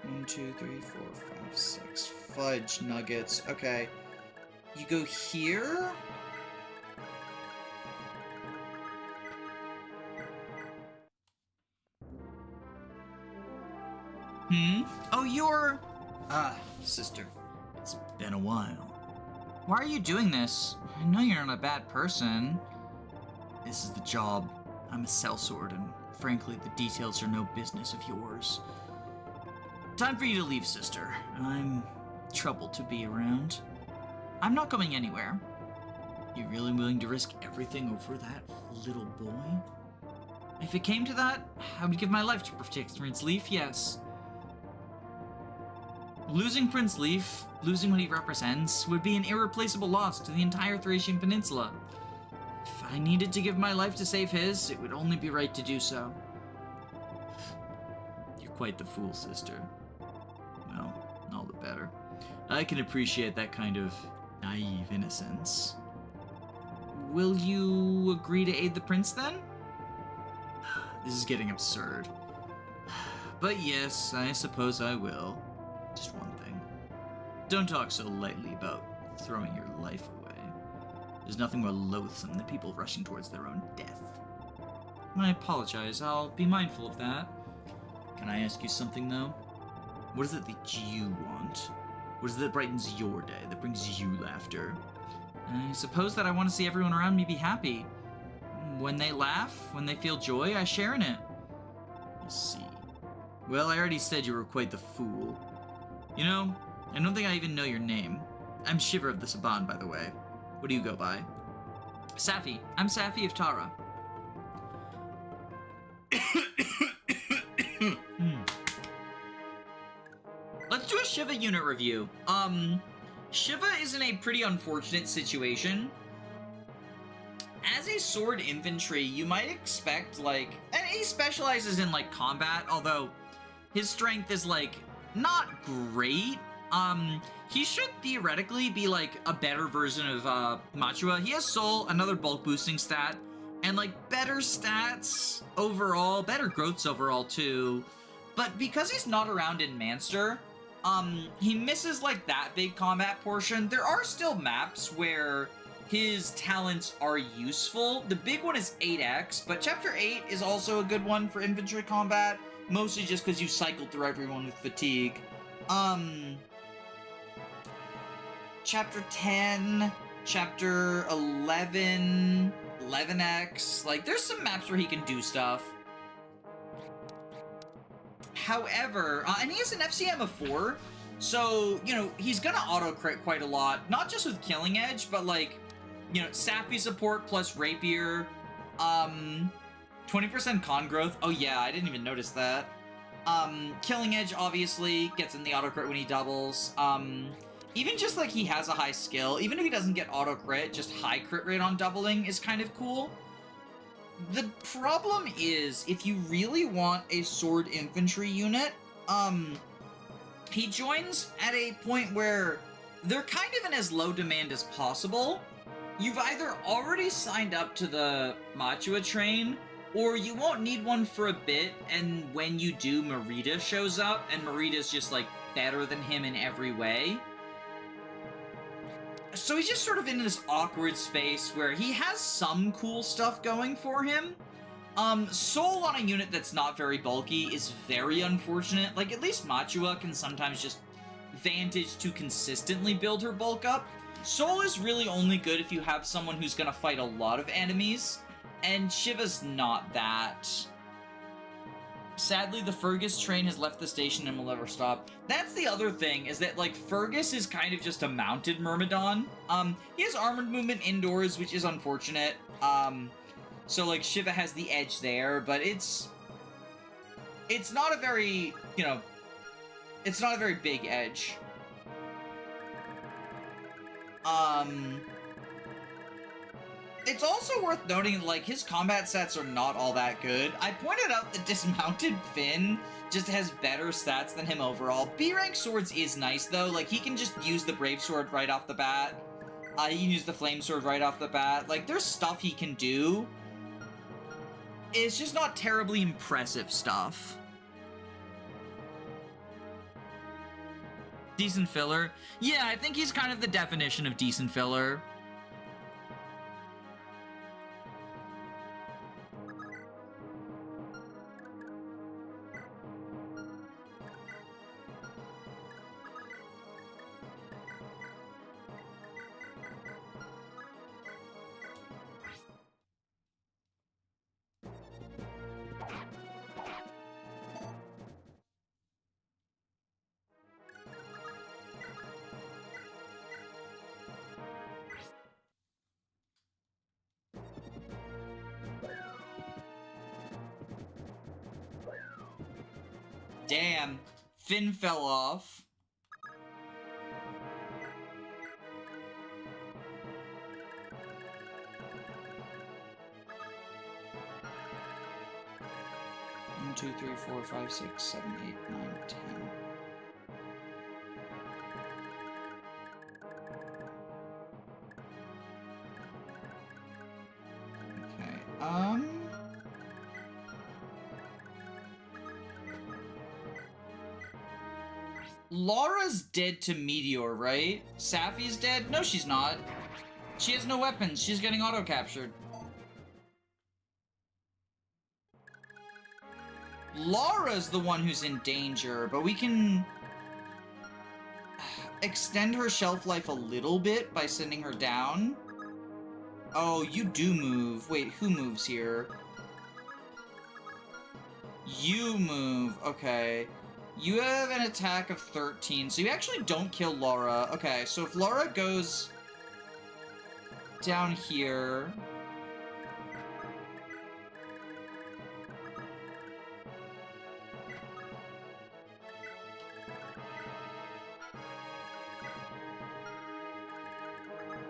One, two, three, four, five, six. Fudge nuggets. Okay. You go here? Oh, you're... sister. It's been a while. Why are you doing this? I know you're not a bad person. This is the job. I'm a sellsword, and frankly, the details are no business of yours. Time for you to leave, sister. I'm troubled to be around. I'm not going anywhere. You really willing to risk everything over that little boy? If it came to that, I would give my life to protect Prince Sleuf, yes. Losing Prince Sleuf, losing what he represents, would be an irreplaceable loss to the entire Thracian Peninsula. If I needed to give my life to save his, it would only be right to do so. You're quite the fool, sister. Well, all the better. I can appreciate that kind of naive innocence. Will you agree to aid the prince, then? This is getting absurd. But yes, I suppose I will. Just one thing. Don't talk so lightly about throwing your life away. There's nothing more loathsome than people rushing towards their own death. I apologize. I'll be mindful of that. Can I ask you something, though? What is it that you want? What is it that brightens your day, that brings you laughter? I suppose that I want to see everyone around me be happy. When they laugh, when they feel joy, I share in it. I see. Well, I already said you were quite the fool. You know, I don't think I even know your name. I'm Shiver of the Saban, by the way. What do you go by? Safi. I'm Safi of Tara. Let's do a Shiva unit review. Shiva is in a pretty unfortunate situation. as a sword infantry, you might expect, like, and he specializes in, like, combat, although his strength is, like, not great. He should theoretically be, like, a better version of, Machua. He has Soul, another bulk boosting stat, and, like, better stats overall, better growths overall, too. But because he's not around in Munster, he misses, like, that big combat portion. There are still maps where his talents are useful. The big one is 8X, but Chapter 8 is also a good one for infantry combat, mostly just because you cycle through everyone with fatigue. Chapter 10, Chapter 11, 11X, like, there's some maps where he can do stuff. However, and he has an FCM of 4, so, you know, he's gonna auto-crit quite a lot, not just with Killing Edge, but, like, you know, Sappy support plus Rapier, 20% con growth. Oh yeah, I didn't even notice that. Killing Edge obviously gets in the auto-crit when he doubles. Even just, like, he has a high skill, even if he doesn't get auto-crit, just high crit rate on doubling is kind of cool. The problem is, if you really want a sword infantry unit, he joins at a point where they're kind of in as low demand as possible. You've either already signed up to the Machua train, or you won't need one for a bit, and when you do, Merida shows up, and Merida's just, like, better than him in every way. So he's just sort of in this awkward space where he has some cool stuff going for him. Soul on a unit that's not very bulky is very unfortunate. Like, at least Machua can sometimes just Vantage to consistently build her bulk up. Soul is really only good if you have someone who's gonna fight a lot of enemies, and Shiva's not that. Sadly, the Fergus train has left the station and will never stop. That's the other thing, is that, like, Fergus is kind of just a mounted Myrmidon. He has armored movement indoors, which is unfortunate. So, like, Shiva has the edge there, but it's not a very, you know, it's not a very big edge. It's also worth noting, like, his combat stats are not all that good. I pointed out that Dismounted Finn just has better stats than him overall. B-rank swords is nice, though. Like, he can just use the Brave Sword right off the bat. He can use the Flame Sword right off the bat. Like, there's stuff he can do. It's just not terribly impressive stuff. Decent filler? Yeah, I think he's kind of the definition of decent filler. Damn, Finn fell off. One, 2, 3, 4, 5, 6, 7, 8, 9, 10. Okay, Lara's dead to Meteor, right? Sappy's dead? No, she's not. She has no weapons. She's getting auto-captured. Lara's the one who's in danger, but we can extend her shelf life a little bit by sending her down. Oh, you do move. Wait, who moves here? You move. Okay. You have an attack of 13, so you actually don't kill Lara. Okay, so if Lara goes down here...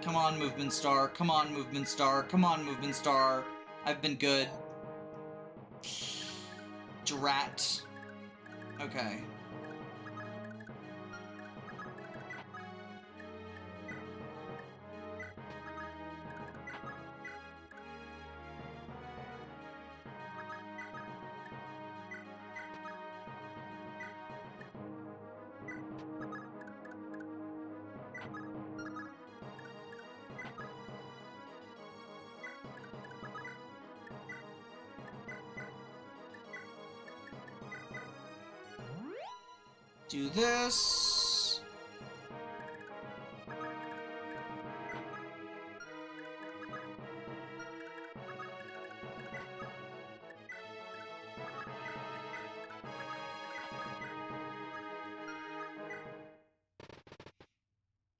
Come on, movement star. Come on, movement star. Come on, movement star. I've been good. Drat. Okay. Do this.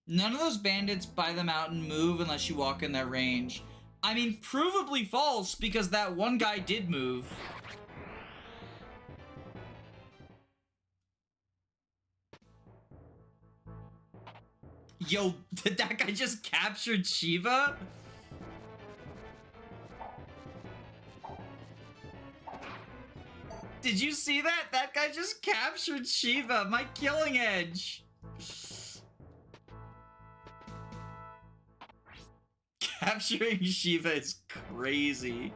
None of those bandits by the mountain move unless you walk in their range. I mean, provably false, because that one guy did move. Yo, did that guy just captured Shiva? Did you see that? That guy just captured Shiva, my killing edge. Capturing Shiva is crazy.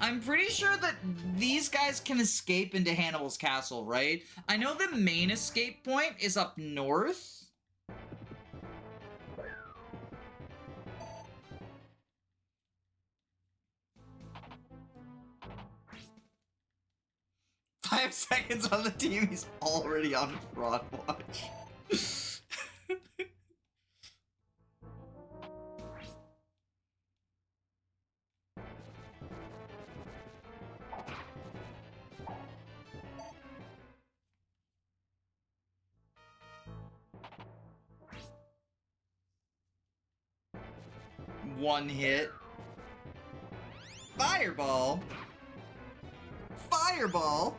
I'm pretty sure that these guys can escape into Hannibal's castle, right? I know the main escape point is up north. Five seconds on the team, he's already on fraud watch. One hit. Fireball. Fireball.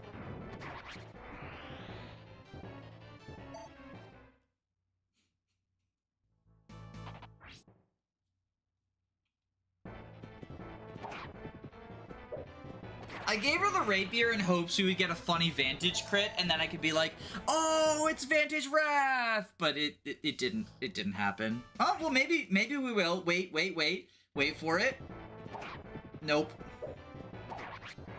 I gave her the rapier in hopes we would get a funny Vantage crit, and then I could be like, "Oh, it's Vantage Wrath!" But it didn't. It didn't happen. Oh well, maybe we will. Wait for it. Nope.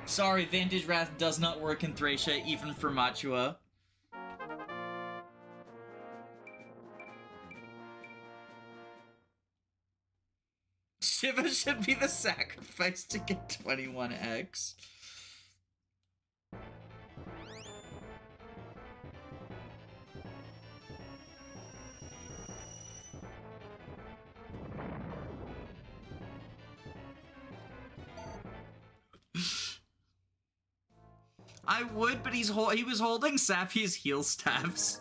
Sorry, Vantage Wrath does not work in Thracia, even for Machua. Shiva should be the sacrifice to get 21x. I would, but he was holding Sappy's heal staffs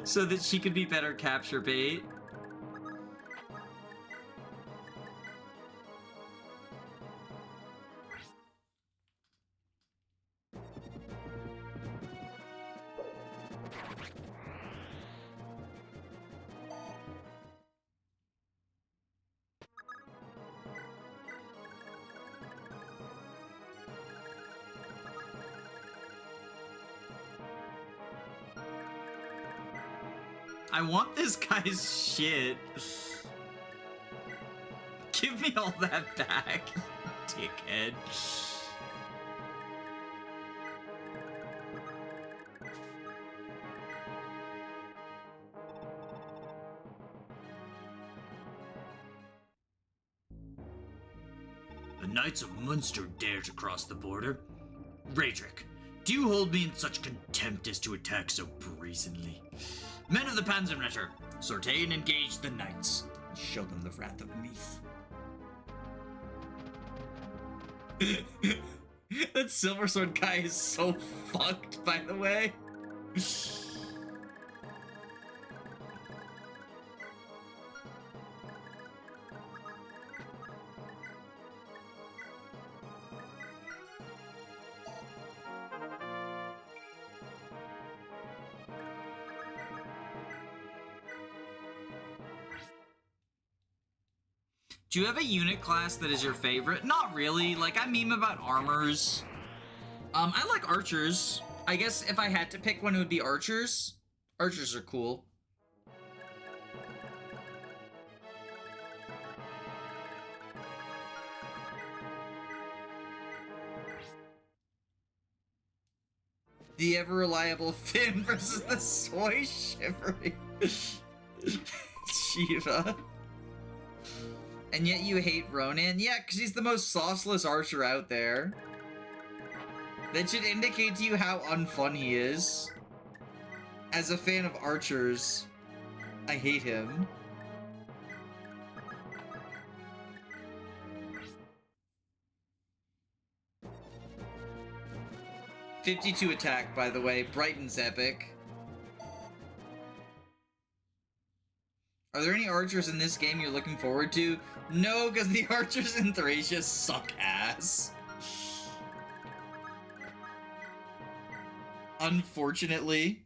so that she could be better capture bait. I want this guy's shit. Give me all that back, dickhead. The Knights of Munster dare to cross the border? Raedric, do you hold me in such contempt as to attack so brazenly? Men of the Panzermeasure, sortie and engage the knights. Show them the wrath of Meath. That Silver Sword guy is so fucked, by the way. Do you have a unit class that is your favorite? Not really. Like, I meme about armors. I like archers. I guess if I had to pick one, it would be archers. Archers are cool. The ever-reliable Finn versus the soy shivering Shiva. And yet you hate Ronan? Yeah, because he's the most sauceless archer out there. That should indicate to you how unfun he is. As a fan of archers, I hate him. '52 attack, by the way. Brighton's epic. Are there any archers in this game you're looking forward to? No, because the archers in Thracia suck ass. Unfortunately.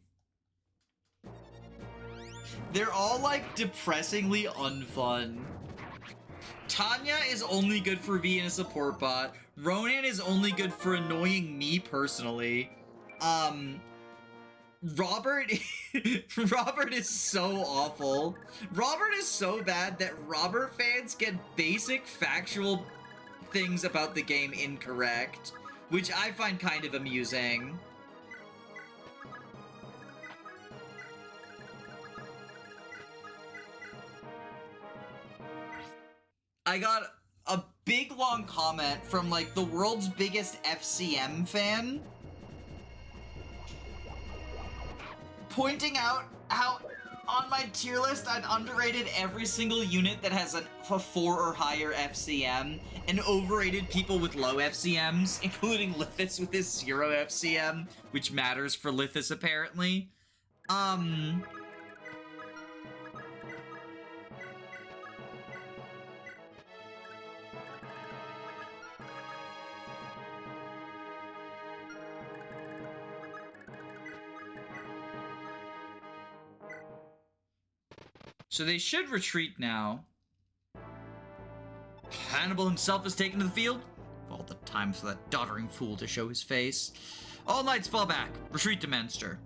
They're all, like, depressingly unfun. Tanya is only good for being a support bot. Ronan is only good for annoying me personally. Robert Robert is so awful. Robert is so bad that Robert fans get basic factual things about the game incorrect, which I find kind of amusing. I got a big long comment from like the world's biggest FCM fan pointing out how on my tier list I'd underrated every single unit that has a 4 or higher FCM and overrated people with low FCMs, including Lithis with his 0 FCM, which matters for Lithis apparently. So they should retreat now. Hannibal himself is taken to the field. All the time for that doddering fool to show his face. All knights fall back. Retreat to Munster.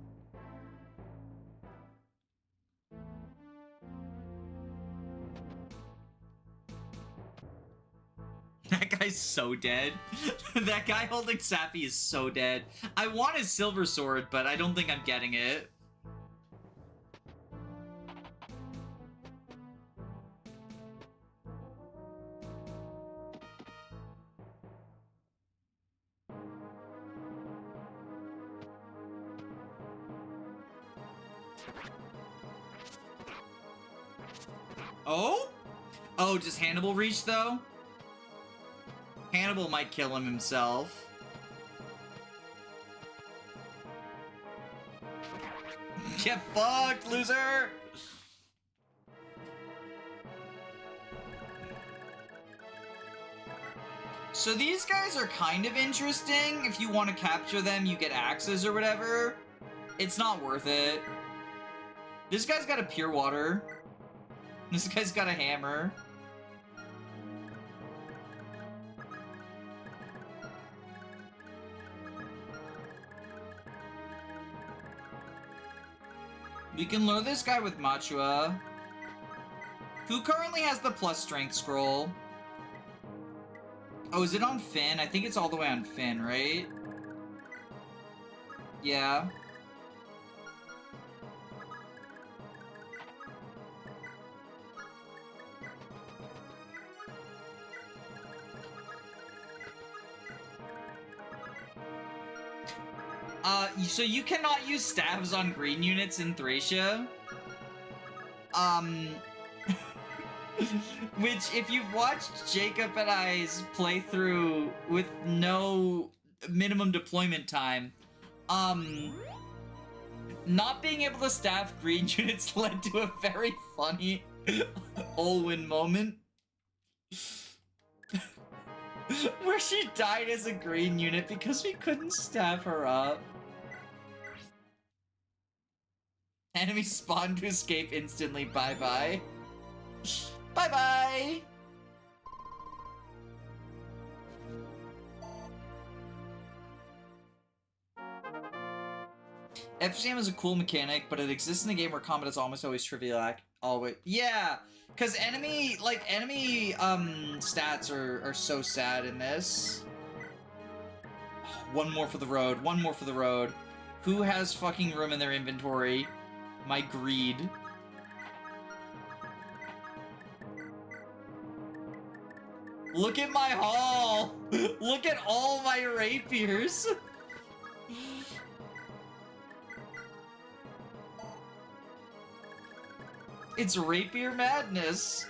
That guy's so dead. That guy holding Sappy is so dead. I want his silver sword, but I don't think I'm getting it. Oh? Oh, does Hannibal reach, though? Hannibal might kill him himself. Get fucked, loser! So these guys are kind of interesting. If you want to capture them, you get axes or whatever. It's not worth it. This guy's got a pure water. This guy's got a hammer. We can lure this guy with Machua. Who currently has the plus strength scroll? Oh, is it on Finn? I think it's all the way on Finn, right? Yeah. So you cannot use staves on green units in Thracia. Which, if you've watched Jacob and I's playthrough with no minimum deployment time, not being able to staff green units led to a very funny Olwen moment. Where she died as a green unit because we couldn't staff her up. Enemy spawned to escape instantly. Bye-bye. Bye-bye! FCM is a cool mechanic, but it exists in a game where combat is almost always trivial. Always. Yeah, because enemy stats are so sad in this. One more for the road. One more for the road. Who has fucking room in their inventory? My greed. Look at my haul! Look at all my rapiers! It's rapier madness.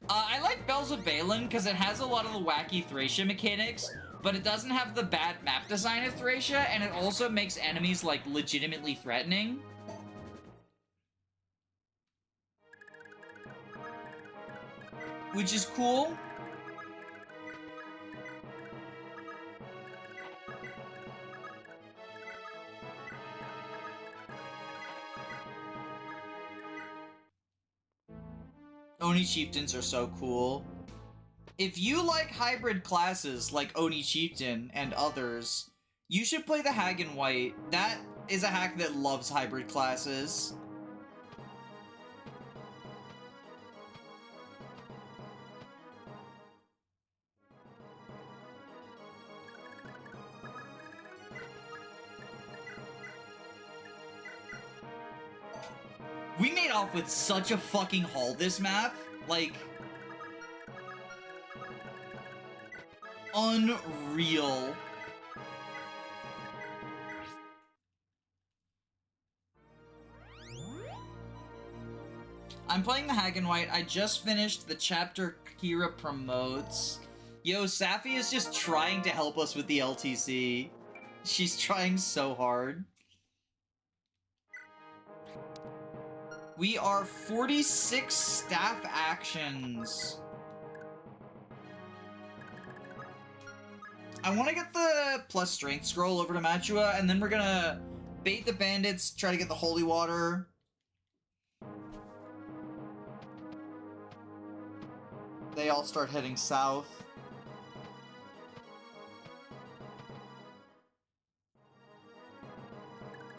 I like Bells of Balin because it has a lot of the wacky Thracia mechanics, but it doesn't have the bad map design of Thracia, and it also makes enemies, like, legitimately threatening. Which is cool. Oni Chieftains are so cool. If you like hybrid classes like Oni Chieftain and others, you should play the Hag in White. That is a hack that loves hybrid classes. We made off with such a fucking haul this map. Like, unreal. I'm playing the Hag in White. I just finished the chapter Kira promotes. Yo, Safi is just trying to help us with the LTC. She's trying so hard. We are 46 staff actions. I want to get the plus strength scroll over to Machua, and then we're gonna bait the bandits, try to get the holy water. They all start heading south.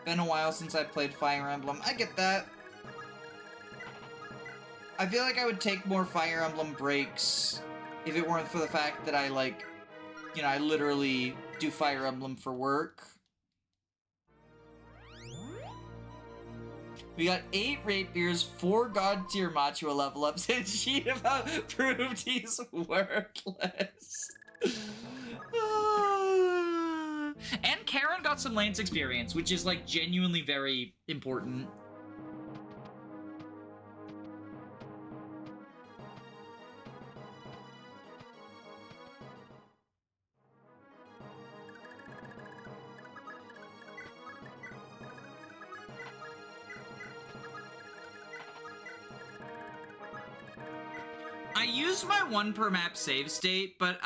Been a while since I played Fire Emblem. I get that. I feel like I would take more Fire Emblem breaks if it weren't for the fact that I, like, you know, I literally do Fire Emblem for work. We got 8 rapiers, 4 god tier Machua level ups, and Sheeta proved he's worthless. And Karin got some Lance experience, which is, like, genuinely very important. I used my 1 per map save state, but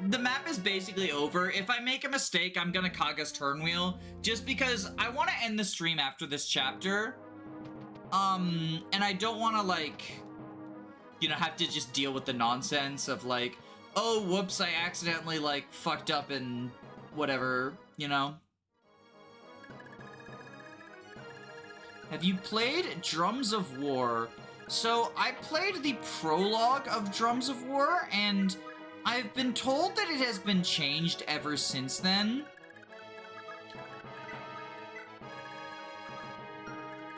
the map is basically over. If I make a mistake, I'm gonna Kaga's turn wheel, just because I want to end the stream after this chapter. And I don't want to, like, you know, have to just deal with the nonsense of, like, oh, whoops, I accidentally, like, fucked up and whatever, you know? Have you played Drums of War? So, I played the prologue of Drums of War, and I've been told that it has been changed ever since then.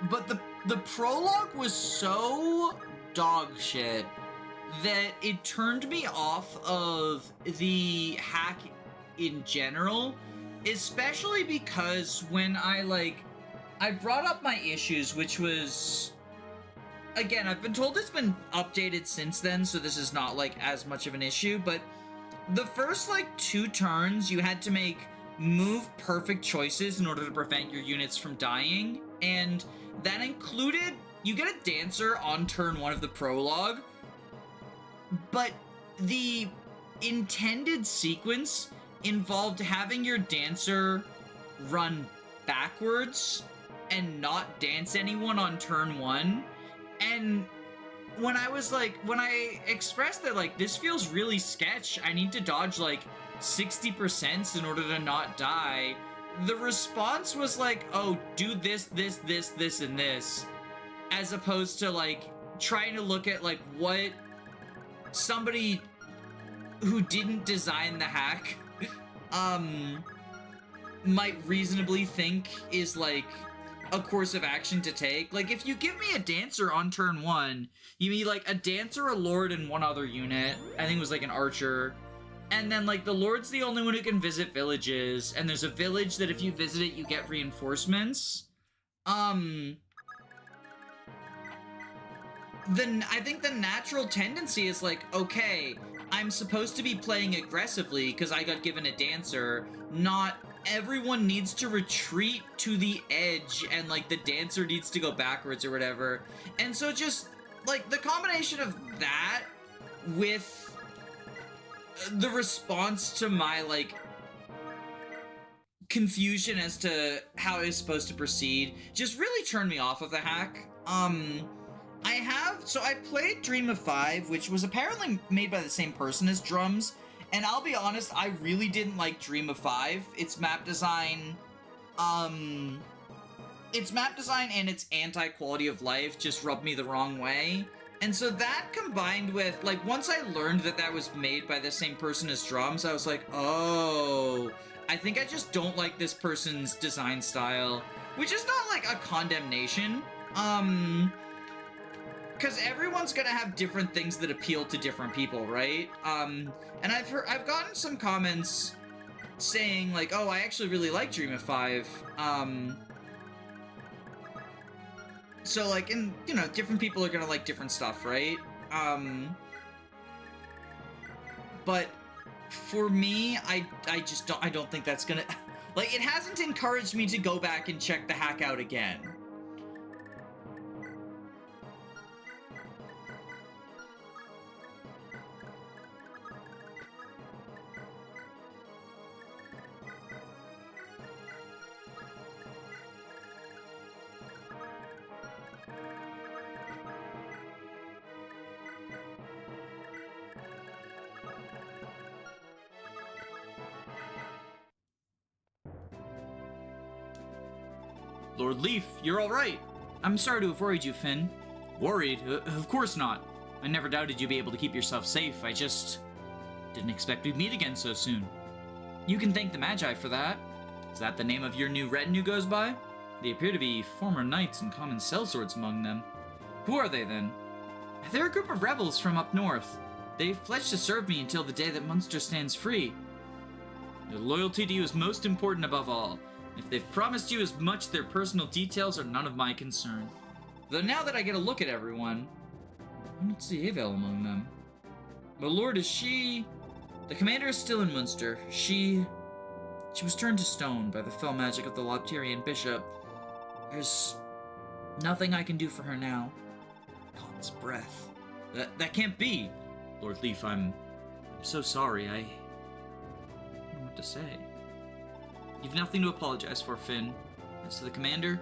But the prologue was so dog shit that it turned me off of the hack in general, especially because when I brought up my issues, which was... Again, I've been told it's been updated since then, so this is not, like, as much of an issue, but the first, like, 2 turns, you had to make move perfect choices in order to prevent your units from dying, and that included, you get a dancer on turn 1 of the prologue, but the intended sequence involved having your dancer run backwards and not dance anyone on turn 1. And when I was like, when I expressed that, like, this feels really sketch, I need to dodge, like, 60% in order to not die, the response was like, oh, do this, this, this, this, and this, as opposed to like trying to look at like what somebody who didn't design the hack might reasonably think is like a course of action to take. Like, if you give me a dancer on turn 1, you mean like a dancer, a lord, and one other unit. I think it was like an archer. And then like the lord's the only one who can visit villages, and there's a village that if you visit it, you get reinforcements. Then I think the natural tendency is like, okay, I'm supposed to be playing aggressively because I got given a dancer, not everyone needs to retreat to the edge and like the dancer needs to go backwards or whatever. And so just like the combination of that with the response to my like confusion as to how it is supposed to proceed just really turned me off of the hack. I played Dream of Five, which was apparently made by the same person as Drums, and I'll be honest, I really didn't like Dream of Five. Its map design and its anti-quality of life just rubbed me the wrong way. And so that combined with, like, once I learned that that was made by the same person as Drums, I was like, oh, I think I just don't like this person's design style, which is not like a condemnation. Because everyone's gonna have different things that appeal to different people, right? And I've gotten some comments saying like, oh, I actually really like Dream of Five. So like, and you know, different people are gonna like different stuff, right? But for me, I don't think that's gonna, like, it hasn't encouraged me to go back and check the hack out again. Lord Leaf, you're all right. I'm sorry to have worried you, Finn. Worried? Of course not. I never doubted you'd be able to keep yourself safe. I just didn't expect we'd meet again so soon. You can thank the Magi for that. Is that the name of your new retinue goes by? They appear to be former knights and common sellswords among them. Who are they, then? They're a group of rebels from up north. They've pledged to serve me until the day that Munster stands free. Their loyalty to you is most important above all. If they've promised you as much, their personal details are none of my concern. Though now that I get a look at everyone, I don't see Avel among them. My lord, is she... The commander is still in Munster. She was turned to stone by the fell magic of the Lobterian bishop. There's nothing I can do for her now. God's breath. That can't be. Lord Leaf, I'm so sorry. I don't know what to say. You've nothing to apologize for, Finn. As to the commander,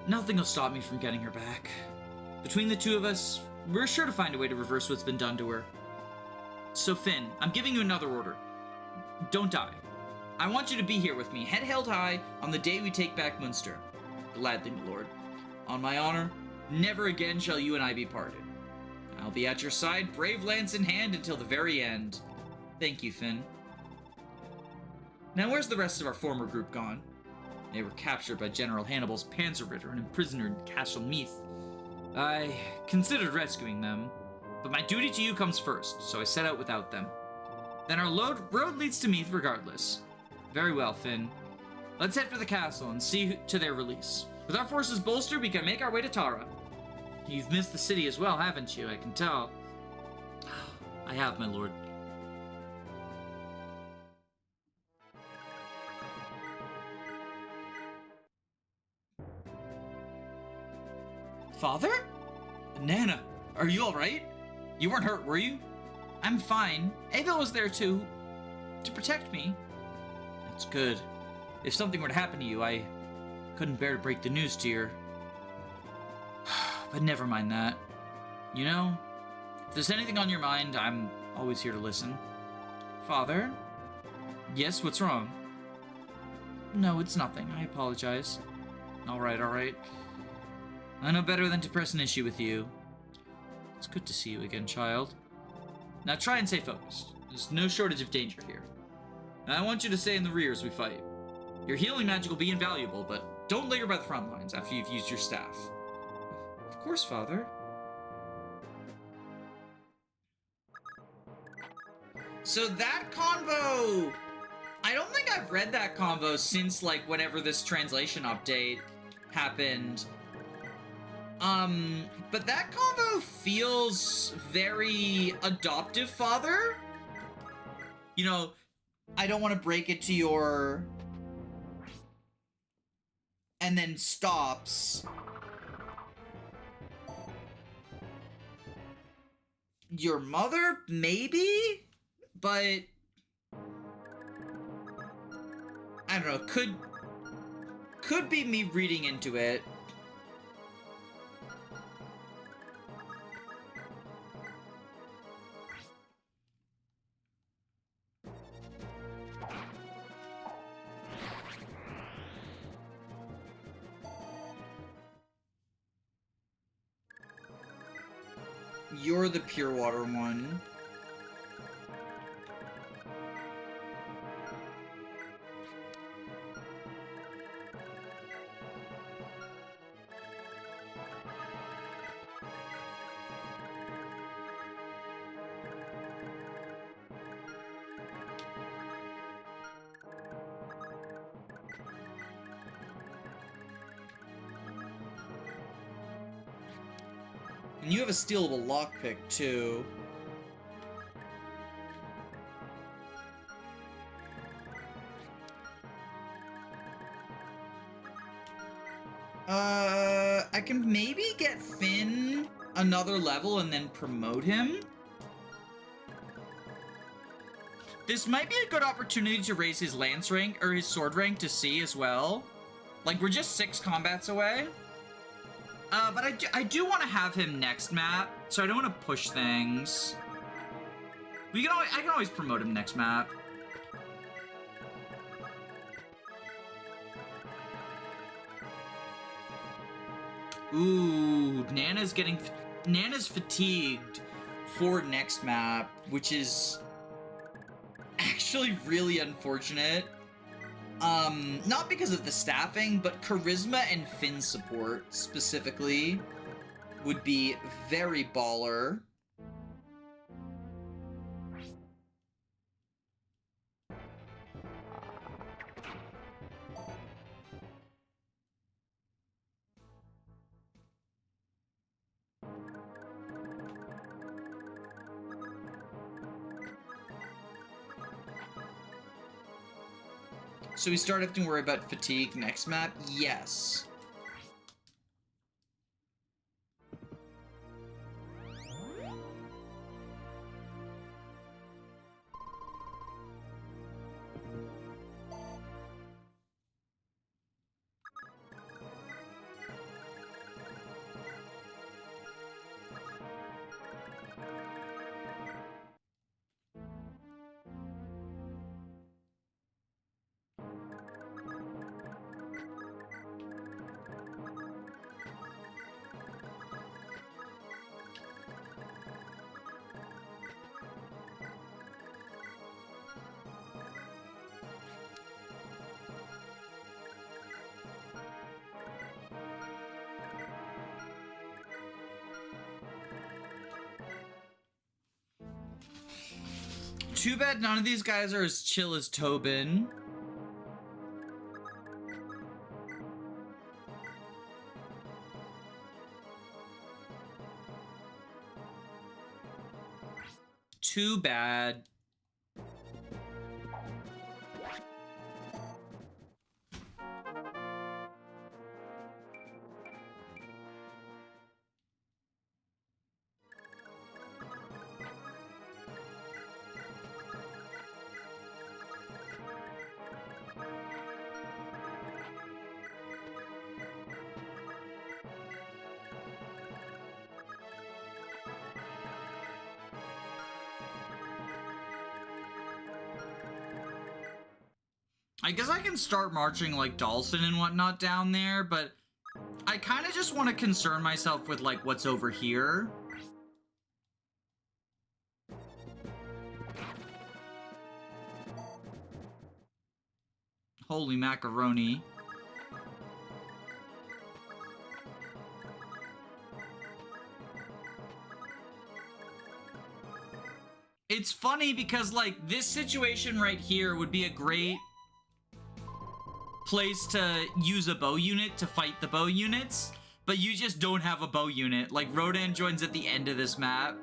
nothing will stop me from getting her back. Between the two of us, we're sure to find a way to reverse what's been done to her. So Finn, I'm giving you another order. Don't die. I want you to be here with me, head held high, on the day we take back Munster. Gladly, my lord. On my honor, never again shall you and I be parted. I'll be at your side, brave lance in hand, until the very end. Thank you, Finn. Now where's the rest of our former group gone? They were captured by General Hannibal's Panzer Ritter and imprisoned in Castle Meath. I considered rescuing them, but my duty to you comes first, so I set out without them. Then our road leads to Meath regardless. Very well, Finn. Let's head for the castle and see to their release. With our forces bolstered, we can make our way to Tara. You've missed the city as well, haven't you? I can tell. I have, my lord. Father? Nana, are you alright? You weren't hurt, were you? I'm fine. Avel was there to protect me. That's good. If something were to happen to you, I couldn't bear to break the news to your... But never mind that. You know, if there's anything on your mind, I'm always here to listen. Father? Yes, what's wrong? No, it's nothing. I apologize. Alright, alright. I know better than to press an issue with you. It's good to see you again, child. Now try and stay focused. There's no shortage of danger here. And I want you to stay in the rear as we fight. Your healing magic will be invaluable, but don't linger by the front lines after you've used your staff. Of course, Father. So that convo... I don't think I've read that convo since, like, whenever this translation update happened. But that convo feels very adoptive father. You know, I don't want to break it to your... And then stops. Your mother? Maybe? But... I don't know, could be me reading into it. You're the pure water one. And you have a stealable lockpick, too. I can maybe get Finn another level and then promote him. This might be a good opportunity to raise his lance rank, or his sword rank to C as well. Like, we're just 6 combats away. But I do want to have him next map, so I don't want to push things. I can always promote him next map. Ooh, Nana's fatigued for next map, which is actually really unfortunate. Not because of the staffing, but charisma and Finn support, specifically, would be very baller. So we start having to worry about fatigue next map? Yes. Too bad none of these guys are as chill as Tobin. Too bad. I guess I can start marching like Dalsin and whatnot down there, but I kind of just want to concern myself with like what's over here. Holy macaroni. It's funny because, like, this situation right here would be a great place to use a bow unit to fight the bow units, but you just don't have a bow unit. Like, Rodan joins at the end of this map.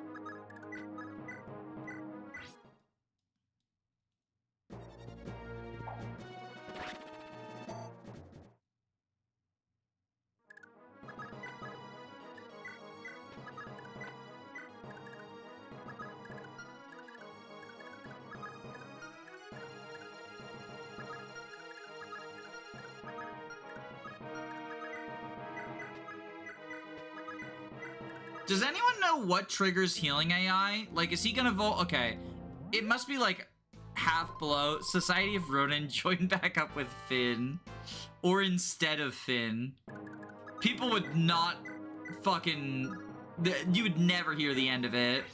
Does anyone know what triggers healing AI? Like, is he gonna vote? Okay. It must be, like, half below. Society of Rodan join back up with Finn. Or instead of Finn. People would not fucking... You would never hear the end of it.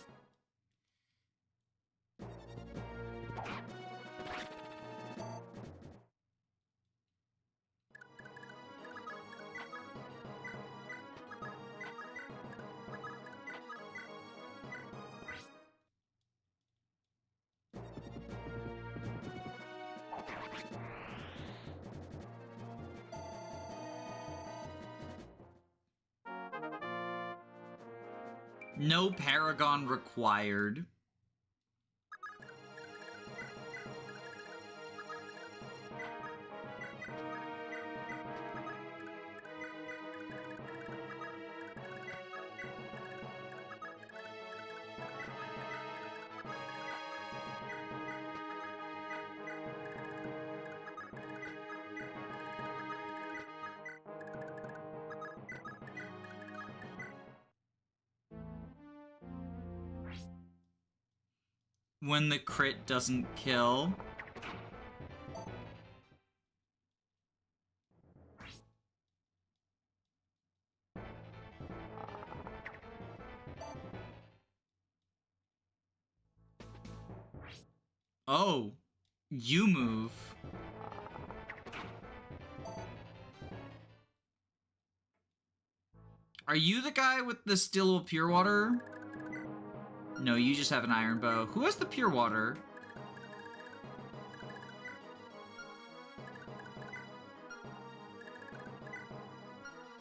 No Paragon required. When the crit doesn't kill. Oh, you move. Are you the guy with the still pure water? No, you just have an iron bow. Who has the pure water?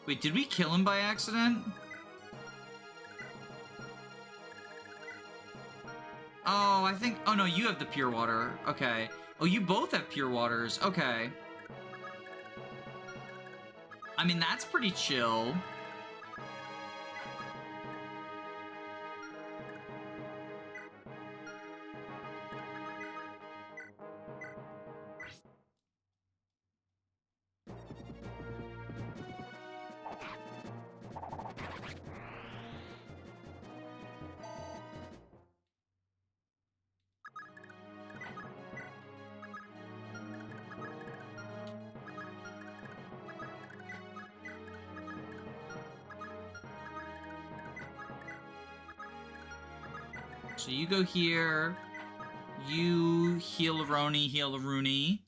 Wait, did we kill him by accident? Oh, I think... Oh, no, you have the pure water. Okay. Oh, you both have pure waters. Okay. I mean, that's pretty chill. So you go here, you heal a Roni, heal a Rooney.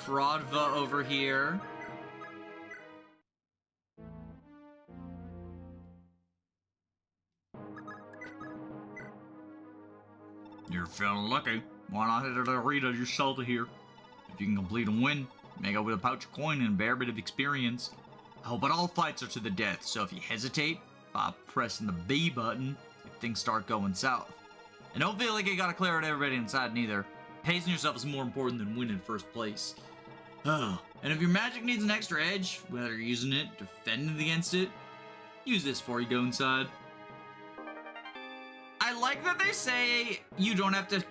Fraudva over here. You're feeling lucky. Why not hit a read of your Celta here? If you can complete a win, make out with a pouch of coin and a fair bit of experience. Oh, but all fights are to the death, so if you hesitate, by pressing the B button, if things start going south. And don't feel like you gotta clear out everybody inside neither. pacing yourself is more important than winning first place. Oh. And if your magic needs an extra edge, whether you're using it, defending against it, use this before you go inside. I like that they say you don't have to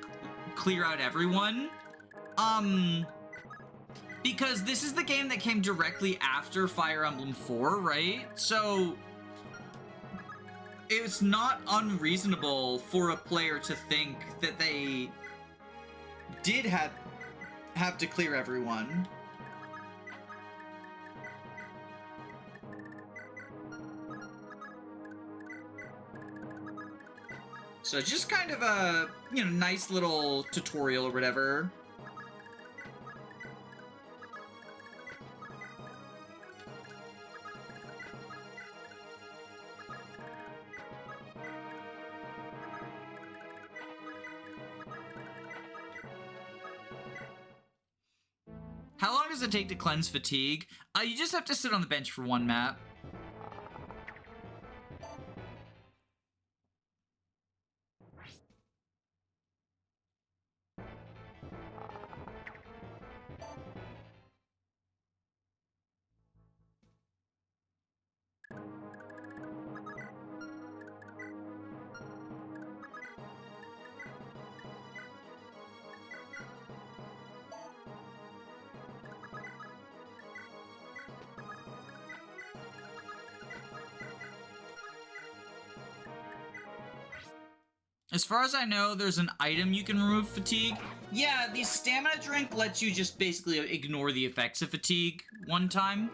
clear out everyone. Because this is the game that came directly after Fire Emblem 4, right? So it's not unreasonable for a player to think that they did have to clear everyone. So just kind of a, you know, nice little tutorial or whatever. How long does it take to cleanse fatigue? You just have to sit on the bench for one map. As far as I know, there's an item you can remove fatigue. Yeah, the stamina drink lets you just basically ignore the effects of fatigue one time.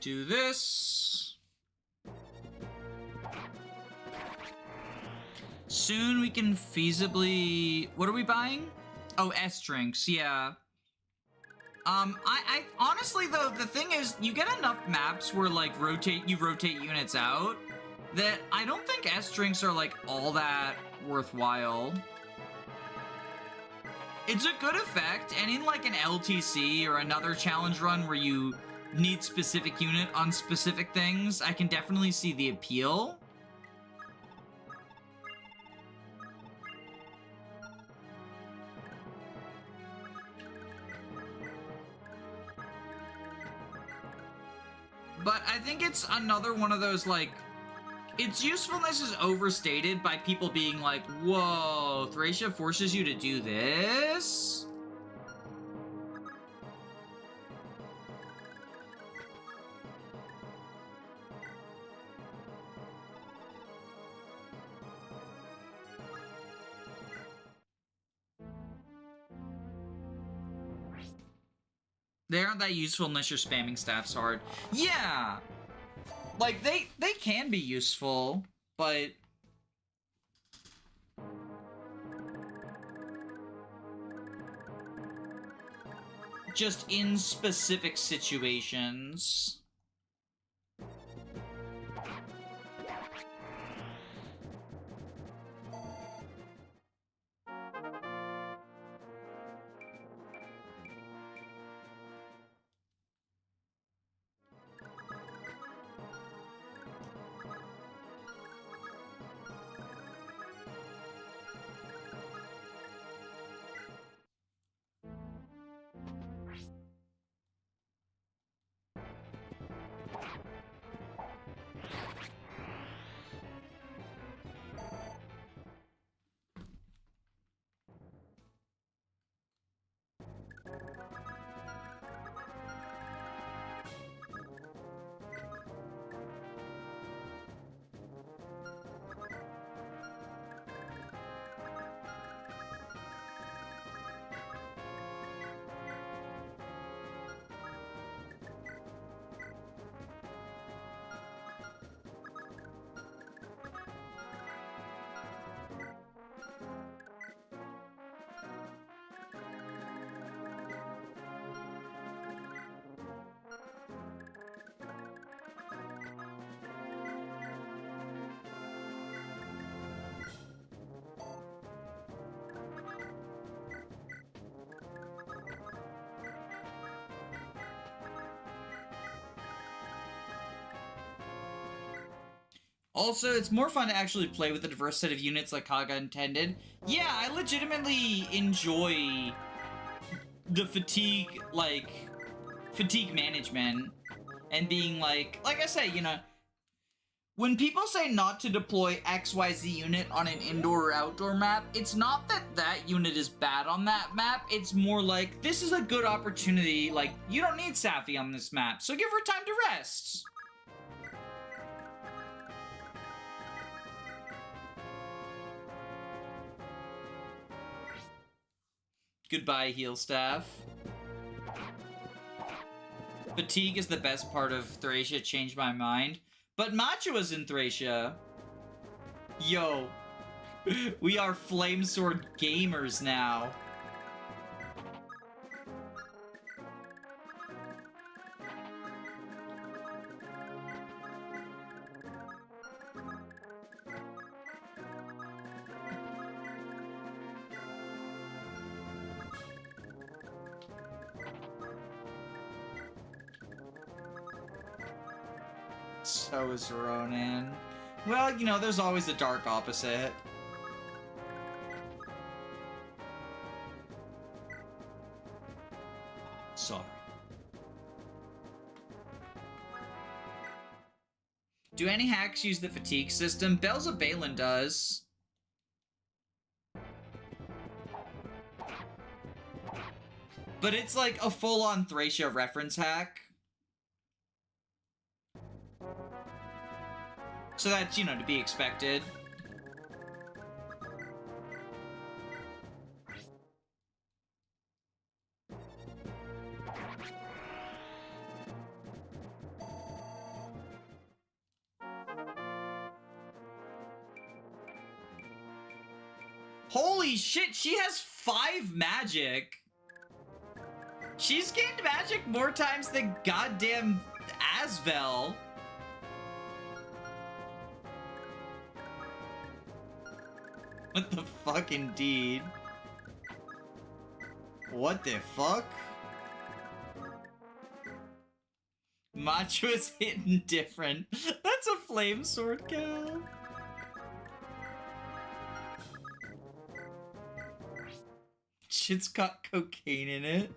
Do this. Soon we can feasibly... What are we buying? Oh, S drinks, yeah. I honestly though, the thing is, you get enough maps where like you rotate units out that I don't think S drinks are like all that worthwhile. It's a good effect, and in like an LTC or another challenge run where you need specific unit on specific things, I can definitely see the appeal. But I think it's another one of those, like, its usefulness is overstated by people being like, whoa, Thracia forces you to do this? They aren't that useful unless you're spamming staffs hard. Yeah! Like, they can be useful, but... just in specific situations. Also, it's more fun to actually play with a diverse set of units like Kaga intended. Yeah, I legitimately enjoy the fatigue management and being like I say, you know, when people say not to deploy XYZ unit on an indoor or outdoor map, it's not that that unit is bad on that map, it's more like, this is a good opportunity, like, you don't need Safi on this map, so give her time to rest. Goodbye, heal staff. Fatigue is the best part of Thracia, changed my mind. But Machua's in Thracia. Yo. We are Flamesword gamers now. So is Ronan. Well, you know, there's always a dark opposite. Sorry. Do any hacks use the fatigue system? Bells of Balin does. But it's like a full-on Thracia reference hack. So that's, you know, to be expected. Holy shit, she has 5 magic. She's gained magic more times than goddamn Asvel. What the fuck, indeed? What the fuck? Machua's hitting different. That's a flame sword cow. Shit's got cocaine in it.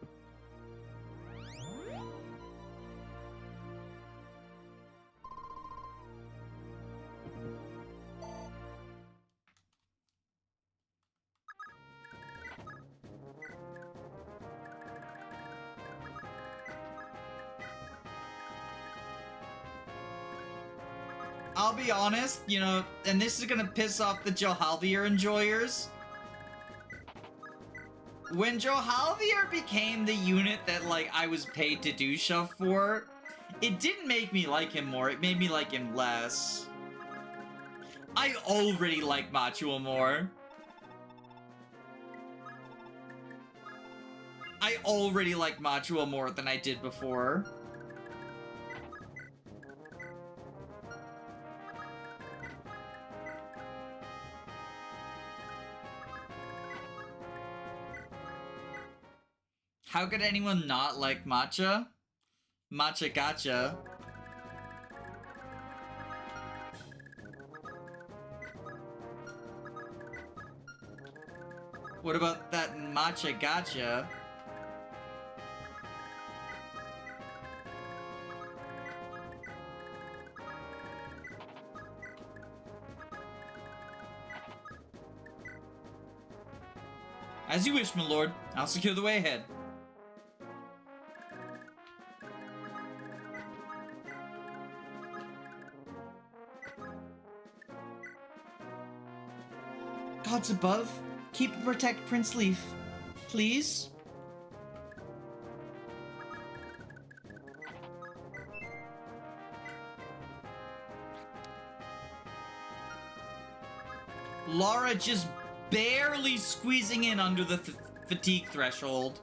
I'll be honest, you know, and this is gonna piss off the Johalvier enjoyers. When Johalvier became the unit that, like, I was paid to do stuff for, it didn't make me like him more, it made me like him less. I already like Machua more. I already like Machua more than I did before. How could anyone not like matcha? Matcha gotcha. What about that matcha gotcha? As you wish, my lord. I'll secure the way ahead. Gods above, keep and protect Prince Sleuf, please. Lara just barely squeezing in under the fatigue threshold.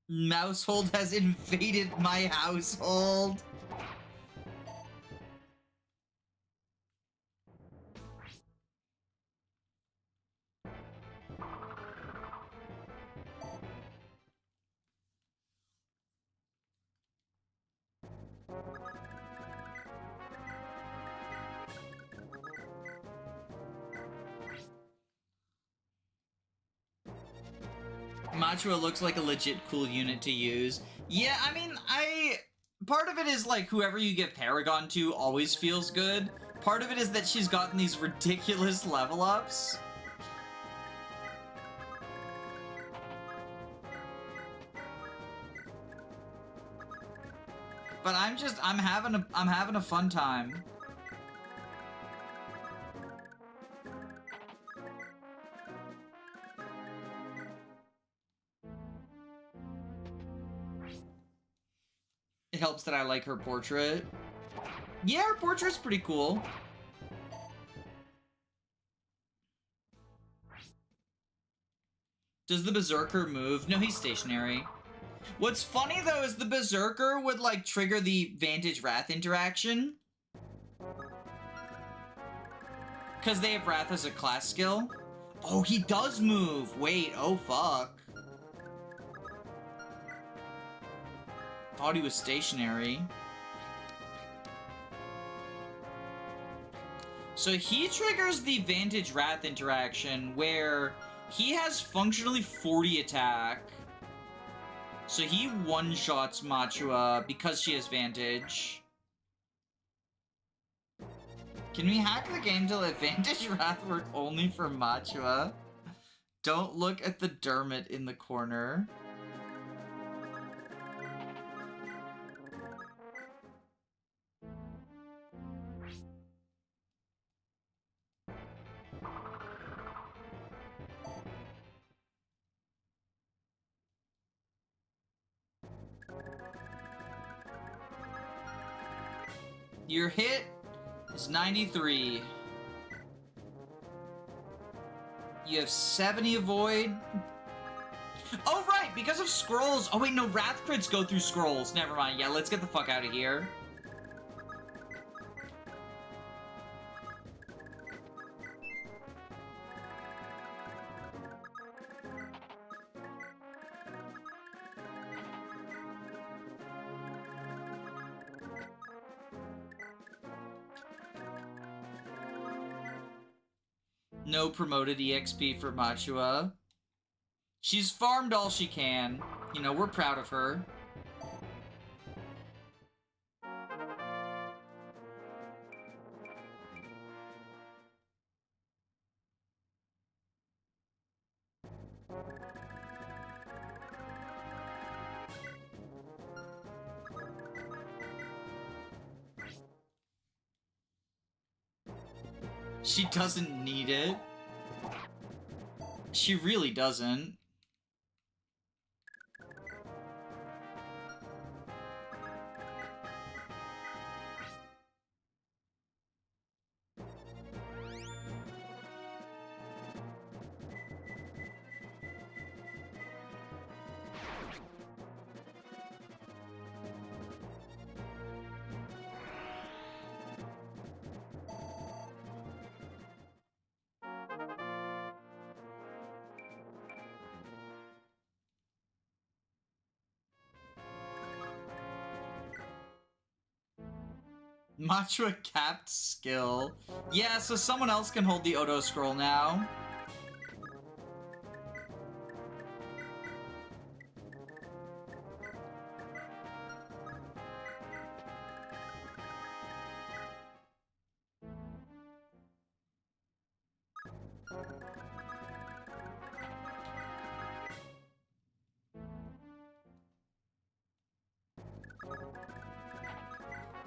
Mousehold has invaded my household. Machua looks like a legit cool unit to use. Yeah, I mean, part of it is like whoever you give Paragon to always feels good. Part of it is that she's gotten these ridiculous level ups. But I'm having a fun time. It helps that I like her portrait. Yeah, her portrait's pretty cool. Does the Berserker move? No, he's stationary. What's funny, though, is the Berserker would, like, trigger the Vantage Wrath interaction. Because they have Wrath as a class skill. Oh, he does move! Wait, oh fuck. Thought he was stationary. So he triggers the Vantage Wrath interaction where he has functionally 40 attack. So he one-shots Machua because she has Vantage. Can we hack the game to let Vantage Wrath work only for Machua? Don't look at the Dermot in the corner. Your hit is 93. You have 70 avoid. Oh, right, because of scrolls. Oh, wait, no, Wrath crits go through scrolls. Never mind. Yeah, let's get the fuck out of here. No promoted EXP for Machua. She's farmed all she can. You know, we're proud of her. She doesn't need it. She really doesn't. Machua capped skill. Yeah, so someone else can hold the Odo scroll now.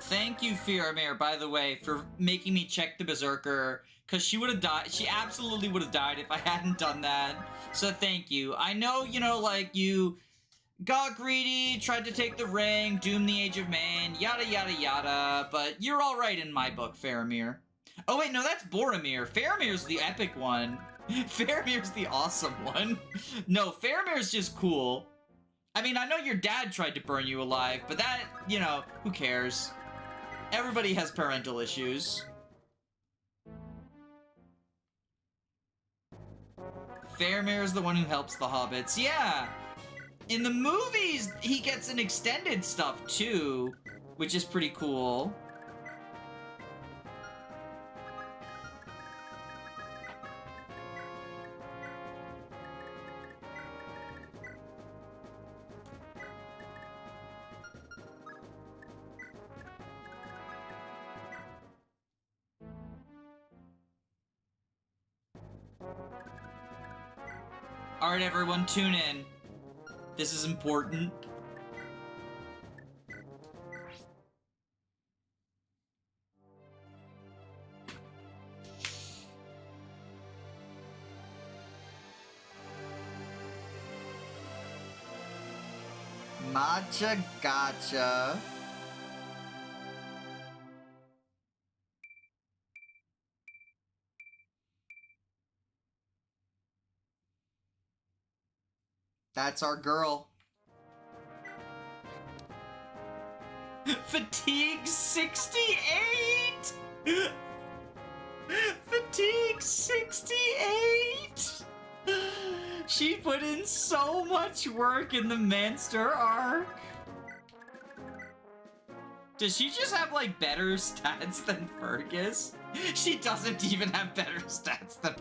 Thank you, Fiormir, by the way, for making me check the Berserker, because she would have died. She absolutely would have died if I hadn't done that. So thank you. I know, you know, like, you got greedy, tried to take the ring, doomed the Age of Man, yada yada yada, but you're alright in my book, Faramir. Oh wait, no, that's Boromir's. Faramir's the epic one. Faramir's the awesome one. No, Faramir's just cool. I mean, I know your dad tried to burn you alive, but that, you know, who cares? Everybody has parental issues. Faramir is the one who helps the hobbits. Yeah! In the movies, he gets an extended stuff, too, which is pretty cool. Alright, everyone, tune in. This is important. Matcha gotcha. That's our girl. Fatigue 68! Fatigue 68! She put in so much work in the Munster arc. Does she just have, like, better stats than Fergus? She doesn't even have better stats than...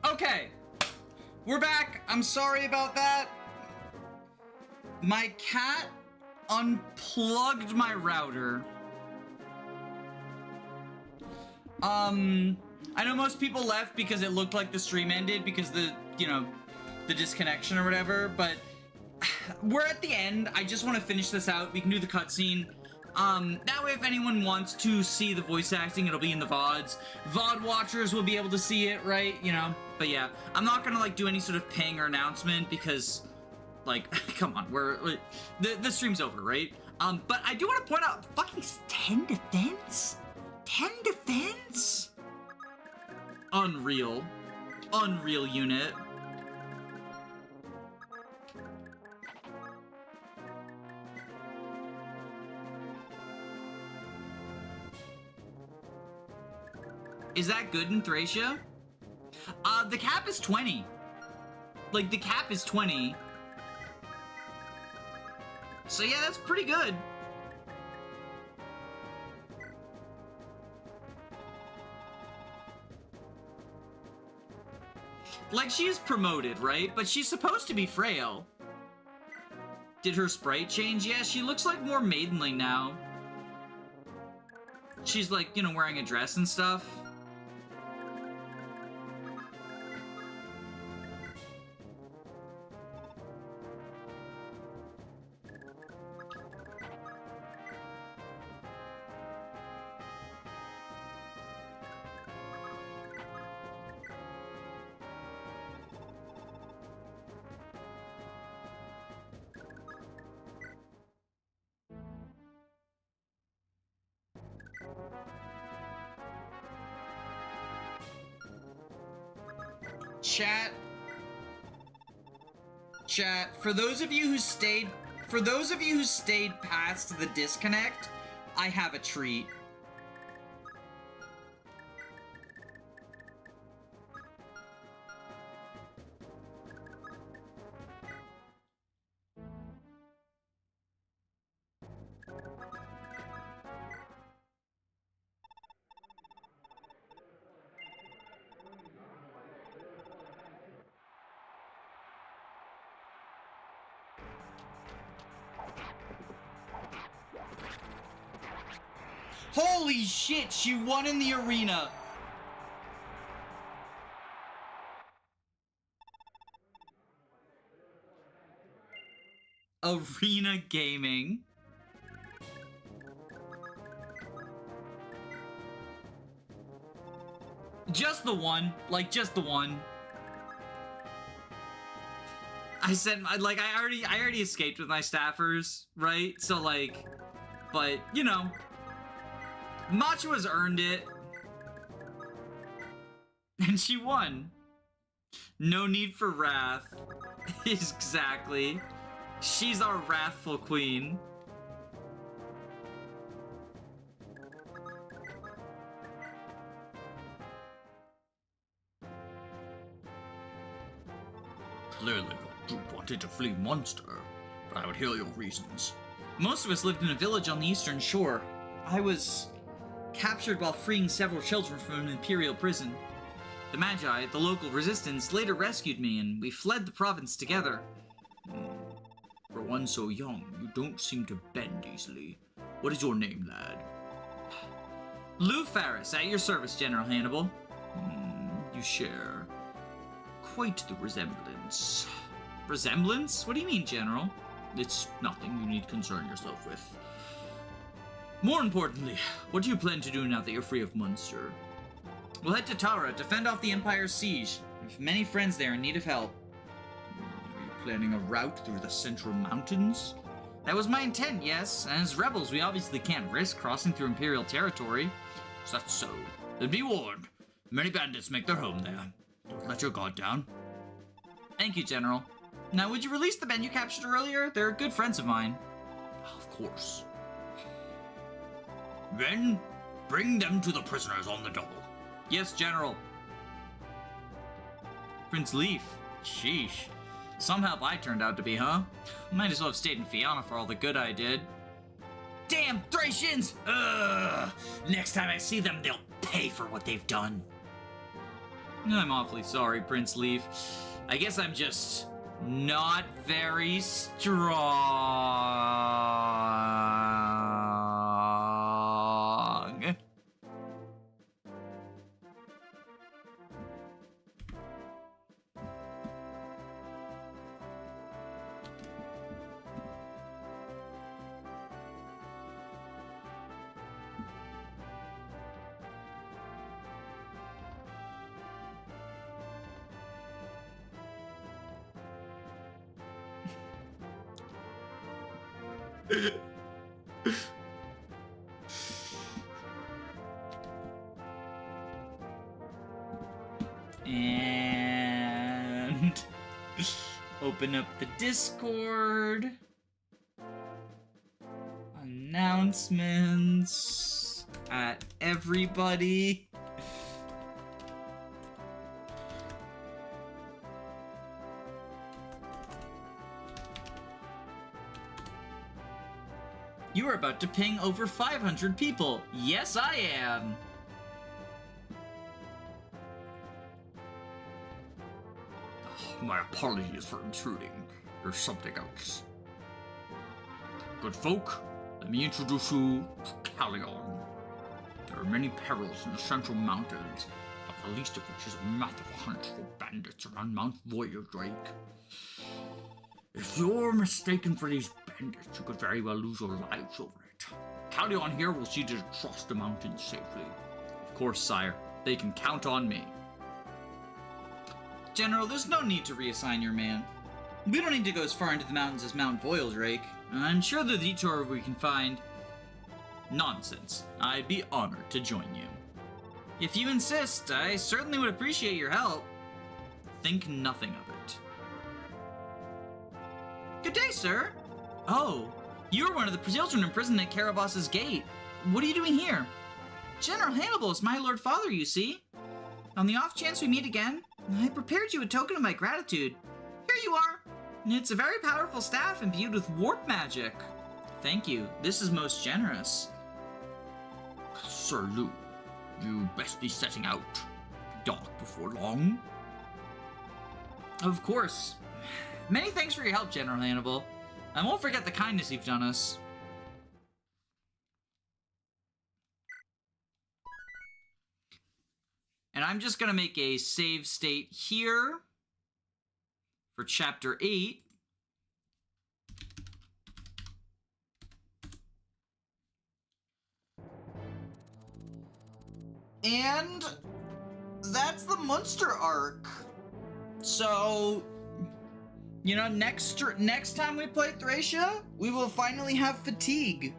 Okay, we're back. I'm sorry about that. My cat unplugged my router. I know most people left because it looked like the stream ended because the disconnection or whatever, but we're at the end. I just want to finish this out. We can do the cutscene. That way if anyone wants to see the voice acting, it'll be in the VODs. VOD watchers will be able to see it, right? You know? But yeah, I'm not gonna, like, do any sort of ping or announcement because, like, come on, the stream's over, right? But I do want to point out, fucking 10 defense? 10 defense? Unreal. Unreal unit. Is that good in Thracia? The cap is 20. Like, the cap is 20. So yeah, that's pretty good. Like, she's promoted, right? But she's supposed to be frail. Did her sprite change? Yeah, she looks like more maidenly now. She's like, you know, wearing a dress and stuff. Chat, for those of you who stayed past the disconnect, I have a treat. Holy shit, she won in the arena! Arena gaming. Just the one. Like, just the one. I already escaped with my staffers, right? So, like, but, you know. Machua's earned it. And she won. No need for wrath. Exactly. She's our wrathful queen. Clearly, your group wanted to flee Munster, but I would hear your reasons. Most of us lived in a village on the eastern shore. I was captured while freeing several children from an imperial prison. The Magi, the local resistance, later rescued me, and we fled the province together. For one so young, you don't seem to bend easily. What is your name, lad? Lou Ferris, at your service, General Hannibal. You share quite the resemblance. Resemblance? What do you mean, General? It's nothing you need concern yourself with. More importantly, what do you plan to do now that you're free of Munster? We'll head to Lara, defend off the Empire's siege. We have many friends there in need of help. Are you planning a route through the Central Mountains? That was my intent, yes. And as rebels, we obviously can't risk crossing through Imperial territory. Is that so? Then be warned. Many bandits make their home there. Don't let your guard down. Thank you, General. Now, would you release the men you captured earlier? They're good friends of mine. Of course. Then, bring them to the prisoners on the double. Yes, General. Prince Leaf. Sheesh. Some help I turned out to be, huh? Might as well have stayed in Fianna for all the good I did. Damn Thracians! Ugh! Next time I see them, they'll pay for what they've done. I'm awfully sorry, Prince Leaf. I guess I'm just not very strong. And open up the Discord. Announcements at everybody. You are about to ping over 500 people. Yes, I am. My apologies for intruding. There's something else. Good folk, let me introduce you to Callion. There are many perils in the Central Mountains, not the least of which is a massive hunt for bandits around Mount Voyadrake. If you're mistaken for these bandits, you could very well lose your lives over it. Callion here will see you to cross the mountains safely. Of course, sire. They can count on me. General, there's no need to reassign your man. We don't need to go as far into the mountains as Mount Voyadrake. I'm sure the detour we can find... Nonsense. I'd be honored to join you. If you insist, I certainly would appreciate your help. Think nothing of it. Good day, sir. Oh, you were one of the children imprisoned at Carabas's gate. What are you doing here? General Hannibal is my lord father, you see. On the off chance we meet again, I prepared you a token of my gratitude. Here you are. It's a very powerful staff imbued with warp magic. Thank you. This is most generous. Sir Lou, you best be setting out. Dark before long. Of course. Many thanks for your help, General Hannibal. I won't forget the kindness you've done us. And I'm just gonna make a save state here for Chapter 8. And that's the Munster arc. So, you know, next time we play Thracia, we will finally have fatigue.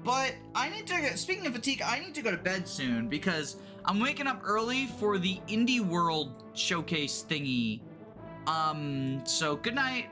But I need to, speaking of fatigue, I need to go to bed soon because I'm waking up early for the Indie World showcase thingy. So good night.